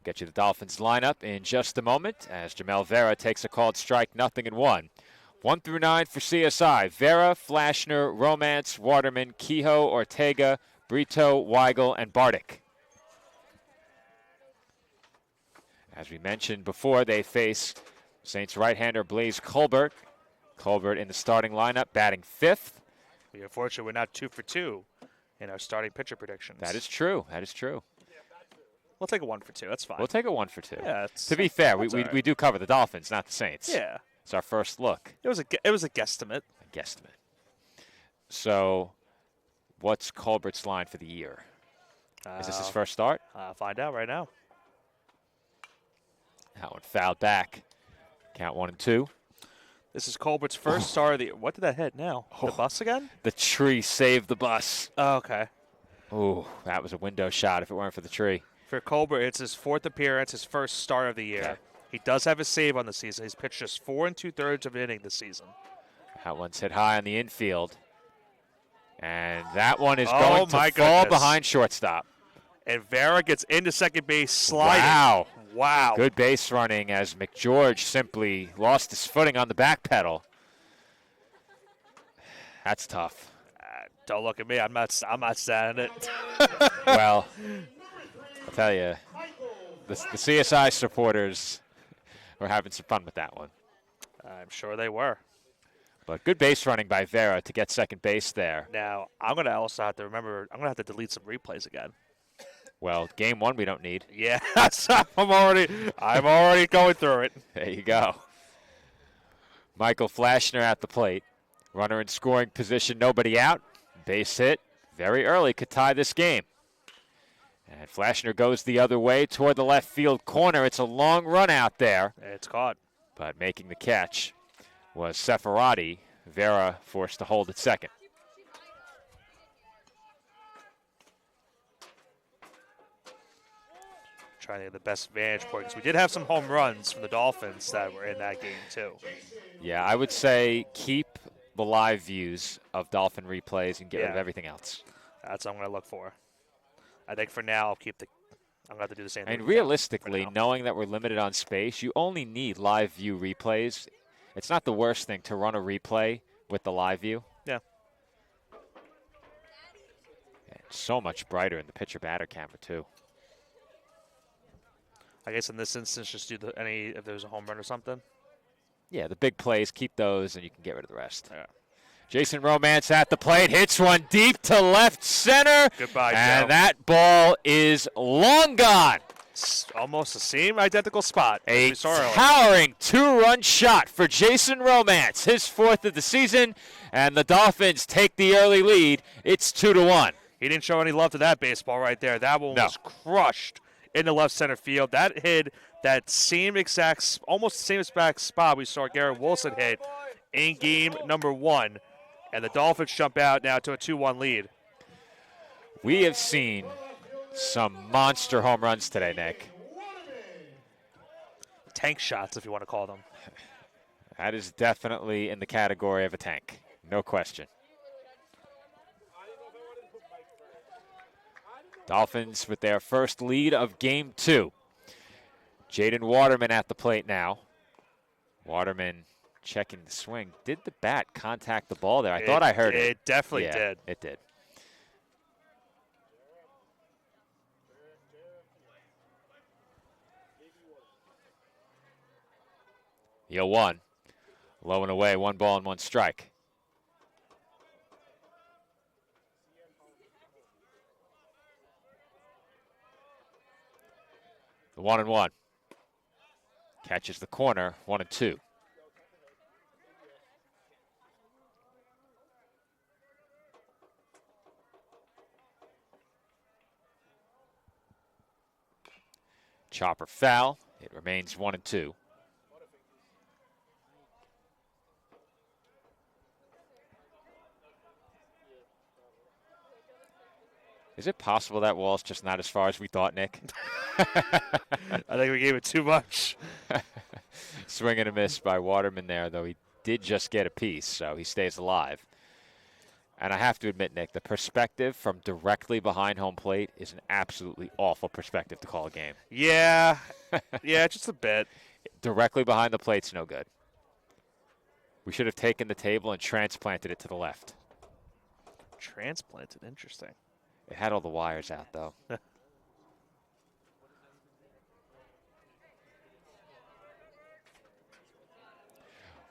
Get you the Dolphins lineup in just a moment as Jamel Vera takes a called strike, 0-1. 1 through 9 for CSI. Vera, Flashner, Romance, Waterman, Kehoe, Ortega, Brito, Weigel, and Bartik. As we mentioned before, they face Saints right-hander Blaze Colbert. Colbert in the starting lineup, batting 5th. Unfortunately, we're not 2 for 2 in our starting pitcher predictions. That is true. That is true. We'll take a 1 for 2. That's fine. We'll take a 1 for 2. Yeah, to be fair, we right. do cover the Dolphins, not the Saints. Yeah. It's our first look. It was a guesstimate. A guesstimate. So, what's Colbert's line for the year? Is this his first start? I'll find out right now. That one fouled back. Count 1-2. This is Colbert's first start of the year. What did that hit now? The bus again? The tree saved the bus. Oh, okay. Oh, that was a window shot if it weren't for the tree. For Colbert, it's his 4th appearance, his first start of the year. Okay. He does have a save on the season. He's pitched just 4 2/3 of an inning this season. That one's hit high on the infield. And that one is going to fall behind shortstop. And Vera gets into second base sliding. Wow. Wow. Good base running as McGeorge simply lost his footing on the back pedal. That's tough. Don't look at me. I'm not standing it. Well, I'll tell you, the CSI supporters were having some fun with that one. I'm sure they were. But good base running by Vera to get second base there. Now, I'm going to also have to remember, I'm going to have to delete some replays again. Well, game 1 we don't need. Yeah, I'm already going through it. There you go. Michael Flashner at the plate. Runner in scoring position, nobody out. Base hit very early, could tie this game. And Flashner goes the other way toward the left field corner. It's a long run out there. It's caught. But making the catch was Seferati, Vera forced to hold at second. Trying to get the best vantage point because we did have some home runs from the Dolphins that were in that game too. Yeah, I would say keep the live views of Dolphin replays and get rid of Yeah. everything else. That's what I'm going to look for. I think for now, I'm going to have to do the same thing. And for now. realistically, knowing that we're limited on space, you only need live view replays. It's not the worst thing to run a replay with the live view. Yeah. And so much brighter in the pitcher batter camera, too. I guess in this instance, just do if there's a home run or something. Yeah, the big plays, keep those, and you can get rid of the rest. Yeah. Jason Romance at the plate, hits one deep to left center. Goodbye, and Joe. that ball is long gone. It's almost the same identical spot. as A we saw earlier. towering two-run shot for Jason Romance, his fourth of the season, and the Dolphins take the early lead. It's 2-1. He didn't show any love to that baseball right there. That one was crushed in the left center field. That hit that same exact, almost the same exact spot we saw Garrett Wilson hit in game number 1. And the Dolphins jump out now to a 2-1 lead. We have seen some monster home runs today, Nick. Tank shots, if you want to call them. That is definitely in the category of a tank. No question. Dolphins with their first lead of game 2. Jaden Waterman at the plate now. Waterman checking the swing. Did the bat contact the ball there? I thought I heard it. It definitely Yeah, did. It did. The 0-1. Low and away, 1 ball and 1 strike. The 1-1. Catches the corner, 1-2. Chopper foul. It remains 1-2. Is it possible that wall's just not as far as we thought, Nick? I think we gave it too much. Swing and a miss by Waterman there, though he did just get a piece, so he stays alive. And I have to admit, Nick, the perspective from directly behind home plate is an absolutely awful perspective to call a game. Yeah. Yeah, just a bit. Directly behind the plate's no good. We should have taken the table and transplanted it to the left. Transplanted, interesting. It had all the wires out, though.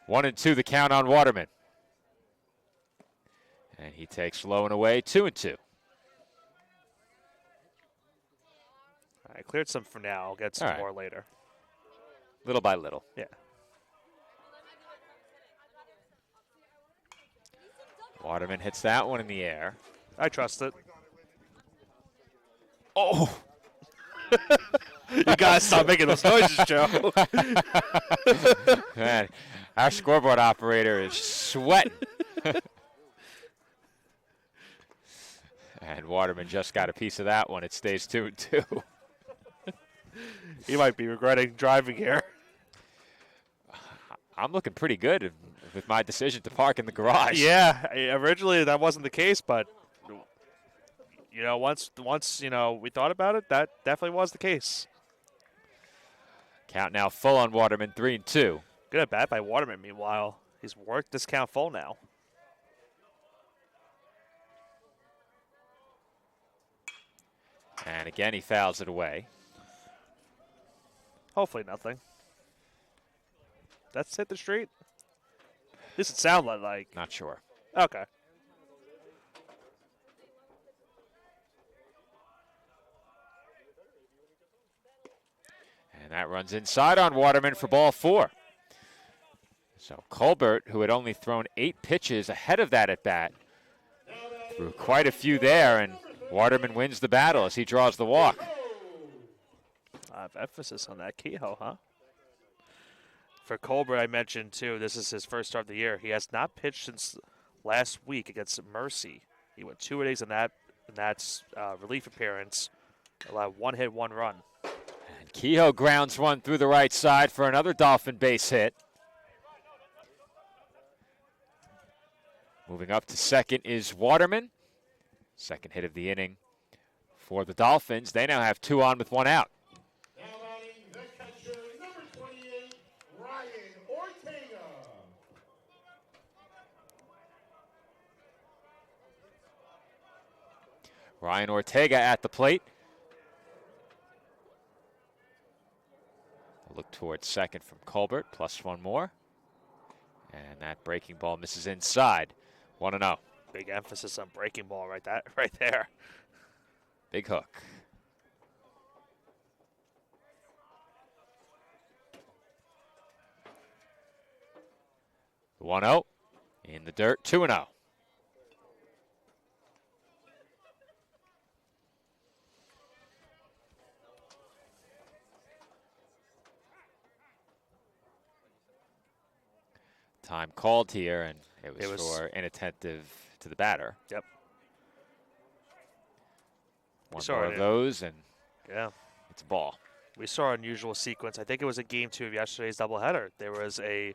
1-2 the count on Waterman. And he takes low and away, 2-2. I cleared some for now. I'll get some All right. more later. Little by little. Yeah. Waterman hits that one in the air. I trust it. Oh! You gotta stop making those noises, Joe. Man, our scoreboard operator is sweating. And Waterman just got a piece of that one. It stays 2-2. He might be regretting driving here. I'm looking pretty good with my decision to park in the garage. Yeah, originally that wasn't the case, but you know, once you know we thought about it, that definitely was the case. Count now full on Waterman, 3-2. Good at bat by Waterman. Meanwhile, he's worked this count full now. And again, he fouls it away. Hopefully nothing. That's hit the street. At least it sounded like. Not sure. Okay. And that runs inside on Waterman for ball 4. So Colbert, who had only thrown 8 pitches ahead of that at bat, threw quite a few there, and Waterman wins the battle as he draws the walk. I have emphasis on that Kehoe, huh? For Colbert, I mentioned too, this is his first start of the year. He has not pitched since last week against Mercy. He went 2 innings in that relief appearance, allowed 1 hit, 1 run. And Kehoe grounds one through the right side for another Dolphin base hit. Moving up to second is Waterman. Second hit of the inning for the Dolphins. They now have 2 on with 1 out. Now batting the catcher, number 28, Ryan Ortega. Ryan Ortega at the plate. A look towards second from Colbert, plus 1 more. And that breaking ball misses inside. 1-0. Big emphasis on breaking ball right there. Big hook. The 1-0 in the dirt, 2-0. Time called here, and it was for inattentive to the batter. Yep. One more of those, and yeah, it's a ball. We saw an unusual sequence. I think it was in Game 2 of yesterday's doubleheader. There was a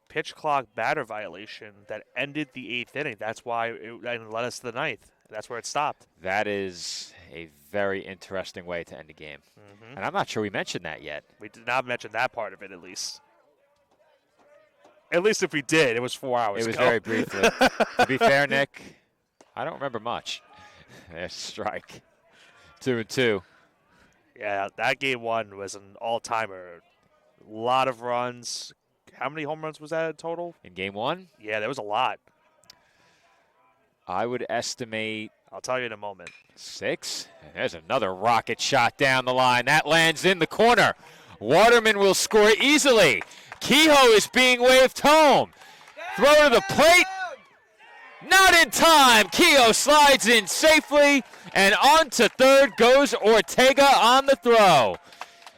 pitch clock batter violation that ended the 8th inning. That's why it led us to the 9th. That's where it stopped. That is a very interesting way to end a game. Mm-hmm. And I'm not sure we mentioned that yet. We did not mention that part of it, at least. At least if we did, it was 4 hours ago. It was ago. very briefly. To be fair, Nick, I don't remember much. There's a strike. 2-2. Yeah, that Game 1 was an all-timer. A lot of runs. How many home runs was that in total? In Game 1? Yeah, there was a lot. I would estimate... I'll tell you in a moment. 6. And there's another rocket shot down the line. That lands in the corner. Waterman will score easily. Kehoe is being waved home. Throw to the plate. Not in time. Kehoe slides in safely. And on to third goes Ortega on the throw.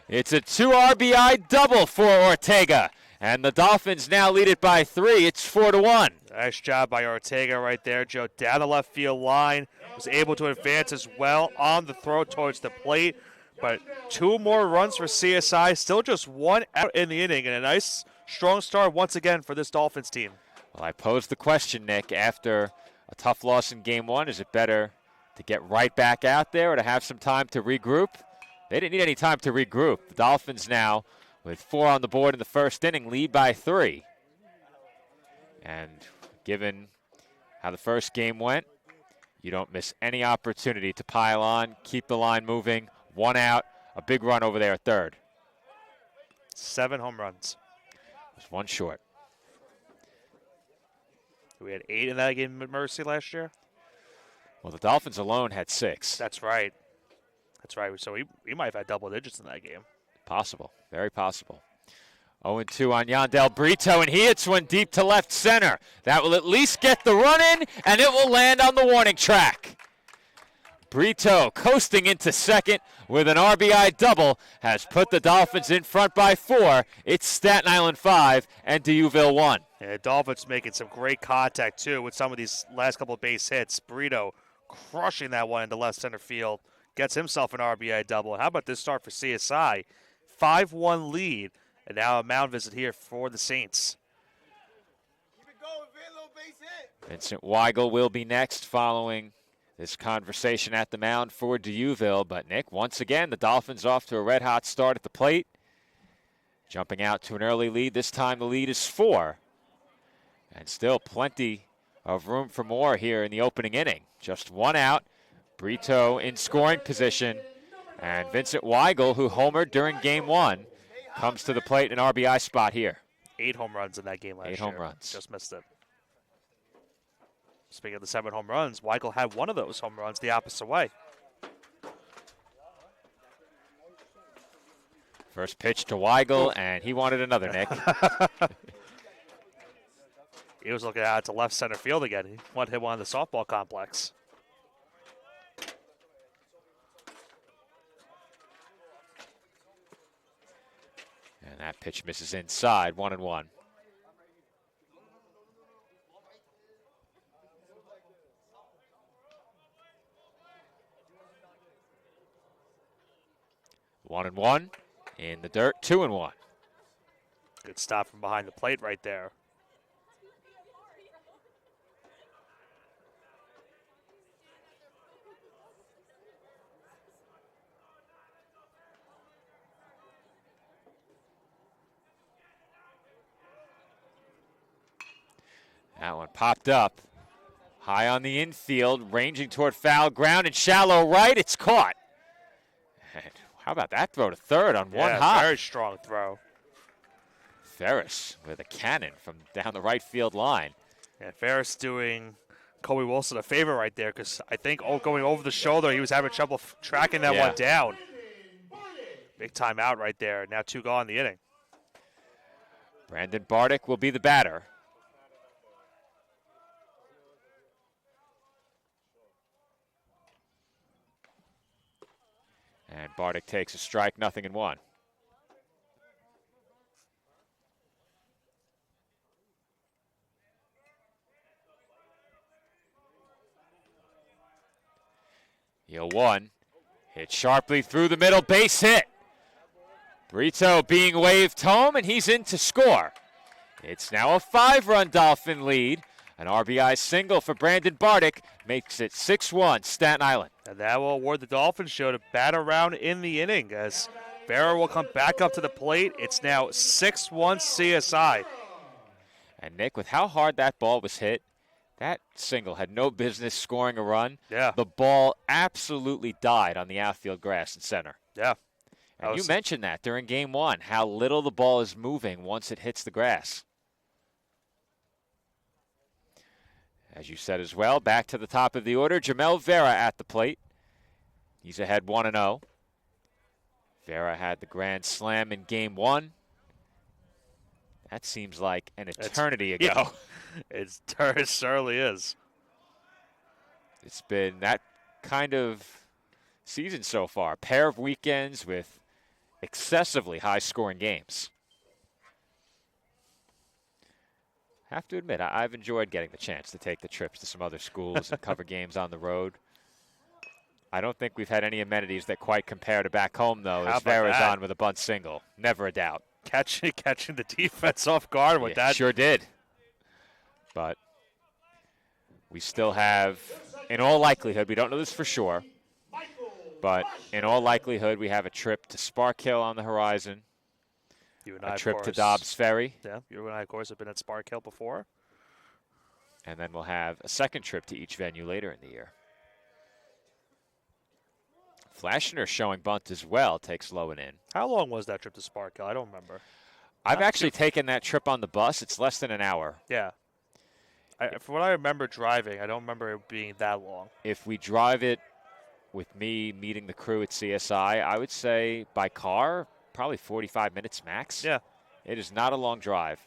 It's a 2 RBI double for Ortega. And the Dolphins now lead it by 3. It's 4-1. Nice job by Ortega right there, Joe. Down the left field line. Was able to advance as well on the throw towards the plate. But 2 more runs for CSI. Still just 1 out in the inning. And a nice, strong start once again for this Dolphins team. Well, I posed the question, Nick. After a tough loss in Game 1, is it better to get right back out there or to have some time to regroup? They didn't need any time to regroup. The Dolphins now, with 4 on the board in the first inning, lead by 3. And given how the first game went, you don't miss any opportunity to pile on, keep the line moving. 1 out, a big run over there at third. 7 home runs. Just 1 short. We had 8 in that game at Mercy last year. Well, the Dolphins alone had 6. That's right. That's right. So we might have had double digits in that game. Possible. Very possible. 0-2 on Yandel Brito, and he hits one deep to left center. That will at least get the run in, and it will land on the warning track. Brito coasting into second with an RBI double has put the Dolphins in front by 4. It's Staten Island 5 and Deauville 1. And the Dolphins making some great contact, too, with some of these last couple of base hits. Brito crushing that one into left center field. Gets himself an RBI double. How about this start for CSI? 5-1 lead, and now a mound visit here for the Saints. Keep it going, Vin, little base hit. Vincent Weigel will be next following this conversation at the mound for Deauville. But, Nick, once again, the Dolphins off to a red-hot start at the plate. Jumping out to an early lead. This time the lead is 4. And still plenty of room for more here in the opening inning. Just 1 out. Brito in scoring position. And Vincent Weigel, who homered during Game 1, comes to the plate in an RBI spot here. 8 home runs in that game last year. 8 home runs. Just missed it. Speaking of the 7 home runs, Weigel had one of those home runs the opposite way. First pitch to Weigel, and he wanted another, Nick. He was looking out to left center field again. He wanted him on the softball complex. And And that pitch misses inside, 1-1. One and one in the dirt, 2-1. Good stop from behind the plate right there. That one popped up. High on the infield, ranging toward foul ground and shallow right. It's caught. And how about that throw to third on one hop? Very strong throw. Ferris with a cannon from down the right field line. Yeah, Ferris doing Kobe Wilson a favor right there because I think going over the shoulder, he was having trouble tracking that one down. Big timeout right there. Now 2 gone in the inning. Brandon Bardick will be the batter. And Bardick takes a strike, 0-1. The 0-1, hit sharply through the middle, base hit. Brito being waved home, and he's in to score. It's now a 5-run Dolphin lead. An RBI single for Brandon Bardick makes it 6-1 Staten Island. And that will award the Dolphins show to bat around in the inning as Barrow will come back up to the plate. It's now 6-1 CSI. And Nick, with how hard that ball was hit, that single had no business scoring a run. Yeah. The ball absolutely died on the outfield grass in center. Yeah. And you mentioned that during game one, how little the ball is moving once it hits the grass. As you said as well, back to the top of the order, Jamel Vera at the plate. He's ahead 1-0. Vera had the grand slam in game one. That seems like an eternity ago. Yeah, it certainly is. It's been that kind of season so far. Pair of weekends with excessively high-scoring games. Have to admit, I've enjoyed getting the chance to take the trips to some other schools and cover games on the road. I don't think we've had any amenities that quite compare to back home, though, as Vera's on with a bunt single. Never a doubt. Catching the defense off guard with that. Sure did. But we still have, in all likelihood, we don't know this for sure, but in all likelihood, we have a trip to Spark Hill on the horizon. You and I, a trip of to course, Dobbs Ferry. Yeah, you and I, of course, have been at Spark Hill before. And then we'll have a second trip to each venue later in the year. Flashner showing bunt as well, takes low and in. How long was that trip to Spark Hill? I don't remember. I've actually taken that trip on the bus. It's less than an hour. Yeah. From what I remember driving, I don't remember it being that long. If we drive it with me meeting the crew at CSI, I would say by car, probably 45 minutes max. Yeah. It is not a long drive.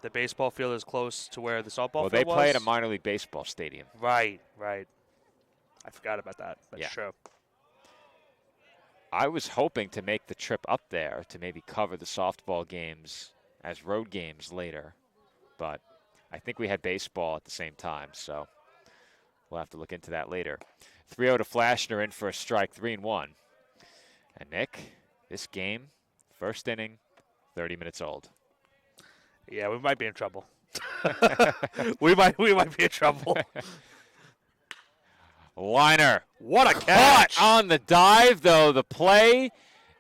The baseball field is close to where the softball field was? Well, they play at a minor league baseball stadium. Right. I forgot about that. That's Yeah. true. I was hoping to make the trip up there to maybe cover the softball games as road games later, but I think we had baseball at the same time, so we'll have to look into that later. 3-0 to Flashner, in for a strike, 3-1. And Nick, this game, first inning, 30 minutes old. Yeah, we might be in trouble. we might be in trouble. Liner. What a catch. Caught on the dive, though. The play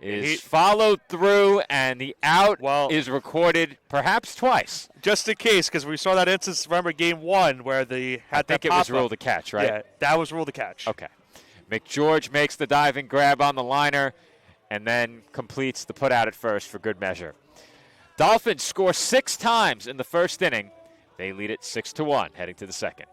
is followed through, and the out is recorded perhaps twice. Just in case, because we saw that instance, remember, game one, where they had I think it was ruled a catch, right? Yeah, that was ruled a catch. Okay. McGeorge makes the diving grab on the liner and then completes the put out at first for good measure. Dolphins score 6 times in the first inning. They lead it 6-1 heading to the second.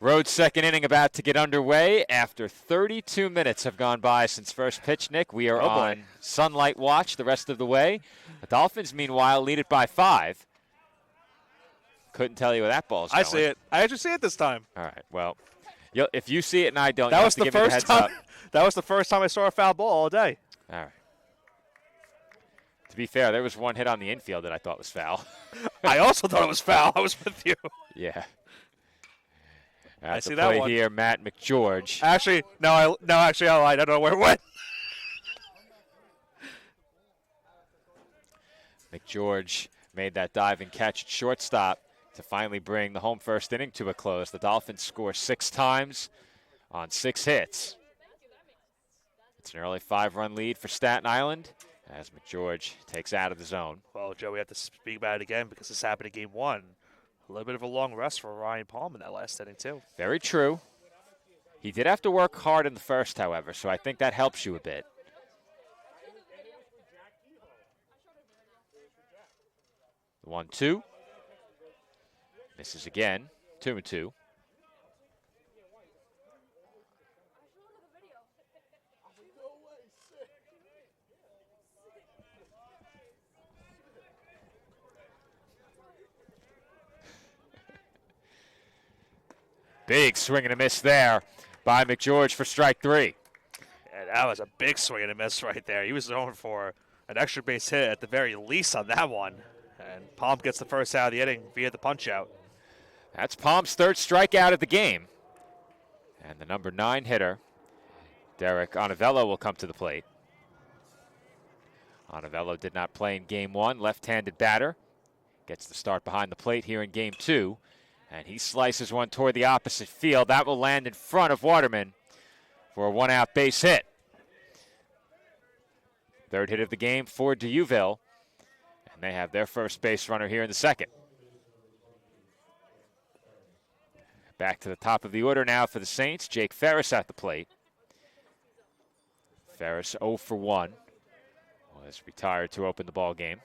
Road second inning about to get underway after 32 minutes have gone by since first pitch, Nick. We are on sunlight watch the rest of the way. The Dolphins, meanwhile, lead it by 5. Couldn't tell you where that ball's going. I see it. I actually see it this time. All right, well, if you see it and I don't, That you was have to the give me first the heads time. up. That was the first time I saw a foul ball all day. All right. To be fair, there was one hit on the infield that I thought was foul. I also thought it was foul. I was with you. Yeah. I see the that play one. here, Matt McGeorge. Actually, I lied. I don't know where it went. McGeorge made that dive and catch at shortstop to finally bring the home first inning to a close. The Dolphins score 6 times on 6 hits. It's an early 5-run lead for Staten Island as McGeorge takes out of the zone. Well, Joe, we have to speak about it again because this happened in Game 1. A little bit of a long rest for Ryan Palm in that last inning, too. Very true. He did have to work hard in the first, however, so I think that helps you a bit. The 1-2. Misses again. 2-2. Big swing and a miss there by McGeorge for strike 3. And that was a big swing and a miss right there. He was going for an extra base hit at the very least on that one. And Palm gets the first out of the inning via the punch-out. That's Palm's 3rd strikeout of the game. And the number 9 hitter, Derek Onivello, will come to the plate. Onivello did not play in Game 1, left-handed batter. Gets the start behind the plate here in Game 2. And he slices one toward the opposite field. That will land in front of Waterman for a 1-out base hit. 3rd hit of the game for D'Youville. And they have their first base runner here in the 2nd. Back to the top of the order now for the Saints. Jake Ferris at the plate. Ferris 0 for 1. Was retired to open the ball game.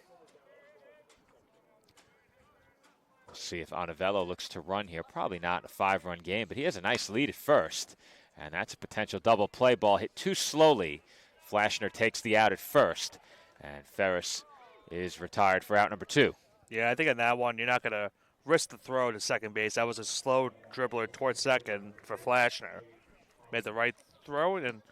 We'll see if Onivello looks to run here. Probably not in a 5-run game, but he has a nice lead at first. And that's a potential double play ball hit too slowly. Flashner takes the out at first. And Ferris is retired for out number 2. Yeah, I think on that one, you're not going to risk the throw to second base. That was a slow dribbler towards second for Flashner. Made the right throw, and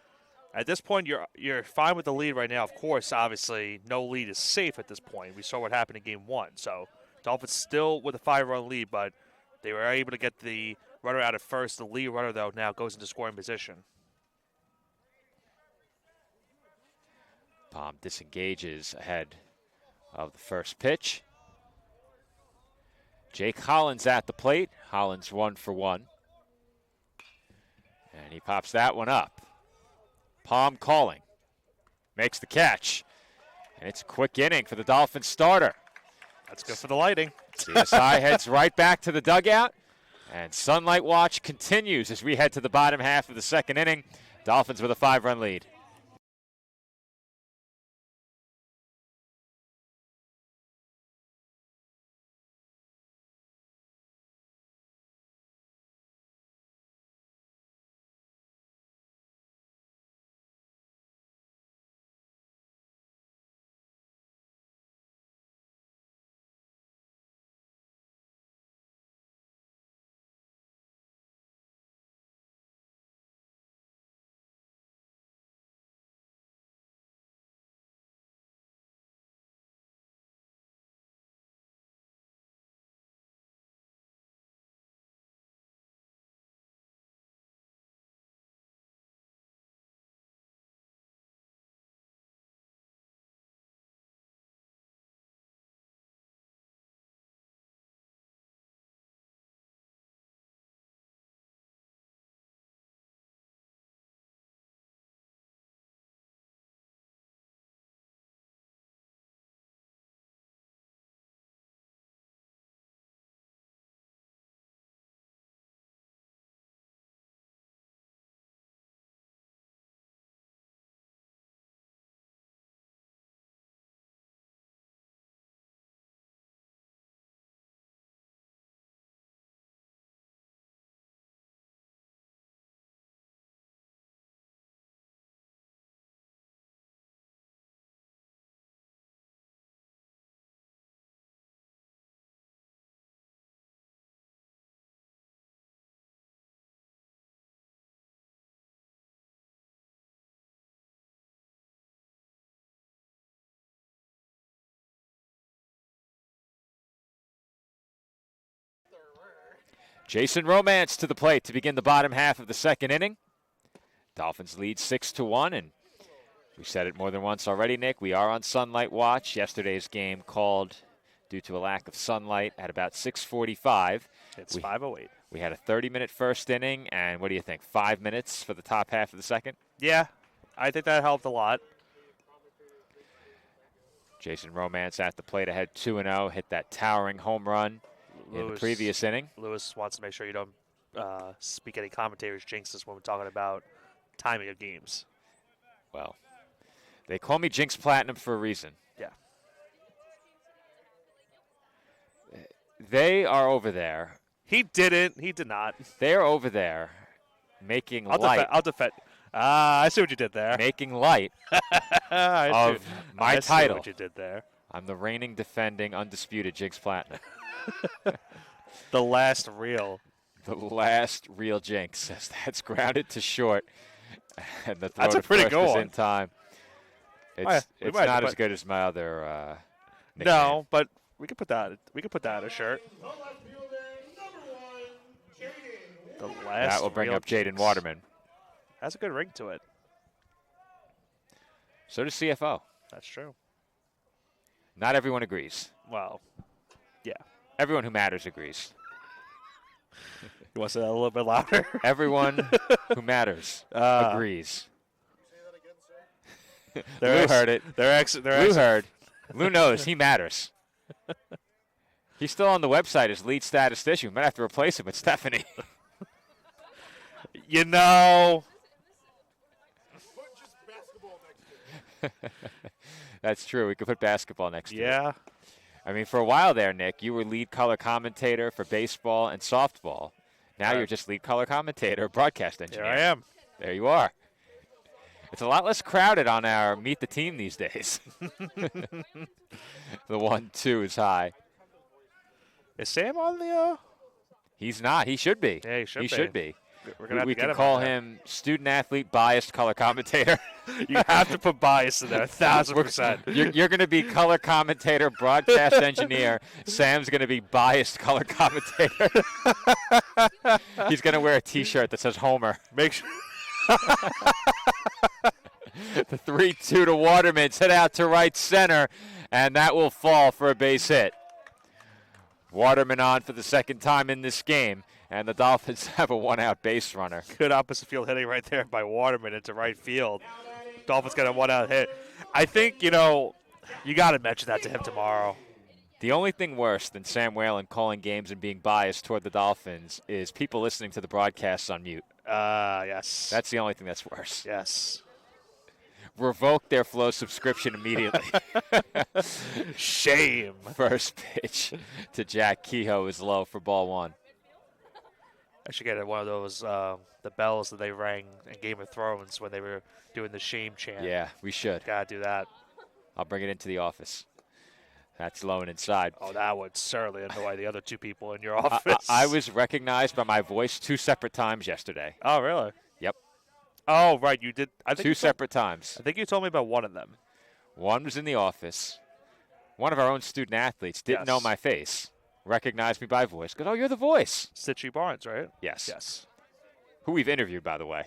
at this point, you're fine with the lead right now. Of course, obviously, no lead is safe at this point. We saw what happened in Game 1. So Dolphins still with a 5-run lead, but they were able to get the runner out at first. The lead runner, though, now goes into scoring position. Palm disengages ahead of the first pitch. Jake Hollins at the plate. Hollins 1 for 1. And he pops that one up. Palm calling. Makes the catch. And it's a quick inning for the Dolphins starter. That's good for the lighting. CSI heads right back to the dugout. And Sunlight Watch continues as we head to the bottom half of the 2nd inning. Dolphins with a 5-run lead. Jason Romance to the plate to begin the bottom half of the second inning. Dolphins lead 6-1, and we said it more than once already, Nick. We are on sunlight watch. Yesterday's game called due to a lack of sunlight at about 6:45. It's 5:08. We had a 30-minute first inning, and what do you think, 5 minutes for the top half of the second? Yeah, I think that helped a lot. Jason Romance at the plate ahead 2-0, hit that towering home run in the previous inning. Lewis wants to make sure you don't speak any commentators jinxes when we're talking about timing of games. Well, they call me Jinx Platinum for a reason. Yeah. They are over there. He didn't. He did not. They're over there making I'll light. I'll defend. I see what you did there. Making light I of see, my I see title. what you did there. I'm the reigning, defending, undisputed Jinx Platinum. The last reel. The last real Jinx. As that's grounded to short. And the throw That's a to pretty first good is one. in time. We It's might- not as but- good as my other nickname. No, but we could put that. We could put that in a shirt. The left fielder, number 1, Jaden. The last. That will bring real up Jaden Jinx. Waterman. Has a good ring to it. So does CFO. That's true. Not everyone agrees. Well, yeah. Everyone who matters agrees. You want to say that a little bit louder? Everyone who matters agrees. They're Lou heard it. Lou heard. Lou knows he matters. He's still on the website as lead statistician. We might have to replace him with Stephanie. You know. Put just basketball next to it. That's true. We could put basketball next to it. Yeah. I mean, for a while there, Nick, you were lead color commentator for baseball and softball. Now Right. you're just lead color commentator, broadcast Here engineer. I am. There you are. It's a lot less crowded on our Meet the Team these days. The 1-2 is high. Is Sam on the? He's not. He should be. Yeah, he should be. should be. We're gonna have We to get can him call on that. him student athlete biased color commentator. You have to put bias in there, 1,000%. You're going to be color commentator, broadcast engineer. Sam's going to be biased color commentator. He's going to wear a T-shirt that says Homer. Make sure. The 3-2 to Waterman. Hit out to right center, and that will fall for a base hit. Waterman on for the second time in this game, and the Dolphins have a one-out base runner. Good opposite field hitting right there by Waterman into right field. Dolphins got a one-out hit. I think, you got to mention that to him tomorrow. The only thing worse than Sam Whalen calling games and being biased toward the Dolphins is people listening to the broadcasts on mute. Yes. That's the only thing that's worse. Yes. Revoke their Flow subscription immediately. Shame. First pitch to Jack Kehoe is low for ball one. I should get one of those, the bells that they rang in Game of Thrones when they were doing the shame chant. Yeah, we should. Gotta do that. I'll bring it into the office. That's low and inside. Oh, that would certainly annoy the other two people in your office. I was recognized by my voice 2 separate times yesterday. Oh, really? Yep. Oh, right. You did. I think 2 you told- separate times. I think you told me about one of them. One was in the office. One of our own student athletes didn't Yes. know my face, recognized me by voice. Goes, oh, you're the voice. Stitchy Barnes, right? Yes. Yes. Who we've interviewed, by the way.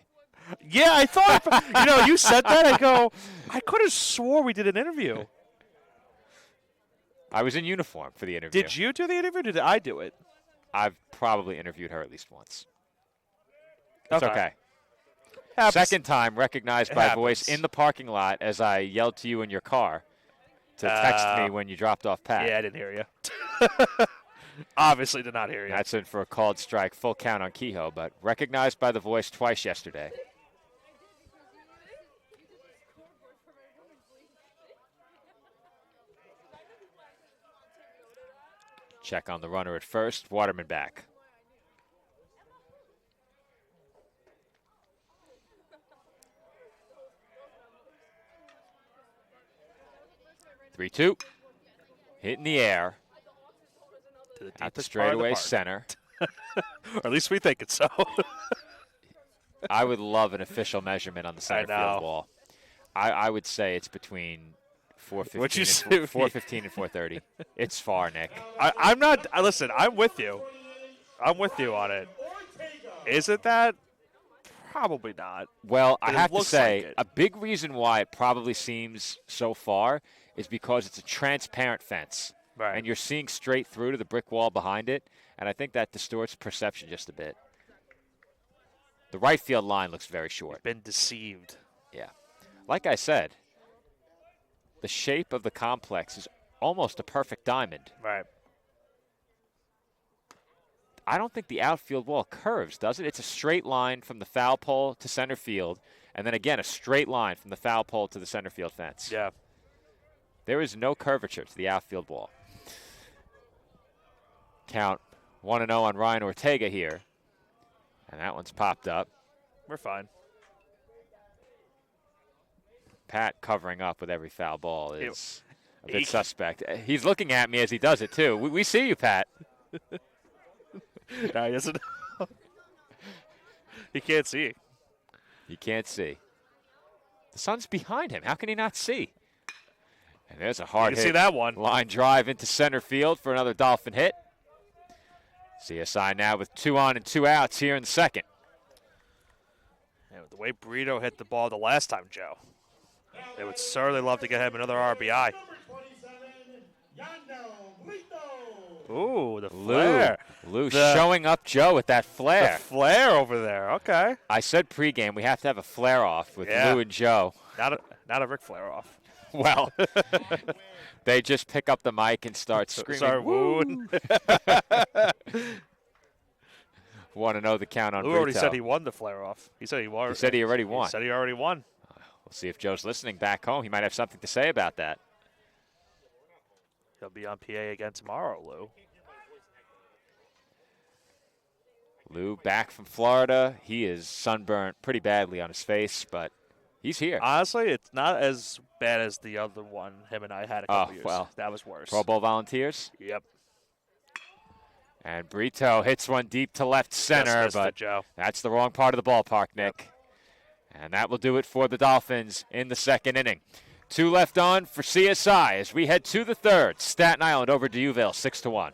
Yeah, I thought, you said that. I go, I could have swore we did an interview. I was in uniform for the interview. Did you do the interview or did I do it? I've probably interviewed her at least once. It's okay. Happens. Second time recognized by voice happens. in the parking lot as I yelled to you in your car to text me when you dropped off Pat. Yeah, I didn't hear you. Obviously did not hear you. That's in for a called strike, full count on Kehoe, but recognized by the voice twice yesterday. Check on the runner at first. Waterman back. Three-two. Hit in the air. To the At the deepest part of the straightaway park. center. Or at least we think it's so. I would love an official measurement on the center know. field wall. I would say it's between 4:15 What'd you and say? 4:15 and 4:30. It's far, Nick. I'm not. Listen, I'm with you. I'm with you on it. Is it that? Probably not. Well, But I it have to looks say, like it. a big reason why it probably seems so far is because it's a transparent fence. Right. And you're seeing straight through to the brick wall behind it, and I think that distorts perception just a bit. The right field line looks very short. Been deceived. Yeah. Like I said, the shape of the complex is almost a perfect diamond. Right. I don't think the outfield wall curves, does it? It's a straight line from the foul pole to center field, and then again a straight line from the foul pole to the center field fence. Yeah. There is no curvature to the outfield wall. Count 1-0 on Ryan Ortega here, and that one's popped up. We're fine. Pat covering up with every foul ball is a bit He- suspect. He's looking at me as he does it, too. We see you, Pat. No, he doesn't. He can't see. He can't see. The sun's behind him. How can he not see? And there's a hard You hit. can see that one. Line drive into center field for another Dolphin hit. CSI now with 2 on and 2 outs here in the second. And with the way Burrito hit the ball the last time, Joe, they would certainly love to get him another RBI. Number 27, Yandel Lito. Ooh, the flare. Lou The- showing up Joe with that The flare. flare over there. Okay. I said pregame we have to have a flare off with Yeah. Lou and Joe. Not a Ric Flair off. Well, they just pick up the mic and start screaming. Start wooing. 1-0 the count on Lou already Brito. said he won the flare off. He said he won. He said he already won. He said he already won. We'll see if Joe's listening back home. He might have something to say about that. He'll be on PA again tomorrow, Lou. Lou back from Florida. He is sunburnt pretty badly on his face, but he's here. Honestly, it's not as bad as the other one him and I had a couple years. well. That was worse. Pro Bowl Volunteers. Yep. And Brito hits one deep to left center, missed it, but Joe. that's the wrong part of the ballpark, Nick. And that will do it for the Dolphins in the second inning. 2 left on for CSI as we head to the third. Staten Island over Duville, 6-1.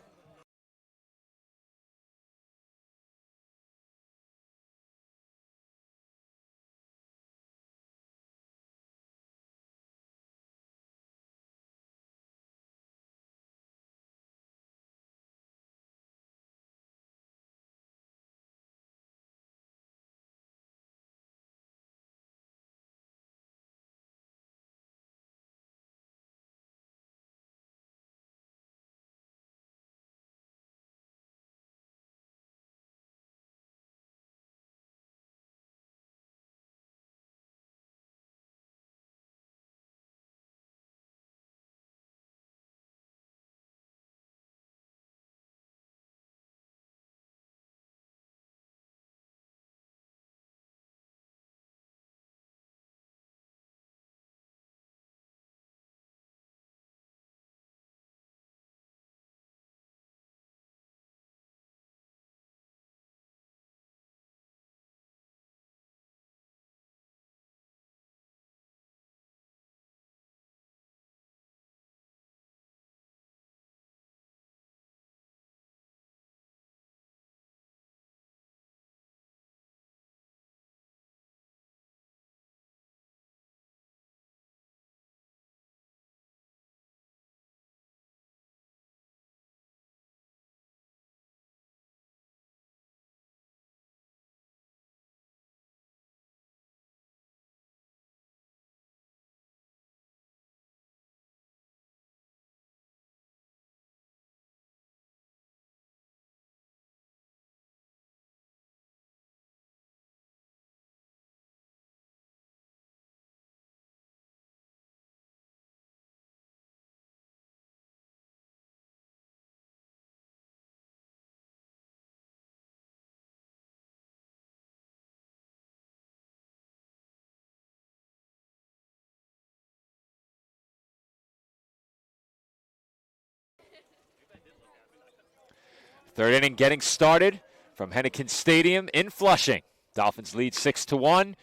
Third inning getting started from Henneken Stadium in Flushing. Dolphins lead 6-1.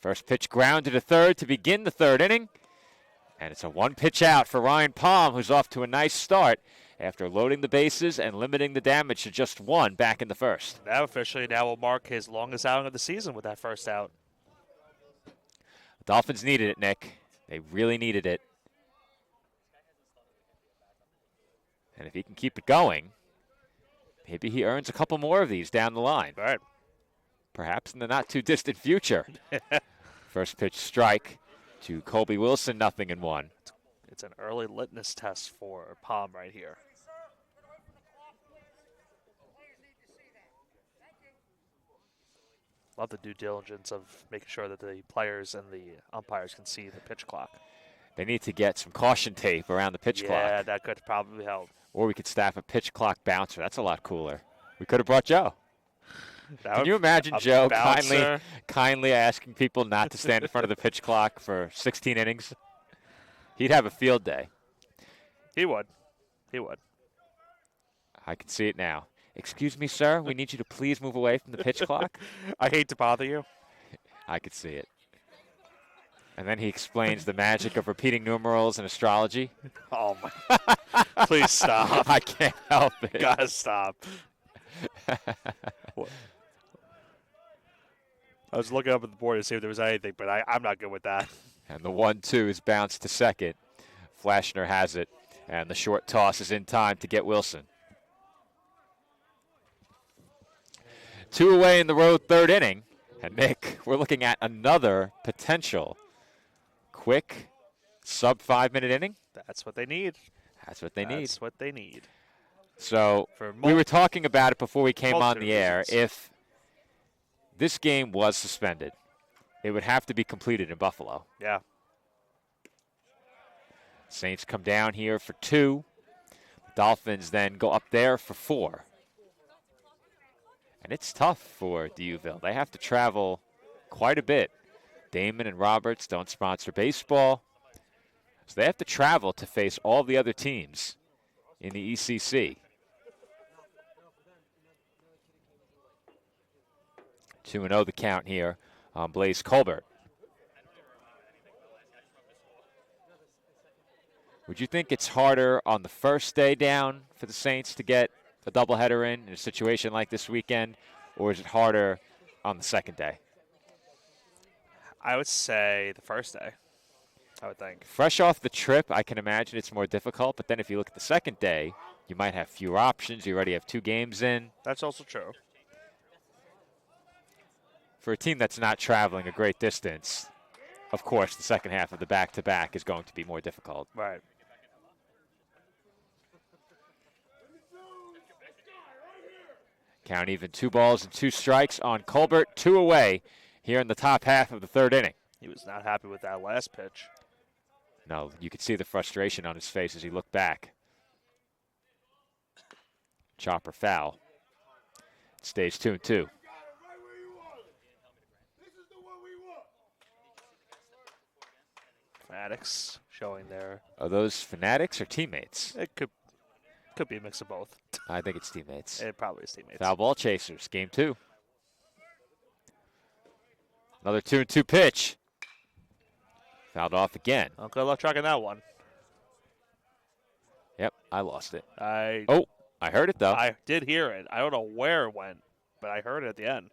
First pitch grounded to third to begin the third inning. And it's a 1 pitch out for Ryan Palm, who's off to a nice start. after loading the bases and limiting the damage to just one back in the first. That officially now will mark his longest outing of the season with that first out. The Dolphins needed it, Nick. They really needed it. And if he can keep it going, maybe he earns a couple more of these down the line. All right. Perhaps in the not-too-distant future. First pitch strike to Colby Wilson, 0-1. It's an early litmus test for Palm right here. Love the due diligence of making sure that the players and the umpires can see the pitch clock. They need to get some caution tape around the pitch clock. Yeah, that could probably help. Or we could staff a pitch clock bouncer. That's a lot cooler. We could have brought Joe. Can you imagine Joe kindly asking people not to stand in front of the pitch clock for 16 innings? He'd have a field day. He would. He would. I can see it now. Excuse me, sir. We need you to please move away from the pitch clock. I hate to bother you. I could see it. And then he explains the magic of repeating numerals and astrology. Oh, my. Please stop. I can't help it. Gotta stop. I was looking up at the board to see if there was anything, but I'm not good with that. And the 1-2 is bounced to second. Flashner has it, and the short toss is in time to get Wilson. 2 away in the road, third inning. And Nick, we're looking at another potential quick sub-5-minute inning. That's what they need. That's what they need. That's what they need. So we were talking about it before we came on the air. Reasons. If this game was suspended, it would have to be completed in Buffalo. Yeah. Saints come down here for 2. Dolphins then go up there for 4. And it's tough for D'Youville. They have to travel quite a bit. Damon and Roberts don't sponsor baseball. So they have to travel to face all the other teams in the ECC. 2-0 the count here on Blaze Colbert. Would you think it's harder on the first day down for the Saints to get a doubleheader in a situation like this weekend, or is it harder on the second day? I would say the first day, I would think. Fresh off the trip, I can imagine it's more difficult, but then if you look at the second day, you might have fewer options. You already have 2 games in. That's also true. For a team that's not traveling a great distance, of course, the second half of the back-to-back is going to be more difficult. Right. Count even 2 balls and 2 strikes on Colbert, 2 away here in the top half of the third inning. He was not happy with that last pitch. No, you could see the frustration on his face as he looked back. Chopper foul. It stays 2-2. Fanatics showing there. Are those Fanatics or teammates? It could be a mix of both. I think it's teammates. It probably is teammates. Foul ball chasers, game 2. Another 2-2 pitch. Fouled off again. Oh, good luck tracking that one. Yep, I lost it. I heard it, though. I did hear it. I don't know where it went, but I heard it at the end.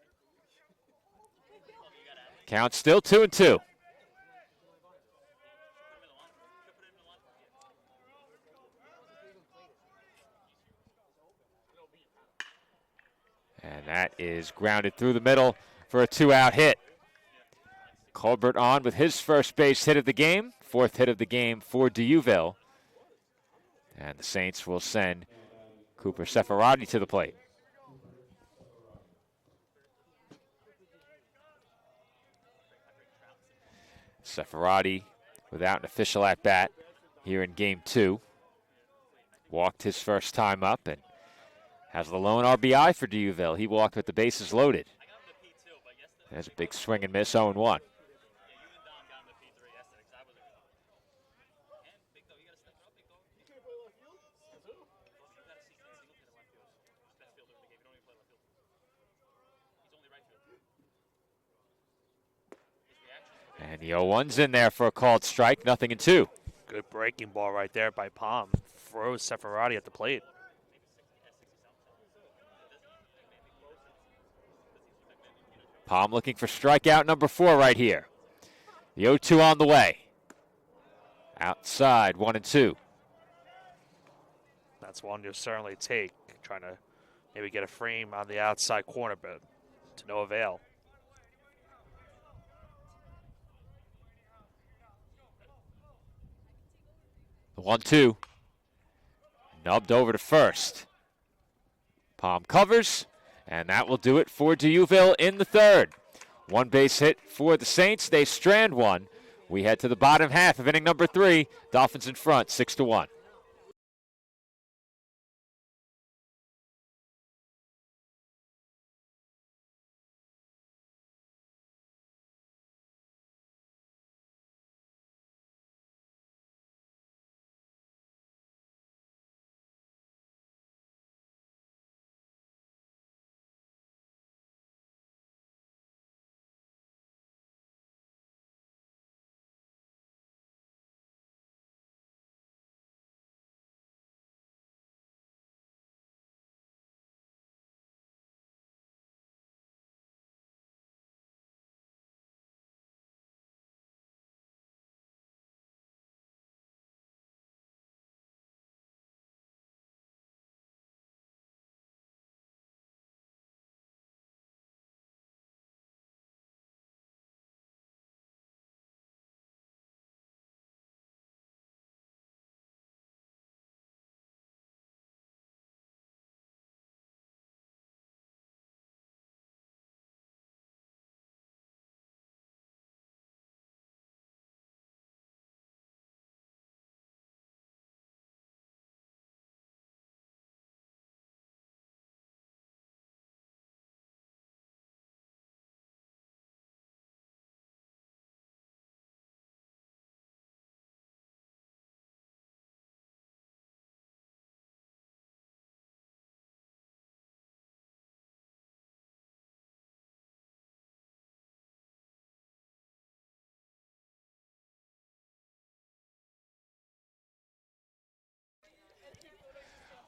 Count still 2-2. And that is grounded through the middle for a 2-out hit. Colbert on with his first base hit of the game, 4th hit of the game for D'Youville. And the Saints will send Cooper Seferati to the plate. Seferati without an official at-bat here in game 2. Walked his first time up and has the lone RBI for D'Youville. He walked with the bases loaded. There's a big swing and miss, 0-1. And the 0-1's in there for a called strike, 0-2. Good breaking ball right there by Palm. throws Seferati at the plate. Palm looking for strikeout number 4 right here. The 0-2 on the way. Outside, 1-2. That's one you'll certainly take, trying to maybe get a frame on the outside corner, but to no avail. The 1-2. Nubbed over to first. Palm covers, and that will do it for D'Youville in the third. One base hit for the Saints. They strand one. We head to the bottom half of inning number 3. Dolphins in front, 6-1.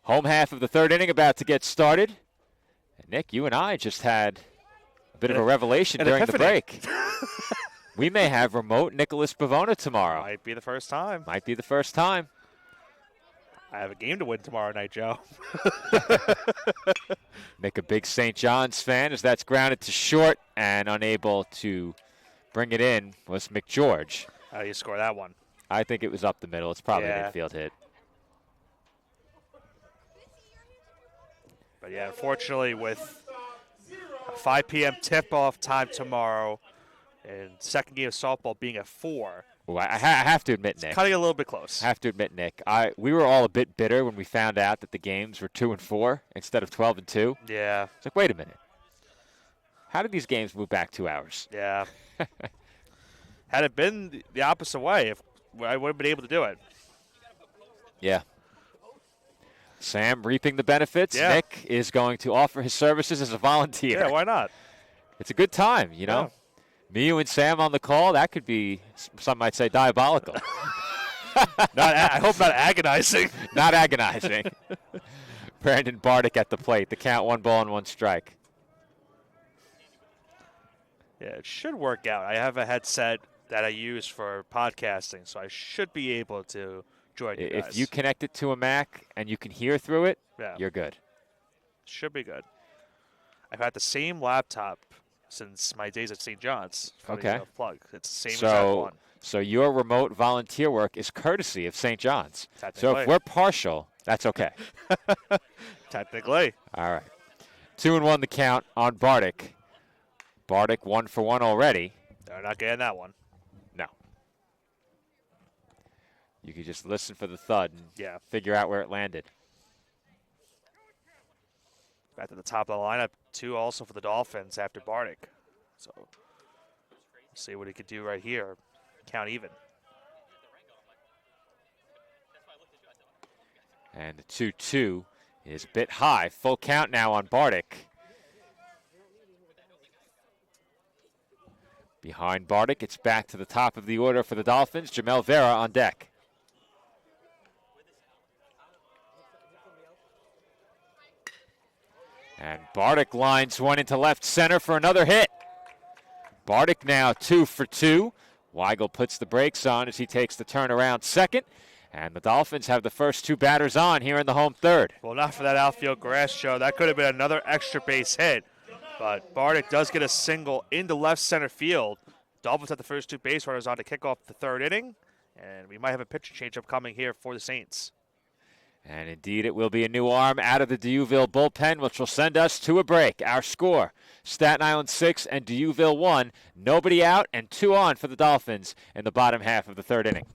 Home half of the third inning about to get started. And Nick, you and I just had a bit of a revelation during the break. We may have remote Nicholas Pavona tomorrow. Might be the first time. Might be the first time. I have a game to win tomorrow night, Joe. Nick, a big St. John's fan, as that's grounded to short and unable to bring it in was McGeorge. How do you score that one? I think it was up the middle. It's probably an infield hit. But yeah, unfortunately, with a 5 p.m. tip-off time tomorrow and second game of softball being at 4. Well, I have to admit, Nick. Cutting a little bit close. I have to admit, Nick. We were all a bit bitter when we found out that the games were 2 and 4 instead of 12 and 2. Yeah. It's like, wait a minute. How did these games move back 2 hours? Yeah. Had it been the opposite way, I would have been able to do it. Yeah. Sam reaping the benefits. Yeah. Nick is going to offer his services as a volunteer. Yeah, why not? It's a good time, you know. Yeah. Me, you, and Sam on the call, that could be, some might say, diabolical. I hope not agonizing. Not agonizing. Brandon Bardick at the plate. The count, 1 ball and 1 strike. Yeah, it should work out. I have a headset that I use for podcasting, so I should be able to join you guys. If you connect it to a Mac and you can hear through it, you're good. Should be good. I've had the same laptop since my days at St. John's. Okay. Plug. It's the same exact one. So your remote volunteer work is courtesy of St. John's. So if Technically. we're partial, that's okay. Technically. All right. 2-1 the count on Bardick. Bardick 1 for 1 already. They're not getting that one. No. You could just listen for the thud and figure out where it landed. Back to the top of the lineup, 2 also for the Dolphins after Bardick. So we'll see what he could do right here. Count even. And the 2-2 is a bit high. Full count now on Bardick. Behind Bardick, it's back to the top of the order for the Dolphins. Jamel Vera on deck. And Bardick lines one into left center for another hit. Bardick now 2 for 2. Weigel puts the brakes on as he takes the turnaround second. And the Dolphins have the first 2 batters on here in the home third. Well, not for that outfield grass show. That could have been another extra base hit. But Bardick does get a single into left center field. Dolphins have the first 2 base runners on to kick off the 3rd inning. And we might have a pitcher change-up coming here for the Saints. And indeed, it will be a new arm out of the Dieuville bullpen, which will send us to a break. Our score, Staten Island 6 and Dieuville 1. Nobody out and 2 on for the Dolphins in the bottom half of the 3rd inning.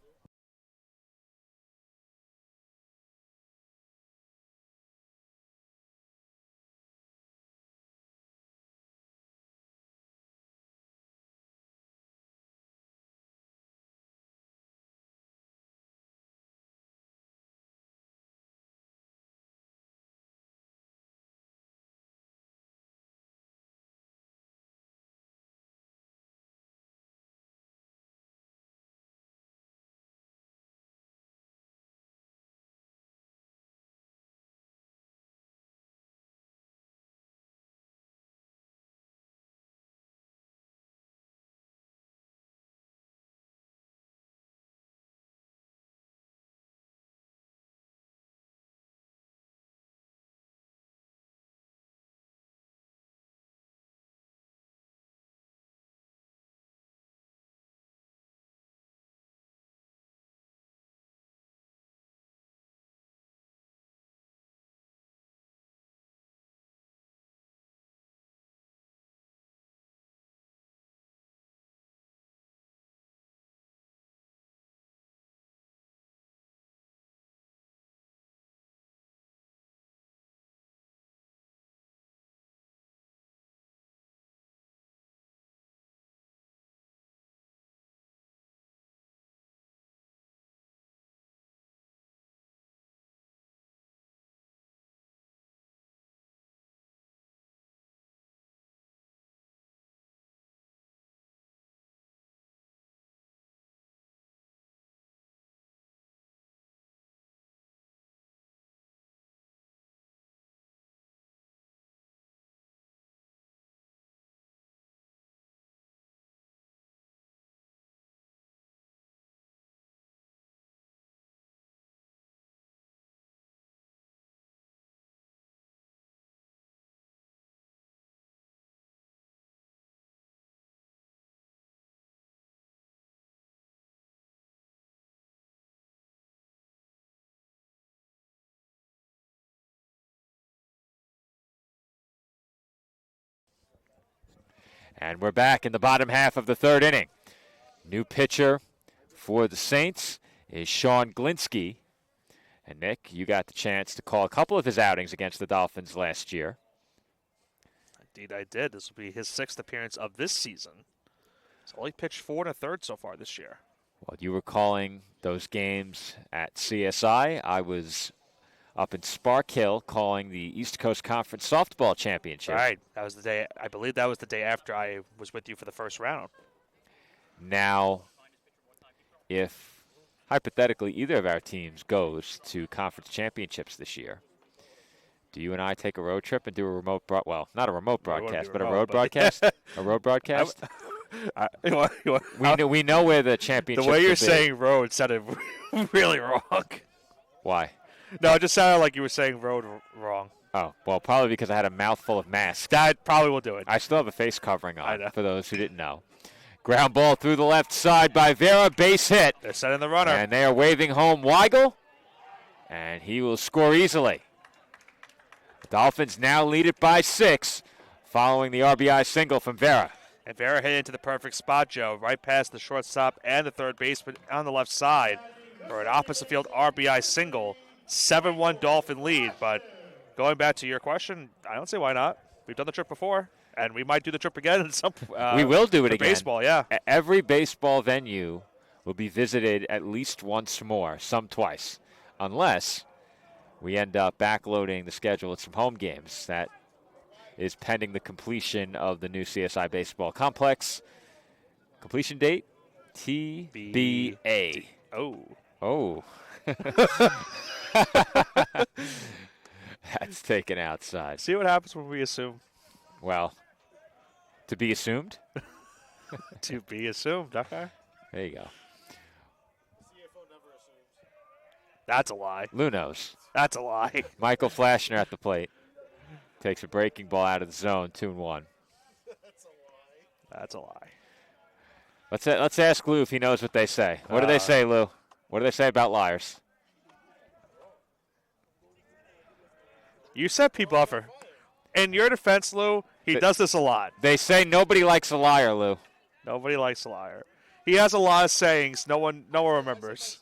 And we're back in the bottom half of the 3rd inning. New pitcher for the Saints is Sean Glinsky. And Nick, you got the chance to call a couple of his outings against the Dolphins last year. Indeed, I did. This will be his 6th appearance of this season. He's only pitched 4 1/3 so far this year. Well, you were calling those games at CSI. I was up in Spark Hill calling the East Coast Conference Softball Championship. Right. That was the day. I believe that was the day after I was with you for the first round. Now, if hypothetically either of our teams goes to conference championships this year, do you and I take a road trip and do a remote well, not a remote broadcast, but a road broadcast? A road broadcast? We know where the championship. The way you're will be. saying road sounded really wrong. Why? No, it just sounded like you were saying road wrong. Oh, well, probably because I had a mouthful of masks. That probably will do it. I still have a face covering I on, know. for those who didn't know. Ground ball through the left side by Vera, base hit. They're setting the runner. And they are waving home Weigel, and he will score easily. The Dolphins now lead it by 6, following the RBI single from Vera. And Vera hit into the perfect spot, Joe, right past the shortstop and the third baseman on the left side for an opposite field RBI single. 7-1 Dolphin lead, but going back to your question, I don't see why not. We've done the trip before, and we might do the trip again in some. We will do it again. Baseball, yeah. Every baseball venue will be visited at least once more, some twice, unless we end up backloading the schedule with some home games. That is pending the completion of the new CSI baseball complex. Completion date, TBA. Oh. Oh. It's taken outside. See what happens when we assume. Well, to be assumed. To be assumed. Okay. There you go. That's a lie. Lou knows. That's a lie. Michael Flashner at the plate. Takes a breaking ball out of the zone, 2-1. That's a lie. Let's ask Lou if he knows what they say. What do they say, Lou? What do they say about liars? You set people up for. In your defense, Lou, he does this a lot. They say nobody likes a liar, Lou. Nobody likes a liar. He has a lot of sayings no one remembers.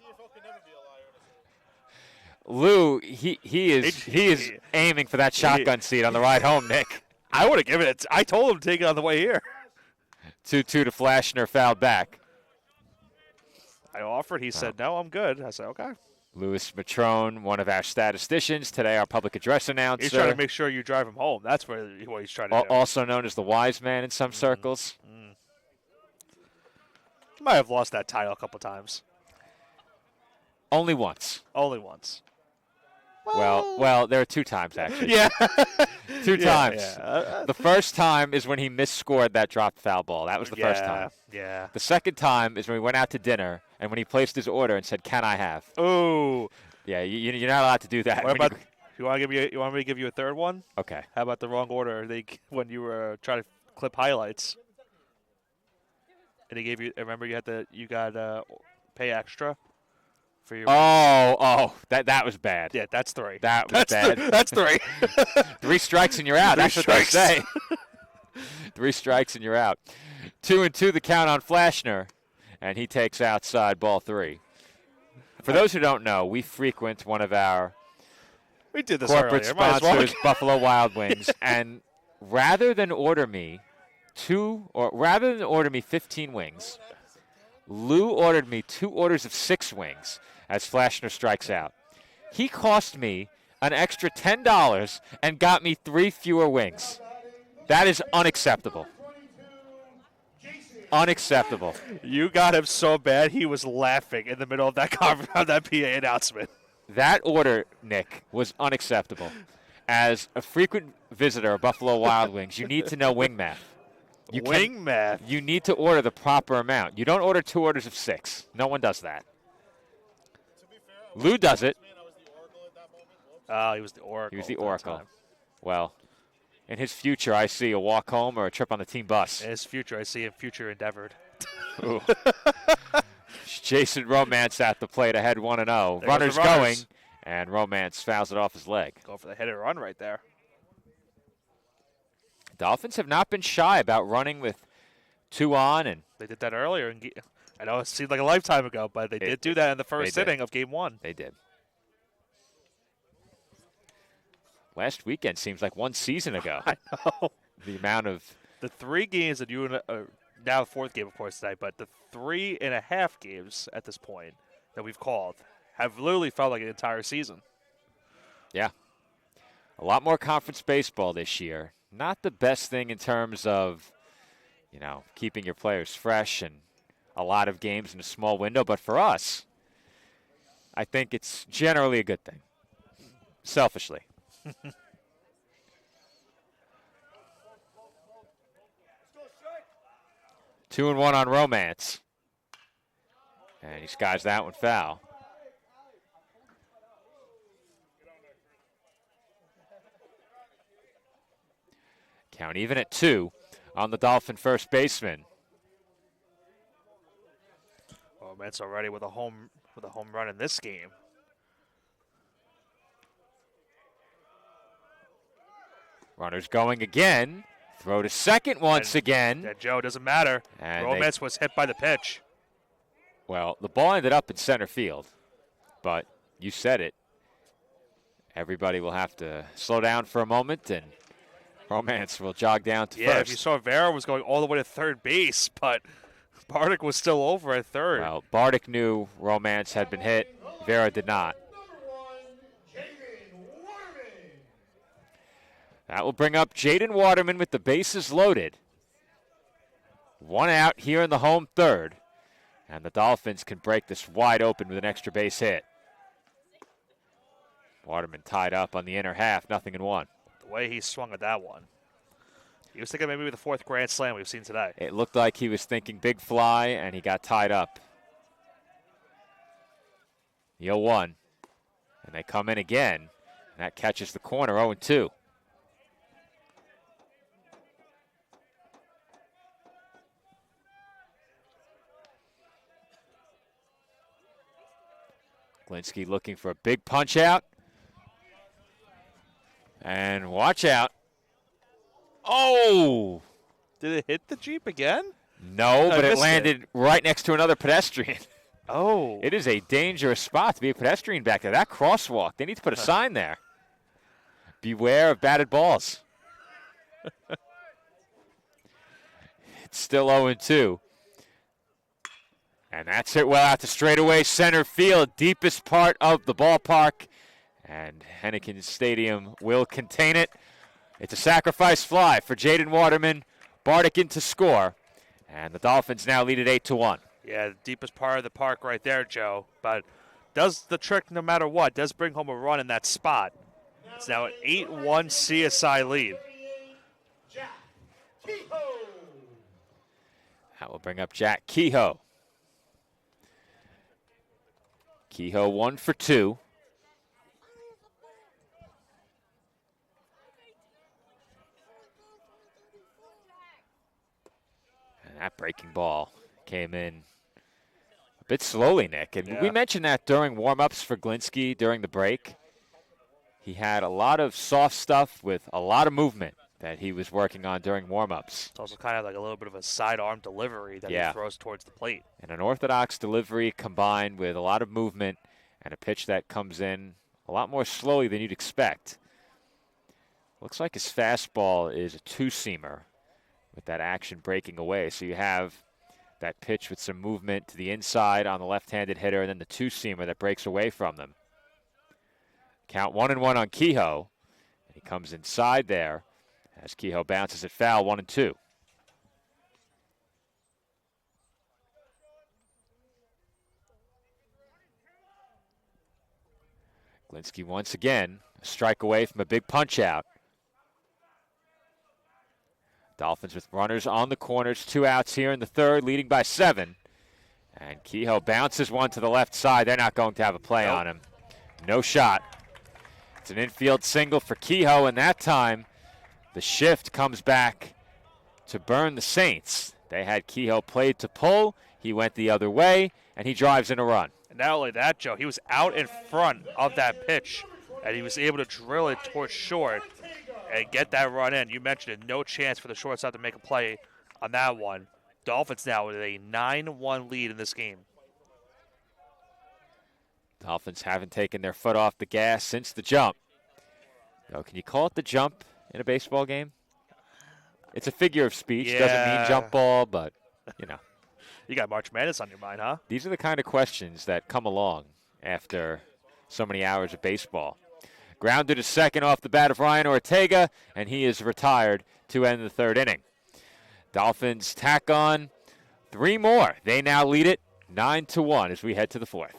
Lou, he is aiming for that shotgun seat on the ride home, Nick. I would have given it. I told him to take it on the way here. 2-2 to Flashner, fouled back. I offered. He said, no, I'm good. I said, okay. Louis Matrone, one of our statisticians, today our public address announcer. He's trying to make sure you drive him home. That's what he's trying to do. Also known as the wise man in some circles. Might have lost that title a couple times. Only once. Only once. Well, there are 2 times, actually. Yeah. 2 times. Yeah. The first time is when he misscored that dropped foul ball. That was the first time. Yeah. The second time is when we went out to dinner and when he placed his order and said, "Can I have?" Ooh. Yeah, you're not allowed to do that. What about? You want me to give you a third one? Okay. How about the wrong order? When you were trying to clip highlights, and he gave you. Remember, you got pay extra for your. Oh, that was bad. Yeah, that's 3. That was bad. That's 3. 3 strikes and you're out. That's what they say. 3 strikes and you're out. 2-2 the count on Flashner, and he takes outside ball 3. For those who don't know, we frequent one of our We did this corporate earlier. Might as well. sponsors, Buffalo Wild Wings, and rather than order me 15 wings, Lou ordered me 2 orders of 6 wings as Flashner strikes out. He cost me an extra $10 and got me 3 fewer wings. That is unacceptable. Unacceptable. You got him so bad he was laughing in the middle of that that PA announcement. That order, Nick, was unacceptable. As a frequent visitor of Buffalo Wild Wings, you need to know wing math. Wing math. You need to order the proper amount. You don't order 2 orders of 6. No one does that. Lou does it. Oh, he was the Oracle. He was the at that Oracle. time. Well, in his future, I see a walk home or a trip on the team bus. In his future, I see him future endeavored. Ooh. Jason Romance at the plate ahead 1-0. There Runners goes the going, runners. and Romance fouls it off his leg. Go for the hit and run right there. Dolphins have not been shy about running with 2 on, and They did that earlier. I know it seemed like a lifetime ago, but they did do that in the first did. inning of Game 1. they did. Last weekend seems like one season ago. I know. The amount of The 3 games that you now the 4th game, of course, tonight, but the 3.5 games at this point that we've called have literally felt like an entire season. Yeah. A lot more conference baseball this year. Not the best thing in terms of, keeping your players fresh and a lot of games in a small window. But for us, I think it's generally a good thing. Selfishly. 2-1 on Romance. And he skies that one foul. Count even at 2 on the Dolphin first baseman. Oh, Mets already with a home run in this game. Runners going again. Throw to second once again. Yeah, Joe, doesn't matter. And Romance was hit by the pitch. Well, the ball ended up in center field, but you said it. Everybody will have to slow down for a moment, and Romance will jog down to Yeah, first. if you saw Vera was going all the way to third base, but Bardick was still over at third. Well, Bardick knew Romance had been hit. Vera did not. That will bring up Jaden Waterman with the bases loaded. 1 out here in the home third. And the Dolphins can break this wide open with an extra base hit. Waterman tied up on the inner half, 0-1. The way he swung at that one. He was thinking maybe the 4th Grand Slam we've seen today. It looked like he was thinking big fly, and he got tied up. The 0-1. And they come in again. And that catches the corner, 0-2. Glinski looking for a big punch out. And watch out. Oh! Did it hit the Jeep again? No, but it landed right next to another pedestrian. Oh. It is a dangerous spot to be a pedestrian back there. That crosswalk, they need to put a sign there. Beware of batted balls. It's still 0-2. And that's hit well out to straightaway center field, deepest part of the ballpark. And Henneken Stadium will contain it. It's a sacrifice fly for Jaden Waterman. Bardikin to score. And the Dolphins now lead at 8-1. Yeah, the deepest part of the park right there, Joe. But does the trick no matter what. Does bring home a run in that spot. It's now an 8-1 CSI lead. Jack Kehoe. That will bring up Jack Kehoe. Kehoe 1 for 2. And that breaking ball came in a bit slowly, Nick. And we mentioned that during warm-ups for Glinski during the break. He had a lot of soft stuff with a lot of movement that he was working on during warm-ups. It's also kind of like a little bit of a sidearm delivery that he throws towards the plate. And an orthodox delivery combined with a lot of movement and a pitch that comes in a lot more slowly than you'd expect. Looks like his fastball is a two-seamer with that action breaking away. So you have that pitch with some movement to the inside on the left-handed hitter, and then the two-seamer that breaks away from them. Count 1-1 on Kehoe. And he comes inside there as Kehoe bounces it foul, 1-2. Glinski once again, a strike away from a big punch out. Dolphins with runners on the corners, 2 outs here in the third, leading by 7. And Kehoe bounces one to the left side. They're not going to have a play on him. No shot. It's an infield single for Kehoe, and that time the shift comes back to burn the Saints. They had Kehoe played to pull. He went the other way, and he drives in a run. And not only that, Joe, he was out in front of that pitch, and he was able to drill it towards short and get that run in. You mentioned it, no chance for the shortstop to make a play on that one. Dolphins now with a 9-1 lead in this game. Dolphins haven't taken their foot off the gas since the jump. Now, can you call it the jump in a baseball game? It's a figure of speech. Doesn't mean jump ball, but, you know. You got March Madness on your mind, huh? These are the kind of questions that come along after so many hours of baseball. Grounded to second off the bat of Ryan Ortega, and he is retired to end the third inning. Dolphins tack on 3 more. They now lead it 9-1 as we head to the 4th.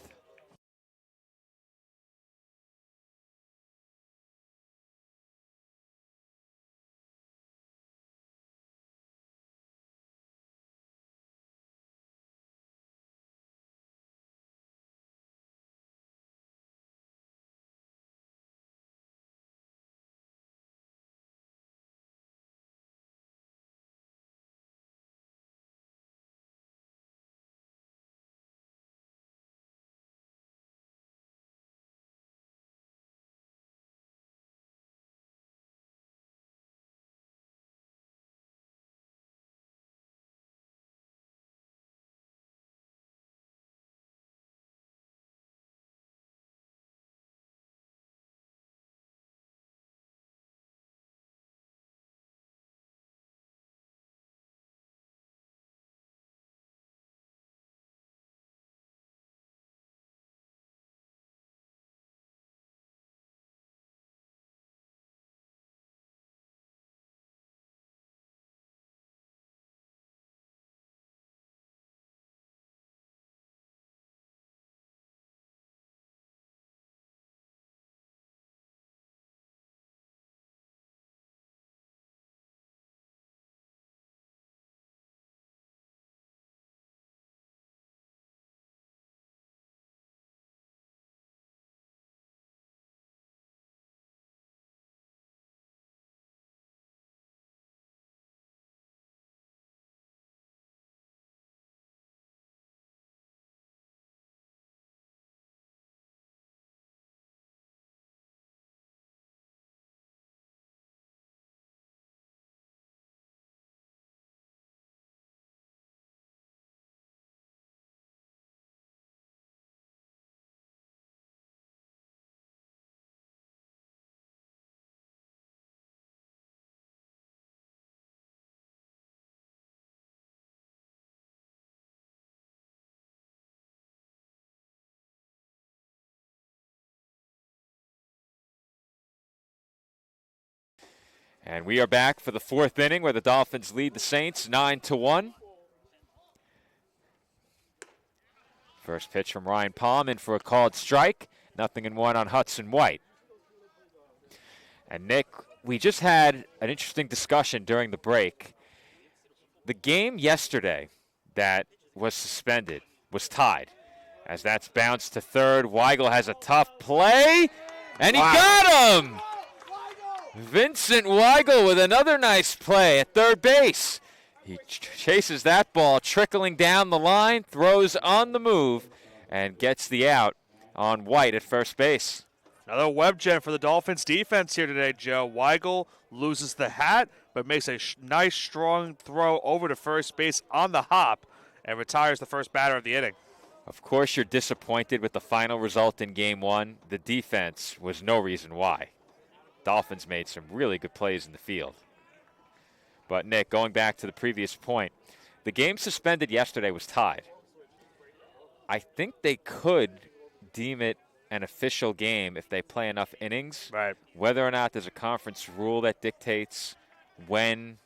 And we are back for the fourth inning where the Dolphins lead the Saints 9-1. First pitch from Ryan Palm in for a called strike. 0-1 on Hudson White. And Nick, we just had an interesting discussion during the break. The game yesterday that was suspended was tied. As that's bounced to third, Weigel has a tough play, and he got him! Vincent Weigel with another nice play at third base. He chases that ball, trickling down the line, throws on the move, and gets the out on White at first base. Another web gem for the Dolphins defense here today, Joe. Weigel loses the hat, but makes a nice, strong throw over to first base on the hop and retires the first batter of the inning. Of course, you're disappointed with the final result in Game 1. The defense was no reason why. Dolphins made some really good plays in the field. But, Nick, going back to the previous point, the game suspended yesterday was tied. I think they could deem it an official game if they play enough innings. Right. Whether or not there's a conference rule that dictates when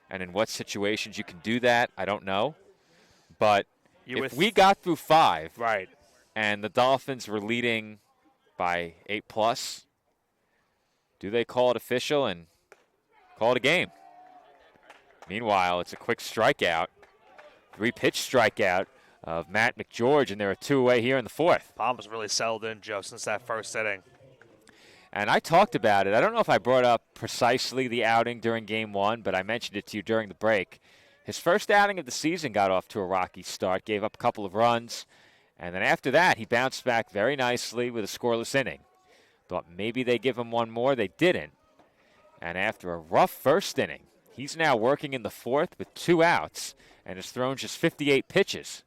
and in what situations you can do that, I don't know. But if we got through 5, right, and the Dolphins were leading by 8+, do they call it official and call it a game? Meanwhile, it's a quick strikeout, 3-pitch strikeout of Matt McGeorge, and there are 2 away here in the fourth. Palm's really settled in, Joe, since that first inning. And I talked about it. I don't know if I brought up precisely the outing during Game 1, but I mentioned it to you during the break. His first outing of the season got off to a rocky start, gave up a couple of runs, and then after that, he bounced back very nicely with a scoreless inning. Thought maybe they give him one more. They didn't. And after a rough first inning, he's now working in the fourth with 2 outs and has thrown just 58 pitches.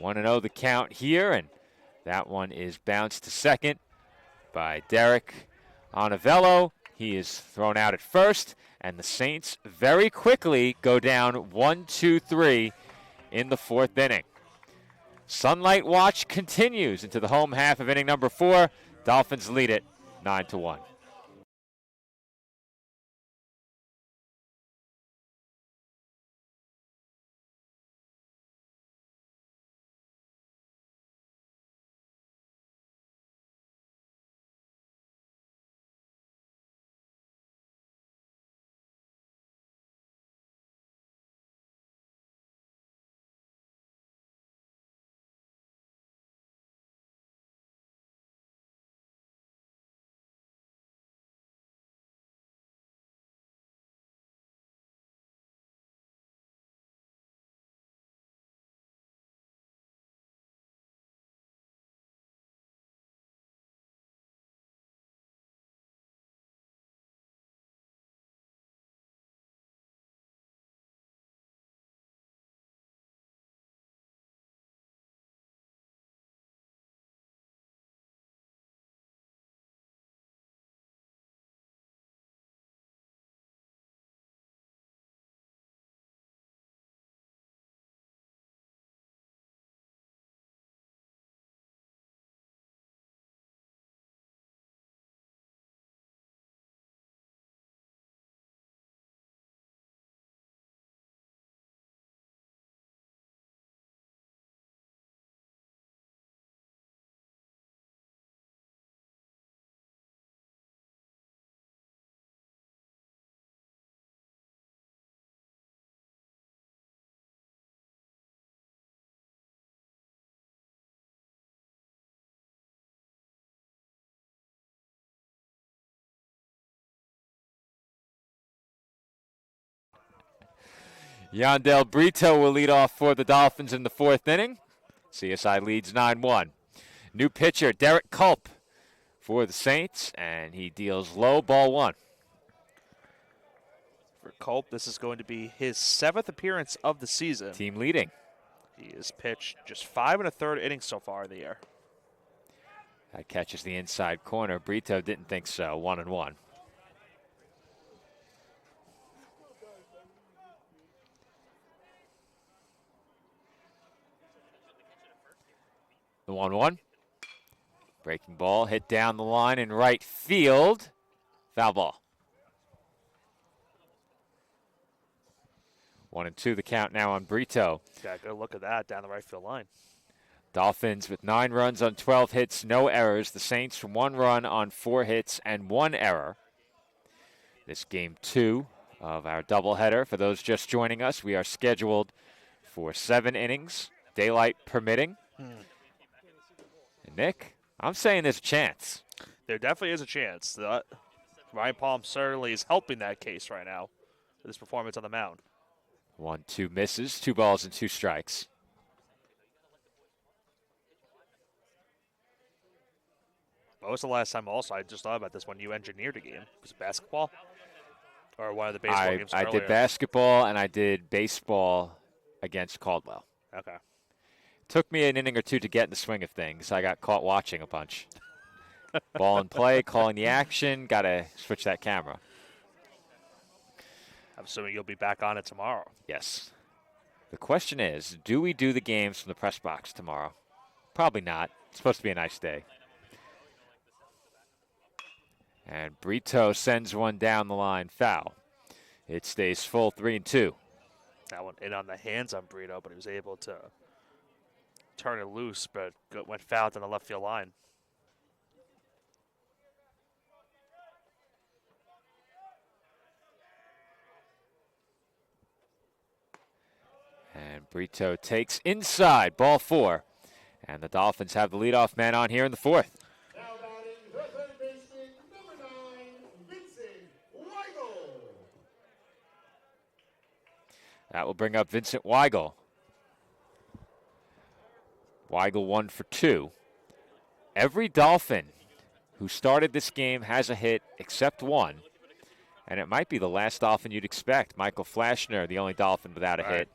1-0 the count here, and that one is bounced to second by Derek Onivello. He is thrown out at first, and the Saints very quickly go down 1-2-3 in the fourth inning. Sunlight watch continues into the home half of inning number 4. Dolphins lead it 9-1. Yandel Brito will lead off for the Dolphins in the fourth inning. CSI leads 9-1. New pitcher, Derek Culp for the Saints, and he deals low, ball 1. For Culp, this is going to be his 7th appearance of the season. Team leading. He has pitched just 5 1/3 innings so far in the year. That catches the inside corner. Brito didn't think so. 1-1. The 1-1. Breaking ball hit down the line in right field. Foul ball. 1-2 the count now on Brito. Yeah, good look at that down the right field line. Dolphins with 9 runs on 12 hits, no errors. The Saints 1 run on 4 hits and 1 error. This game 2 of our doubleheader. For those just joining us, we are scheduled for 7 innings, daylight permitting. And Nick, I'm saying there's a chance. There definitely is a chance. Ryan Palm certainly is helping that case right now with his performance on the mound. 1-2 misses, 2 balls and 2 strikes. When was the last time also, I just thought about this, when you engineered a game? Was it basketball? Or one of the baseball games I earlier? did basketball and I did baseball against Caldwell. Okay. Took me an inning or two to get in the swing of things. I got caught watching a bunch. Ball in play, calling the action, got to switch that camera. I'm assuming you'll be back on it tomorrow. Yes. The question is, do we do the games from the press box tomorrow? Probably not. It's supposed to be a nice day. And Brito sends one down the line, foul. It stays full 3-2. That one in on the hands on Brito, but he was able to turn it loose, but went foul down the left field line. And Brito takes inside, ball 4. And the Dolphins have the leadoff man on here in the 4th. Now batting the third baseman, number 9, Vincent Weigel. That will bring up Vincent Weigel. Weigel 1 for 2. Every Dolphin who started this game has a hit except one. And it might be the last Dolphin you'd expect. Michael Flashner, the only Dolphin without a hit,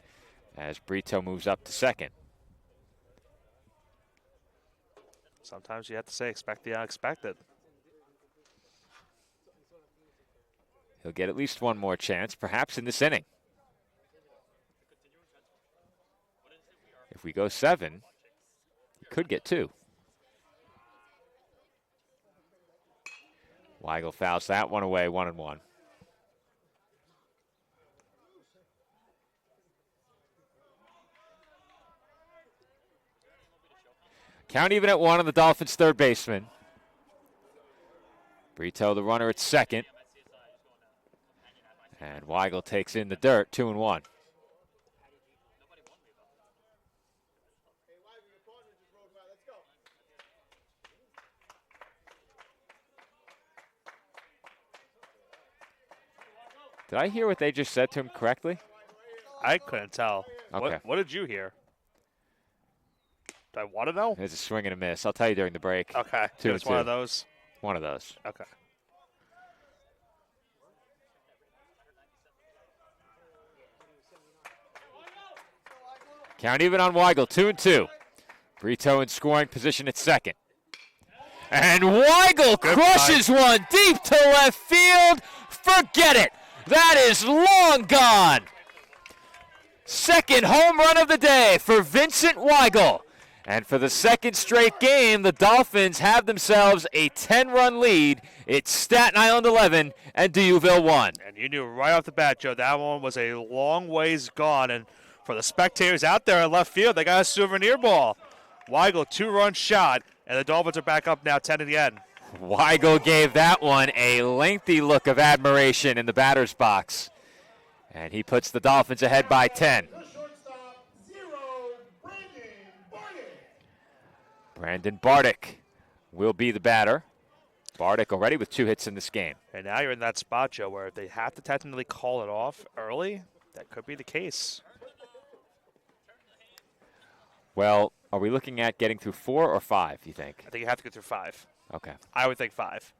as Brito moves up to second. Sometimes you have to say expect the unexpected. He'll get at least one more chance, perhaps in this inning. If we go 7, he could get 2. Weigel fouls that one away, 1-1. Count even at 1 on the Dolphins' third baseman. Brito, the runner, at second. And Weigel takes in the dirt, 2-1. Did I hear what they just said to him correctly? I couldn't tell. Okay. What did you hear? Do I want to know? There's a swing and a miss. I'll tell you during the break. Okay. 2-2. It's one of those. One of those. Okay. Count even on Weigel, 2-2. Brito in scoring position at second. And Weigel crushes one deep to left field. Forget it. That is long gone. Second home run of the day for Vincent Weigel. And for the second straight game, the Dolphins have themselves a 10-run lead. It's Staten Island 11 and Deauville 1. And you knew right off the bat, Joe, that one was a long ways gone. And for the spectators out there in left field, they got a souvenir ball. Weigel, 2-run shot, and the Dolphins are back up now 10 in the end. Weigel gave that one a lengthy look of admiration in the batter's box. And he puts the Dolphins ahead by 10. The shortstop, 0, Brandon Barnick. Brandon Bardick will be the batter. Bardick already with 2 hits in this game. And now you're in that spot, Joe, where if they have to technically call it off early, that could be the case. Well, are we looking at getting through 4 or 5, you think? I think you have to go through 5. Okay. I would think 5.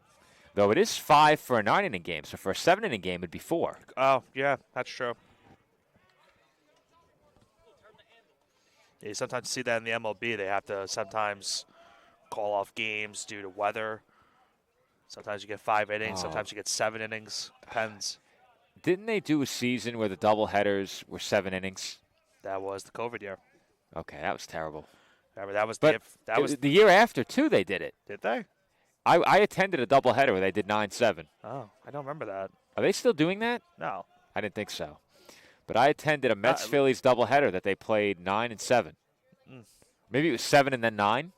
Though it is 5 for a 9-inning game, so for a 7-inning game, it'd be 4. Oh, yeah, that's true. You sometimes see that in the MLB. They have to sometimes call off games due to weather. Sometimes you get 5 innings. Sometimes you get 7 innings. Depends. Didn't they do a season where the doubleheaders were 7 innings? That was the COVID year. Okay, that was terrible. Remember, that was But that was the year after, too, they did it. Did they? I attended a doubleheader where they did 9-7. Oh, I don't remember that. Are they still doing that? No. I didn't think so. But I attended a Mets-Phillies doubleheader that they played 9 and 7. Maybe it was 7 and then 9.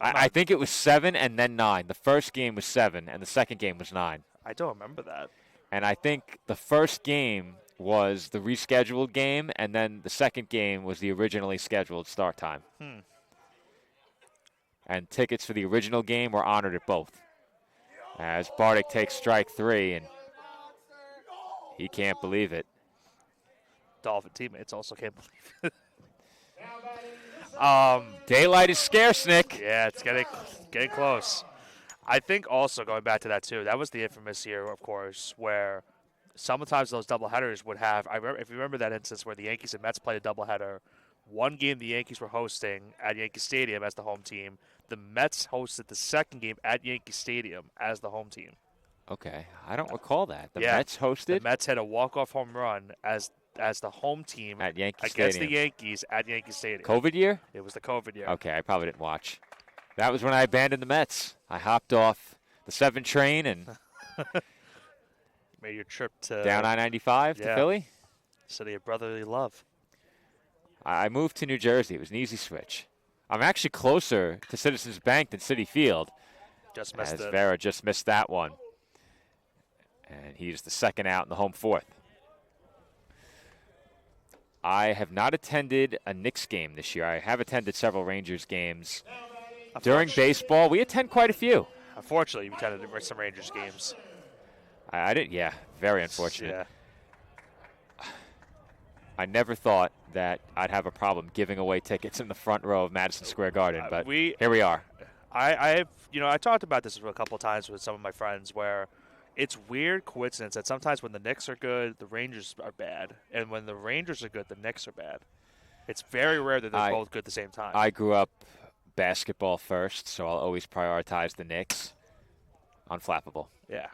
I think it was 7 and then 9. The first game was 7 and the second game was 9. I don't remember that. And I think the first game was the rescheduled game, and then the second game was the originally scheduled start time. And tickets for the original game were honored at both. As Bardick takes strike 3, and he can't believe it. Dolphin teammates also can't believe it. Daylight is scarce, Nick. Yeah, it's getting close. I think also going back to that too, that was the infamous year, of course, where sometimes those doubleheaders would have. If you remember that instance where the Yankees and Mets played a doubleheader, one game the Yankees were hosting at Yankee Stadium as the home team. The Mets hosted the second game at Yankee Stadium as the home team. Okay, I don't recall that. The Yeah, Mets hosted The Mets had a walk-off home run as the home team at Yankee against Stadium. the Yankees at Yankee Stadium. COVID year? It was the COVID year. Okay, I probably didn't watch. That was when I abandoned the Mets. I hopped off the 7 train and Made your trip to down I-95 to Yeah. Philly. City of Brotherly Love. I moved to New Jersey. It was an easy switch. I'm actually closer to Citizens Bank than Citi Field. Just missed As it. Vera just missed that one. And he's the second out in the home fourth. I have not attended a Knicks game this year. I have attended several Rangers games. During baseball, we attend quite a few. Unfortunately, we attended some Rangers games. I didn't, yeah, very unfortunate. Yeah. I never thought that I'd have a problem giving away tickets in the front row of Madison Square Garden, but here we are. I talked about this a couple of times with some of my friends where it's weird coincidence that sometimes when the Knicks are good, the Rangers are bad, and when the Rangers are good, the Knicks are bad. It's very rare that they're both good at the same time. I grew up basketball first, so I'll always prioritize the Knicks. Unflappable. Yeah.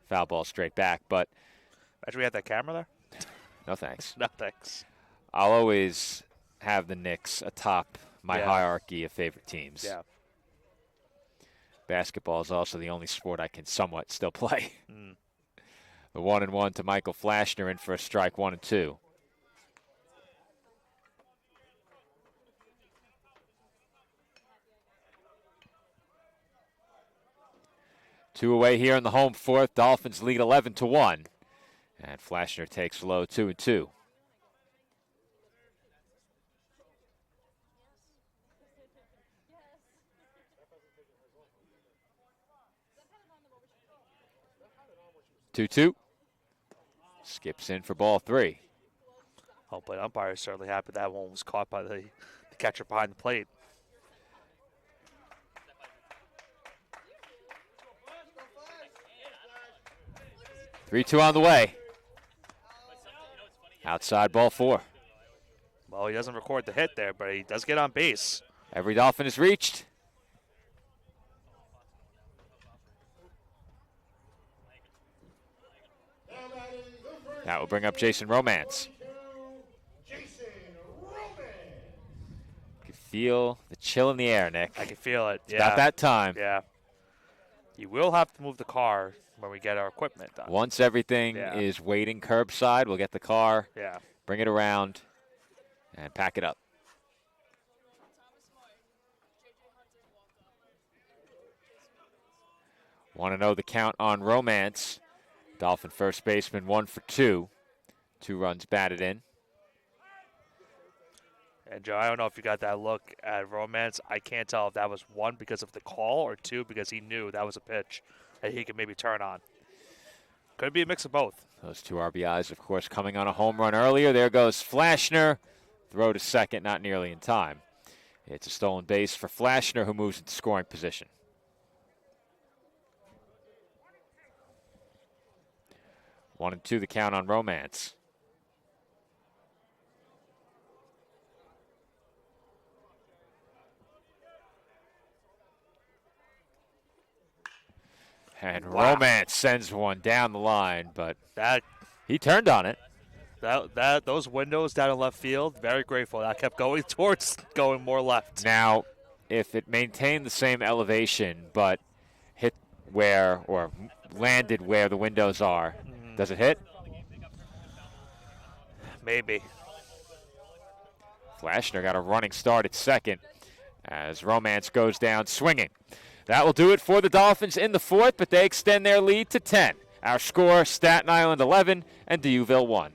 Foul ball straight back, but Imagine we had that camera there. no thanks. No thanks. I'll always have the Knicks atop my Yeah. hierarchy of favorite teams. Yeah. Basketball is also the only sport I can somewhat still play. The 1-1 to Michael Flashner in for a strike, 1-2. Two away here in the home fourth. Dolphins lead 11-1. And Flashner takes low 2-2. Two. Skips in for ball 3. Home plate umpire is certainly happy that one was caught by the catcher behind the plate. 3-2 on the way. Outside ball 4. Well, he doesn't record the hit there, but he does get on base. Every Dolphin is reached. That will bring up Jason Romance. Jason Roman. You can feel the chill in the air, Nick. I can feel it. It's about that time. Yeah. You will have to move the car when we get our equipment done. Once everything is waiting curbside, we'll get the car, Yeah. bring it around, and pack it up. Want to know the count on Romance. Dolphin first baseman 1 for 2. 2 runs batted in. And Joe, I don't know if you got that look at Romance. I can't tell if that was 1 because of the call or 2 because he knew that was a pitch that he could maybe turn on. Could be a mix of both. Those 2 RBIs, of course, coming on a home run earlier. There goes Flashner. Throw to second, not nearly in time. It's a stolen base for Flashner, who moves into scoring position. One and 2 the count on Romance. And Romance sends one down the line, but he turned on it. Those windows down in left field, very grateful. That kept going towards going more left. Now, if it maintained the same elevation but hit where or landed where the windows are, does it hit? Maybe. Flashner got a running start at second as Romance goes down swinging. That will do it for the Dolphins in the fourth, but they extend their lead to 10. Our score, Staten Island 11 and Deauville 1.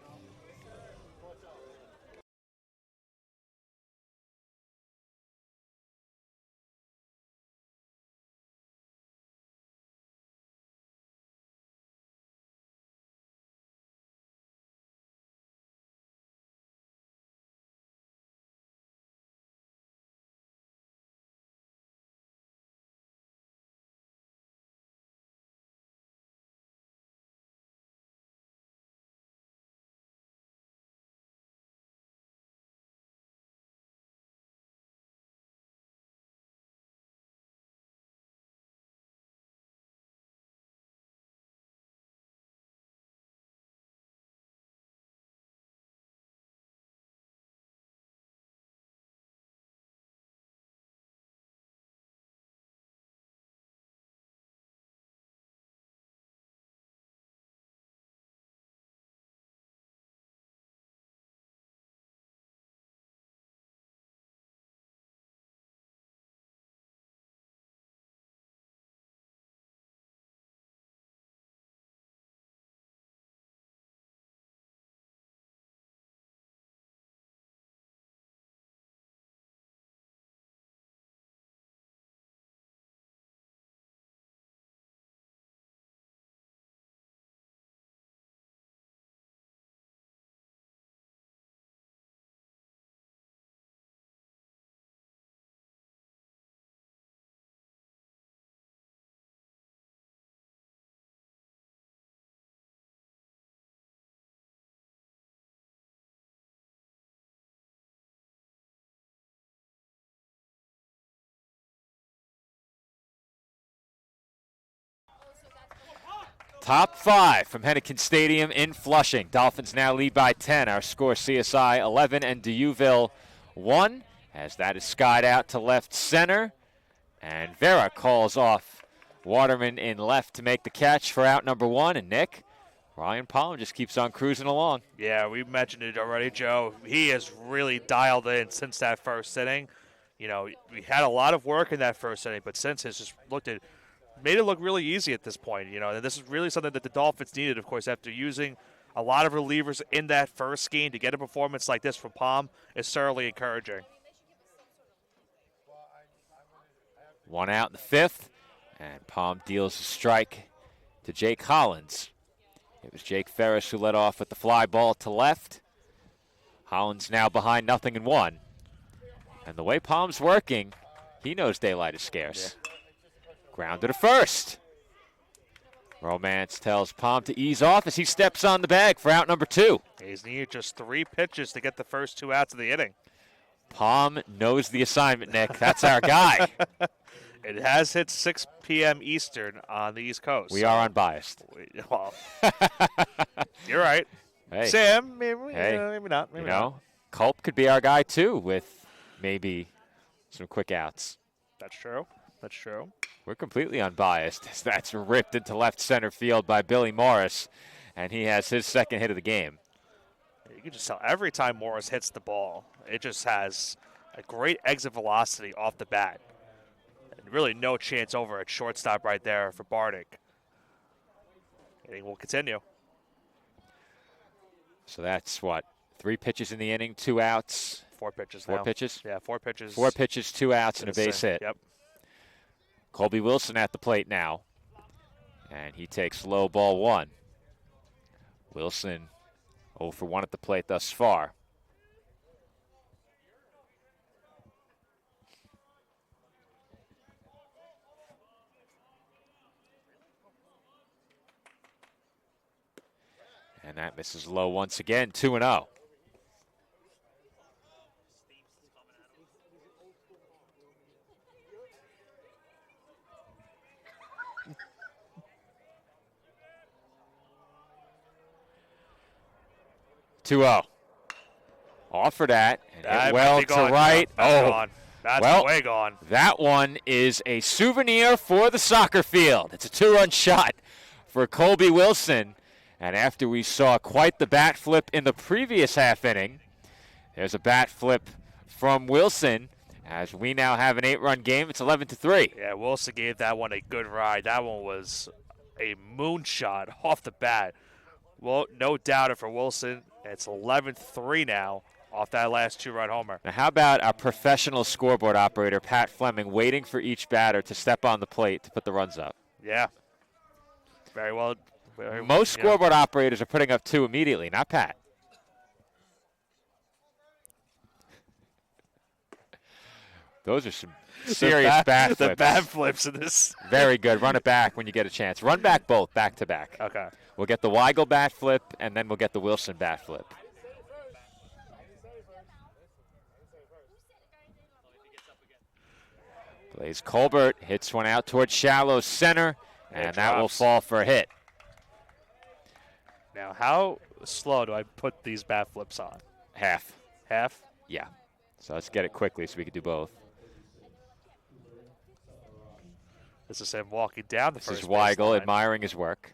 Top 5 from Henneken Stadium in Flushing. Dolphins now lead by 10. Our score, CSI 11 and Deauville 1, as that is skied out to left center. And Vera calls off Waterman in left to make the catch for out number 1. And Nick, Ryan Palm just keeps on cruising along. Yeah, we mentioned it already, Joe. He has really dialed in since that first inning. You know, we had a lot of work in that first inning, but since it's just made it look really easy at this point. You know, and this is really something that the Dolphins needed, of course, after using a lot of relievers in that first game. To get a performance like this from Palm is certainly encouraging. 1 out in the 5th, and Palm deals a strike to Jake Hollins. It was Jake Ferris who led off with the fly ball to left. Hollins now behind 0-1. And the way Palm's working, he knows daylight is scarce. Yeah. Grounded to first. Romance tells Palm to ease off as he steps on the bag for out number 2. He's needed just 3 pitches to get the first 2 outs of the inning. Palm knows the assignment, Nick. That's our guy. It has hit 6 p.m. Eastern on the East Coast. We are unbiased. Well, you're right. Hey. Sam, maybe, Hey. maybe not. Maybe You not. know, Culp could be our guy, too, with maybe some quick outs. That's true. That's true. We're completely unbiased as that's ripped into left center field by Billy Morris, and he has his second hit of the game. You can just tell every time Morris hits the ball, it just has a great exit velocity off the bat. And really no chance over at shortstop right there for Bardick. Inning will continue. So that's what, 3 pitches in the inning, 2 outs. 4 pitches 4 now. pitches? Yeah, 4 pitches. 4 pitches, 2 outs, and a base hit. Yep. Colby Wilson at the plate now. And he takes low ball 1. Wilson 0 for 1 at the plate thus far. And that misses low once again, 2-0. Offered at, and hit well to right. That's Oh, gone. That's Well, way gone. that one is a souvenir for the soccer field. It's a 2-run shot for Colby Wilson. And after we saw quite the bat flip in the previous half inning, there's a bat flip from Wilson as we now have an 8-run game. It's 11-3. Yeah, Wilson gave that one a good ride. That one was a moonshot off the bat. Well, no doubt for Wilson. It's 11-3 now off that last 2-run homer. Now, how about our professional scoreboard operator, Pat Fleming, waiting for each batter to step on the plate to put the runs up? Yeah. Very well. Most scoreboard operators are putting up 2 immediately, not Pat. Those are some serious bat flips. The bat flips in this. Very good. Run it back when you get a chance. Run back both, back to back. Okay. We'll get the Weigel bat flip, and then we'll get the Wilson bat flip. Blaze Colbert hits one out towards shallow center, and that will fall for a hit. Now, how slow do I put these bat flips on? Half. Half? Yeah. So let's get it quickly so we can do both. This is him walking down the This first is base Weigel line. admiring his work.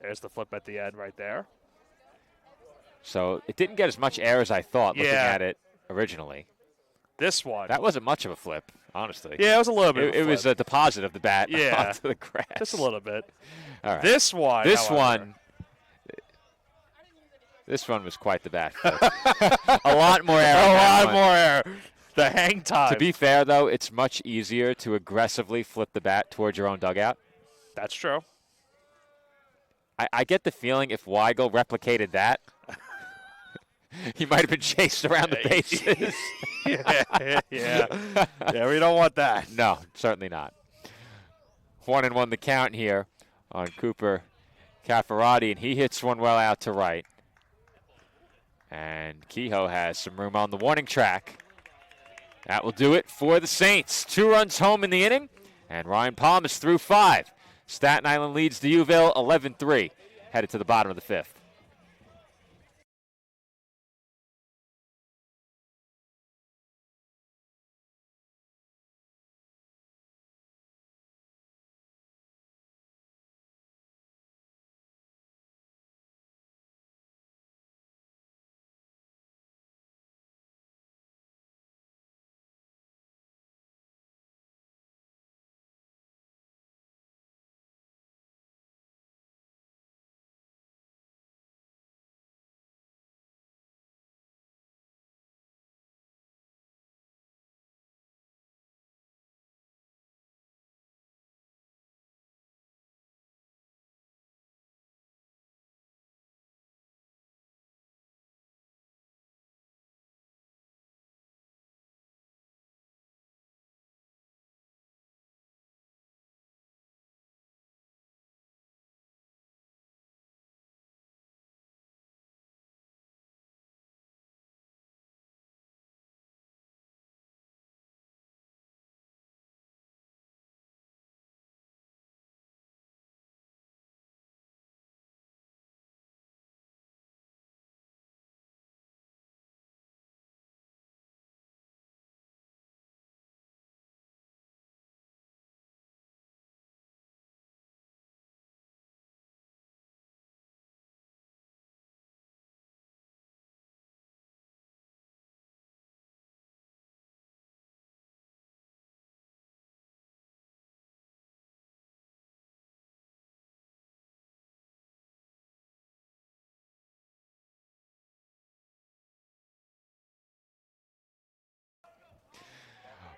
There's the flip at the end right there. So it didn't get as much air as I thought looking Yeah. at it originally. This one. That wasn't much of a flip, honestly. Yeah, it was a little bit. It was a deposit of the bat Yeah. onto the grass. Just a little bit. All right. This one. This however, one was quite the bat flip. A lot more air. A on that lot one. more air. The hang time. To be fair, though, it's much easier to aggressively flip the bat towards your own dugout. That's true. I get the feeling if Weigel replicated that, he might have been chased around the bases. Yeah, we don't want that. No, certainly not. 1-1 the count here on Cooper Cafferati, and he hits one well out to right. And Kehoe has some room on the warning track. That will do it for the Saints. 2 runs home in the inning, and Ryan Palm is through 5. Staten Island leads the Uville 11-3, headed to the bottom of the 5th.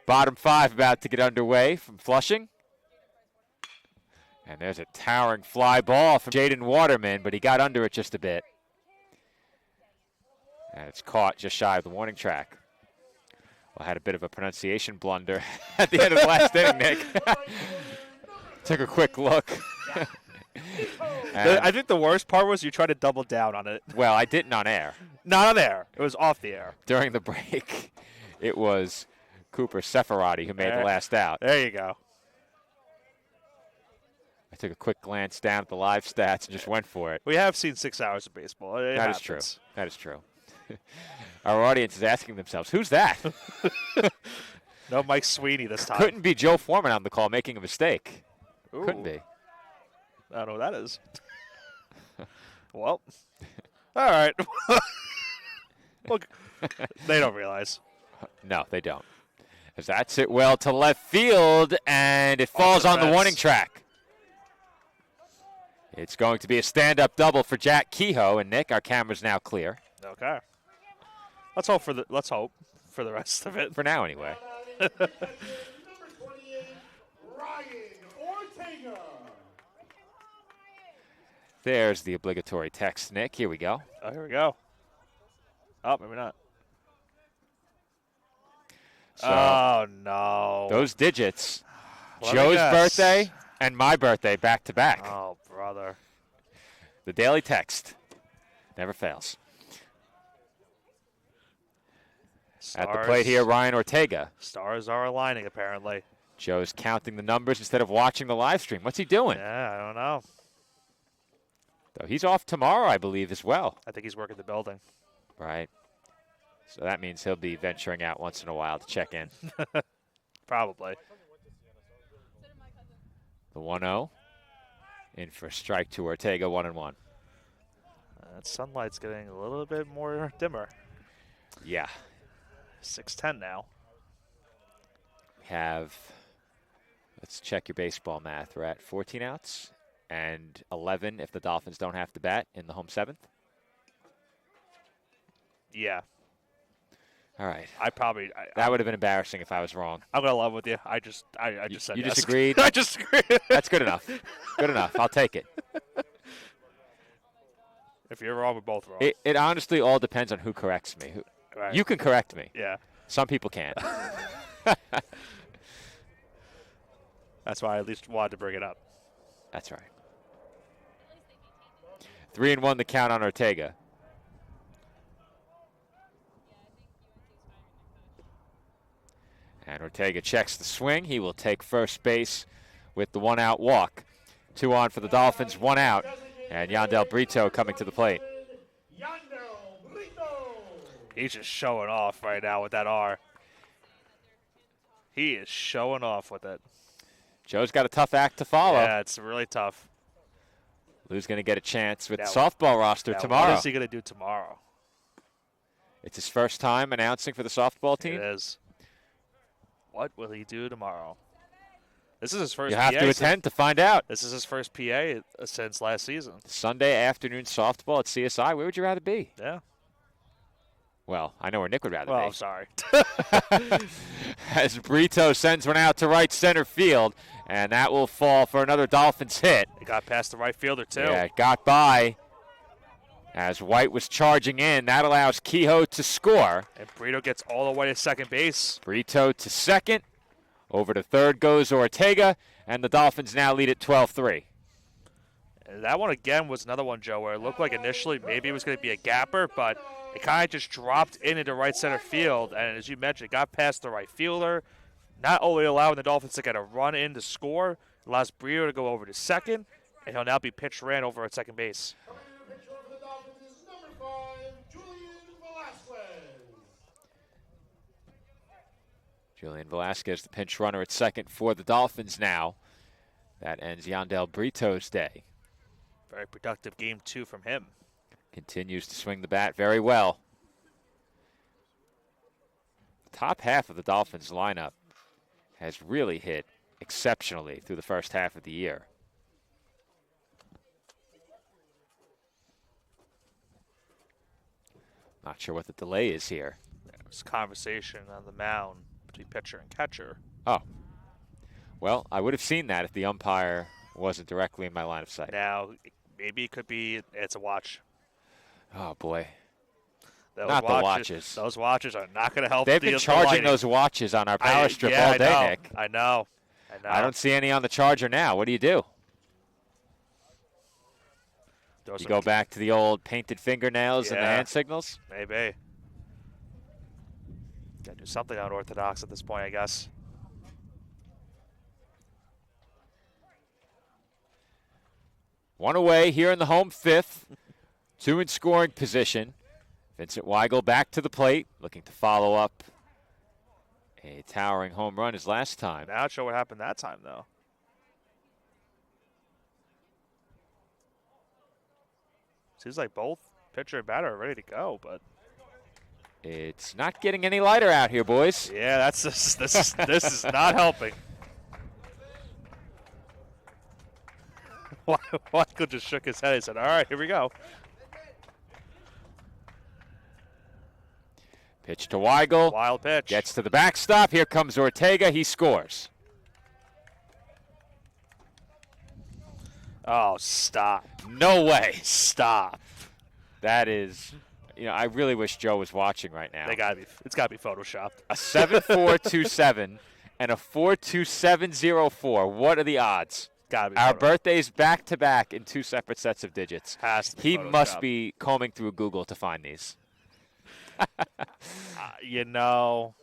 Bottom 5 about to get underway from Flushing. And there's a towering fly ball from Jaden Waterman, but he got under it just a bit. And it's caught just shy of the warning track. Well, I had a bit of a pronunciation blunder at the end of the last inning, Nick. Took a quick look. I think the worst part was you tried to double down on it. Well, I didn't on air. Not on air. It was off the air. During the break, it was Cooper Cafferati who made the last out. There you go. I took a quick glance down at the live stats and just went for it. We have seen 6 hours of baseball. It That is happens. true. That is true. Our audience is asking themselves, who's that? No Mike Sweeney this time. Couldn't be Joe Foreman on the call making a mistake. Couldn't Ooh. be. I don't know what that is. Well, all right. Look, they don't realize. No, they don't. As that's it well to left field, and it falls on the fence. warning track. It's going to be a stand-up double for Jack Kehoe, and Nick, our camera's now clear. Okay. Let's hope for the rest of it. For now, anyway. Number 28, Ryan Ortega. There's the obligatory text, Nick. Here we go. Oh, here we go. Oh, maybe not. So Oh, no. those digits, Let me Joe's guess. birthday and my birthday back to back. Oh, brother. The daily text never fails. At the plate here, Ryan Ortega. Stars are aligning, apparently. Joe's counting the numbers instead of watching the live stream. What's he doing? Yeah, I don't know. Though he's off tomorrow, I believe, as well. I think he's working the building. Right. So that means he'll be venturing out once in a while to check in. Probably. The 1-0. In for a strike to Ortega, 1-1. That sunlight's getting a little bit more dimmer. Yeah. 6:10 now. Let's check your baseball math. We're at 14 outs and 11 if the Dolphins don't have to bat in the home seventh. Yeah. All right. That would have been embarrassing if I was wrong. I'm gonna love with you. I just said You yes. disagreed? I just agreed. That's good enough. Good enough. I'll take it. If you're wrong, we're both wrong. It honestly all depends on who corrects me. Right. You can correct me. Yeah. Some people can't. That's why I at least wanted to bring it up. That's right. 3-1 the count on Ortega. And Ortega checks the swing. He will take first base with the one-out walk. 2 on for the Dolphins, 1 out. And Yandel Brito coming to the plate. Yandel Brito. He's just showing off right now with that R. He is showing off with it. Joe's got a tough act to follow. Yeah, it's really tough. Lou's going to get a chance with Now- the softball roster Now, tomorrow. What is he going to do tomorrow? It's his first time announcing for the softball team. It is. What will he do tomorrow? This is his first You have PA to attend to find out. This is his first PA since last season. Sunday afternoon softball at CSI. Where would you rather be? Yeah. Well, I know where Nick would rather Well, be. I'm sorry. As Brito sends one out to right center field, and that will fall for another Dolphins hit. He got past the right fielder, too. Yeah, it got by. As White was charging in, that allows Kehoe to score. And Brito gets all the way to second base. Brito to second. Over to third goes Ortega, and the Dolphins now lead at 12-3. And that one, again, was another one, Joe, where it looked like initially maybe it was going to be a gapper, but it kind of just dropped into right center field. And as you mentioned, it got past the right fielder, not only allowing the Dolphins to get a run in to score, allows Brito to go over to second, and he'll now be pitched ran over at second base. Coming to the picture for the Dolphins is number 5, Julian Velasquez. Julian Velasquez, the pinch runner at second for the Dolphins now. That ends Yandel Brito's day. Very productive game 2 from him. Continues to swing the bat very well. The top half of the Dolphins lineup has really hit exceptionally through the first half of the year. Not sure what the delay is here. There was conversation on the mound between pitcher and catcher. Oh. Well, I would have seen that if the umpire wasn't directly in my line of sight. Now, maybe it could be it's a watch. Oh, boy. Those Not the watches. Those watches are not going to help. They've the been charging lighting. those watches on our power strip yeah, all day, I know. Nick. I know. I don't see any on the charger now. What do? Those You are- go back to the old painted fingernails and the Yeah. hand signals? Maybe. Got to do something unorthodox at this point, I guess. One away here in the home fifth. 2 in scoring position. Vincent Weigel back to the plate, looking to follow up a towering home run his last time. Not sure what happened that time, though. Seems like both pitcher and batter are ready to go, but It's not getting any lighter out here, boys. yeah, this is not helping. Weigel just shook his head. He said, "All right, here we go." Pitch to Weigel. Wild pitch. Gets to the backstop. Here comes Ortega. He scores. Oh, stop. No way. Stop. That is, I really wish Joe was watching right now. It's gotta be photoshopped. A 7.427 and a 4.2704. What are the odds? Gotta be Our photoshopped. birthdays back to back in two separate sets of digits. Has to be He must photoshopped. be combing through Google to find these. Wow,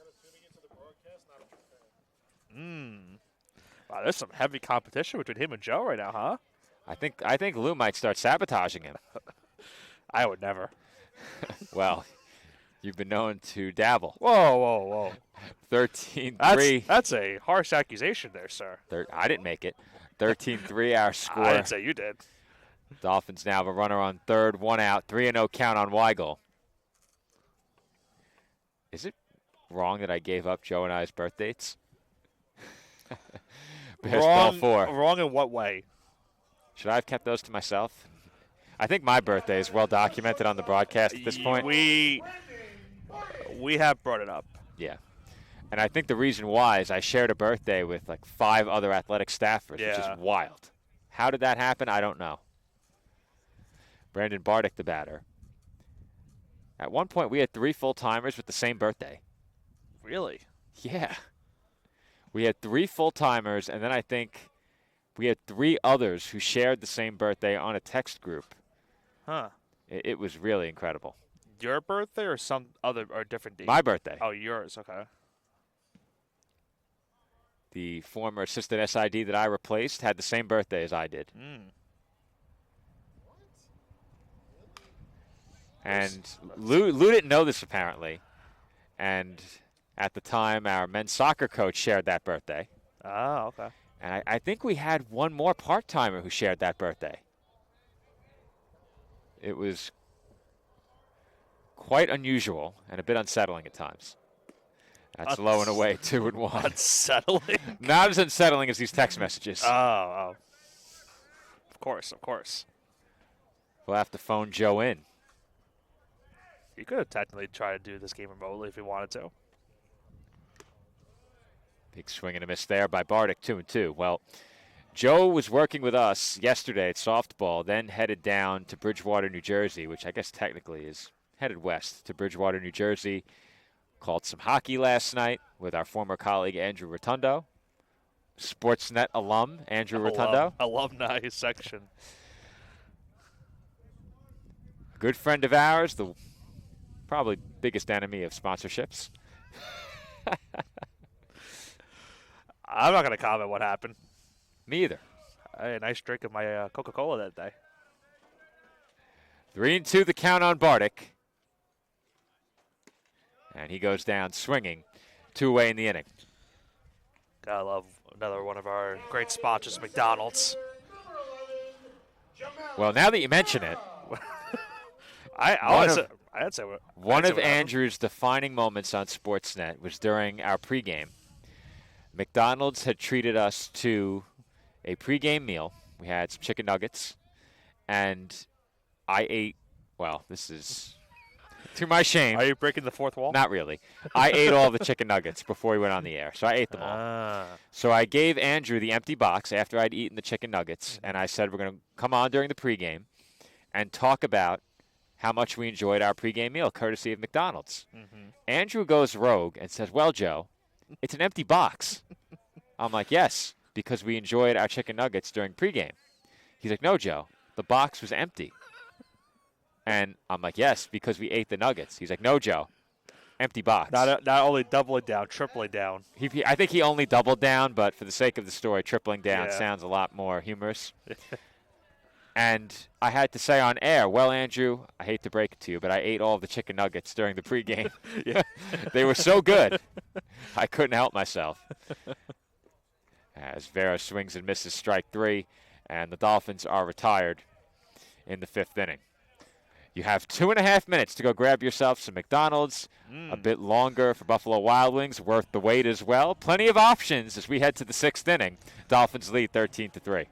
there's some heavy competition between him and Joe right now, huh? I think Lou might start sabotaging him. I would never. Well, you've been known to dabble. Whoa. 13-3. That's a harsh accusation there, sir. I didn't make it. 13-3 our score. I didn't say you did. Dolphins now have a runner on third, 1 out, 3-0 count on Weigel. Is it wrong that I gave up Joe and I's birth dates? Baseball 4. Wrong in what way? Should I have kept those to myself? I think my birthday is well documented on the broadcast at this point. We have brought it up. Yeah. And I think the reason why is I shared a birthday with like 5 other athletic staffers, which Yeah. is wild. How did that happen? I don't know. Brandon Bardick, the batter. At one point, we had 3 full-timers with the same birthday. Really? Yeah. We had 3 full-timers, and then I think we had 3 others who shared the same birthday on a text group. Huh. It was really incredible. Your birthday or some other or different date? My birthday. Oh, yours. Okay. The former assistant SID that I replaced had the same birthday as I did. And Lou didn't know this apparently. And at the time, our men's soccer coach shared that birthday. Oh, okay. And I think we had one more part-timer who shared that birthday. It was quite unusual and a bit unsettling at times. That's low and away, 2-1. Unsettling. Not as unsettling as these text messages. Oh. Of course. We'll have to phone Joe in. You could have technically tried to do this game remotely if you wanted to. Big swing and a miss there by Bardick, 2-2. Well, Joe was working with us yesterday at softball, then headed down to Bridgewater, New Jersey, which I guess technically is headed west to Bridgewater, New Jersey. Called some hockey last night with our former colleague Andrew Rotundo. Sportsnet alum Andrew Rotundo. Alumni section. A good friend of ours, the probably biggest enemy of sponsorships. I'm not going to comment what happened. Me either. I had a nice drink of my Coca-Cola that day. 3-2 the count on Bardick. And he goes down swinging, 2 away in the inning. Gotta love another one of our great sponsors, McDonald's. Well, now that you mention it, I'd say one of Andrew's defining moments on Sportsnet was during our pregame. McDonald's had treated us to a pregame meal. We had some chicken nuggets, and I ate, well, this is to my shame. Are you breaking the fourth wall? Not really. I ate all the chicken nuggets before we went on the air, so I ate them all. So I gave Andrew the empty box after I'd eaten the chicken nuggets, and I said we're going to come on during the pregame and talk about how much we enjoyed our pregame meal, courtesy of McDonald's. Andrew goes rogue and says, well, Joe, it's an empty box. I'm like, yes, because we enjoyed our chicken nuggets during pregame. He's like, no, Joe, the box was empty. And I'm like, yes, because we ate the nuggets. He's like, no, Joe, empty box. Not only doubling down, tripling down. I think he only doubled down, but for the sake of the story, tripling down Yeah. sounds a lot more humorous. And I had to say on air, well, Andrew, I hate to break it to you, but I ate all of the chicken nuggets during the pregame. They were so good, I couldn't help myself. As Vera swings and misses strike 3, and the Dolphins are retired in the 5th inning. You have 2.5 minutes to go grab yourself some McDonald's, a bit longer for Buffalo Wild Wings, worth the wait as well. Plenty of options as we head to the 6th inning. Dolphins lead 13-3.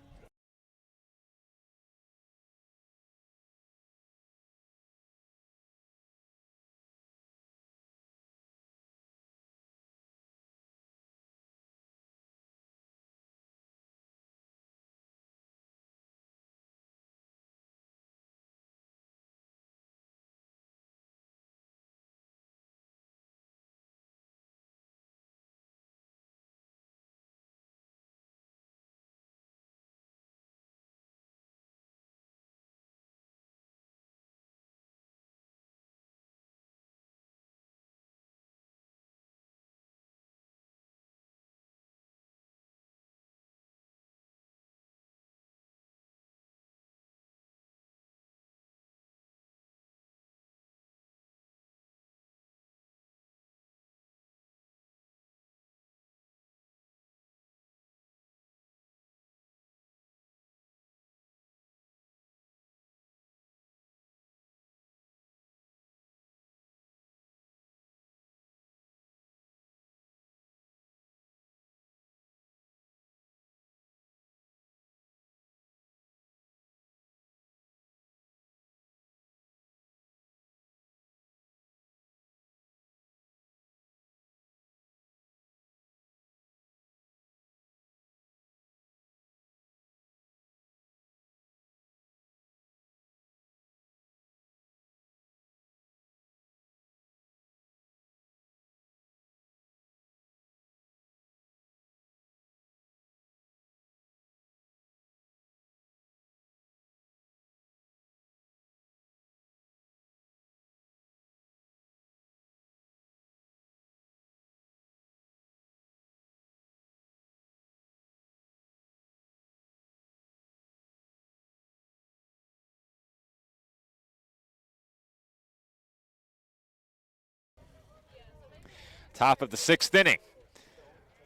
Top of the 6th inning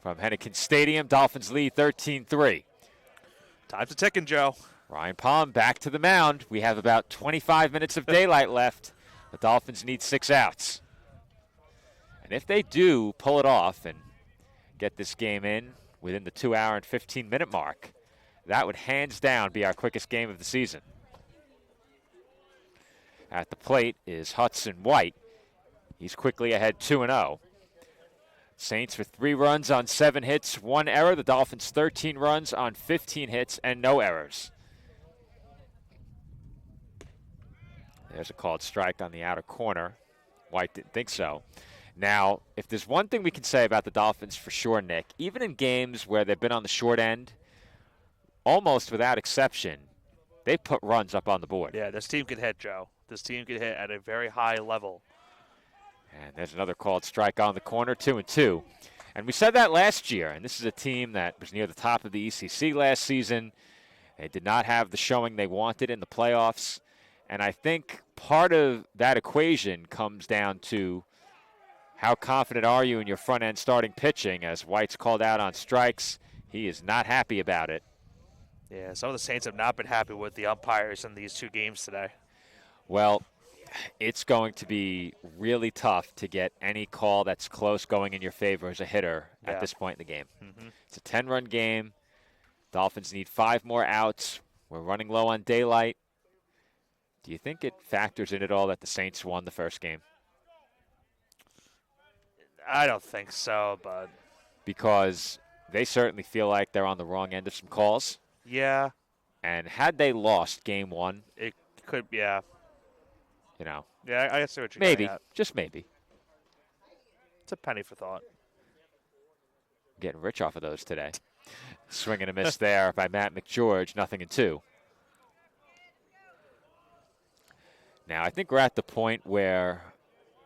from Henneken Stadium. Dolphins lead 13-3. Time's a ticking, Joe. Ryan Palm back to the mound. We have about 25 minutes of daylight left. The Dolphins need 6 outs. And if they do pull it off and get this game in within the 2-hour and 15-minute mark, that would hands down be our quickest game of the season. At the plate is Hudson White. He's quickly ahead 2-0. Saints with 3 runs on 7 hits, 1 error. The Dolphins 13 runs on 15 hits and no errors. There's a called strike on the outer corner. White didn't think so. Now, if there's one thing we can say about the Dolphins for sure, Nick, even in games where they've been on the short end, almost without exception, they put runs up on the board. Yeah, this team can hit, Joe. This team can hit at a very high level. And there's another called strike on the corner, 2-2. And we said that last year, and this is a team that was near the top of the ECC last season. They did not have the showing they wanted in the playoffs. And I think part of that equation comes down to how confident are you in your front-end starting pitching. As White's called out on strikes, he is not happy about it. Yeah, some of the Saints have not been happy with the umpires in these 2 games today. Well, it's going to be really tough to get any call that's close going in your favor as a hitter at this point in the game. It's a 10-run game. Dolphins need 5 more outs. We're running low on daylight. Do you think it factors in at all that the Saints won the first game? I don't think so, but Because they certainly feel like they're on the wrong end of some calls. yeah, And had they lost game 1, it could, yeah. you know, Yeah, I see what you're maybe, getting at. just maybe, It's a penny for thought. getting rich off of those today. Swing and a miss there by Matt McGeorge, 0-2. Now, I think we're at the point where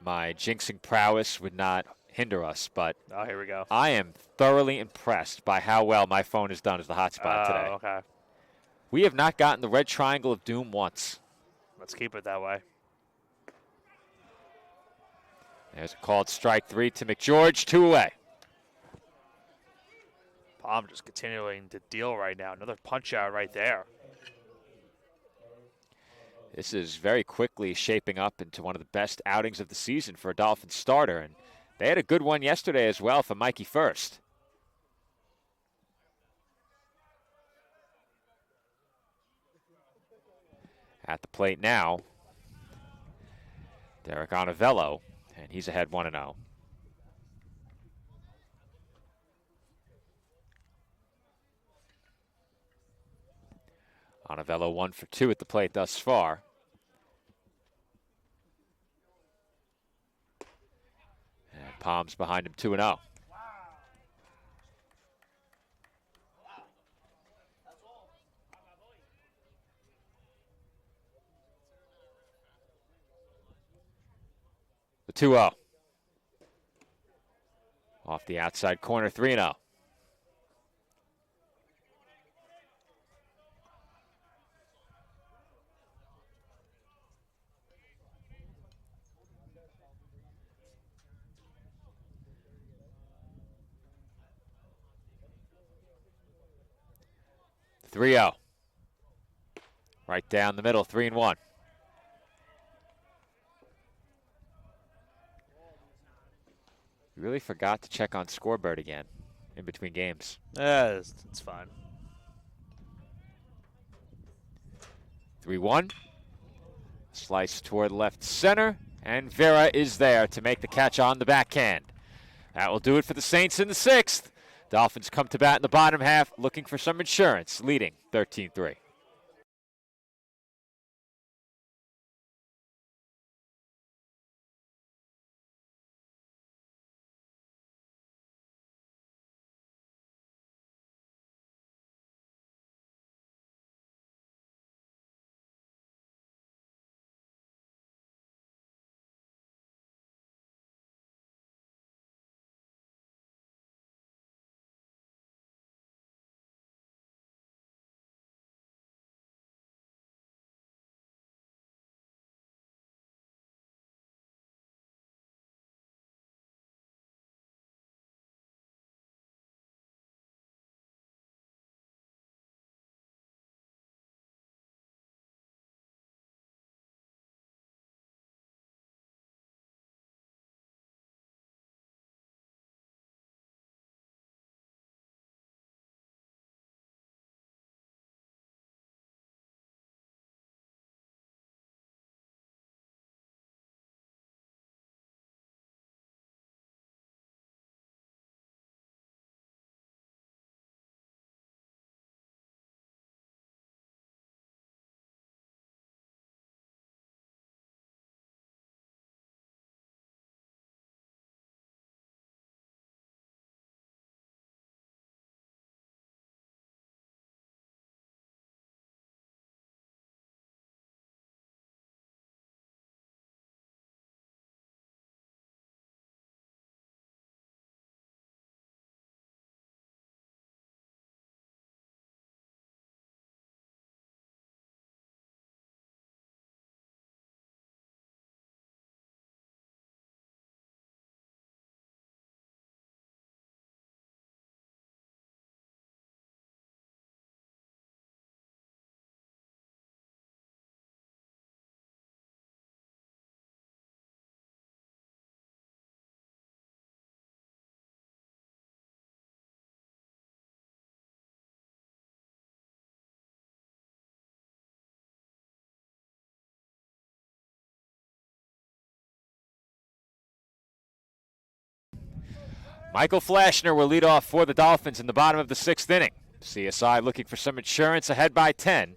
my jinxing prowess would not hinder us, but Oh, here we go. I am thoroughly impressed by how well my phone has done as the hotspot today. Okay. We have not gotten the red triangle of doom once. Let's keep it that way. There's a called strike 3 to McGeorge, 2 away. Palm just continuing to deal right now. Another punch out right there. This is very quickly shaping up into one of the best outings of the season for a Dolphins starter. And they had a good one yesterday as well for Mikey First. At the plate now, Derek Onovello, and he's ahead 1-0. Onovello 1 for 2 at the plate thus far. And Palms behind him 2-0. The 2-0. Off the outside corner, 3-0. The 3-0. Right down the middle, 3-1. You really forgot to check on scoreboard again in between games. Yeah, it's fine. 3-1. Slice toward left center, and Vera is there to make the catch on the backhand. That will do it for the Saints in the 6th. Dolphins come to bat in the bottom half, looking for some insurance, leading 13-3. Michael Flashner will lead off for the Dolphins in the bottom of the 6th inning. CSI looking for some insurance, ahead by 10.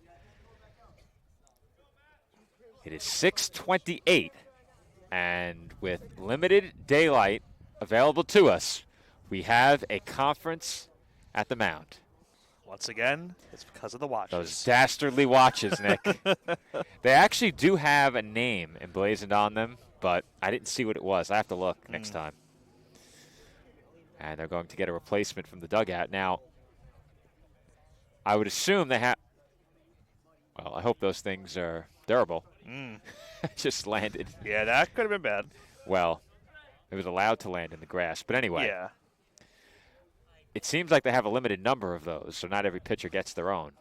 It is 6:28, and with limited daylight available to us, we have a conference at the mound. Once again, it's because of the watches. Those dastardly watches, Nick. They actually do have a name emblazoned on them, but I didn't see what it was. I have to look next time. And they're going to get a replacement from the dugout. Now, I would assume they have... Well, I hope those things are durable. Just landed. Yeah, that could have been bad. Well, it was allowed to land in the grass. But anyway, Yeah. it seems like they have a limited number of those, so not every pitcher gets their own.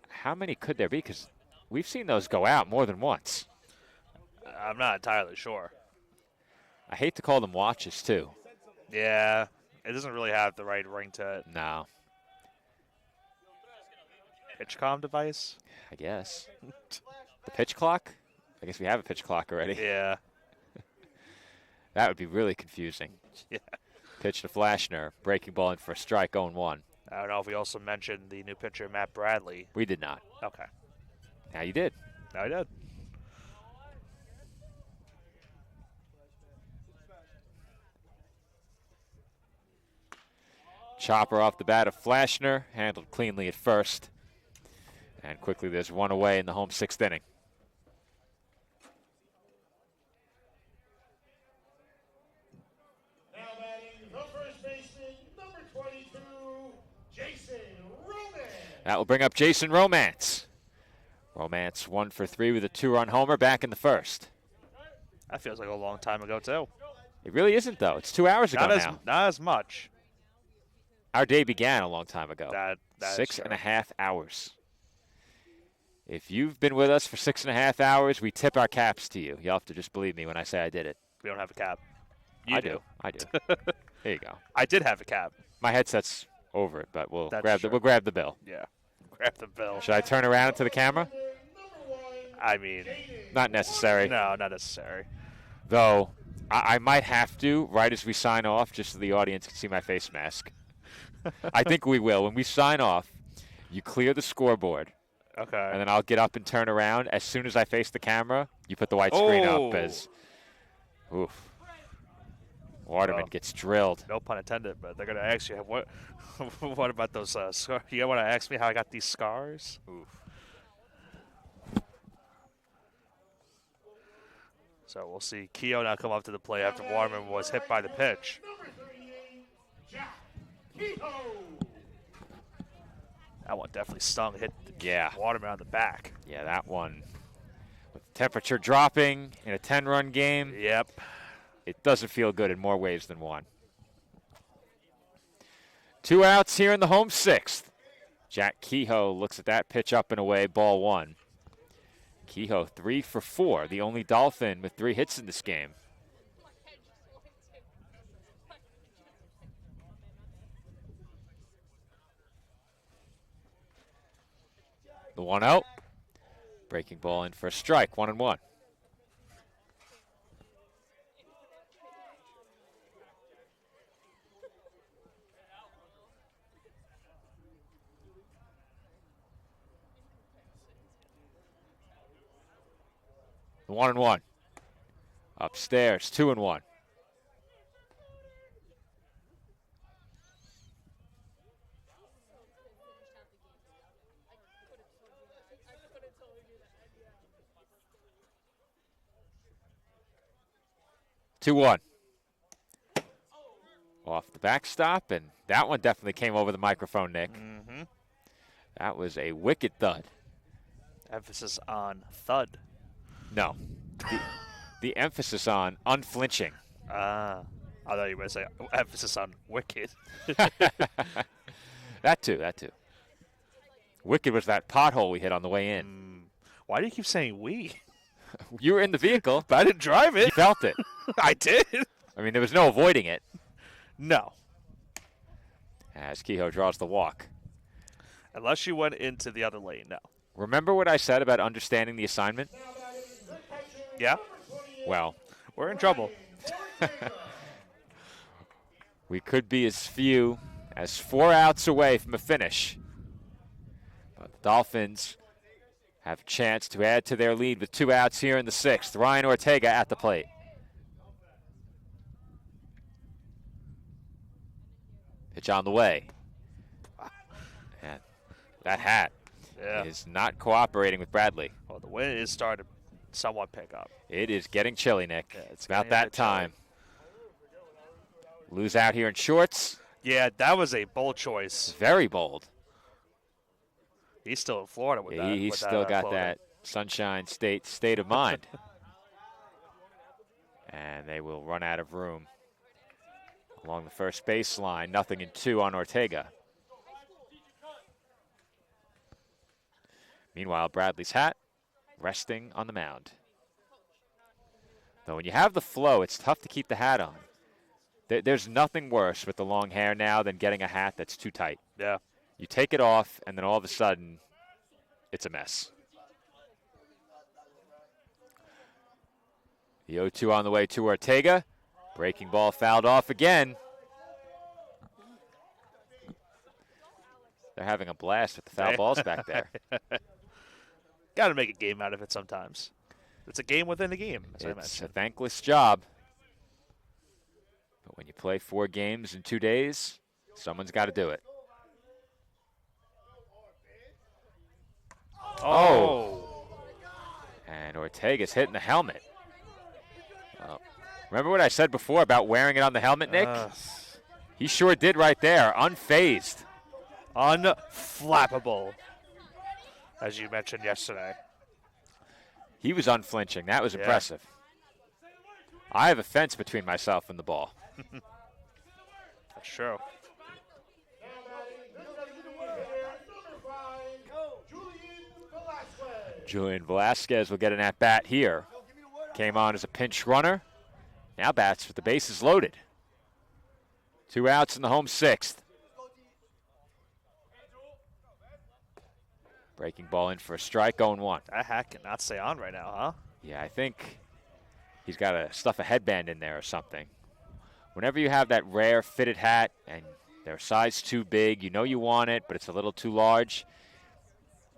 How many could there be? Because we've seen those go out more than once. I'm not entirely sure. I hate to call them watches, too. Yeah, it doesn't really have the right ring to it. No, Pitchcom device? I guess. The pitch clock? I guess we have a pitch clock already. Yeah. That would be really confusing. Yeah. Pitch to Flashner. Breaking ball in for a strike, 0-1. I don't know if we also mentioned the new pitcher, Matt Bradley. We did not. Okay. Now you did. No, I did. Chopper off the bat of Flashner. Handled cleanly at first. And quickly there's one away in the home 6th inning. Now batting the first baseman, number 22, Jason Roman. That will bring up Jason Romance. Romance 1 for 3 with a 2-run homer back in the first. That feels like a long time ago, too. It really isn't, though. It's 2 hours ago now. Not as much. Our day began a long time ago. That is 6.5 hours. If you've been with us for 6.5 hours, we tip our caps to you. You'll have to just believe me when I say I did it. We don't have a cap. I do. There you go. I did have a cap. My headset's over it, but we'll That's grab true. we'll grab the bill. Yeah. Grab the bill. Should I turn around to the camera? Number 1, I mean, Not necessary. no, not necessary. Though I might have to right as we sign off, just so the audience can see my face mask. I think we will. When we sign off, you clear the scoreboard, Okay. and then I'll get up and turn around. As soon as I face the camera, you put the white screen Oh. up as. Oof. Waterman Well. gets drilled. No pun intended, but they're going to ask you, what What about those scars? You want to ask me how I got these scars? Oof. So we'll see Keough now come up to the plate after Waterman was hit by the pitch. number 38, Jack Kehoe. That one definitely stung, hit Yeah. Waterman on the back. Yeah, that one. With the temperature dropping in a 10-run game, Yep. it doesn't feel good in more ways than one. 2 outs here in the home 6th. Jack Kehoe looks at that pitch up and away, ball 1. Kehoe 3 for 4, the only Dolphin with 3 hits in this game. The 1-0. Breaking ball in for a strike, 1-1. The 1-1. Upstairs, 2-1. Two-one. Off the backstop, and that one definitely came over the microphone, Nick. Mm-hmm. That was a wicked thud. Emphasis on thud. No. The emphasis on unflinching. I thought you were going to say emphasis on wicked. That too. Wicked was that pothole we hit on the way in. Why do you keep saying we? You were in the vehicle. But I didn't drive You it. felt it. I did. I mean, there was no avoiding it. No. As Kehoe draws the walk. Unless you went into the other lane, no. Remember what I said about understanding the assignment? Yeah? Well, We're in trouble. we could be as few as 4 outs away from a finish. But the Dolphins have a chance to add to their lead with 2 outs here in the 6th. Ryan Ortega at the plate. Pitch on the way. And that hat Yeah. is not cooperating with Bradley. Well, the wind is starting to somewhat pick up. It is getting chilly, Nick. Yeah, It's about getting a that bit chilly. time. Lose out here in shorts. Yeah, that was a bold choice. Very bold. He's still in Florida with Yeah, that. he's with still that, got clothing. that Sunshine State of mind. And they will run out of room along the first baseline. 0-2 on Ortega. Meanwhile, Bradley's hat resting on the mound. Though when you have the flow, it's tough to keep the hat on. There's nothing worse with the long hair now than getting a hat that's too tight. Yeah. You take it off, and then all of a sudden, it's a mess. The 0-2 on the way to Ortega. Breaking ball fouled off again. They're having a blast with the foul balls back there. Got to make a game out of it sometimes. It's a game within a game, as I It's a mentioned. thankless job. But when you play 4 games in 2 days, someone's got to do it. Oh. And Ortega's hitting the helmet. Well, remember what I said before about wearing it on the helmet, Nick? He sure did right there, unfazed. Unflappable, as you mentioned yesterday. He was unflinching. That was impressive. I have a fence between myself and the ball. That's true. Julian Velasquez will get an at-bat here. Came on as a pinch runner. Now bats with the bases loaded. 2 outs in the home 6th. Breaking ball in for a strike, 0-1. That hat cannot stay on right now, huh? Yeah, I think he's got to stuff a headband in there or something. Whenever you have that rare fitted hat and they're size too big, you know you want it, but it's a little too large,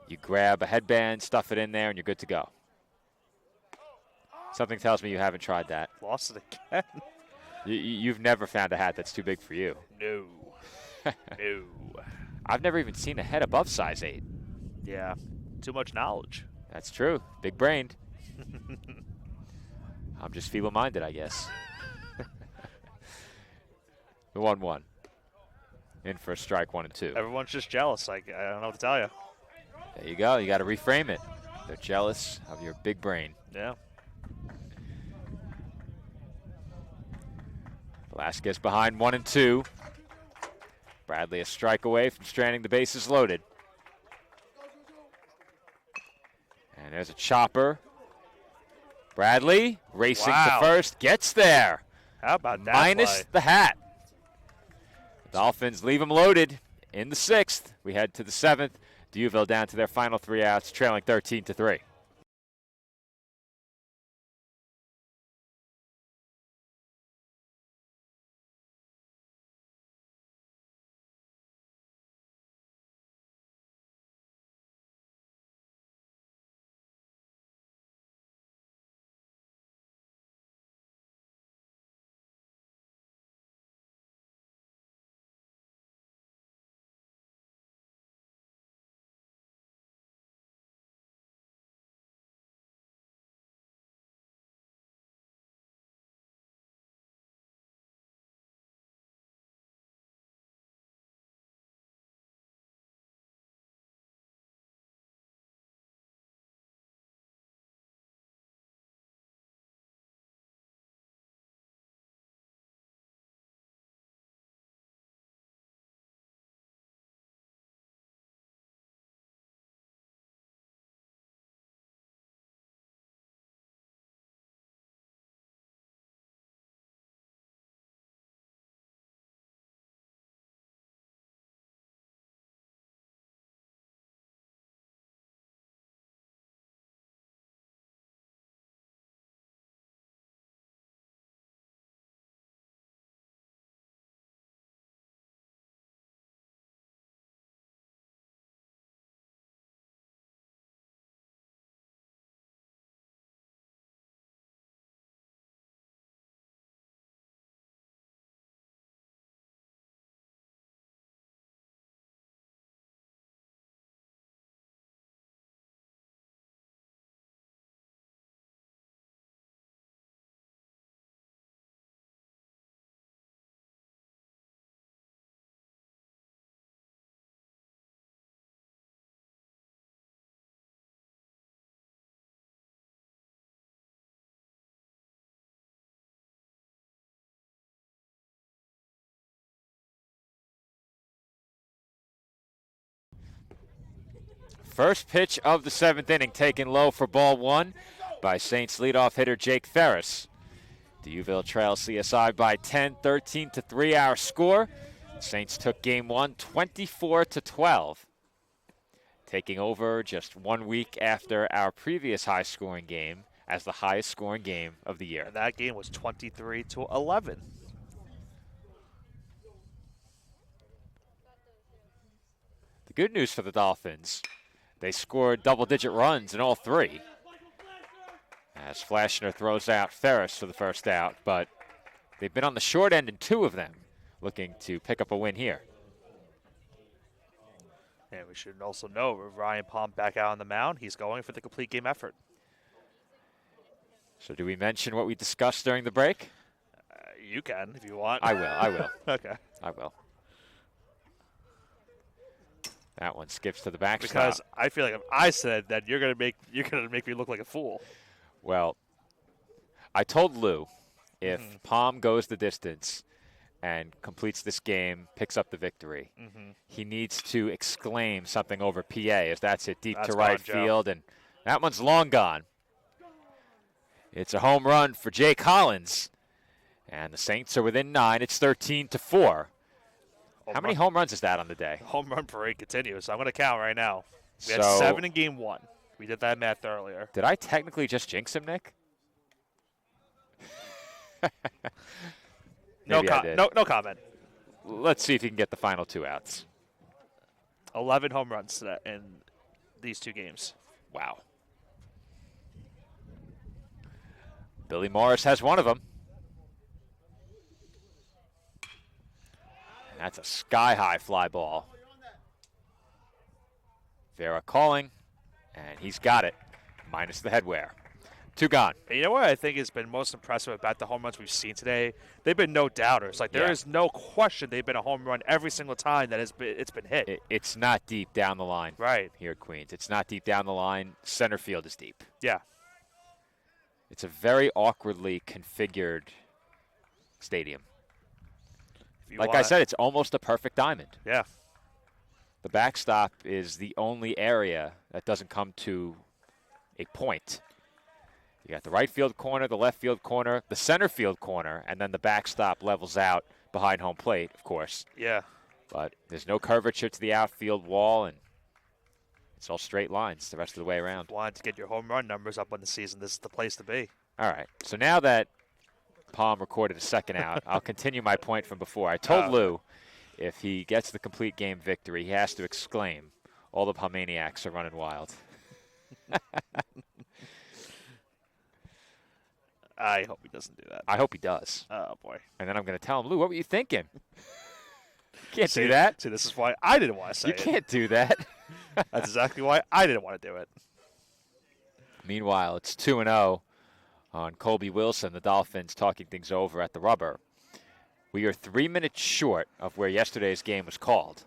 you grab a headband, stuff it in there, and you're good to go. Something tells me you haven't tried that. Lost it again. You've never found a hat that's too big for you. No. No. I've never even seen a head above size 8. Yeah. Too much knowledge. That's true. Big brained. I'm just feeble-minded, I guess. The 1-1. In for a strike, 1-2. Everyone's just jealous. I don't know what to tell you. There you go. You got to reframe it. They're jealous of your big brain. Yeah. Velasquez behind 1-2. Bradley a strike away from stranding the bases loaded. And there's a chopper. Bradley racing Wow. to first, gets there. How about that Minus play? the hat. The Dolphins leave him loaded in the 6th. We head to the 7th. D'Youville down to their final 3 outs, trailing 13-3. First pitch of the 7th inning taken low for ball 1 by Saints leadoff hitter Jake Ferris. D'Youville trails CSI by 10, 13-3 our score. Saints took game 1, 24-12. Taking over just 1 week after our previous high-scoring game as the highest-scoring game of the year. And that game was 23-11. The good news for the Dolphins, they scored double-digit runs in all 3. As Flashner throws out Ferris for the first out, but they've been on the short end in 2 of them, looking to pick up a win here. And we should also know, with Ryan Palm back out on the mound, he's going for the complete game effort. So do we mention what we discussed during the break? You can, if you want. I will. Okay. I will. That one skips to the backstop. Because I feel like if I said that, you're gonna make me look like a fool. Well, I told Lou if Palm goes the distance and completes this game, picks up the victory, he needs to exclaim something over PA as that's hit deep to right field, and that one's long gone. It's a home run for Jay Collins, and the Saints are within 9. It's 13-4. How many home runs is that on the day? Home run parade continues. So I'm going to count right now. We had So- 7 in game 1. We did that math earlier. Did I technically just jinx him, Nick? No, Maybe I did. no comment. Let's see if he can get the final 2 outs. 11 home runs in these 2 games. Wow. Billy Morris has one of them. That's a sky-high fly ball. Vera calling, and he's got it, minus the headwear. 2 gone. And you know what I think has been most impressive about the home runs we've seen today? They've been no doubters. Like, there is no question they've been a home run every single time that it's been hit. It's not deep down the line. Right. Here at Queens. It's not deep down the line. Center field is deep. Yeah. It's a very awkwardly configured stadium. Like I said, it's almost a perfect diamond. Yeah. The backstop is the only area that doesn't come to a point. You got the right field corner, the left field corner, the center field corner, and then the backstop levels out behind home plate, of course. Yeah. But there's no curvature to the outfield wall, and it's all straight lines the rest of the way around. Wanted to get your home run numbers up on the season. This is the place to be. All right. So now that Palm recorded a second out, I'll continue my point from before. I told Lou if he gets the complete game victory, he has to exclaim, all the Palmaniacs are running wild. I hope he doesn't do that. I hope he does. Oh, boy. And then I'm going to tell him, Lou, what were you thinking? Can't do that. See, this is why I didn't want to say You it. can't do that. That's exactly why I didn't want to do it. Meanwhile, it's 2-0 on Colby Wilson, the Dolphins talking things over at the rubber. We are 3 minutes short of where yesterday's game was called.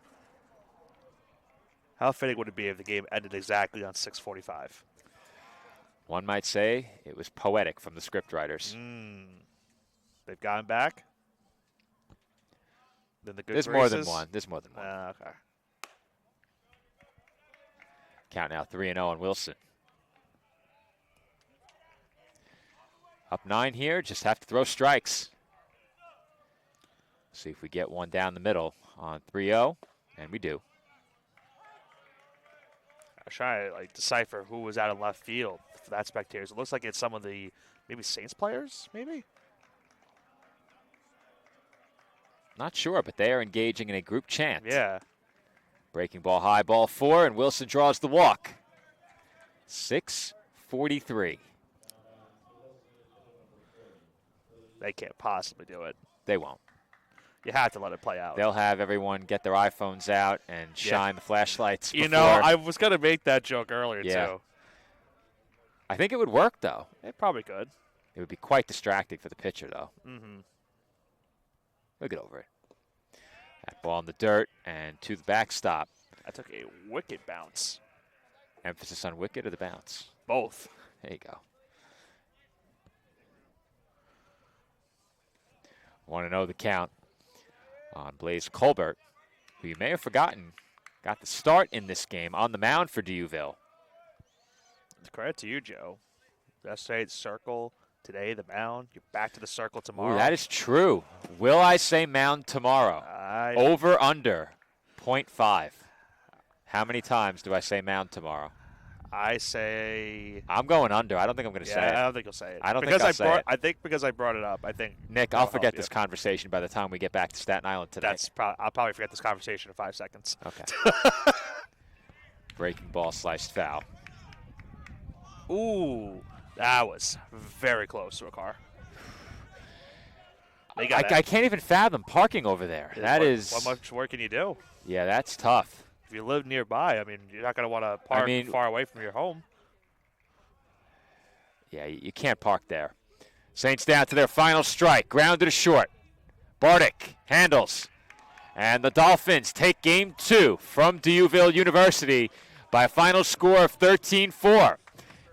How fitting would it be if the game ended exactly on 6:45? One might say it was poetic from the scriptwriters. They've gotten back? Then the good There's more than graces? one. There's more than one. Okay. Count now 3-0 on Wilson. Up 9 here, just have to throw strikes. See if we get one down the middle on 3-0, and we do. I was trying to decipher who was out in left field for that spectators. It looks like it's some of the maybe Saints players, maybe? Not sure, but they are engaging in a group chant. Yeah. Breaking ball high, ball 4, and Wilson draws the walk. 6:43. They can't possibly do it. They won't. You have to let it play out. They'll have everyone get their iPhones out and shine the flashlights. You know, I was going to make that joke earlier, too. I think it would work, though. It probably could. It would be quite distracting for the pitcher, though. We'll get over it. That ball in the dirt and to the backstop. That took a wicked bounce. Emphasis on wicket or the bounce? Both. There you go. Want to know the count on Blaze Colbert, who you may have forgotten got the start in this game on the mound for Dieuville. Credit to you, Joe. Yesterday, the circle. Today, the mound. You're back to the circle tomorrow. Ooh, that is true. Will I say mound tomorrow? Over, under, 0.5. How many times do I say mound tomorrow? I say... I'm going under. I don't think I'm going to say it. I don't think you'll say it. I don't think I'll say it. I think because I brought it up, I think... Nick, I'll forget this conversation by the time we get back to Staten Island today. I'll probably forget this conversation in 5 seconds. Okay. Breaking ball, sliced foul. Ooh, that was very close to a car. I can't even fathom parking over there. What much work can you do? Yeah, that's tough. If you live nearby, I mean, you're not going to want to park far away from your home. Yeah, you can't park there. Saints down to their final strike. Grounded to short. Bardick handles. And the Dolphins take game 2 from Dieuville University by a final score of 13-4.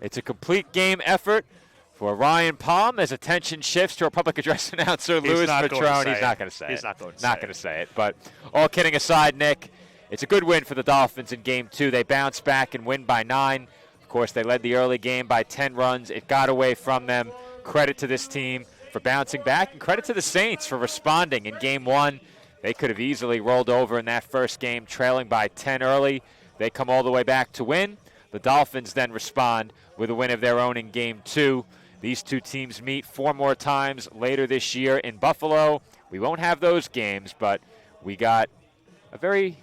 It's a complete game effort for Ryan Palm as attention shifts to our public address announcer, Louis Patrone. He's not going to say it. He's not going to say it. But all kidding aside, Nick, it's a good win for the Dolphins in game 2. They bounce back and win by 9. Of course, they led the early game by 10 runs. It got away from them. Credit to this team for bouncing back, and credit to the Saints for responding in game 1. They could have easily rolled over in that first game, trailing by 10 early. They come all the way back to win. The Dolphins then respond with a win of their own in game 2. These two teams meet 4 more times later this year in Buffalo. We won't have those games, but we got a very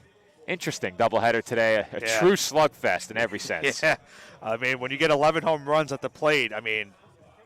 interesting doubleheader today, a true slugfest in every sense. Yeah, I mean, when you get 11 home runs at the plate, I mean,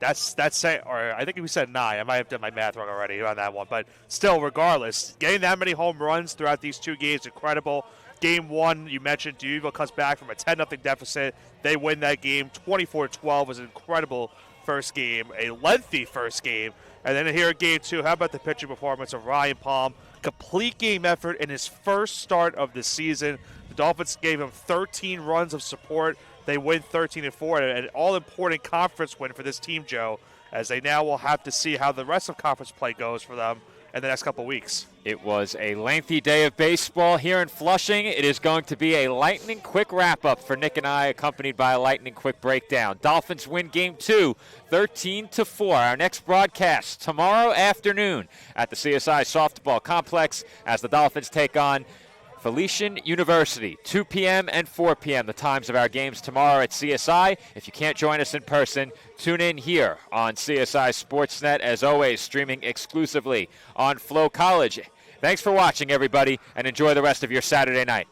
that's or I think we said 9. I might have done my math wrong already on that one, but still, regardless, getting that many home runs throughout these 2 games, incredible. Game 1, you mentioned Dieuville comes back from a 10-0 deficit. They win that game. 24-12 was an incredible first game, a lengthy first game. And then here at game 2, how about the pitching performance of Ryan Palm? Complete game effort in his first start of the season. The Dolphins gave him 13 runs of support. They win 13-4, an all-important conference win for this team, Joe, as they now will have to see how the rest of conference play goes for them in the next couple weeks. It was a lengthy day of baseball here in Flushing. It is going to be a lightning-quick wrap-up for Nick and I, accompanied by a lightning-quick breakdown. Dolphins win Game 2, 13-4. Our next broadcast tomorrow afternoon at the CSI Softball Complex as the Dolphins take on Felician University, 2 p.m. and 4 p.m., the times of our games tomorrow at CSI. If you can't join us in person, tune in here on CSI Sportsnet, as always, streaming exclusively on Flow College. Thanks for watching, everybody, and enjoy the rest of your Saturday night.